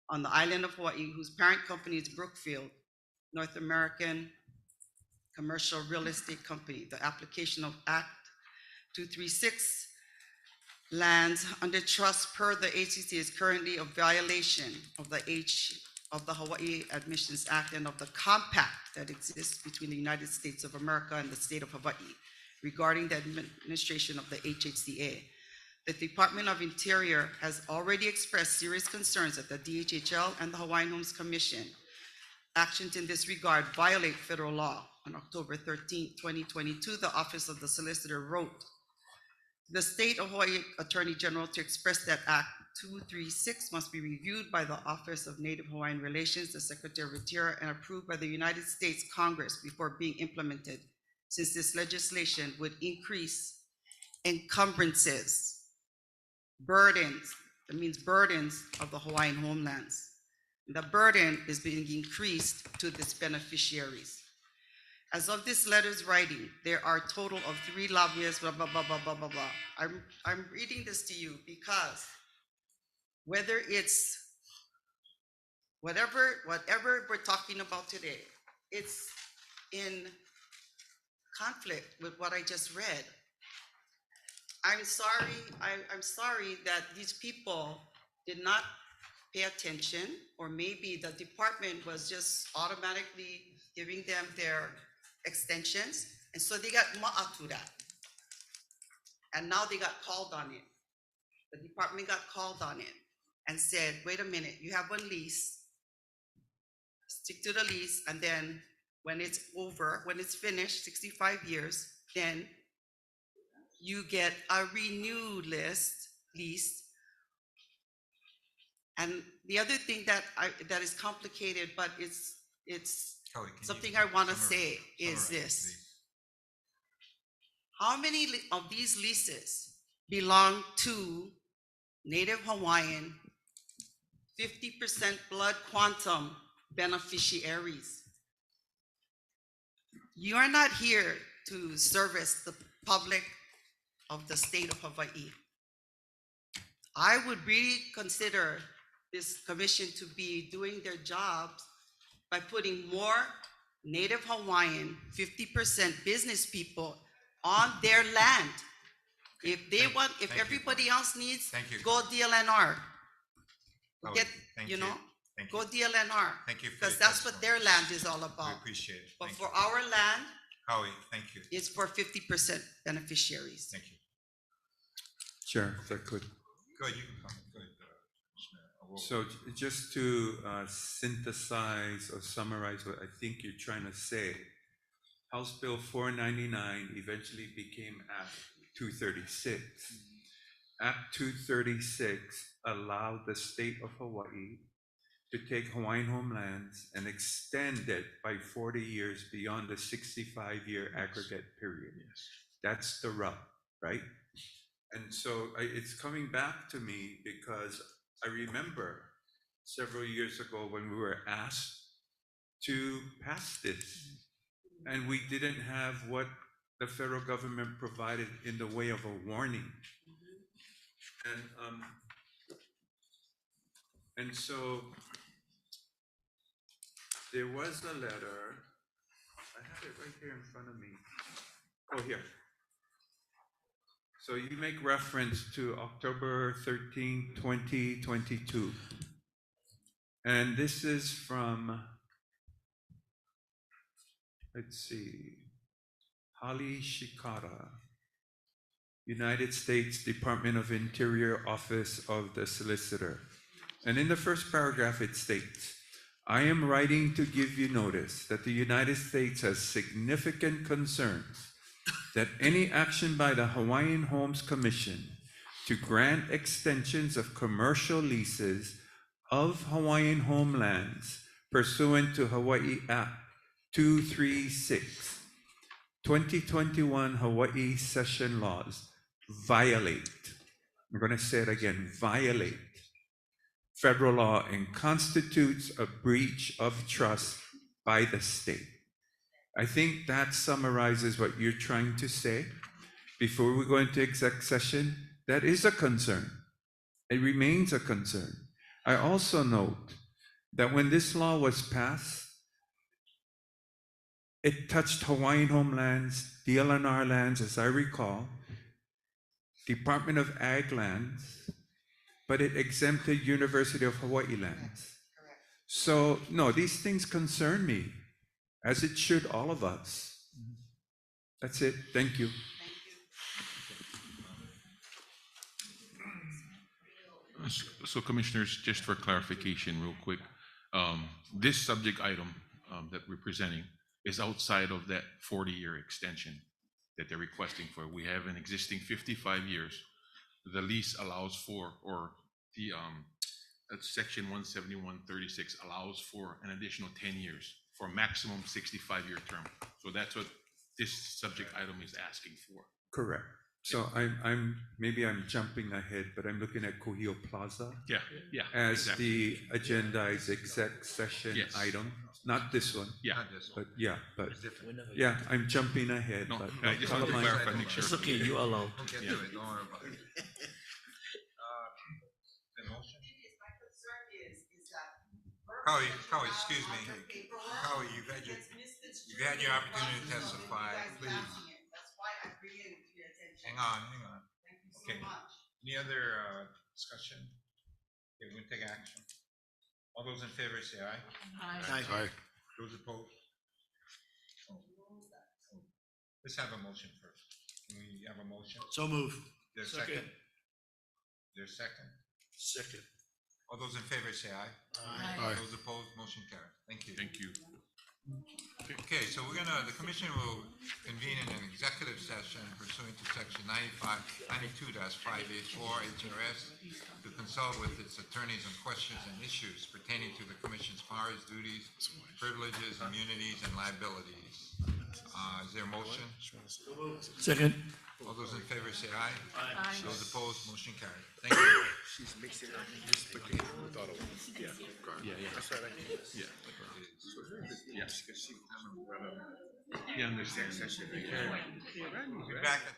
on the island of Hawaii, whose parent company is Brookfield, North American Commercial Real Estate Company. The application of Act 236 lands under trust per the HCC is currently a violation of the Hawaii Admissions Act and of the compact that exists between the United States of America and the state of Hawaii regarding the administration of the HHCA. The Department of Interior has already expressed serious concerns that the DHHL and the Hawaiian Homes Commission actions in this regard violate federal law. On October 13, 2022, the Office of the Solicitor wrote the State of Hawaii Attorney General to express that Act 236 must be reviewed by the Office of Native Hawaiian Relations, the Secretary of Interior, and approved by the United States Congress before being implemented, since this legislation would increase encumbrances, burdens, that means burdens of the Hawaiian homelands. The burden is being increased to its beneficiaries. As of this letter's writing, there are a total of 3 lobbyists, blah, blah, blah, blah, blah, blah, blah. I'm reading this to you because whether it's whatever we're talking about today, it's in conflict with what I just read. I'm sorry that these people did not pay attention, or maybe the department was just automatically giving them their extensions, and so they got ma'atu that. And now they got called on it. The department got called on it and said, wait a minute, you have one lease, stick to the lease, and then when it's over, when it's finished, 65 years, then you get a renewed lease. And the other thing that is complicated, but it's something I want to say is this. Please. How many of these leases belong to Native Hawaiian 50% blood quantum beneficiaries? You are not here to service the public of the state of Hawaii. I would really consider this commission to be doing their jobs by putting more Native Hawaiian 50% business people on their land. If everybody else needs, go DLNR. Go DLNR. Thank you. Because that's what their land is all about. We appreciate it. But for our land, Howie, thank you. It's for 50% beneficiaries. Thank you. Chair, if I could. Go ahead, you can come. Go ahead, Commissioner Aul. So just to synthesize or summarize what I think you're trying to say, House Bill 499 eventually became Act 236. Act 236 allowed the state of Hawaii to take Hawaiian homelands and extend it by 40 years beyond the 65-year aggregate period. Yes. That's the rub, right? And so it's coming back to me because I remember several years ago when we were asked to pass this, and we didn't have what the federal government provided in the way of a warning. And so there was a letter. I have it right here in front of me. Oh, here. So you make reference to October 13, 2022. And this is from, let's see, Hali Shikara, United States Department of Interior, Office of the Solicitor. And in the first paragraph, it states, I am writing to give you notice that the United States has significant concerns that any action by the Hawaiian Homes Commission to grant extensions of commercial leases of Hawaiian homelands pursuant to Hawaii Act 236, 2021 Hawaii Session Laws violate, I'm going to say it again, violate federal law and constitutes a breach of trust by the state. I think that summarizes what you're trying to say. Before we go into exec session, that is a concern. It remains a concern. I also note that when this law was passed, it touched Hawaiian homelands, DLNR lands, as I recall, Department of Ag lands, but it exempted University of Hawaii lands. So, no, these things concern me, as it should all of us. That's it. Thank you. So commissioners, just for clarification real quick, this subject item that we're presenting is outside of that 40-year extension that they're requesting for. We have an existing 55 years. The lease allows for, or the section 17136 allows for an additional 10 years for a maximum 65-year term. So that's what this subject item is asking for. Correct. So maybe I'm jumping ahead, but I'm looking at Kohio Plaza. Yeah, As exactly. the agendized exec session Yes. item, not this one. Yeah. Not this one. But yeah, I'm jumping ahead. No, but I just want to clarify, make sure. It's okay, you allow. We'll get to it, don't worry about it. The motion? Howie, excuse me. Howie, you've had your opportunity to testify, please. Hang on. Okay. Any other discussion? Okay, we're gonna take action. All those in favor say aye. Aye. Those opposed? Let's have a motion first. Can we have a motion? So move. There's a second? There's a second? Second. All those in favor say aye. Aye. Those opposed, motion carried. Thank you. Thank you. Okay, so the commission will convene in an executive session pursuant to section 92-584 HRS to consult with its attorneys on questions and issues pertaining to the commission's powers, duties, privileges, immunities, and liabilities. Is there a motion? Second. All those in favor say aye. Aye. Those opposed, motion carried. Thank you. Yeah, understand. We'll be back at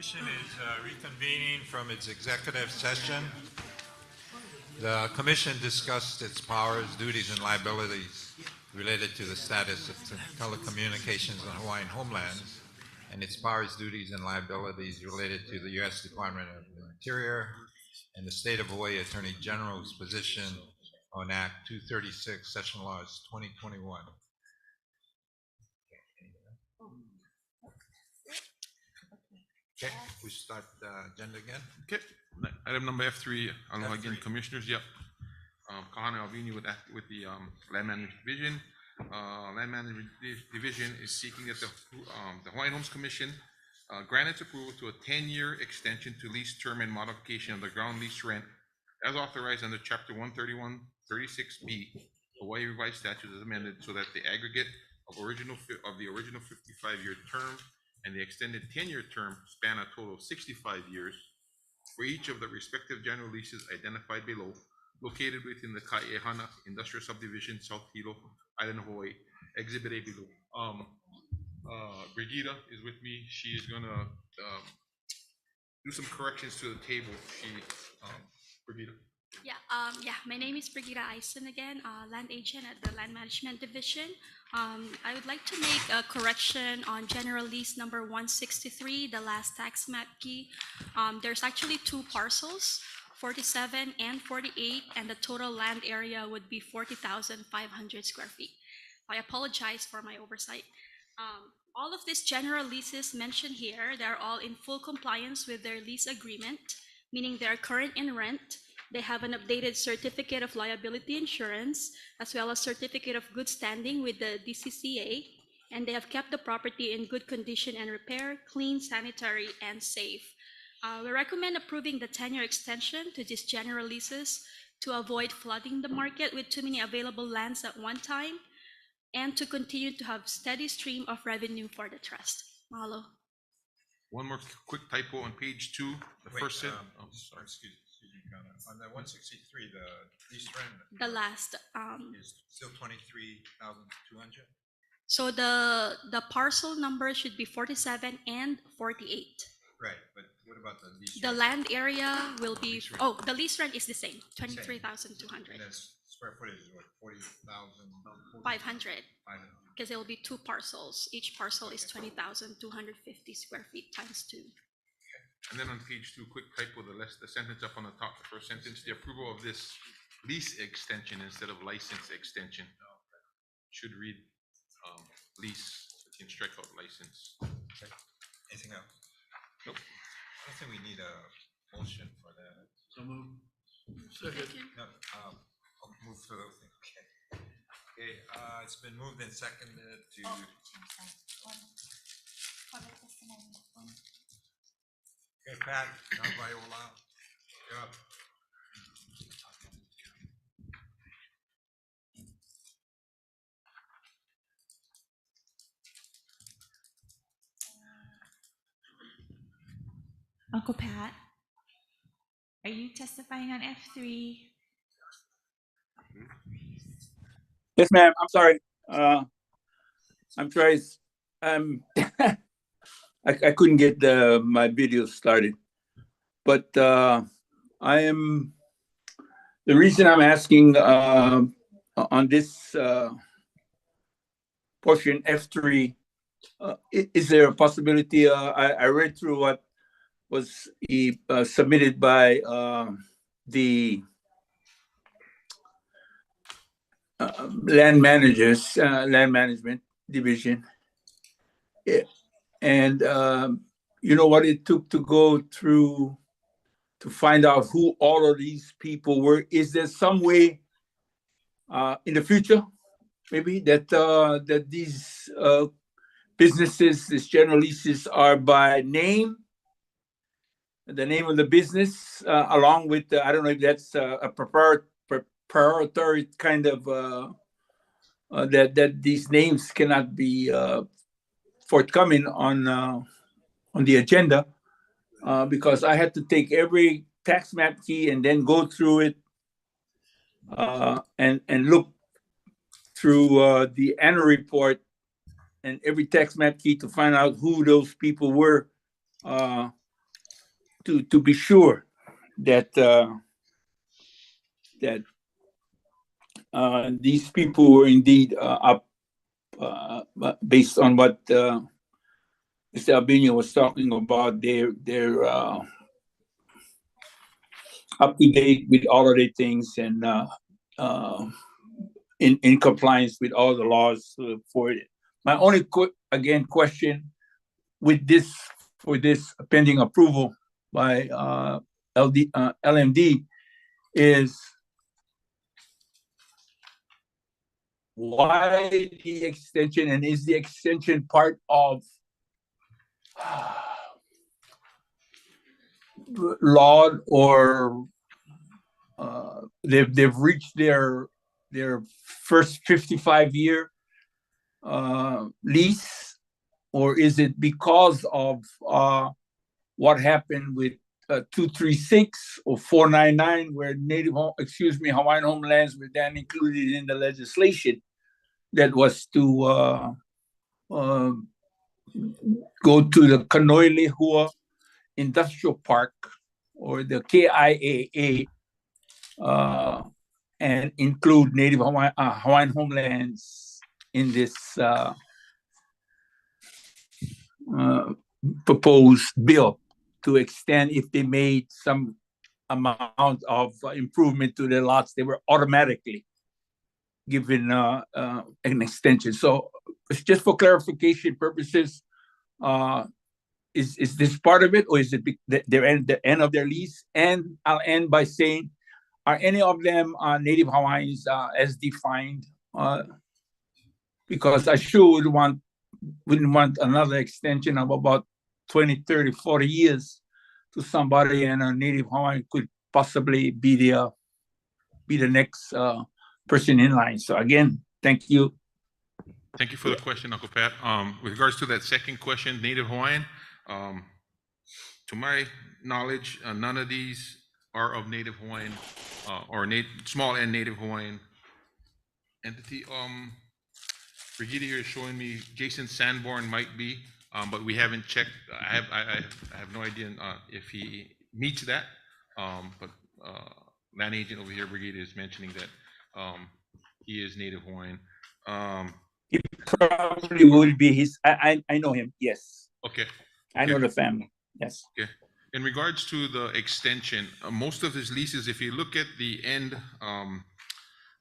Commission is reconvening from its executive session. The commission discussed its powers, duties, and liabilities related to the status of telecommunications in Hawaiian homelands, and its powers, duties, and liabilities related to the U.S. Department of the Interior and the State of Hawaii Attorney General's position on Act 236, Session Laws 2021. Okay, we start the agenda again. Okay, item number F3, aloha again, commissioners, yep. Kahana Alvini with the Land Management Division. Land Management Division is seeking that the Hawaiian Homes Commission grant its approval to a 10-year extension to lease term and modification of the ground lease rent as authorized under Chapter 13136B, Hawaii Revised Statutes as amended, so that the aggregate of the original 55-year term and the extended 10-year term span a total of 65 years for each of the respective general leases identified below, located within the Kaehana Industrial Subdivision, South Hilo, Island of Hawaii, Exhibit A below. Brigida is with me. She is gonna do some corrections to the table. Brigida. Yeah, my name is Brigida Eisen again, land agent at the Land Management Division. I would like to make a correction on general lease number 163, the last tax map key. There's actually two parcels, 47 and 48, and the total land area would be 40,500 square feet. I apologize for my oversight. All of these general leases mentioned here, they're all in full compliance with their lease agreement, meaning they're current in rent. They have an updated certificate of liability insurance, as well as certificate of good standing with the DCCA, and they have kept the property in good condition and repair, clean, sanitary, and safe. We recommend approving the 10-year extension to these general leases to avoid flooding the market with too many available lands at one time, and to continue to have steady stream of revenue for the trust. Mahalo. One more quick typo on page 2, the first set. Sorry, excuse me, Kana. On the 163, the lease rent The last, is still 23,200. so the parcel number should be 47 and 48. Right, but what about the lease? The rent? land area will be, Lease rent. oh, the lease rent is the same, Same. 23,200. And then square footage is what, 40,000? 500, because there will be two parcels. Each parcel is 20,250 square feet times 2. And then on page 2, quick typo, the sentence up on the top, the first sentence, the approval of this lease extension instead of license extension. Should read lease, you can strike out license. Okay. Anything else? Nope. I don't think we need a motion for that. So move. No, I'll move for the thing. Okay, it's been moved and seconded to. Okay, Pat, now Viola, you're up. Uncle Pat, are you testifying on F3? Yes, ma'am. I'm sorry. I'm sorry. I couldn't get my video started, but the reason I'm asking on this portion F3, is there a possibility? I read through what was submitted by the land management division. And you know what it took to go through to find out who all of these people were. Is there some way in the future, maybe, that these businesses, these general leases are by name, the name of the business, along with, I don't know if that's a proprietary kind of, that these names cannot be forthcoming on the agenda, because I had to take every tax map key and then go through it and look through the annual report and every tax map key to find out who those people were to be sure that that these people were indeed up based on what Mr. Albino was talking about. They're up to date with all of the things and in compliance with all the laws for it. My only question with this for this pending approval by LMD is why the extension, and is the extension part of law, or they've reached their first 55-year lease, or is it because of what happened with 236 or 499, where Hawaiian homelands were then included in the legislation that was to go to the Kanoilehua Industrial Park, or the KIAA, and include Native Hawaiian homelands in this proposed bill, to extend if they made some amount of improvement to their lots, they were automatically given an extension. So it's just for clarification purposes. Is this part of it, or is it the end of their lease? And I'll end by saying, are any of them Native Hawaiians as defined? Because I sure wouldn't want another extension of about 20, 30, 40 years to somebody, and a Native Hawaiian could possibly be the next person in line. So again, thank you. Thank you for the question, Uncle Pat. With regards to that second question, Native Hawaiian, to my knowledge, none of these are of Native Hawaiian or small and Native Hawaiian entity. Brigida here is showing me Jason Sanborn might be, but we haven't checked. I have no idea if he meets that. But land agent over here, Brigida, is mentioning that he is Native Hawaiian. It probably would be his. I know him. Yes. Okay. I know the family. Yes. Okay. In regards to the extension, most of his leases, if you look at the end,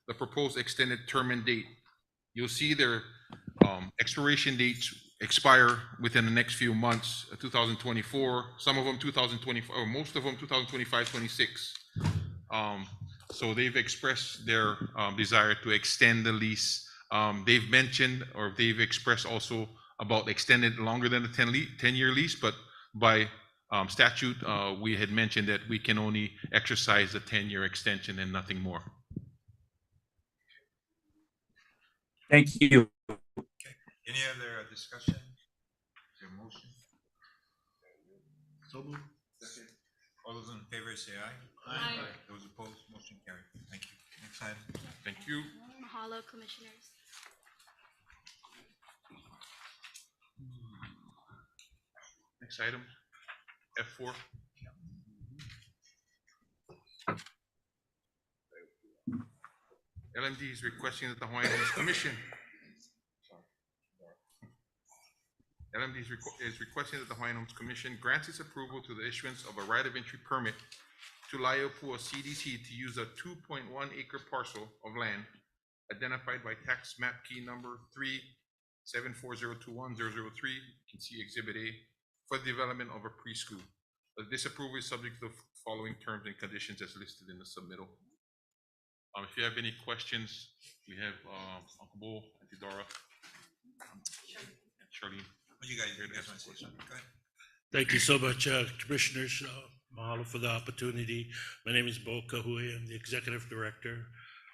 the proposed extended term and date, you'll see their expiration dates expire within the next few months, 2024, some of them 2024, or most of them 2025, 26. So they've expressed their desire to extend the lease. They've mentioned, or they've expressed also about extended longer than the 10-year lease, but by statute, we had mentioned that we can only exercise a 10-year extension and nothing more. Thank you. Okay. Any other discussion? Is there a motion? So moved. Second. All those in favor say aye. Aye. Those opposed, motion carried. Thank you. Next item. Thank you. Mahalo, Commissioners. Next item, F4. LMD is requesting that the Hawaiian Homes Commission is requesting that the Hawaiian Homes Commission grants its approval to the issuance of a right of entry permit to Laiopua CDC to use a 2.1 acre parcel of land identified by tax map key number 374021003. You can see Exhibit A, for the development of a preschool. This approval is subject to the following terms and conditions as listed in the submittal. If you have any questions, we have Uncle Bo, Auntie Dora, and Charlene. What you guys want to say something? Go ahead. Thank you so much, Commissioners. Mahalo for the opportunity. My name is Bo Kahui. I'm the Executive Director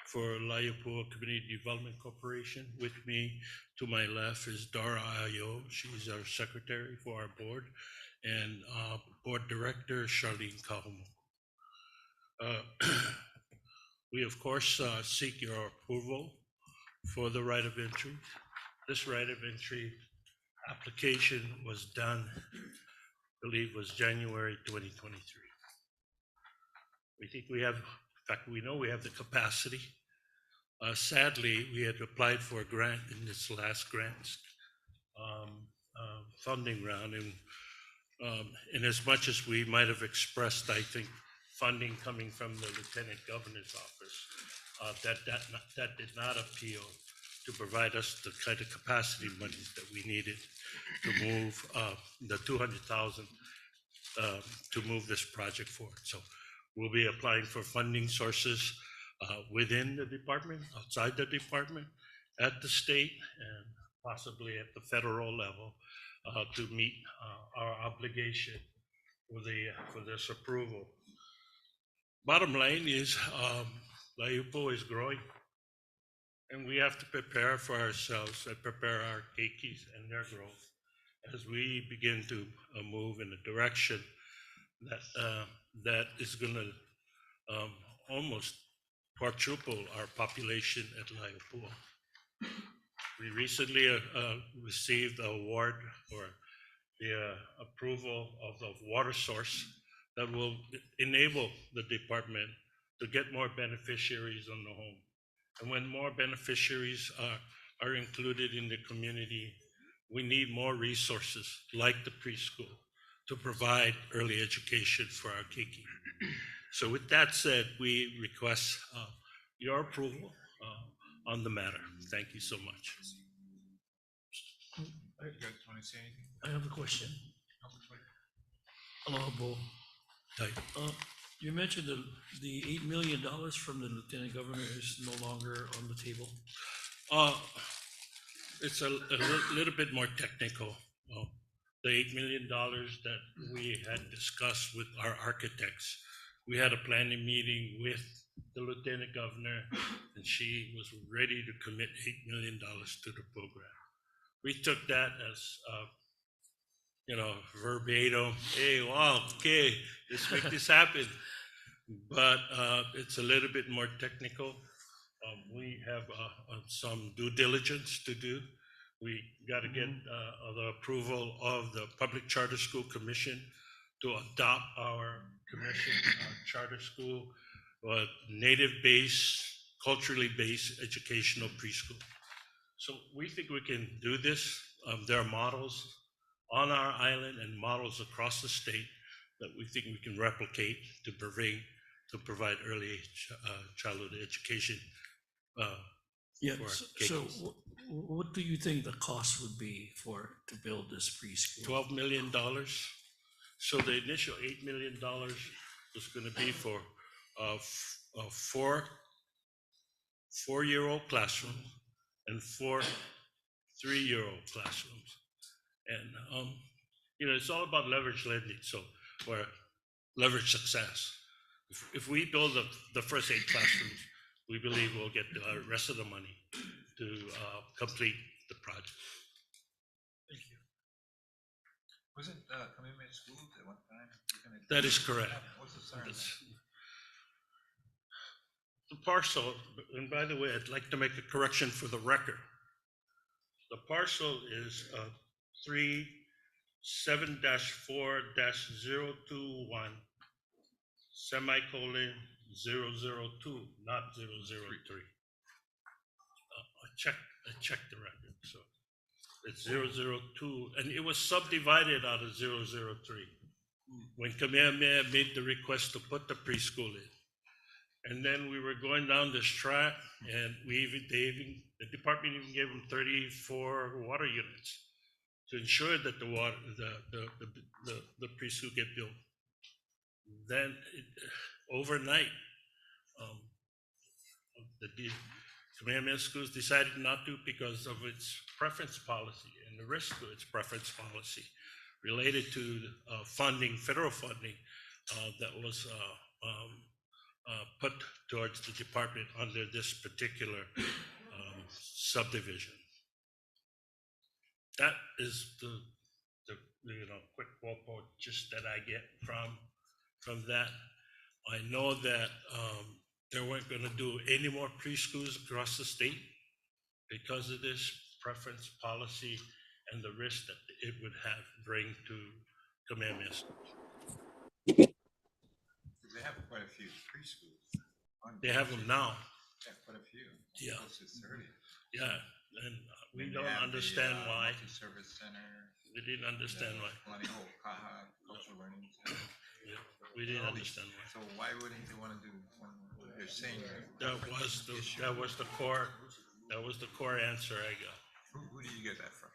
for Laiopua Community Development Corporation. With me to my left is Dara Ayo. She's our Secretary for our board, and Board Director Charlene Kahumo. We, of course, seek your approval for the right of entry. This right of entry application was done believe was January 2023. We think we have, in fact, we know we have the capacity. Sadly, we had applied for a grant in this last grant funding round, and in as much as we might have expressed, I think, funding coming from the Lieutenant Governor's office, that did not appeal to provide us the kind of capacity monies that we needed to move the 200,000 to move this project forward. So we'll be applying for funding sources within the department, outside the department, at the state, and possibly at the federal level to meet our obligation for this approval. Bottom line is Laiupo is growing, and we have to prepare for ourselves and prepare our keikis and their growth as we begin to move in a direction that is going to almost quadruple our population at Laiupua. We recently received the award for the approval of the water source that will enable the department to get more beneficiaries on the home. And when more beneficiaries are included in the community, we need more resources like the preschool to provide early education for our keiki. So with that said, we request your approval on the matter. Thank you so much. I have a question. Aloha, Bo. You mentioned the $8 million from the Lieutenant Governor is no longer on the table. It's a little bit more technical. The $8 million that we had discussed with our architects, we had a planning meeting with the Lieutenant Governor, and she was ready to commit $8 million to the program. We took that as, verbatim. Hey, wow, okay, let's make this happen. But it's a little bit more technical. We have some due diligence to do. We got to get the approval of the Public Charter School Commission to adopt our commission, charter school, native-based, culturally based educational preschool. So we think we can do this. There are models on our island and models across the state that we think we can replicate to provide early childhood education. So what do you think the cost would be to build this preschool? $12 million. So the initial $8 million is going to be for four-year-old classrooms and 4 3-year-old classrooms. And, it's all about leverage lending. So, or leverage success. If we build the first 8 classrooms, we believe we'll get the rest of the money to complete the project. Thank you. Wasn't Commitment Schools at one time? That is correct. What's the start of that? The parcel, and by the way, I'd like to make a correction for the record. The parcel is 37-4-021 semicolon 002, not 003. I checked the record, so it's 002, and it was subdivided out of 003 when Kamehameha made the request to put the preschool in. And then we were going down this track, and the department even gave them 34 water units to ensure that the preschool get built. Then overnight, the Kamehameha Schools decided not to because of its preference policy and the risk to its preference policy related to federal funding that was put towards the department under this particular subdivision. That is the quick walk just that I get from that. I know that they weren't going to do any more preschools across the state because of this preference policy and the risk that it would bring to Kamehameha School. They have quite a few preschools. They have them now. Yeah, quite a few. Yeah. Close to 30. Yeah, and we Then they don't have understand the, why. Multi-service center. We didn't understand why. Kalaniho Kaha Cultural Learning Center. Yeah, we didn't All these- understand why. So why wouldn't you want to do one? You're saying That was the core, that was the core answer I got. Who do you get that from?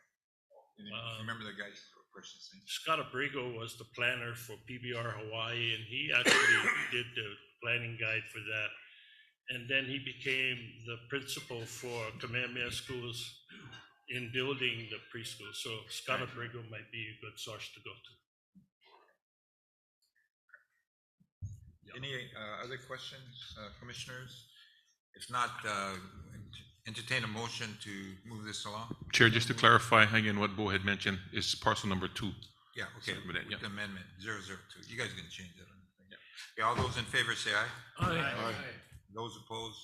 You remember the guy's person's name? Scott Abrigo was the planner for PBR Hawaii, and he actually did the planning guide for that. And then he became the principal for Kamehameha Schools in building the preschool. So Scott Abrigo might be a good source to go to. Any other questions, commissioners? If not, entertain a motion to move this along. Chair, just to clarify again, what Bo had mentioned is parcel number 2. Yeah, okay, Sorry about that, yeah. with amendment 002. You guys can change that. Okay, all those in favor say aye. Aye. Those opposed,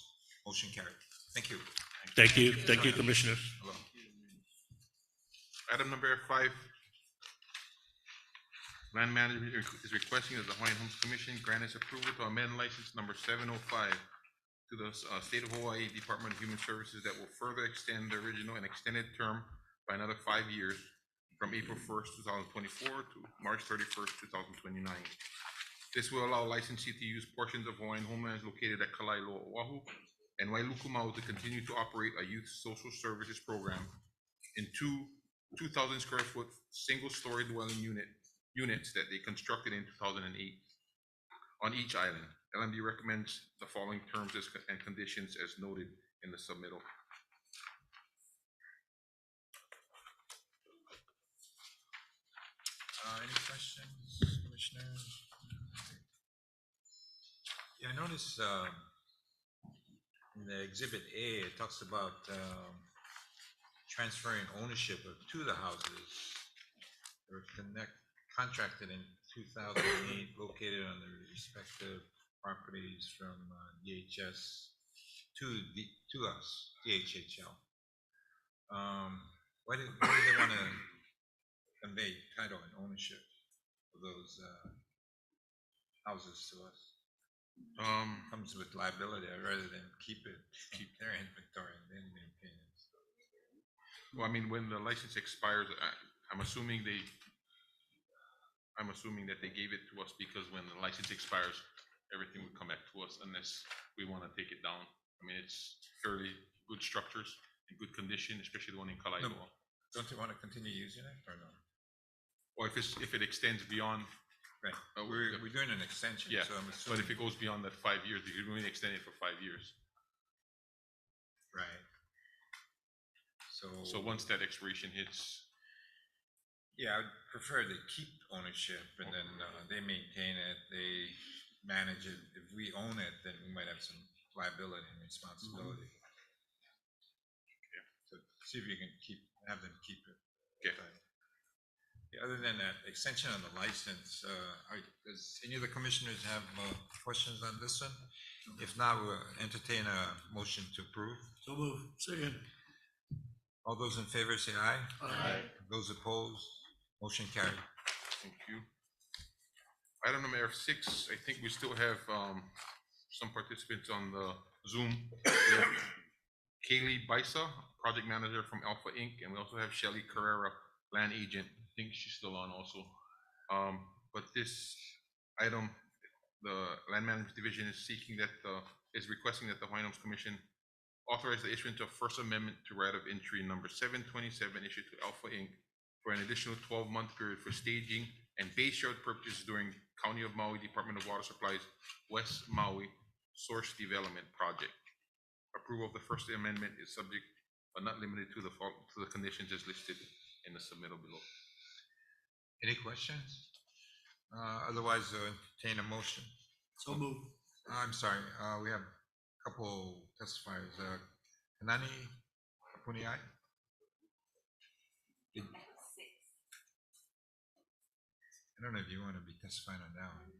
motion carried. Thank you. Thank you, Commissioners. Hello. Item number 5, land manager is requesting that the Hawaiian Homes Commission grant its approval to amend license number 705 to the State of Hawaii Department of Human Services that will further extend the original and extended term by another 5 years from April 1st, 2024 to March 31st, 2029. This will allow licensee to use portions of Hawaiian homelands located at Kalaeloa, Oahu, and Wailukumau to continue to operate a youth social services program in 2,000 square foot single-story dwelling units that they constructed in 2008 on each island. LMD recommends the following terms and conditions as noted in the submittal. Any questions, commissioners? Yeah, I noticed in the exhibit A, it talks about transferring ownership of 2 of the houses. They were contracted in 2008, located on their respective properties from DHS to us, DHHL. Why do they want to convey title and ownership of those houses to us? Comes with liability rather than keep their inventory and then maintain it. Well, I mean, when the license expires, I'm assuming that they gave it to us because when the license expires, everything would come back to us unless we want to take it down. I mean, it's fairly good structures in good condition, especially the one in Kalaeloa. No, don't they want to continue using it or no? Or if it extends beyond. Right, we're doing an extension, Yeah, so I'm but assuming. if it goes beyond that 5 years, you can only extend it for 5 years. Right. So once that expiration hits, Yeah, I'd prefer they keep ownership and then they maintain it, they manage it. If we own it, then we might have some liability and responsibility. So see if you can have them keep it. Okay. Yeah, other than that, extension on the license, does any of the commissioners have questions on this one? If not, we'll entertain a motion to approve. So move. Second. All those in favor say aye. Aye. Those opposed, motion carried. thank you. Item number 6, I think we still have some participants on the Zoom. We have Kaylee Bisa, project manager from Alpha Inc., and we also have Shelly Carrera, land agent. I think she's still on also. But this item, the Land Management Division is requesting that the Hawaiian Homes Commission authorize the issuance of First Amendment to right of entry number 727 issued to Alpha Inc. for an additional 12-month period for staging and base yard purchases during County of Maui Department of Water Supplies West Maui Source Development Project. Approval of the First Amendment is subject but not limited to the conditions as listed in the submittal below. Any questions? Otherwise, entertain a motion. So move. I'm sorry, we have a couple testifiers. Kanani Kapuniai? I don't know if you want to be testifying on that one.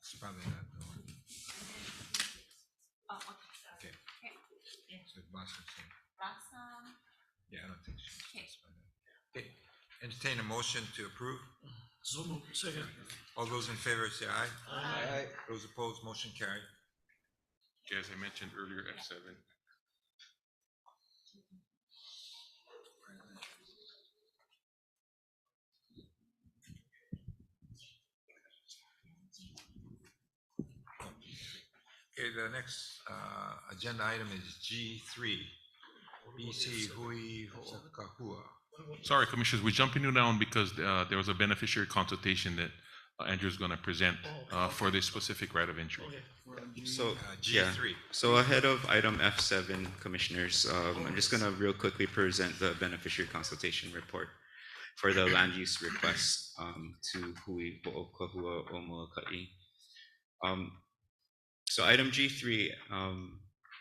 It's probably not the one. Okay. So Blossom. Yeah, I don't think she's testifying. Okay. Entertain a motion to approve. So moved. Second. All those in favor say aye. Aye. Those opposed, motion carried. As I mentioned earlier, F7. Okay, the next agenda item is G3. BC Hui Ho'okahua. Sorry, Commissioners, we're jumping you down because there was a beneficiary consultation that Andrew's going to present for this specific right of entry. So, G3. so ahead of item F7, Commissioners, I'm just going to real quickly present the beneficiary consultation report for the land use request to Hui Ho'okahua o Moloka'i. So item G3,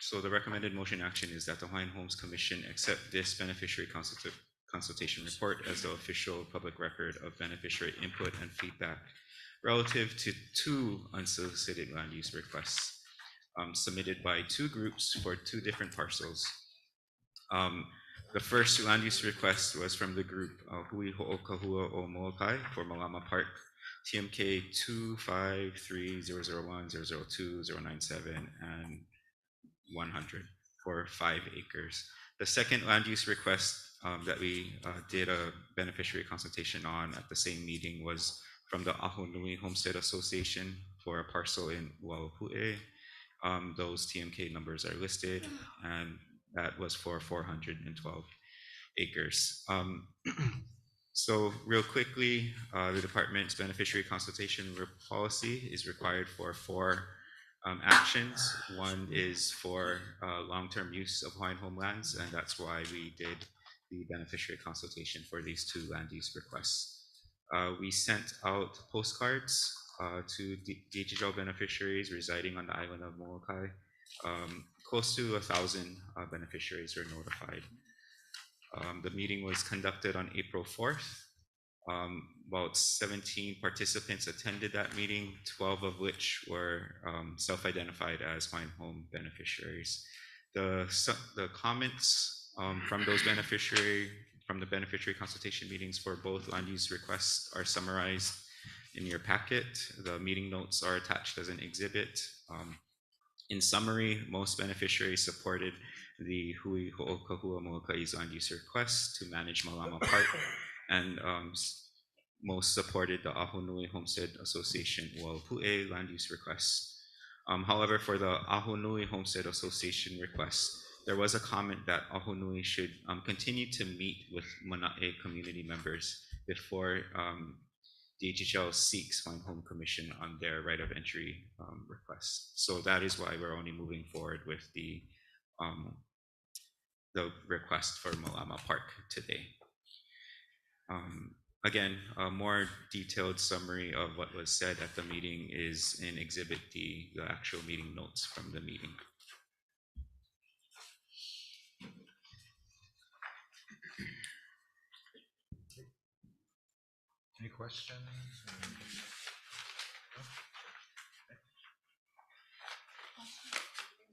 so the recommended motion action is that the Hawaiian Homes Commission accept this beneficiary consultation report as the official public record of beneficiary input and feedback relative to two unsolicited land use requests submitted by two groups for two different parcels. The first land use request was from the group Hui Ho'okahua o Molokai for Malama Park, TMK 253001002 097 and 100 for 5 acres. The second land use request that we did a beneficiary consultation on at the same meeting was from the Ahonui Homestead Association for a parcel in Waupu'e. Those TMK numbers are listed, and that was for 412 acres. So real quickly, the department's beneficiary consultation policy is required for 4 actions. One is for long-term use of Hawaiian homelands, and that's why we did the beneficiary consultation for these 2 land use requests. We sent out postcards to DHL beneficiaries residing on the island of Molokai. Close to 1,000 beneficiaries were notified. The meeting was conducted on April 4th. About 17 participants attended that meeting, 12 of which were self-identified as Hawaiian Home beneficiaries. The comments from the beneficiary consultation meetings for both land use requests are summarized in your packet. The meeting notes are attached as an exhibit. In summary, most beneficiaries supported the Hui Ho'okahua Molokai's land use request to manage Malama Park, and most supported the Ahonui Homestead Association Waupu'e land use request. However, for the Ahonui Homestead Association request, there was a comment that Ahonui should continue to meet with Mana'e community members before DHL seeks Hawaiian Home Commission on their right of entry request. So that is why we're only moving forward with the request for Malama Park today. Again, a more detailed summary of what was said at the meeting is in Exhibit D, the actual meeting notes from the meeting. Any questions?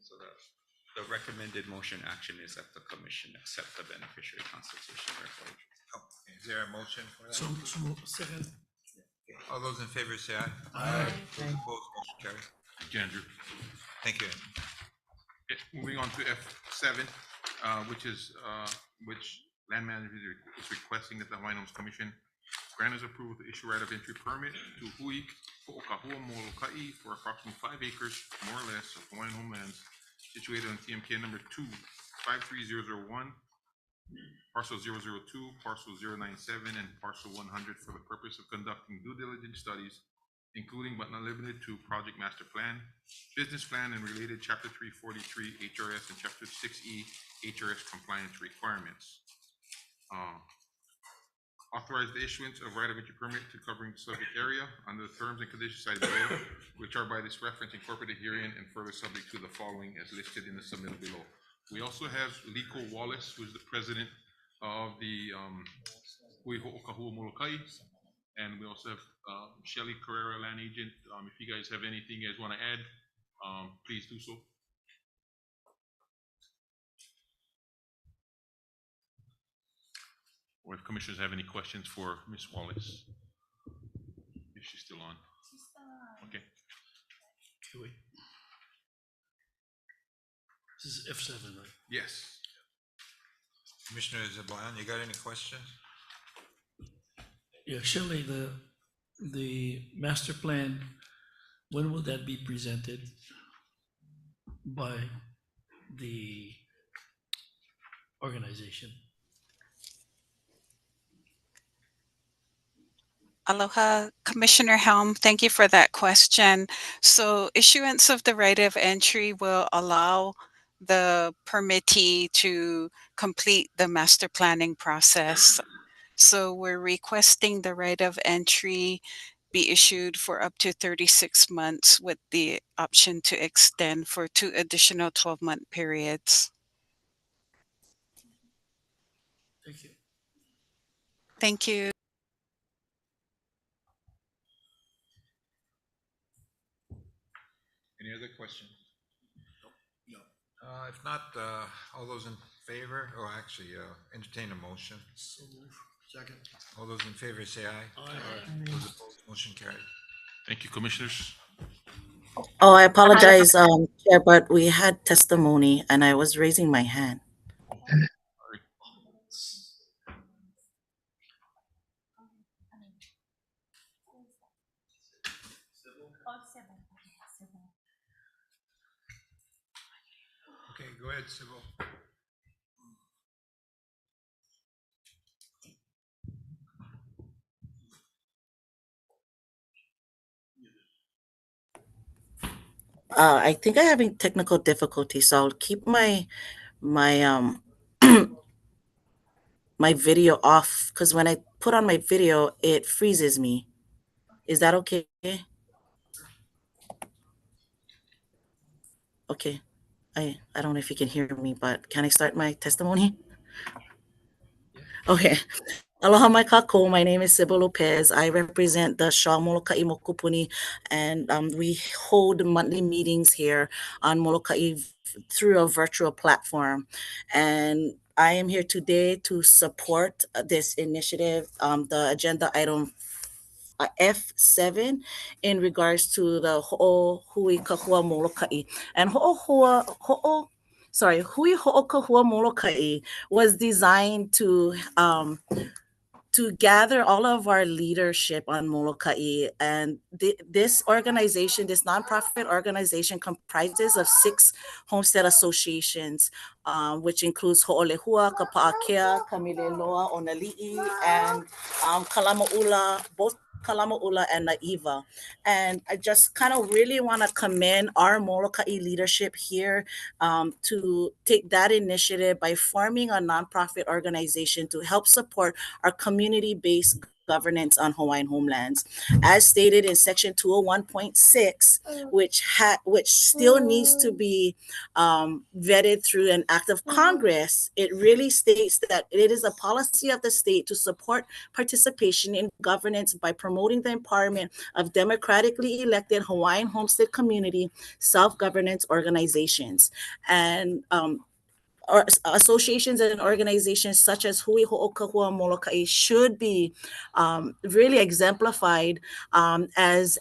So the recommended motion action is that the commission accept the beneficiary consultation report. Oh, is there a motion for that? So second. All those in favor say aye. Aye. Those opposed, motion carried. Thank you, Andrew. Thank you. Okay, moving on to F7, which land management is requesting that the Hawaiian Homes Commission grant its approval to issue right of entry permit to Hui Ho'okahua Molokai for approximately 5 acres, more or less, of Hawaiian homelands situated on TMK number 2530001, parcel 002, parcel 097, and parcel 100 for the purpose of conducting due diligence studies, including but not limited to project master plan, business plan, and related Chapter 343 HRS and Chapter 6E HRS compliance requirements. Authorize the issuance of right of entry permit to covering the subject area under the terms and conditions cited below, which are by this reference incorporated herein and further subject to the following as listed in the submittal below. We also have Liko Wallace, who is the president of the Hui Ho'okahua Molokai, and we also have Shelly Carrera, land agent. If you guys have anything you guys want to add, please do so. or if commissioners have any questions for Ms. Wallace. If she's still on. Okay. Okay, wait. This is F7, right? Yes. Commissioner Zablan, you got any questions? Yeah, Shelley, the master plan, when will that be presented by the organization? Aloha, Commissioner Helm. Thank you for that question. So issuance of the right of entry will allow the permittee to complete the master planning process. So we're requesting the right of entry be issued for up to 36 months with the option to extend for 2 additional 12-month periods. Thank you. Thank you. Any other questions? No. If not, all those in favor, or actually, entertain a motion. So move. Second. All those in favor say aye. Aye. Those opposed, motion carried. Thank you, commissioners. Oh, I apologize, Chair, but we had testimony and I was raising my hand. Okay, go ahead, Sybil. I think I'm having technical difficulties, so I'll keep my my video off because when I put on my video, it freezes me. Is that okay? Okay. I don't know if you can hear me, but can I start my testimony? Okay. Aloha mai kākou. My name is Sybil Lopez. I represent the Shaw Moloka'i Mokupuni, and we hold monthly meetings here on Moloka'i through a virtual platform. And I am here today to support this initiative, the agenda item F7 in regards to the Ho'ohui Kahua Moloka'i. And Hui Ho'okahua Moloka'i was designed to gather all of our leadership on Moloka'i. And this organization, this nonprofit organization, comprises of 6 homestead associations, which includes Ho'olehua, Kapa'akea, Kamileloa, Onali'i, and Kalama'ula, both Kalama'ula and Na'iva. And I just kind of really want to commend our Moloka'i leadership here to take that initiative by forming a nonprofit organization to help support our community-based governance on Hawaiian homelands. As stated in section 201.6, which still needs to be vetted through an act of Congress, it really states that it is a policy of the state to support participation in governance by promoting the empowerment of democratically elected Hawaiian homestead community self-governance organizations. And or associations and organizations such as Hui Ho'okahua Moloka'i should be really exemplified as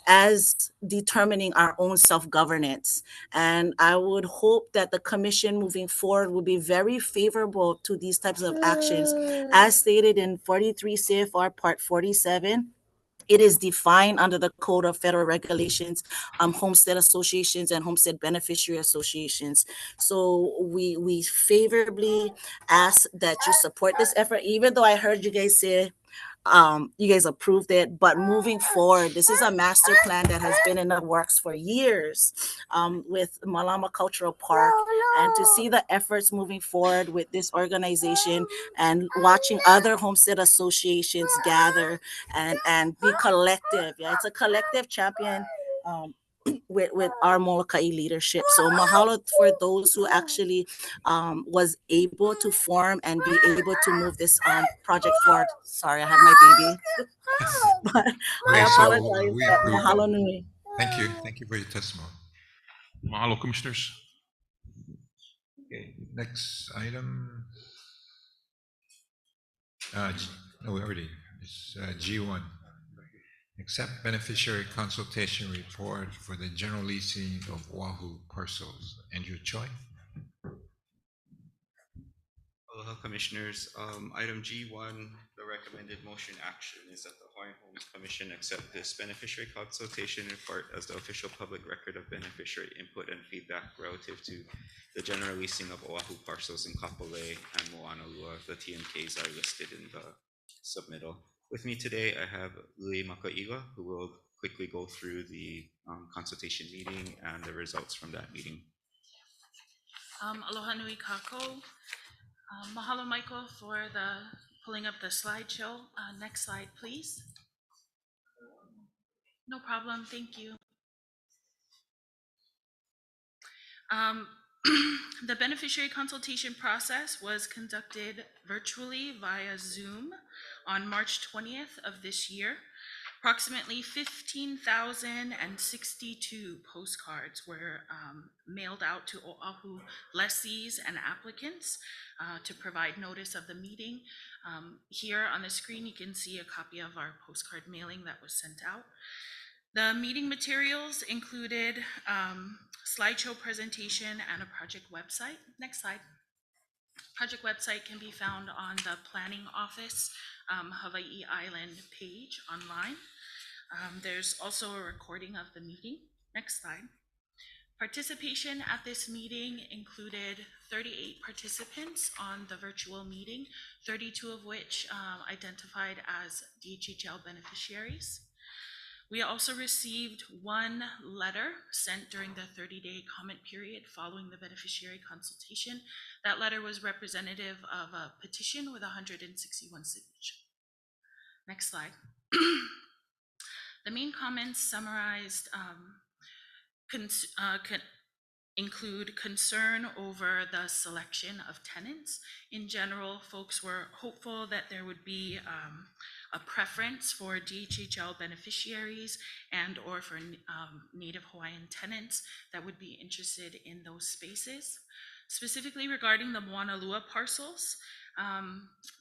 determining our own self-governance. And I would hope that the commission moving forward will be very favorable to these types of actions. As stated in 43 CFR Part 47, it is defined under the Code of Federal Regulations, homestead associations and homestead beneficiary associations. So we favorably ask that you support this effort, even though I heard you guys say you guys approved it, but moving forward, this is a master plan that has been in the works for years with Malama Cultural Park, and to see the efforts moving forward with this organization and watching other homestead associations gather and be collective. Yeah, it's a collective champion with our Moloka'i leadership. So mahalo for those who actually was able to form and be able to move this project forward. Sorry, I have my baby. But I Okay, so apologize. we But approve. mahalo nui. Thank you. Thank you for your testimony. Mahalo, commissioners. Okay, next item. No, we already, it's G1. Accept beneficiary consultation report for the general leasing of Oahu parcels. Andrew Choi. Aloha Commissioners. Item G1, the recommended motion action is that the Hawaiian Homes Commission accept this beneficiary consultation report as the official public record of beneficiary input and feedback relative to the general leasing of Oahu parcels in Kapolei and Moanalua. The TMKs are listed in the submittal. With me today, I have Uli Makaiga, who will quickly go through the consultation meeting and the results from that meeting. Aloha nui kako. Mahalo, Michael, for the pulling up the slideshow. Next slide, please. No problem. Thank you. The beneficiary consultation process was conducted virtually via Zoom on March 20th of this year. Approximately 15,062 postcards were mailed out to Oahu lessees and applicants to provide notice of the meeting. Here on the screen, you can see a copy of our postcard mailing that was sent out. The meeting materials included slideshow presentation and a project website. Next slide. Project website can be found on the Planning Office Hawaii Island page online. There's also a recording of the meeting. Next slide. Participation at this meeting included 38 participants on the virtual meeting, 32 of which identified as DHHL beneficiaries. We also received one letter sent during the 30-day comment period following the beneficiary consultation. That letter was representative of a petition with 161 signatures. Next slide. The main comments summarized include concern over the selection of tenants. In general, folks were hopeful that there would be a preference for DHHL beneficiaries and or for Native Hawaiian tenants that would be interested in those spaces. Specifically regarding the Moanalua parcels,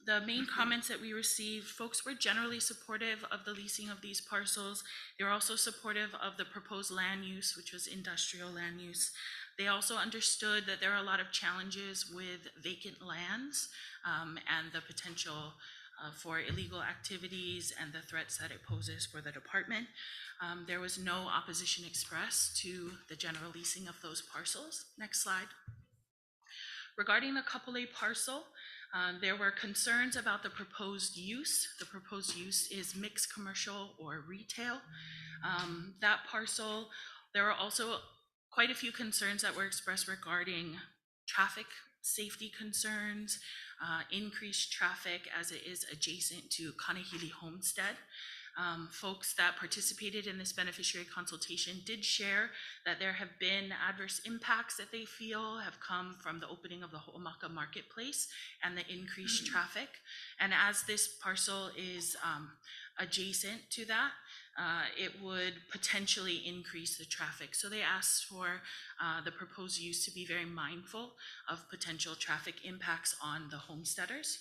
the main comments that we received, folks were generally supportive of the leasing of these parcels. They were also supportive of the proposed land use, which was industrial land use. They also understood that there are a lot of challenges with vacant lands and the potential for illegal activities and the threats that it poses for the department. There was no opposition expressed to the general leasing of those parcels. Next slide. Regarding the Kapolei parcel, there were concerns about the proposed use. The proposed use is mixed commercial or retail. That parcel, there were also quite a few concerns that were expressed regarding traffic safety concerns, increased traffic as it is adjacent to Kanehili Homestead. Folks that participated in this beneficiary consultation did share that there have been adverse impacts that they feel have come from the opening of the Ho'omaka marketplace and the increased traffic. And as this parcel is adjacent to that, it would potentially increase the traffic. So they asked for the proposed use to be very mindful of potential traffic impacts on the homesteaders.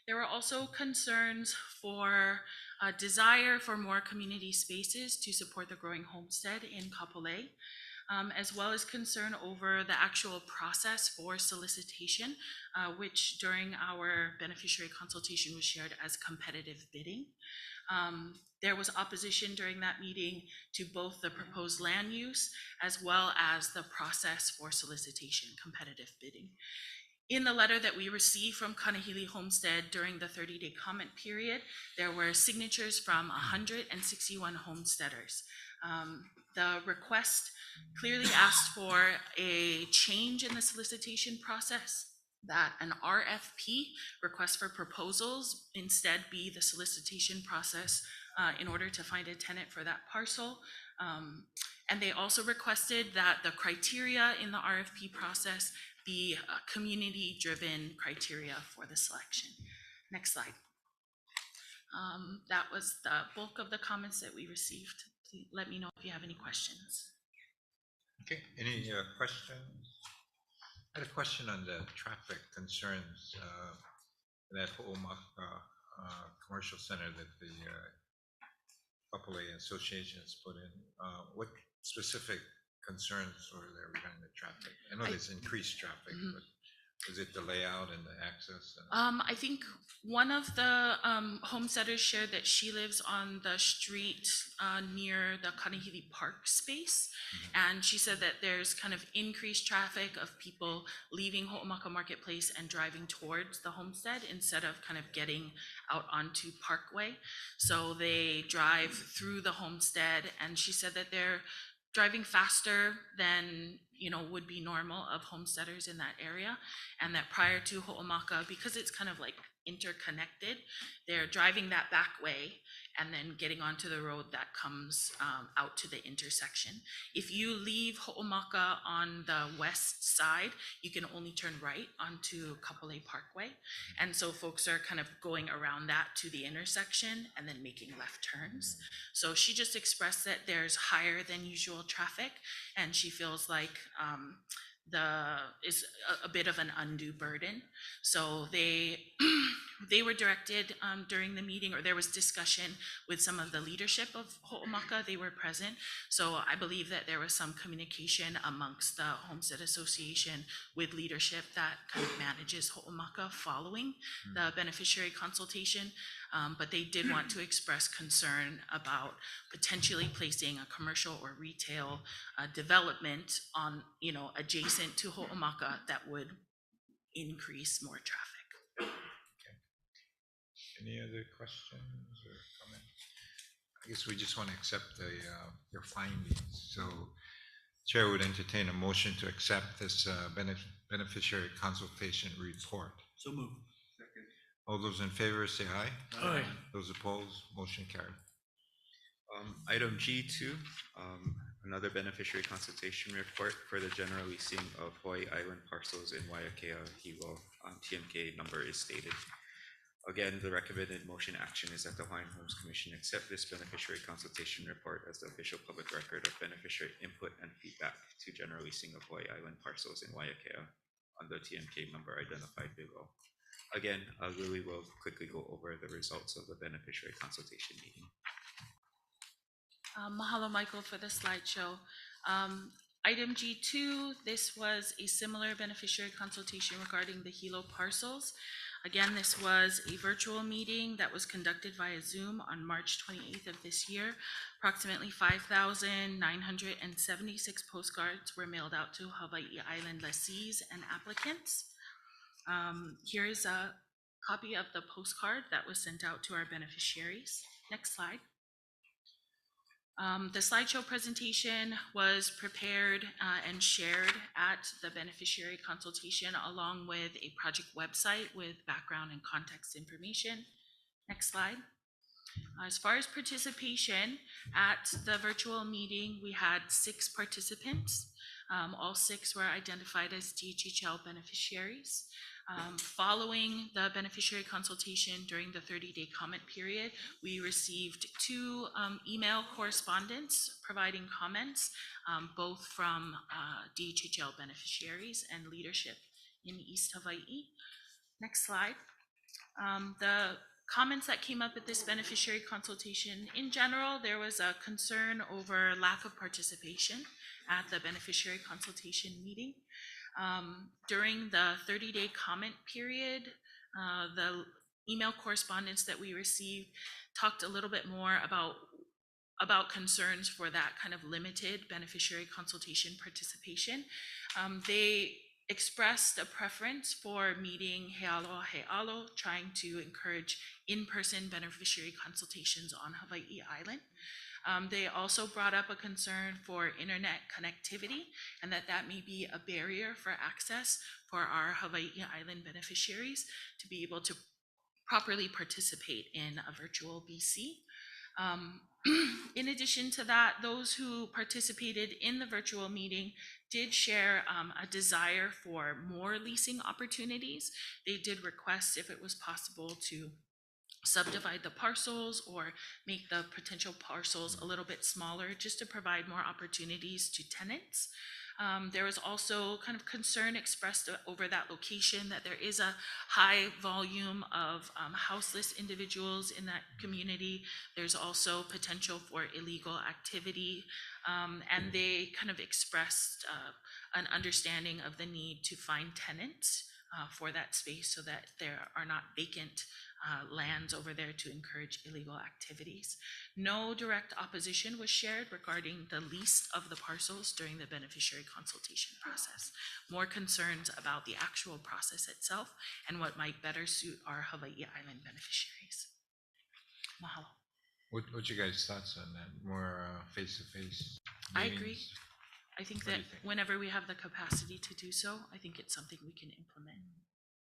There were also concerns for a desire for more community spaces to support the growing homestead in Kapolei, as well as concern over the actual process for solicitation, which during our beneficiary consultation was shared as competitive bidding. There was opposition during that meeting to both the proposed land use as well as the process for solicitation, competitive bidding. In the letter that we received from Kanehili Homestead during the 30-day comment period, there were signatures from 161 homesteaders. The request clearly asked for a change in the solicitation process, that an RFP, request for proposals, instead be the solicitation process in order to find a tenant for that parcel. And they also requested that the criteria in the RFP process be community-driven criteria for the selection. Next slide. That was the bulk of the comments that we received. Please let me know if you have any questions. Okay, any questions? I had a question on the traffic concerns. that Ho'omaka Commercial Center that the Kapolei Association has put in. What specific concerns were there regarding the traffic? I know there's increased traffic, Mhm. but is it the layout and the access? I think one of the homesteaders shared that she lives on the street near the Kanehili Park space. And she said that there's kind of increased traffic of people leaving Ho'omaka Marketplace and driving towards the homestead instead of kind of getting out onto Parkway. So they drive through the homestead, and she said that they're driving faster than would be normal of homesteaders in that area, and that prior to Ho'omaka, because it's kind of like interconnected, they're driving that back way and then getting onto the road that comes out to the intersection. If you leave Ho'omaka on the west side, you can only turn right onto Kapolei Parkway, and so folks are kind of going around that to the intersection and then making left turns. So she just expressed that there's higher than usual traffic, and she feels like is a bit of an undue burden. So they were directed during the meeting, or there was discussion with some of the leadership of Ho'omaka. They were present. So I believe that there was some communication amongst the Homestead Association with leadership that kind of manages Ho'omaka following the beneficiary consultation. But they did want to express concern about potentially placing a commercial or retail development on, adjacent to Ho'omaka that would increase more traffic. Any other questions or comments? I guess we just want to accept your findings. So Chair would entertain a motion to accept this beneficiary consultation report. So move. All those in favor say aye. Aye. Those opposed, motion carried. Item G2, another beneficiary consultation report for the general leasing of Hawaii Island parcels in Waiakea, Hilo. TMK number is stated. Again, the recommended motion action is that the Hawaiian Homes Commission accept this beneficiary consultation report as the official public record of beneficiary input and feedback to general leasing of Hawaii Island parcels in Waiakea on the TMK number identified below. Again, Lily will quickly go over the results of the beneficiary consultation meeting. Mahalo, Michael, for the slideshow. Item G2, this was a similar beneficiary consultation regarding the Hilo parcels. Again, this was a virtual meeting that was conducted via Zoom on March 28th of this year. Approximately 5,976 postcards were mailed out to Hawaii Island lessees and applicants. Here is a copy of the postcard that was sent out to our beneficiaries. Next slide. The slideshow presentation was prepared and shared at the beneficiary consultation, along with a project website with background and context information. Next slide. As far as participation at the virtual meeting, we had 6 participants. All 6 were identified as DHHL beneficiaries. Following the beneficiary consultation during the 30-day comment period, we received 2 email correspondence providing comments, both from DHHL beneficiaries and leadership in East Hawaii. Next slide. The comments that came up at this beneficiary consultation, in general, there was a concern over lack of participation at the beneficiary consultation meeting. During the 30-day comment period, the email correspondence that we received talked a little bit more about concerns for that kind of limited beneficiary consultation participation. They expressed a preference for meeting Healo, trying to encourage in-person beneficiary consultations on Hawaii Island. They also brought up a concern for internet connectivity, and that may be a barrier for access for our Hawaii Island beneficiaries to be able to properly participate in a virtual BC. In addition to that, those who participated in the virtual meeting did share a desire for more leasing opportunities. They did request if it was possible to subdivide the parcels or make the potential parcels a little bit smaller, just to provide more opportunities to tenants. There was also kind of concern expressed over that location, that there is a high volume of houseless individuals in that community. There's also potential for illegal activity, and they kind of expressed an understanding of the need to find tenants for that space so that there are not vacant lands over there to encourage illegal activities. No direct opposition was shared regarding the lease of the parcels during the beneficiary consultation process. More concerns about the actual process itself and what might better suit our Hawaii Island beneficiaries. Mahalo. What you guys' thoughts on that? More face-to-face I agree. meetings? I think What do that you think? whenever we have the capacity to do so, I think it's something we can implement.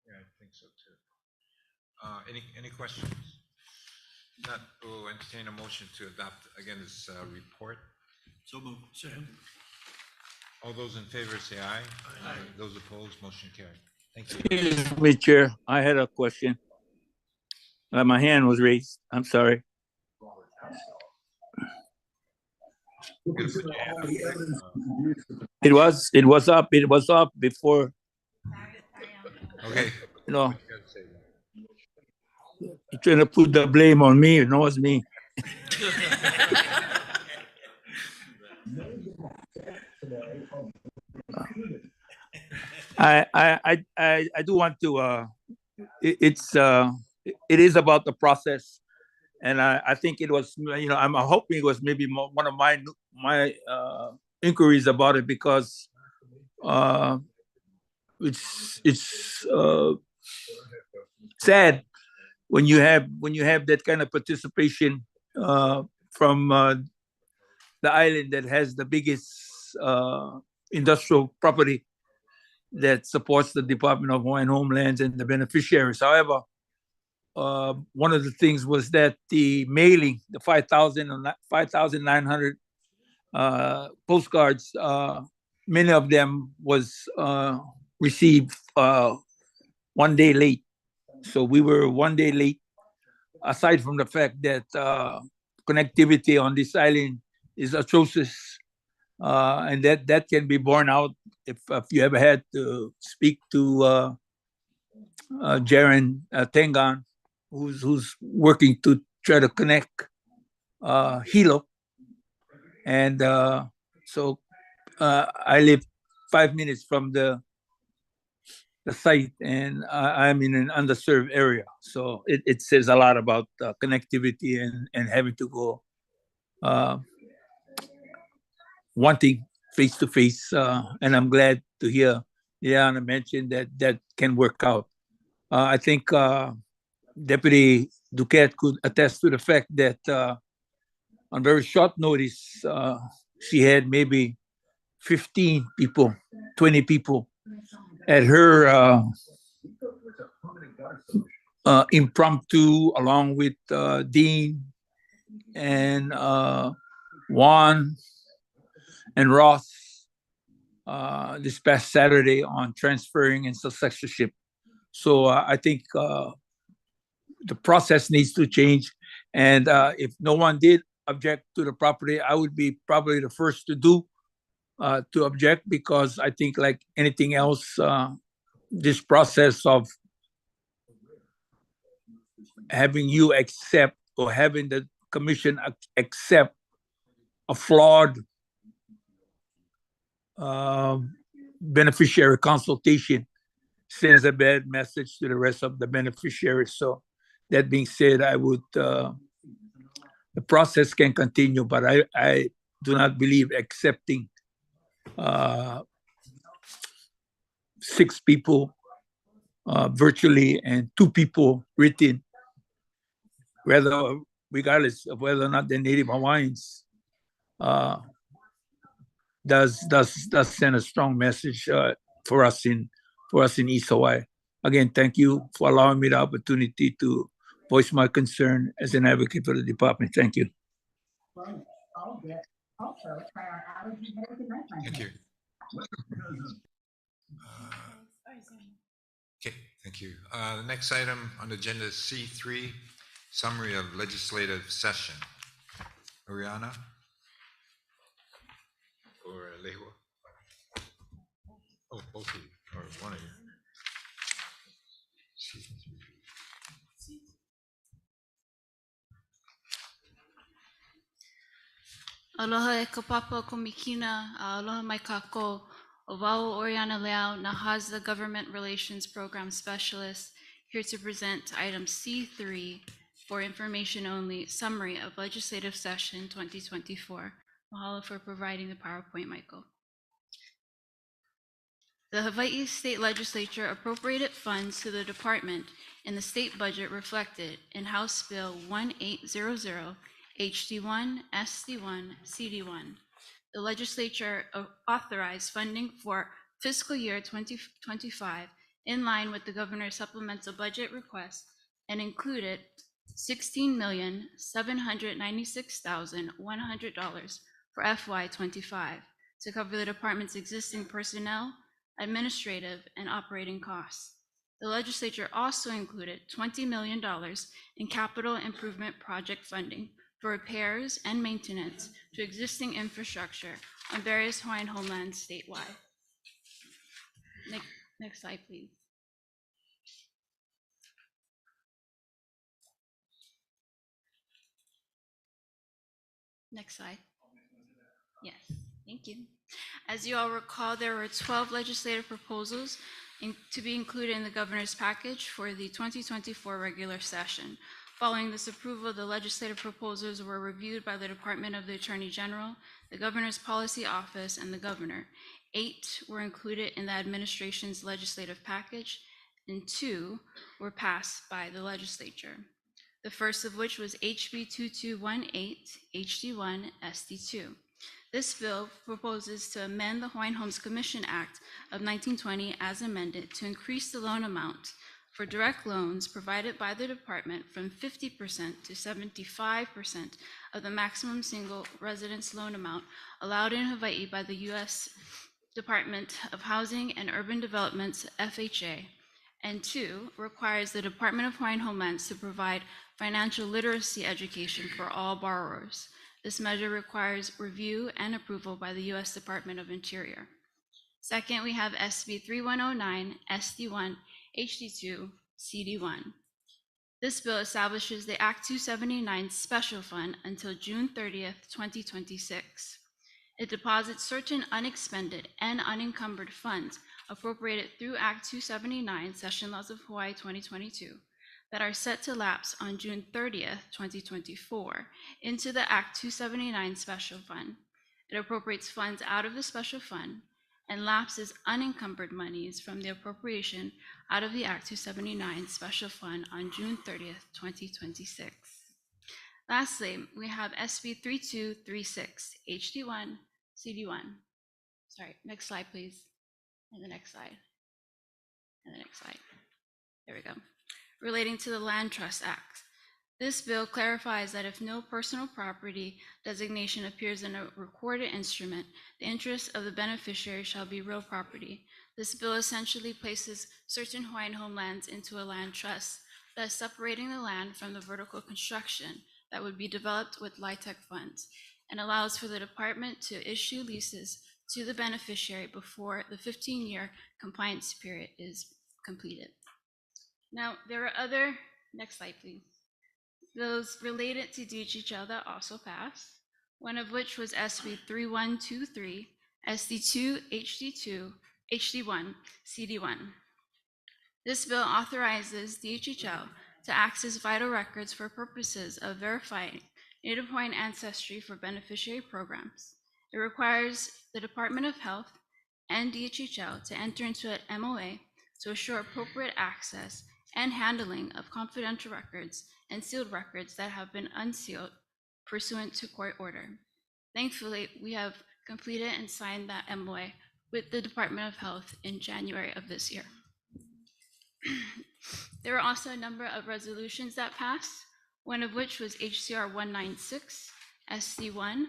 Yeah, I think so too. Any questions? Not, we'll entertain a motion to adopt again this report. So moved. Second. All those in favor say aye. Aye. Those opposed, motion carried. Thank you. Excuse me, Chair. I had a question. My hand was raised. I'm sorry. It was up before. Okay. You know, you're trying to put the blame on me. It was me. I do want to. It is about the process, and I think it was. I'm hoping it was maybe one of my inquiries about it, because it's sad when you have that kind of participation from the island that has the biggest industrial property that supports the Department of Hawaiian Homelands and the beneficiaries. However, one of the things was that the mailing, the 5,900 postcards, many of them was received 1 day late. So we were 1 day late, aside from the fact that connectivity on this island is atrocious, and that can be borne out if you ever had to speak to Jaren Tengan, who's working to try to connect Hilo. And so I live 5 minutes from the site, and I'm in an underserved area. So it says a lot about connectivity and having to go wanting face-to-face. And I'm glad to hear Liana mention that can work out. I think Deputy Duquette could attest to the fact that on very short notice, she had maybe 15 people, 20 people at her impromptu, along with Dean and Juan and Ross this past Saturday on transferring and successorship. So I think the process needs to change. And if no one did object to the property, I would be probably the first to object, because I think, like anything else, this process of having you accept, or having the commission accept a flawed beneficiary consultation sends a bad message to the rest of the beneficiaries. So that being said, I would, the process can continue, but I do not believe accepting 6 people virtually and 2 people written, regardless of whether or not they're Native Hawaiians, does send a strong message for us in East Hawaii. Again, thank you for allowing me the opportunity to voice my concern as an advocate for the department. Thank you. Thank you. Okay, thank you. The next item on the agenda is C3, summary of legislative session. Oriana? Or Lehua? Oh, both of you, or one of you. Aloha e ka papa komikina, aloha mai kako, o wau Oriana Leao, Nahaz, the Government Relations Program Specialist, here to present item C3 for information only, summary of legislative session 2024. Mahalo for providing the PowerPoint, Michael. The Hawaii State Legislature appropriated funds to the department in the state budget reflected in House Bill 1800, HD1, SD1, CD1. The legislature authorized funding for fiscal year 2025 in line with the governor's supplemental budget request and included $16,796,100 for FY25 to cover the department's existing personnel, administrative, and operating costs. The legislature also included $20 million in capital improvement project funding for repairs and maintenance to existing infrastructure on various Hawaiian homelands statewide. Next slide, please. Next slide. Yes, thank you. As you all recall, there were 12 legislative proposals to be included in the governor's package for the 2024 regular session. Following this approval, the legislative proposals were reviewed by the Department of the Attorney General, the Governor's Policy Office, and the Governor. 8 were included in the administration's legislative package, and 2 were passed by the legislature. The first of which was HB 2218, HD1, SD2. This bill proposes to amend the Hawaiian Homes Commission Act of 1920 as amended to increase the loan amount for direct loans provided by the department from 50% to 75% of the maximum single residence loan amount allowed in Hawaii by the U.S. Department of Housing and Urban Development's FHA, and 2, requires the Department of Hawaiian Homelands to provide financial literacy education for all borrowers. This measure requires review and approval by the U.S. Department of Interior. Second, we have SB 3109, SD1, HD2, CD1. This bill establishes the Act 279 Special Fund until June 30th, 2026. It deposits certain unexpended and unencumbered funds appropriated through Act 279 Session Laws of Hawaii 2022 that are set to lapse on June 30th, 2024 into the Act 279 Special Fund. It appropriates funds out of the Special Fund and lapses unencumbered monies from the appropriation out of the Act 279 Special Fund on June 30th, 2026. Lastly, we have SB 3236, HD1, CD1. Sorry, next slide, please. And the next slide. And the next slide. There we go. Relating to the Land Trust Act. This bill clarifies that if no personal property designation appears in a recorded instrument, the interest of the beneficiary shall be real property. This bill essentially places certain Hawaiian homelands into a land trust, thus separating the land from the vertical construction that would be developed with LIHTC funds, and allows for the department to issue leases to the beneficiary before the 15-year compliance period is completed. Now, there are other, next slide, please. Those related to DHHL that also passed, one of which was SB 3123, SD2, HD2, HD1, CD1. This bill authorizes DHHL to access vital records for purposes of verifying Native Hawaiian ancestry for beneficiary programs. It requires the Department of Health and DHHL to enter into an MOA to assure appropriate access and handling of confidential records and sealed records that have been unsealed pursuant to court order. Thankfully, we have completed and signed that MOA with the Department of Health in January of this year. There were also a number of resolutions that passed, one of which was HCR 196, SC1,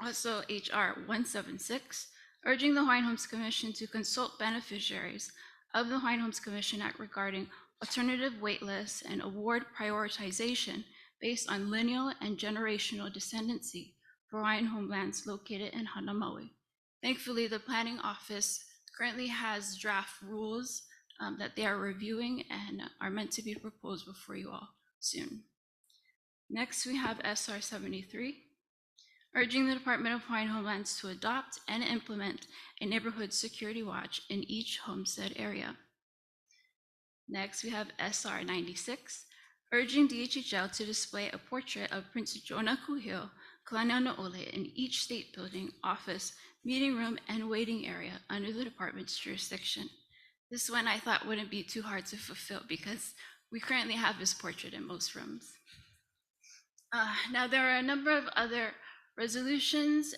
also HR 176, urging the Hawaiian Homes Commission to consult beneficiaries of the Hawaiian Homes Commission Act regarding alternative wait lists and award prioritization based on lineal and generational descendancy for Hawaiian homelands located in Hana Maui. Thankfully, the planning office currently has draft rules that they are reviewing and are meant to be proposed before you all soon. Next, we have SR 73, urging the Department of Hawaiian Homelands to adopt and implement a neighborhood security watch in each homestead area. Next, we have SR 96, urging DHHL to display a portrait of Prince Jonah Kuhio Kalanianaole in each state building, office, meeting room, and waiting area under the department's jurisdiction. This one I thought wouldn't be too hard to fulfill because we currently have his portrait in most rooms. Now, there are a number of other resolutions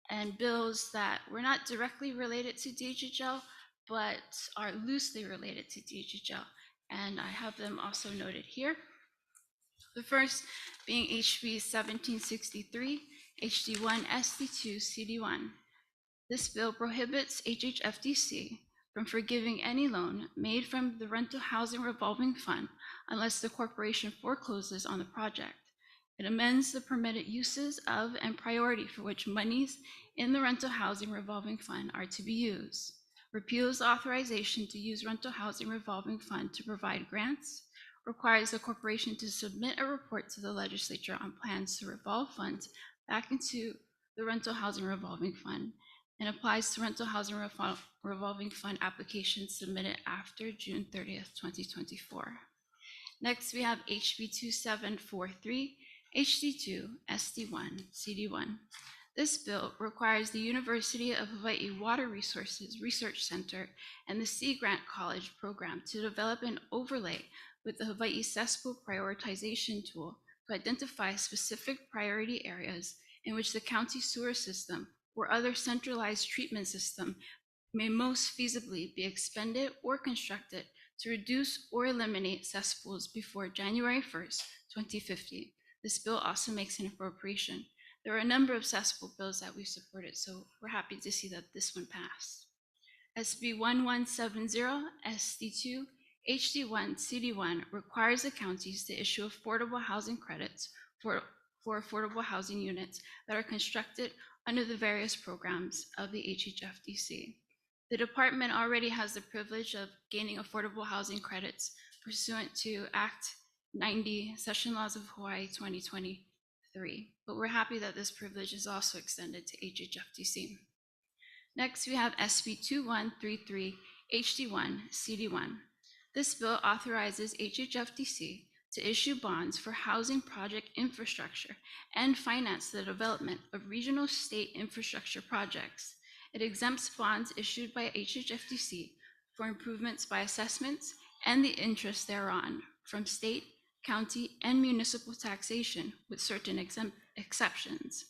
and bills that were not directly related to DHHL, but are loosely related to DHHL, and I have them also noted here. The first being HB 1763, HD1 SD2 CD1. This bill prohibits HHFDC from forgiving any loan made from the Rental Housing Revolving Fund unless the corporation forecloses on the project. It amends the permitted uses of and priority for which monies in the Rental Housing Revolving Fund are to be used. Repeals authorization to use Rental Housing Revolving Fund to provide grants, requires the corporation to submit a report to the legislature on plans to revolve funds back into the Rental Housing Revolving Fund, and applies to Rental Housing Revolving Fund applications submitted after June 30th, 2024. Next, we have HB 2743, HD2 SD1 CD1. This bill requires the University of Hawaii Water Resources Research Center and the Sea Grant College program to develop an overlay with the Hawaii cesspool prioritization tool to identify specific priority areas in which the county sewer system or other centralized treatment system may most feasibly be expended or constructed to reduce or eliminate cesspools before January 1st, 2050. This bill also makes an appropriation. There are a number of cesspool bills that we supported, so we're happy to see that this one passed. SB 1170 SD2 HD1 CD1 requires the counties to issue affordable housing credits for affordable housing units that are constructed under the various programs of the HHFDC. The department already has the privilege of gaining affordable housing credits pursuant to Act 90, Session Laws of Hawaii 2023, but we're happy that this privilege is also extended to HHFDC. Next, we have SB 2133 HD1 CD1. This bill authorizes HHFDC to issue bonds for housing project infrastructure and finance the development of regional state infrastructure projects. It exempts bonds issued by HHFDC for improvements by assessments and the interest thereon from state, county, and municipal taxation with certain exceptions.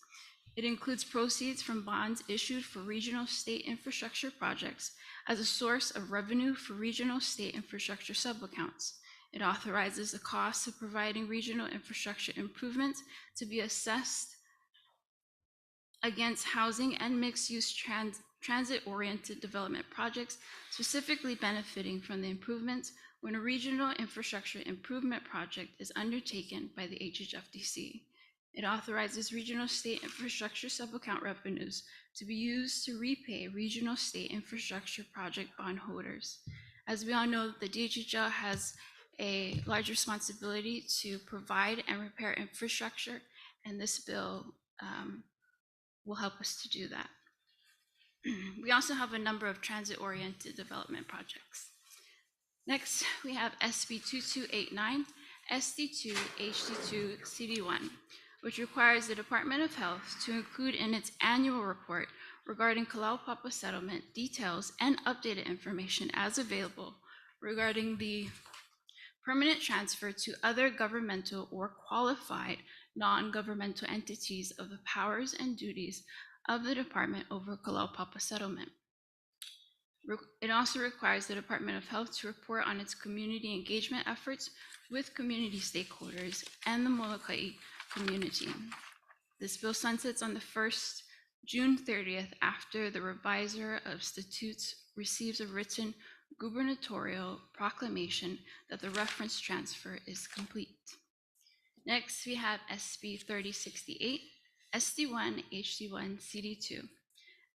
It includes proceeds from bonds issued for regional state infrastructure projects as a source of revenue for regional state infrastructure subaccounts. It authorizes the costs of providing regional infrastructure improvements to be assessed against housing and mixed-use transit-oriented development projects, specifically benefiting from the improvements when a regional infrastructure improvement project is undertaken by the HHFDC. It authorizes regional state infrastructure subaccount revenues to be used to repay regional state infrastructure project bondholders. As we all know, the DHHL has a large responsibility to provide and repair infrastructure, and this bill will help us to do that. We also have a number of transit-oriented development projects. Next, we have SB 2289, SD2 HD2 CD1, which requires the Department of Health to include in its annual report regarding Kalaupapa settlement details and updated information as available regarding the permanent transfer to other governmental or qualified non-governmental entities of the powers and duties of the department over Kalaupapa settlement. It also requires the Department of Health to report on its community engagement efforts with community stakeholders and the Molokai community. This bill sunsets on the first June 30th after the reviser of statutes receives a written gubernatorial proclamation that the reference transfer is complete. Next, we have SB 3068, SD1 HD1 CD2.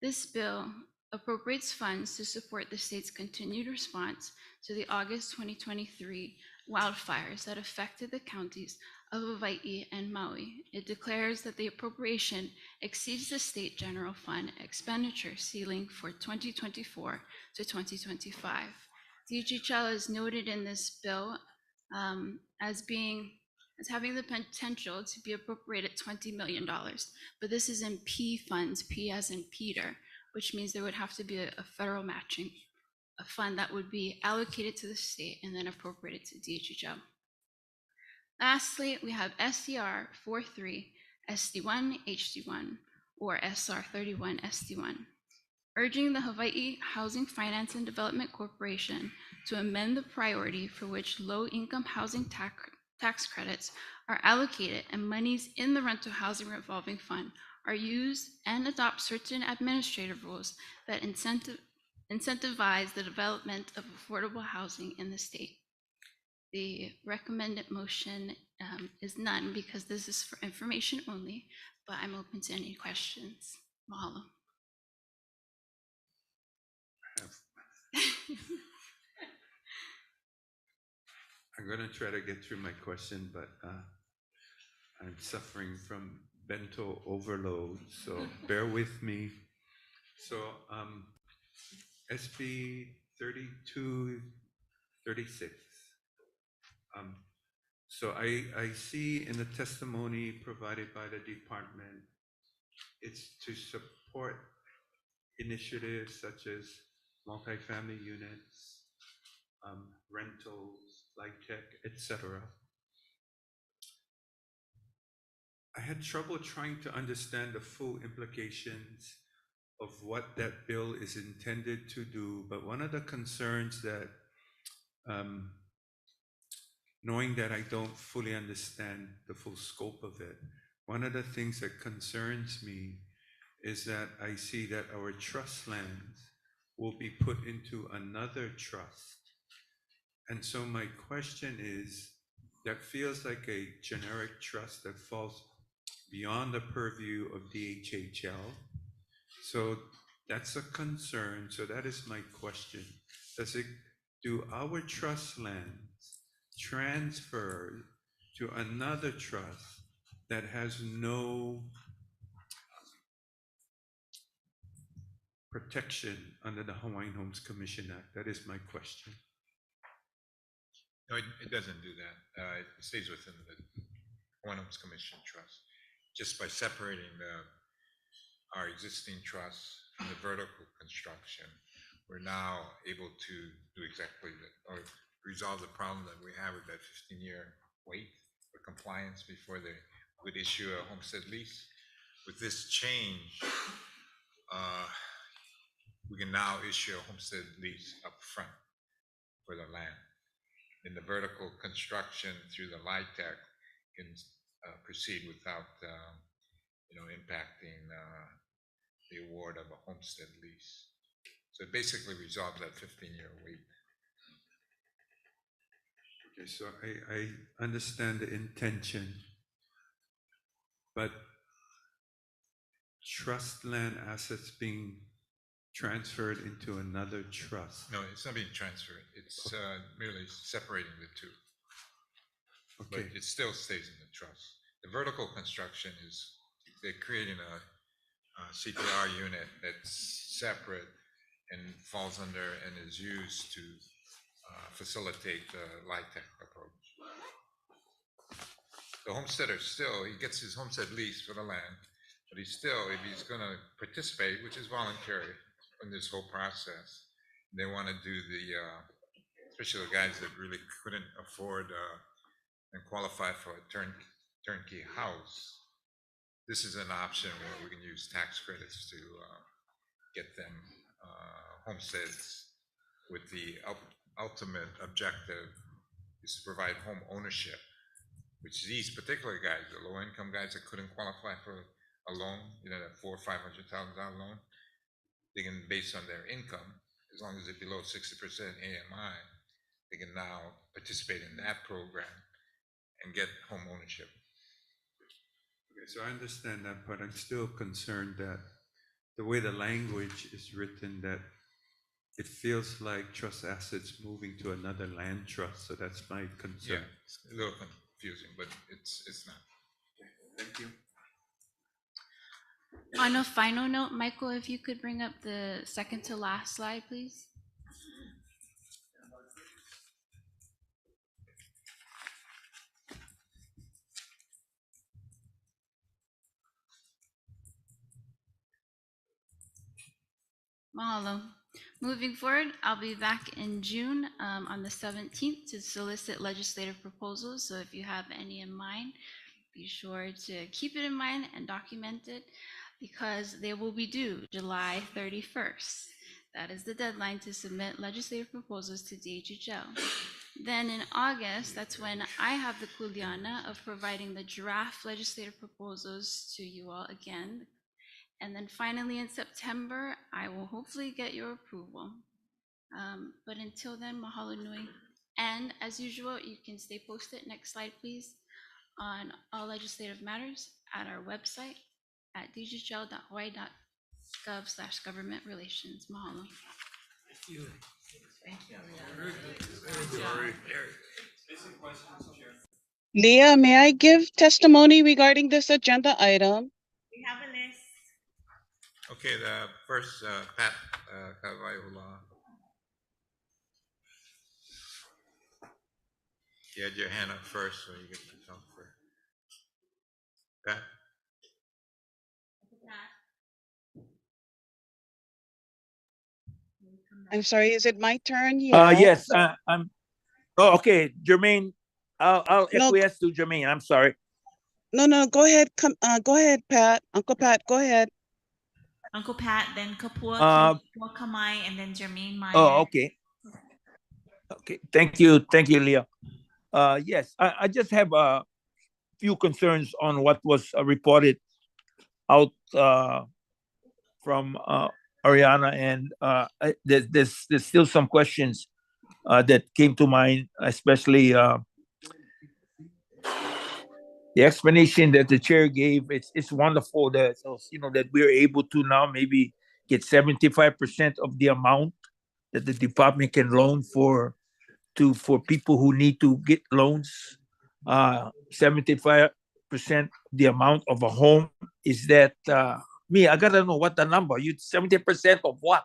This bill appropriates funds to support the state's continued response to the August 2023 wildfires that affected the counties of Hawaii and Maui. It declares that the appropriation exceeds the state general fund expenditure ceiling for 2024 to 2025. DHHL is noted in this bill as having the potential to be appropriated $20 million, but this is in P funds, P as in Peter, which means there would have to be a federal matching, a fund that would be allocated to the state and then appropriated to DHHL. Lastly, we have SCR 43 SD1 HD1 or SR 31 SD1, urging the Hawaii Housing Finance and Development Corporation to amend the priority for which low-income housing tax credits are allocated and monies in the rental housing revolving fund are used, and adopt certain administrative rules that incentivize the development of affordable housing in the state. The recommended motion is none because this is for information only, but I'm open to any questions. Mahalo. I'm going to try to get through my question, but I'm suffering from bento overload, so bear with me. So SB 3236. So I see in the testimony provided by the department, it's to support initiatives such as multifamily units, rentals, light tech, etc. I had trouble trying to understand the full implications of what that bill is intended to do, but one of the concerns that, knowing that I don't fully understand the full scope of it, one of the things that concerns me is that I see that our trust lands will be put into another trust. And so my question is, that feels like a generic trust that falls beyond the purview of DHHL. So that's a concern. So that is my question. Do our trust lands transfer to another trust that has no protection under the Hawaiian Homes Commission Act? That is my question. No, it doesn't do that. It stays within the Hawaiian Homes Commission Trust. Just by separating our existing trusts from the vertical construction, we're now able to do exactly that, or resolve the problem that we have with that 15-year wait for compliance before they would issue a homestead lease. With this change, we can now issue a homestead lease up front for the land. In the vertical construction through the LIHTC can proceed without impacting the award of a homestead lease. So it basically resolves that 15-year wait. Okay, so I understand the intention, but trust land assets being transferred into another trust. No, it's not being transferred. It's merely separating the two. Okay. But it still stays in the trust. The vertical construction is they're creating a CPR unit that's separate and falls under and is used to facilitate the LIHTC approach. The homesteader still, he gets his homestead lease for the land, but he's still, if he's going to participate, which is voluntary in this whole process, they want to do the, especially the guys that really couldn't afford and qualify for a turnkey house. This is an option where we can use tax credits to get them homesteads with the ultimate objective is to provide home ownership, which these particular guys, the low-income guys that couldn't qualify for a loan, that $400,000 or $500,000 loan, they can, based on their income, as long as it's below 60% AMI, they can now participate in that program and get home ownership. Okay, so I understand that, but I'm still concerned that the way the language is written, that it feels like trust assets moving to another land trust. So that's my concern. Yeah, it's a little confusing, but it's not. Thank you. On a final note, Michael, if you could bring up the second to last slide, please. Mahalo. Moving forward, I'll be back in June on the 17th to solicit legislative proposals. So if you have any in mind, be sure to keep it in mind and document it, because they will be due July 31st. That is the deadline to submit legislative proposals to DHHL. Then in August, that's when I have the kuleana of providing the draft legislative proposals to you all again. And then finally in September, I will hopefully get your approval. But until then, mahalo nui. And as usual, you can stay posted. Next slide, please. On all legislative matters at our website at dghl.hawaii.gov/government relations. Mahalo. Thank you. Leah, may I give testimony regarding this agenda item? We have a list. Okay, the first, Pat Kawaiula. You had your hand up first, so you get to talk first. Pat? I'm sorry, is it my turn? Yes, I'm. Oh, okay, Jermaine. I'll No. acquiesce to Jermaine. I'm sorry. No, go ahead. Go ahead, Pat. Uncle Pat, go ahead. Uncle Pat, then Kapua, Kapua Kamai, and then Jermaine Meyer. Oh, okay. Okay, thank you, Leah. Yes, I just have a few concerns on what was reported out from Ariana, and there's still some questions that came to mind, especially the explanation that the chair gave. It's wonderful that that we're able to now maybe get 75% of the amount that the department can loan for people who need to get loans. 75% the amount of a home. Is that me? I gotta know what the number. You 70% of what?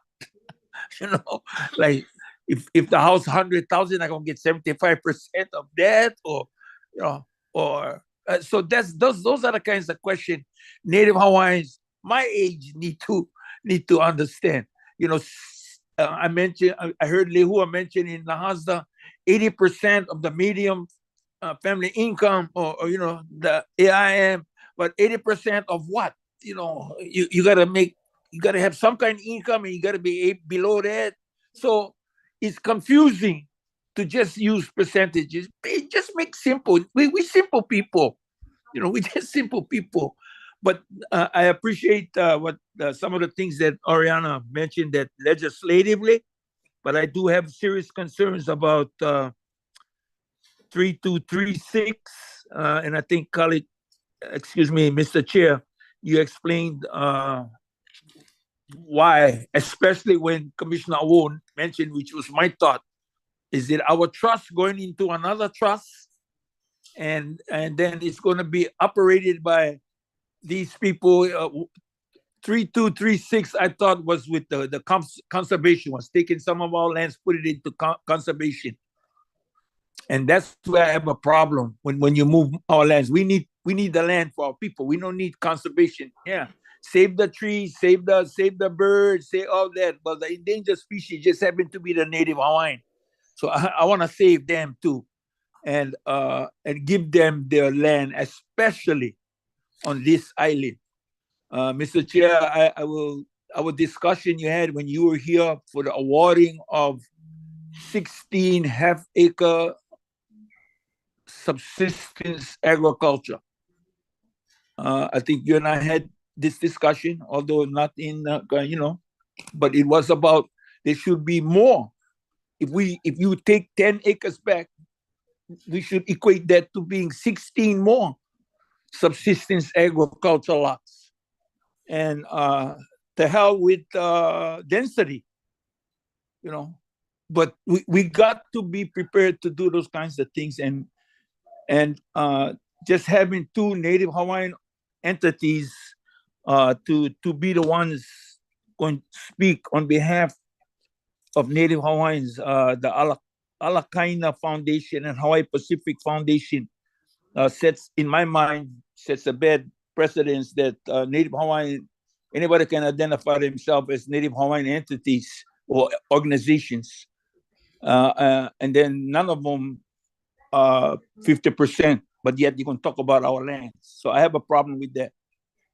Like if the house 100,000, I'm gonna get 75% of that, or so those are the kinds of questions Native Hawaiians my age need to understand. I heard Lehua mention in Nahasda, 80% of the medium family income, or the AIM, but 80% of what? You gotta have some kind of income, and you gotta be below that. So it's confusing to just use percentages. It just makes simple. We simple people, we just simple people. But I appreciate what some of the things that Ariana mentioned, that legislatively, but I do have serious concerns about 3236, and I think, Mr. Chair, you explained why, especially when Commissioner Aul mentioned, which was my thought, is that our trust going into another trust, and then it's going to be operated by these people. 3236, I thought, was with the conservation, was taking some of our lands, put it into conservation. And that's where I have a problem when you move our lands. We need the land for our people. We don't need conservation. Yeah, save the trees, save the birds, say all that. But the endangered species just happen to be the Native Hawaiian. So I want to save them too, and give them their land, especially on this island. Mr. Chair, our discussion you had when you were here for the awarding of 16 half-acre subsistence agriculture. I think you and I had this discussion, although not in, but it was about there should be more. If you take 10 acres back, we should equate that to being 16 more subsistence agriculture lots. And the hell with density, but we got to be prepared to do those kinds of things, and just having two Native Hawaiian entities to be the ones going to speak on behalf of Native Hawaiians, the Alakaina Foundation and Hawaii Pacific Foundation sets, in my mind, sets a bad precedence that Native Hawaiian, anybody can identify themselves as Native Hawaiian entities or organizations. And then none of them 50%, but yet you're going to talk about our land. So I have a problem with that.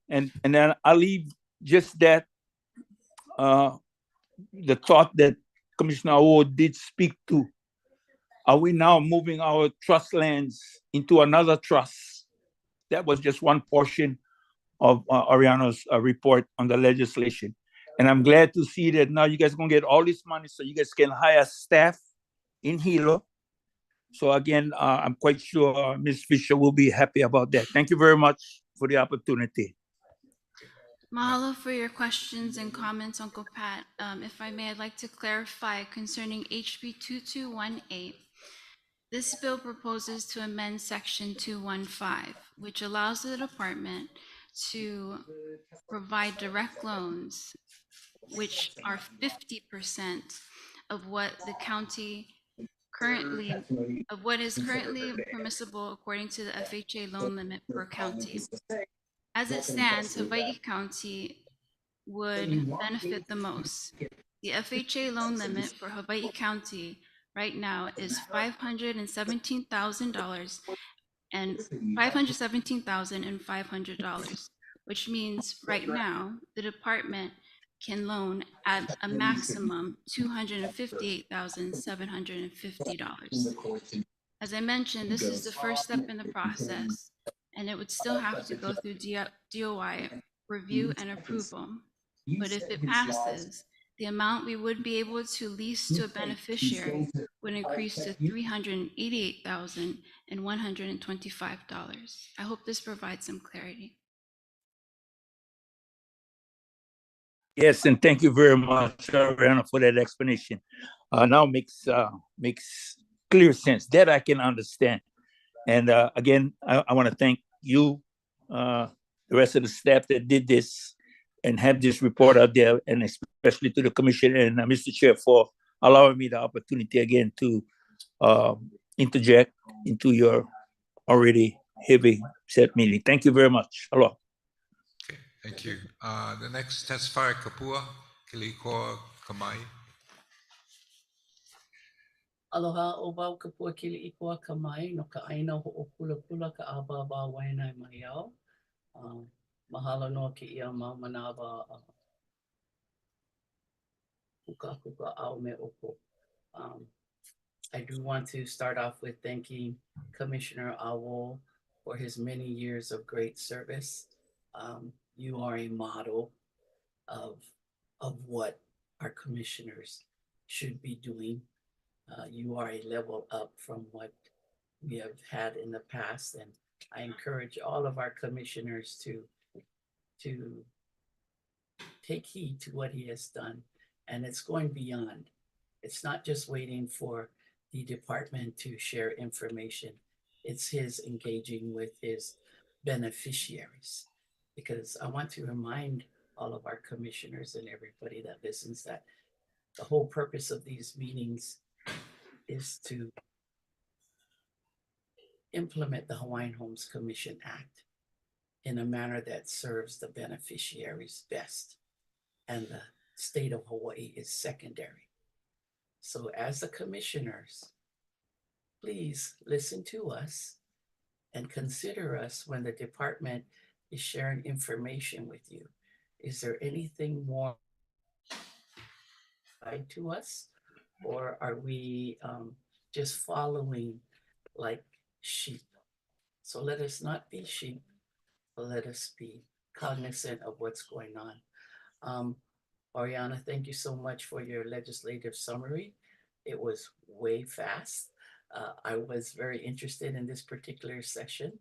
And then I leave just that, the thought that Commissioner Aul did speak to. Are we now moving our trust lands into another trust? That was just one portion of Ariana's report on the legislation. And I'm glad to see that now you guys are going to get all this money so you guys can hire staff in Hilo. So again, I'm quite sure Ms. Fisher will be happy about that. Thank you very much for the opportunity. Mahalo for your questions and comments, Uncle Pat. If I may, I'd like to clarify concerning HB 2218. This bill proposes to amend Section 215, which allows the department to provide direct loans, which are 50% of what the county what is currently permissible according to the FHA loan limit per county. As it stands, Hawaii County would benefit the most. The FHA loan limit for Hawaii County right now is $517,000 and $517,500, which means right now the department can loan at a maximum $258,750. As I mentioned, this is the first step in the process, and it would still have to go through DOI review and approval. But if it passes, the amount we would be able to lease to a beneficiary would increase to $388,125. I hope this provides some clarity. Yes, and thank you very much, Ariana, for that explanation. Now makes clear sense. That I can understand. And again, I want to thank you, the rest of the staff that did this and have this report out there, and especially to the Commission and Mr. Chair for allowing me the opportunity again to interject into your already heavy set meeting. Thank you very much. Aloha. Okay, thank you. The next testifier, Kapua Kilikoa Kamai. Aloha o wau ka puakili I kua kamai no ka aina ho'opula ka ababa wainai mai au. Mahalo no ke ia mau manawa kuka au me opo. I do want to start off with thanking Commissioner Aul for his many years of great service. You are a model of what our commissioners should be doing. You are a level up from what we have had in the past, and I encourage all of our commissioners to take heed to what he has done, and it's going beyond. It's not just waiting for the department to share information. It's his engaging with his beneficiaries, because I want to remind all of our commissioners and everybody that listens that the whole purpose of these meetings is to implement the Hawaiian Homes Commission Act in a manner that serves the beneficiaries best, and the state of Hawaii is secondary. So as the commissioners, please listen to us and consider us when the department is sharing information with you. Is there anything more to us, or are we just following like sheep? So let us not be sheep, but let us be cognizant of what's going on. Ariana, thank you so much for your legislative summary. It was way fast. I was very interested in this particular session.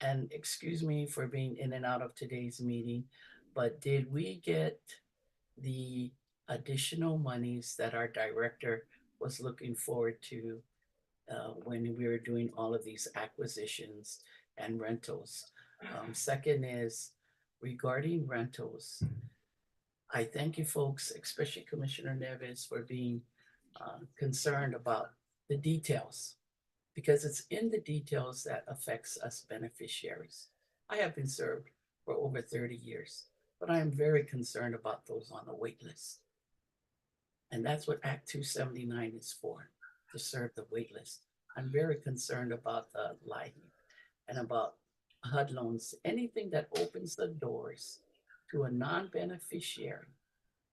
And excuse me for being in and out of today's meeting. but did we get the additional monies that our director was looking forward to when we were doing all of these acquisitions and rentals? Second is regarding rentals. I thank you folks, especially Commissioner Neves, for being concerned about the details, because it's in the details that affects us beneficiaries. I have been served for over 30 years, but I am very concerned about those on the wait list. And that's what Act 279 is for, to serve the wait list. I'm very concerned about the lighting and about HUD loans, anything that opens the doors to a non-beneficiary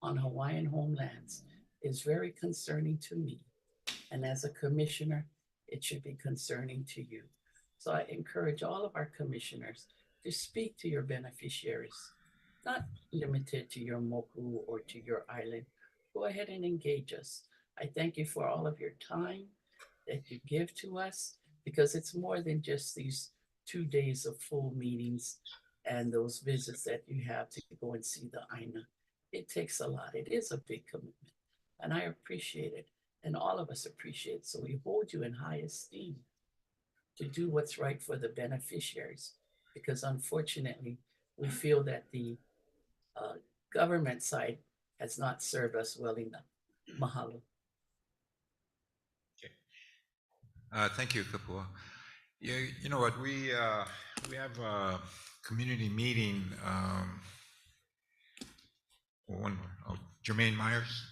on Hawaiian homelands is very concerning to me. And as a commissioner, it should be concerning to you. So I encourage all of our commissioners to speak to your beneficiaries, not limited to your moku or to your island. Go ahead and engage us. I thank you for all of your time that you give to us, because it's more than just these 2 days of full meetings and those visits that you have to go and see the INA. It takes a lot. It is a big commitment, and I appreciate it, and all of us appreciate it. So we hold you in high esteem to do what's right for the beneficiaries, because unfortunately, we feel that the government side has not served us well enough. Mahalo. Thank you, Kapua. You know what, we have a community meeting, Jermaine Myers.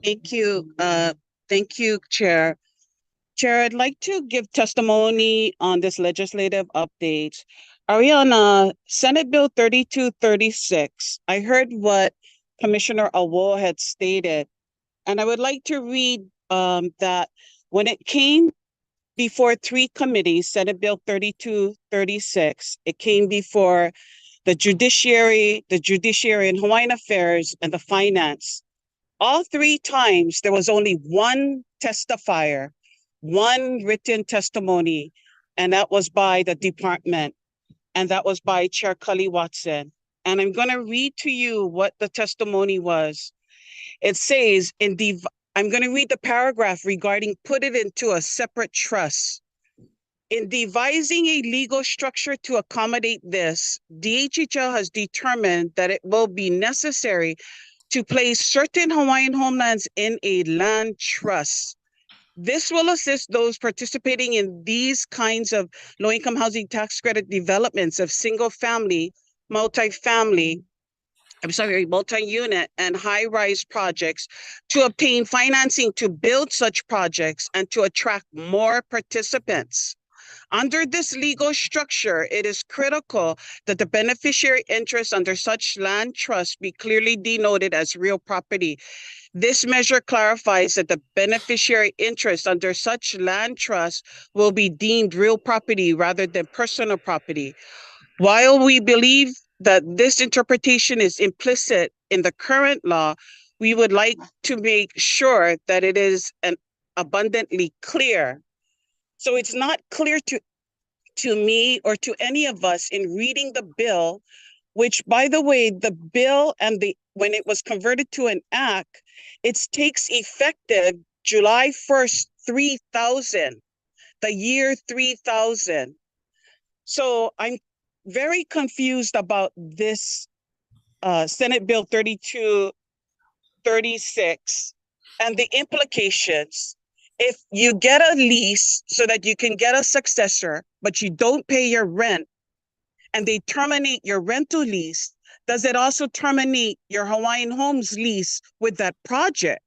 Thank you. Thank you, Chair. Chair, I'd like to give testimony on this legislative update. Are we on Senate Bill 3236? I heard what Commissioner Aul had stated, and I would like to read that when it came before 3 committees, Senate Bill 3236, it came before the Judiciary and Hawaiian Affairs, and the Finance. All 3 times, there was only one testifier, one written testimony, and that was by the department, and that was by Chair Cully Watson. And I'm going to read to you what the testimony was. It says, I'm going to read the paragraph regarding put it into a separate trust. In devising a legal structure to accommodate this, DHHL has determined that it will be necessary to place certain Hawaiian homelands in a land trust. This will assist those participating in these kinds of low-income housing tax credit developments of single-family, multi-unit, and high-rise projects to obtain financing to build such projects and to attract more participants. Under this legal structure, it is critical that the beneficiary interest under such land trust be clearly denoted as real property. This measure clarifies that the beneficiary interest under such land trust will be deemed real property rather than personal property. While we believe that this interpretation is implicit in the current law, we would like to make sure that it is abundantly clear. So it's not clear to me or to any of us in reading the bill, which, by the way, the bill and when it was converted to an act, it takes effective July 1st, 3000, the year 3000. So I'm very confused about this Senate Bill 3236 and the implications. If you get a lease so that you can get a successor, but you don't pay your rent, and they terminate your rental lease, does it also terminate your Hawaiian Homes lease with that project?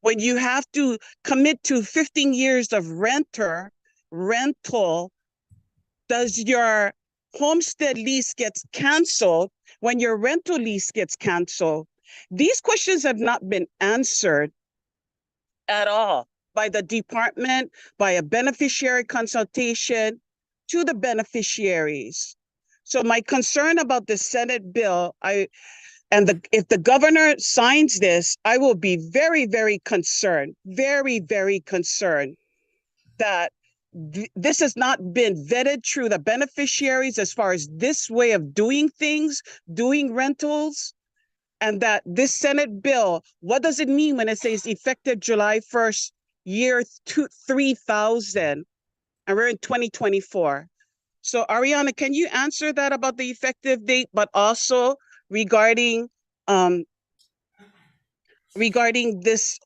When you have to commit to 15 years of rental, does your homestead lease gets canceled when your rental lease gets canceled? These questions have not been answered at all by the department, by a beneficiary consultation to the beneficiaries. So my concern about the Senate bill, if the governor signs this, I will be very, very concerned, very, very concerned that this has not been vetted through the beneficiaries as far as this way of doing things, doing rentals, and that this Senate bill, what does it mean when it says effective July 1st, year 3000, and we're in 2024? So Ariana, can you answer that about the effective date, but also regarding this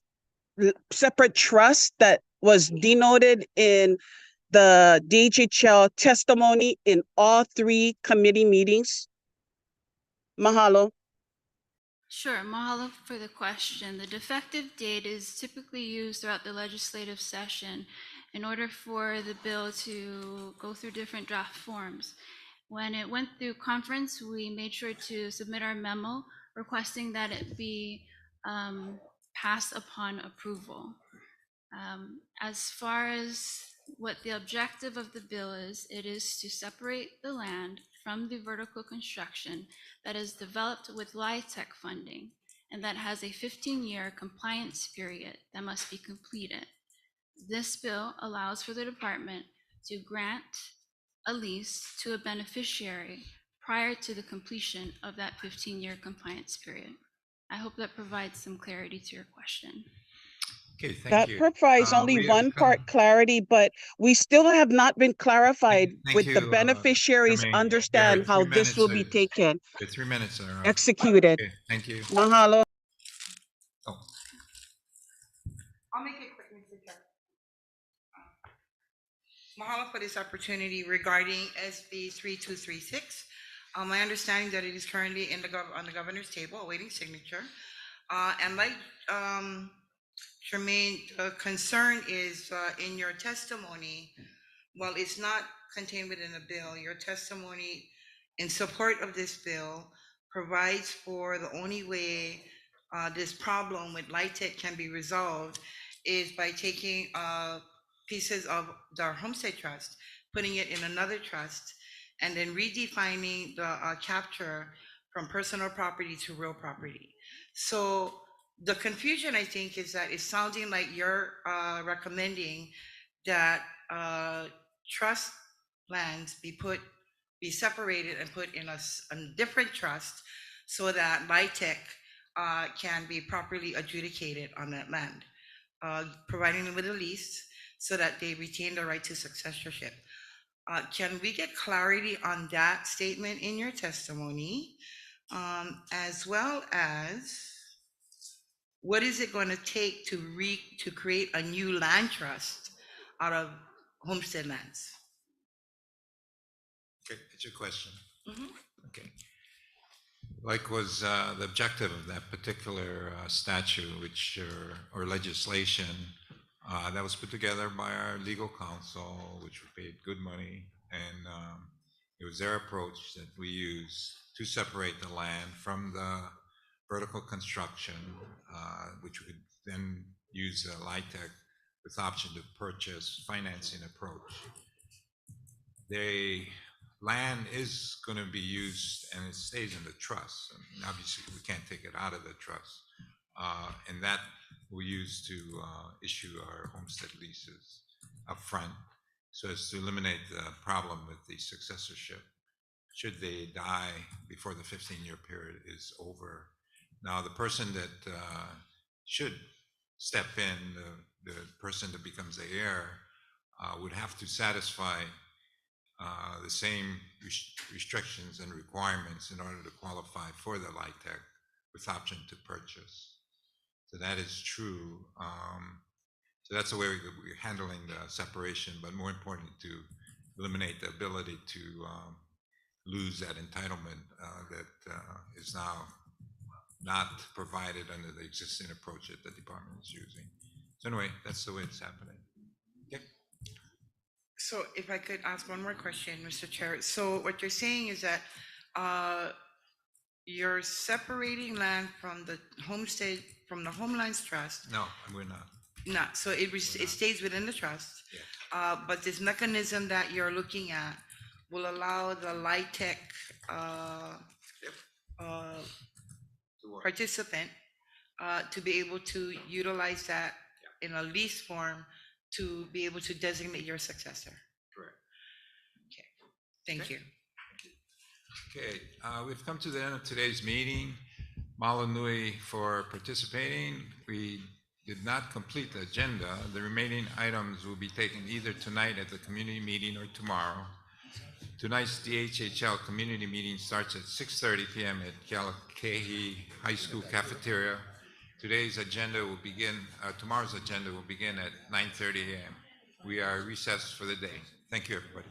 separate trust that was denoted in the DHHL testimony in all 3 committee meetings? Mahalo. Sure, mahalo for the question. The defective date is typically used throughout the legislative session in order for the bill to go through different draft forms. When it went through conference, we made sure to submit our memo requesting that it be passed upon approval. As far as what the objective of the bill is, it is to separate the land from the vertical construction that is developed with LIHTC funding and that has a 15-year compliance period that must be completed. This bill allows for the department to grant a lease to a beneficiary prior to the completion of that 15-year compliance period. I hope that provides some clarity to your question. Okay, thank That you. provides We only have one some- part clarity, but we still have not been clarified Thank with the you, beneficiaries Jermaine. understand Your how 3 this will be minutes taken, Your 3 minutes are up. executed. Okay, thank you. Mahalo. Oh, I'll make it quick, Mr. Chair. Mahalo for this opportunity regarding SB 3236. My understanding that it is currently in on the governor's table awaiting signature. And like Jermaine, the concern is in your testimony, while it's not contained within a bill, your testimony in support of this bill provides for the only way this problem with LIHTC can be resolved is by taking pieces of the homestead trust, putting it in another trust, and then redefining the capture from personal property to real property. So the confusion, I think, is that it's sounding like you're recommending that trust lands be separated and put in a different trust so that LIHTC can be properly adjudicated on that land, providing them with a lease so that they retain the right to successorship. Can we get clarity on that statement in your testimony, as well as what is it going to take to create a new land trust out of homestead lands? okay, it's your question. Mhm. Okay. Like was the objective of that particular statute, which or legislation that was put together by our legal counsel, which we paid good money, and it was their approach that we use to separate the land from the vertical construction, which we could then use the LIHTC with option to purchase financing approach. The land is going to be used and it stays in the trust. I mean, obviously, we can't take it out of the trust. And that we use to issue our homestead leases up front so as to eliminate the problem with the successorship should they die before the 15-year period is over. Now, the person that should step in, the person that becomes the heir, would have to satisfy the same restrictions and requirements in order to qualify for the LIHTC with option to purchase. So that is true. So that's the way we're handling the separation, but more important to eliminate the ability to lose that entitlement that is now not provided under the existing approach that the department is using. So anyway, that's the way it's happening. Okay. So if I could ask one more question, Mr. Chair. So what you're saying is that you're separating land from the homestead, from the Homelands Trust. No, we're not. Not, so it stays within the trust. Yeah. But this mechanism that you're looking at will allow the LIHTC participant to be able to utilize that in a lease form to be able to designate your successor. Correct. Okay, thank you. Okay, we've come to the end of today's meeting. Malo nui for participating. We did not complete the agenda. The remaining items will be taken either tonight at the community meeting or tomorrow. Tonight's DHHL community meeting starts at 6:30 p.m. at Kealakehi High School cafeteria. Tomorrow's agenda will begin at 9:30 a.m. We are recessed for the day. Thank you, everybody.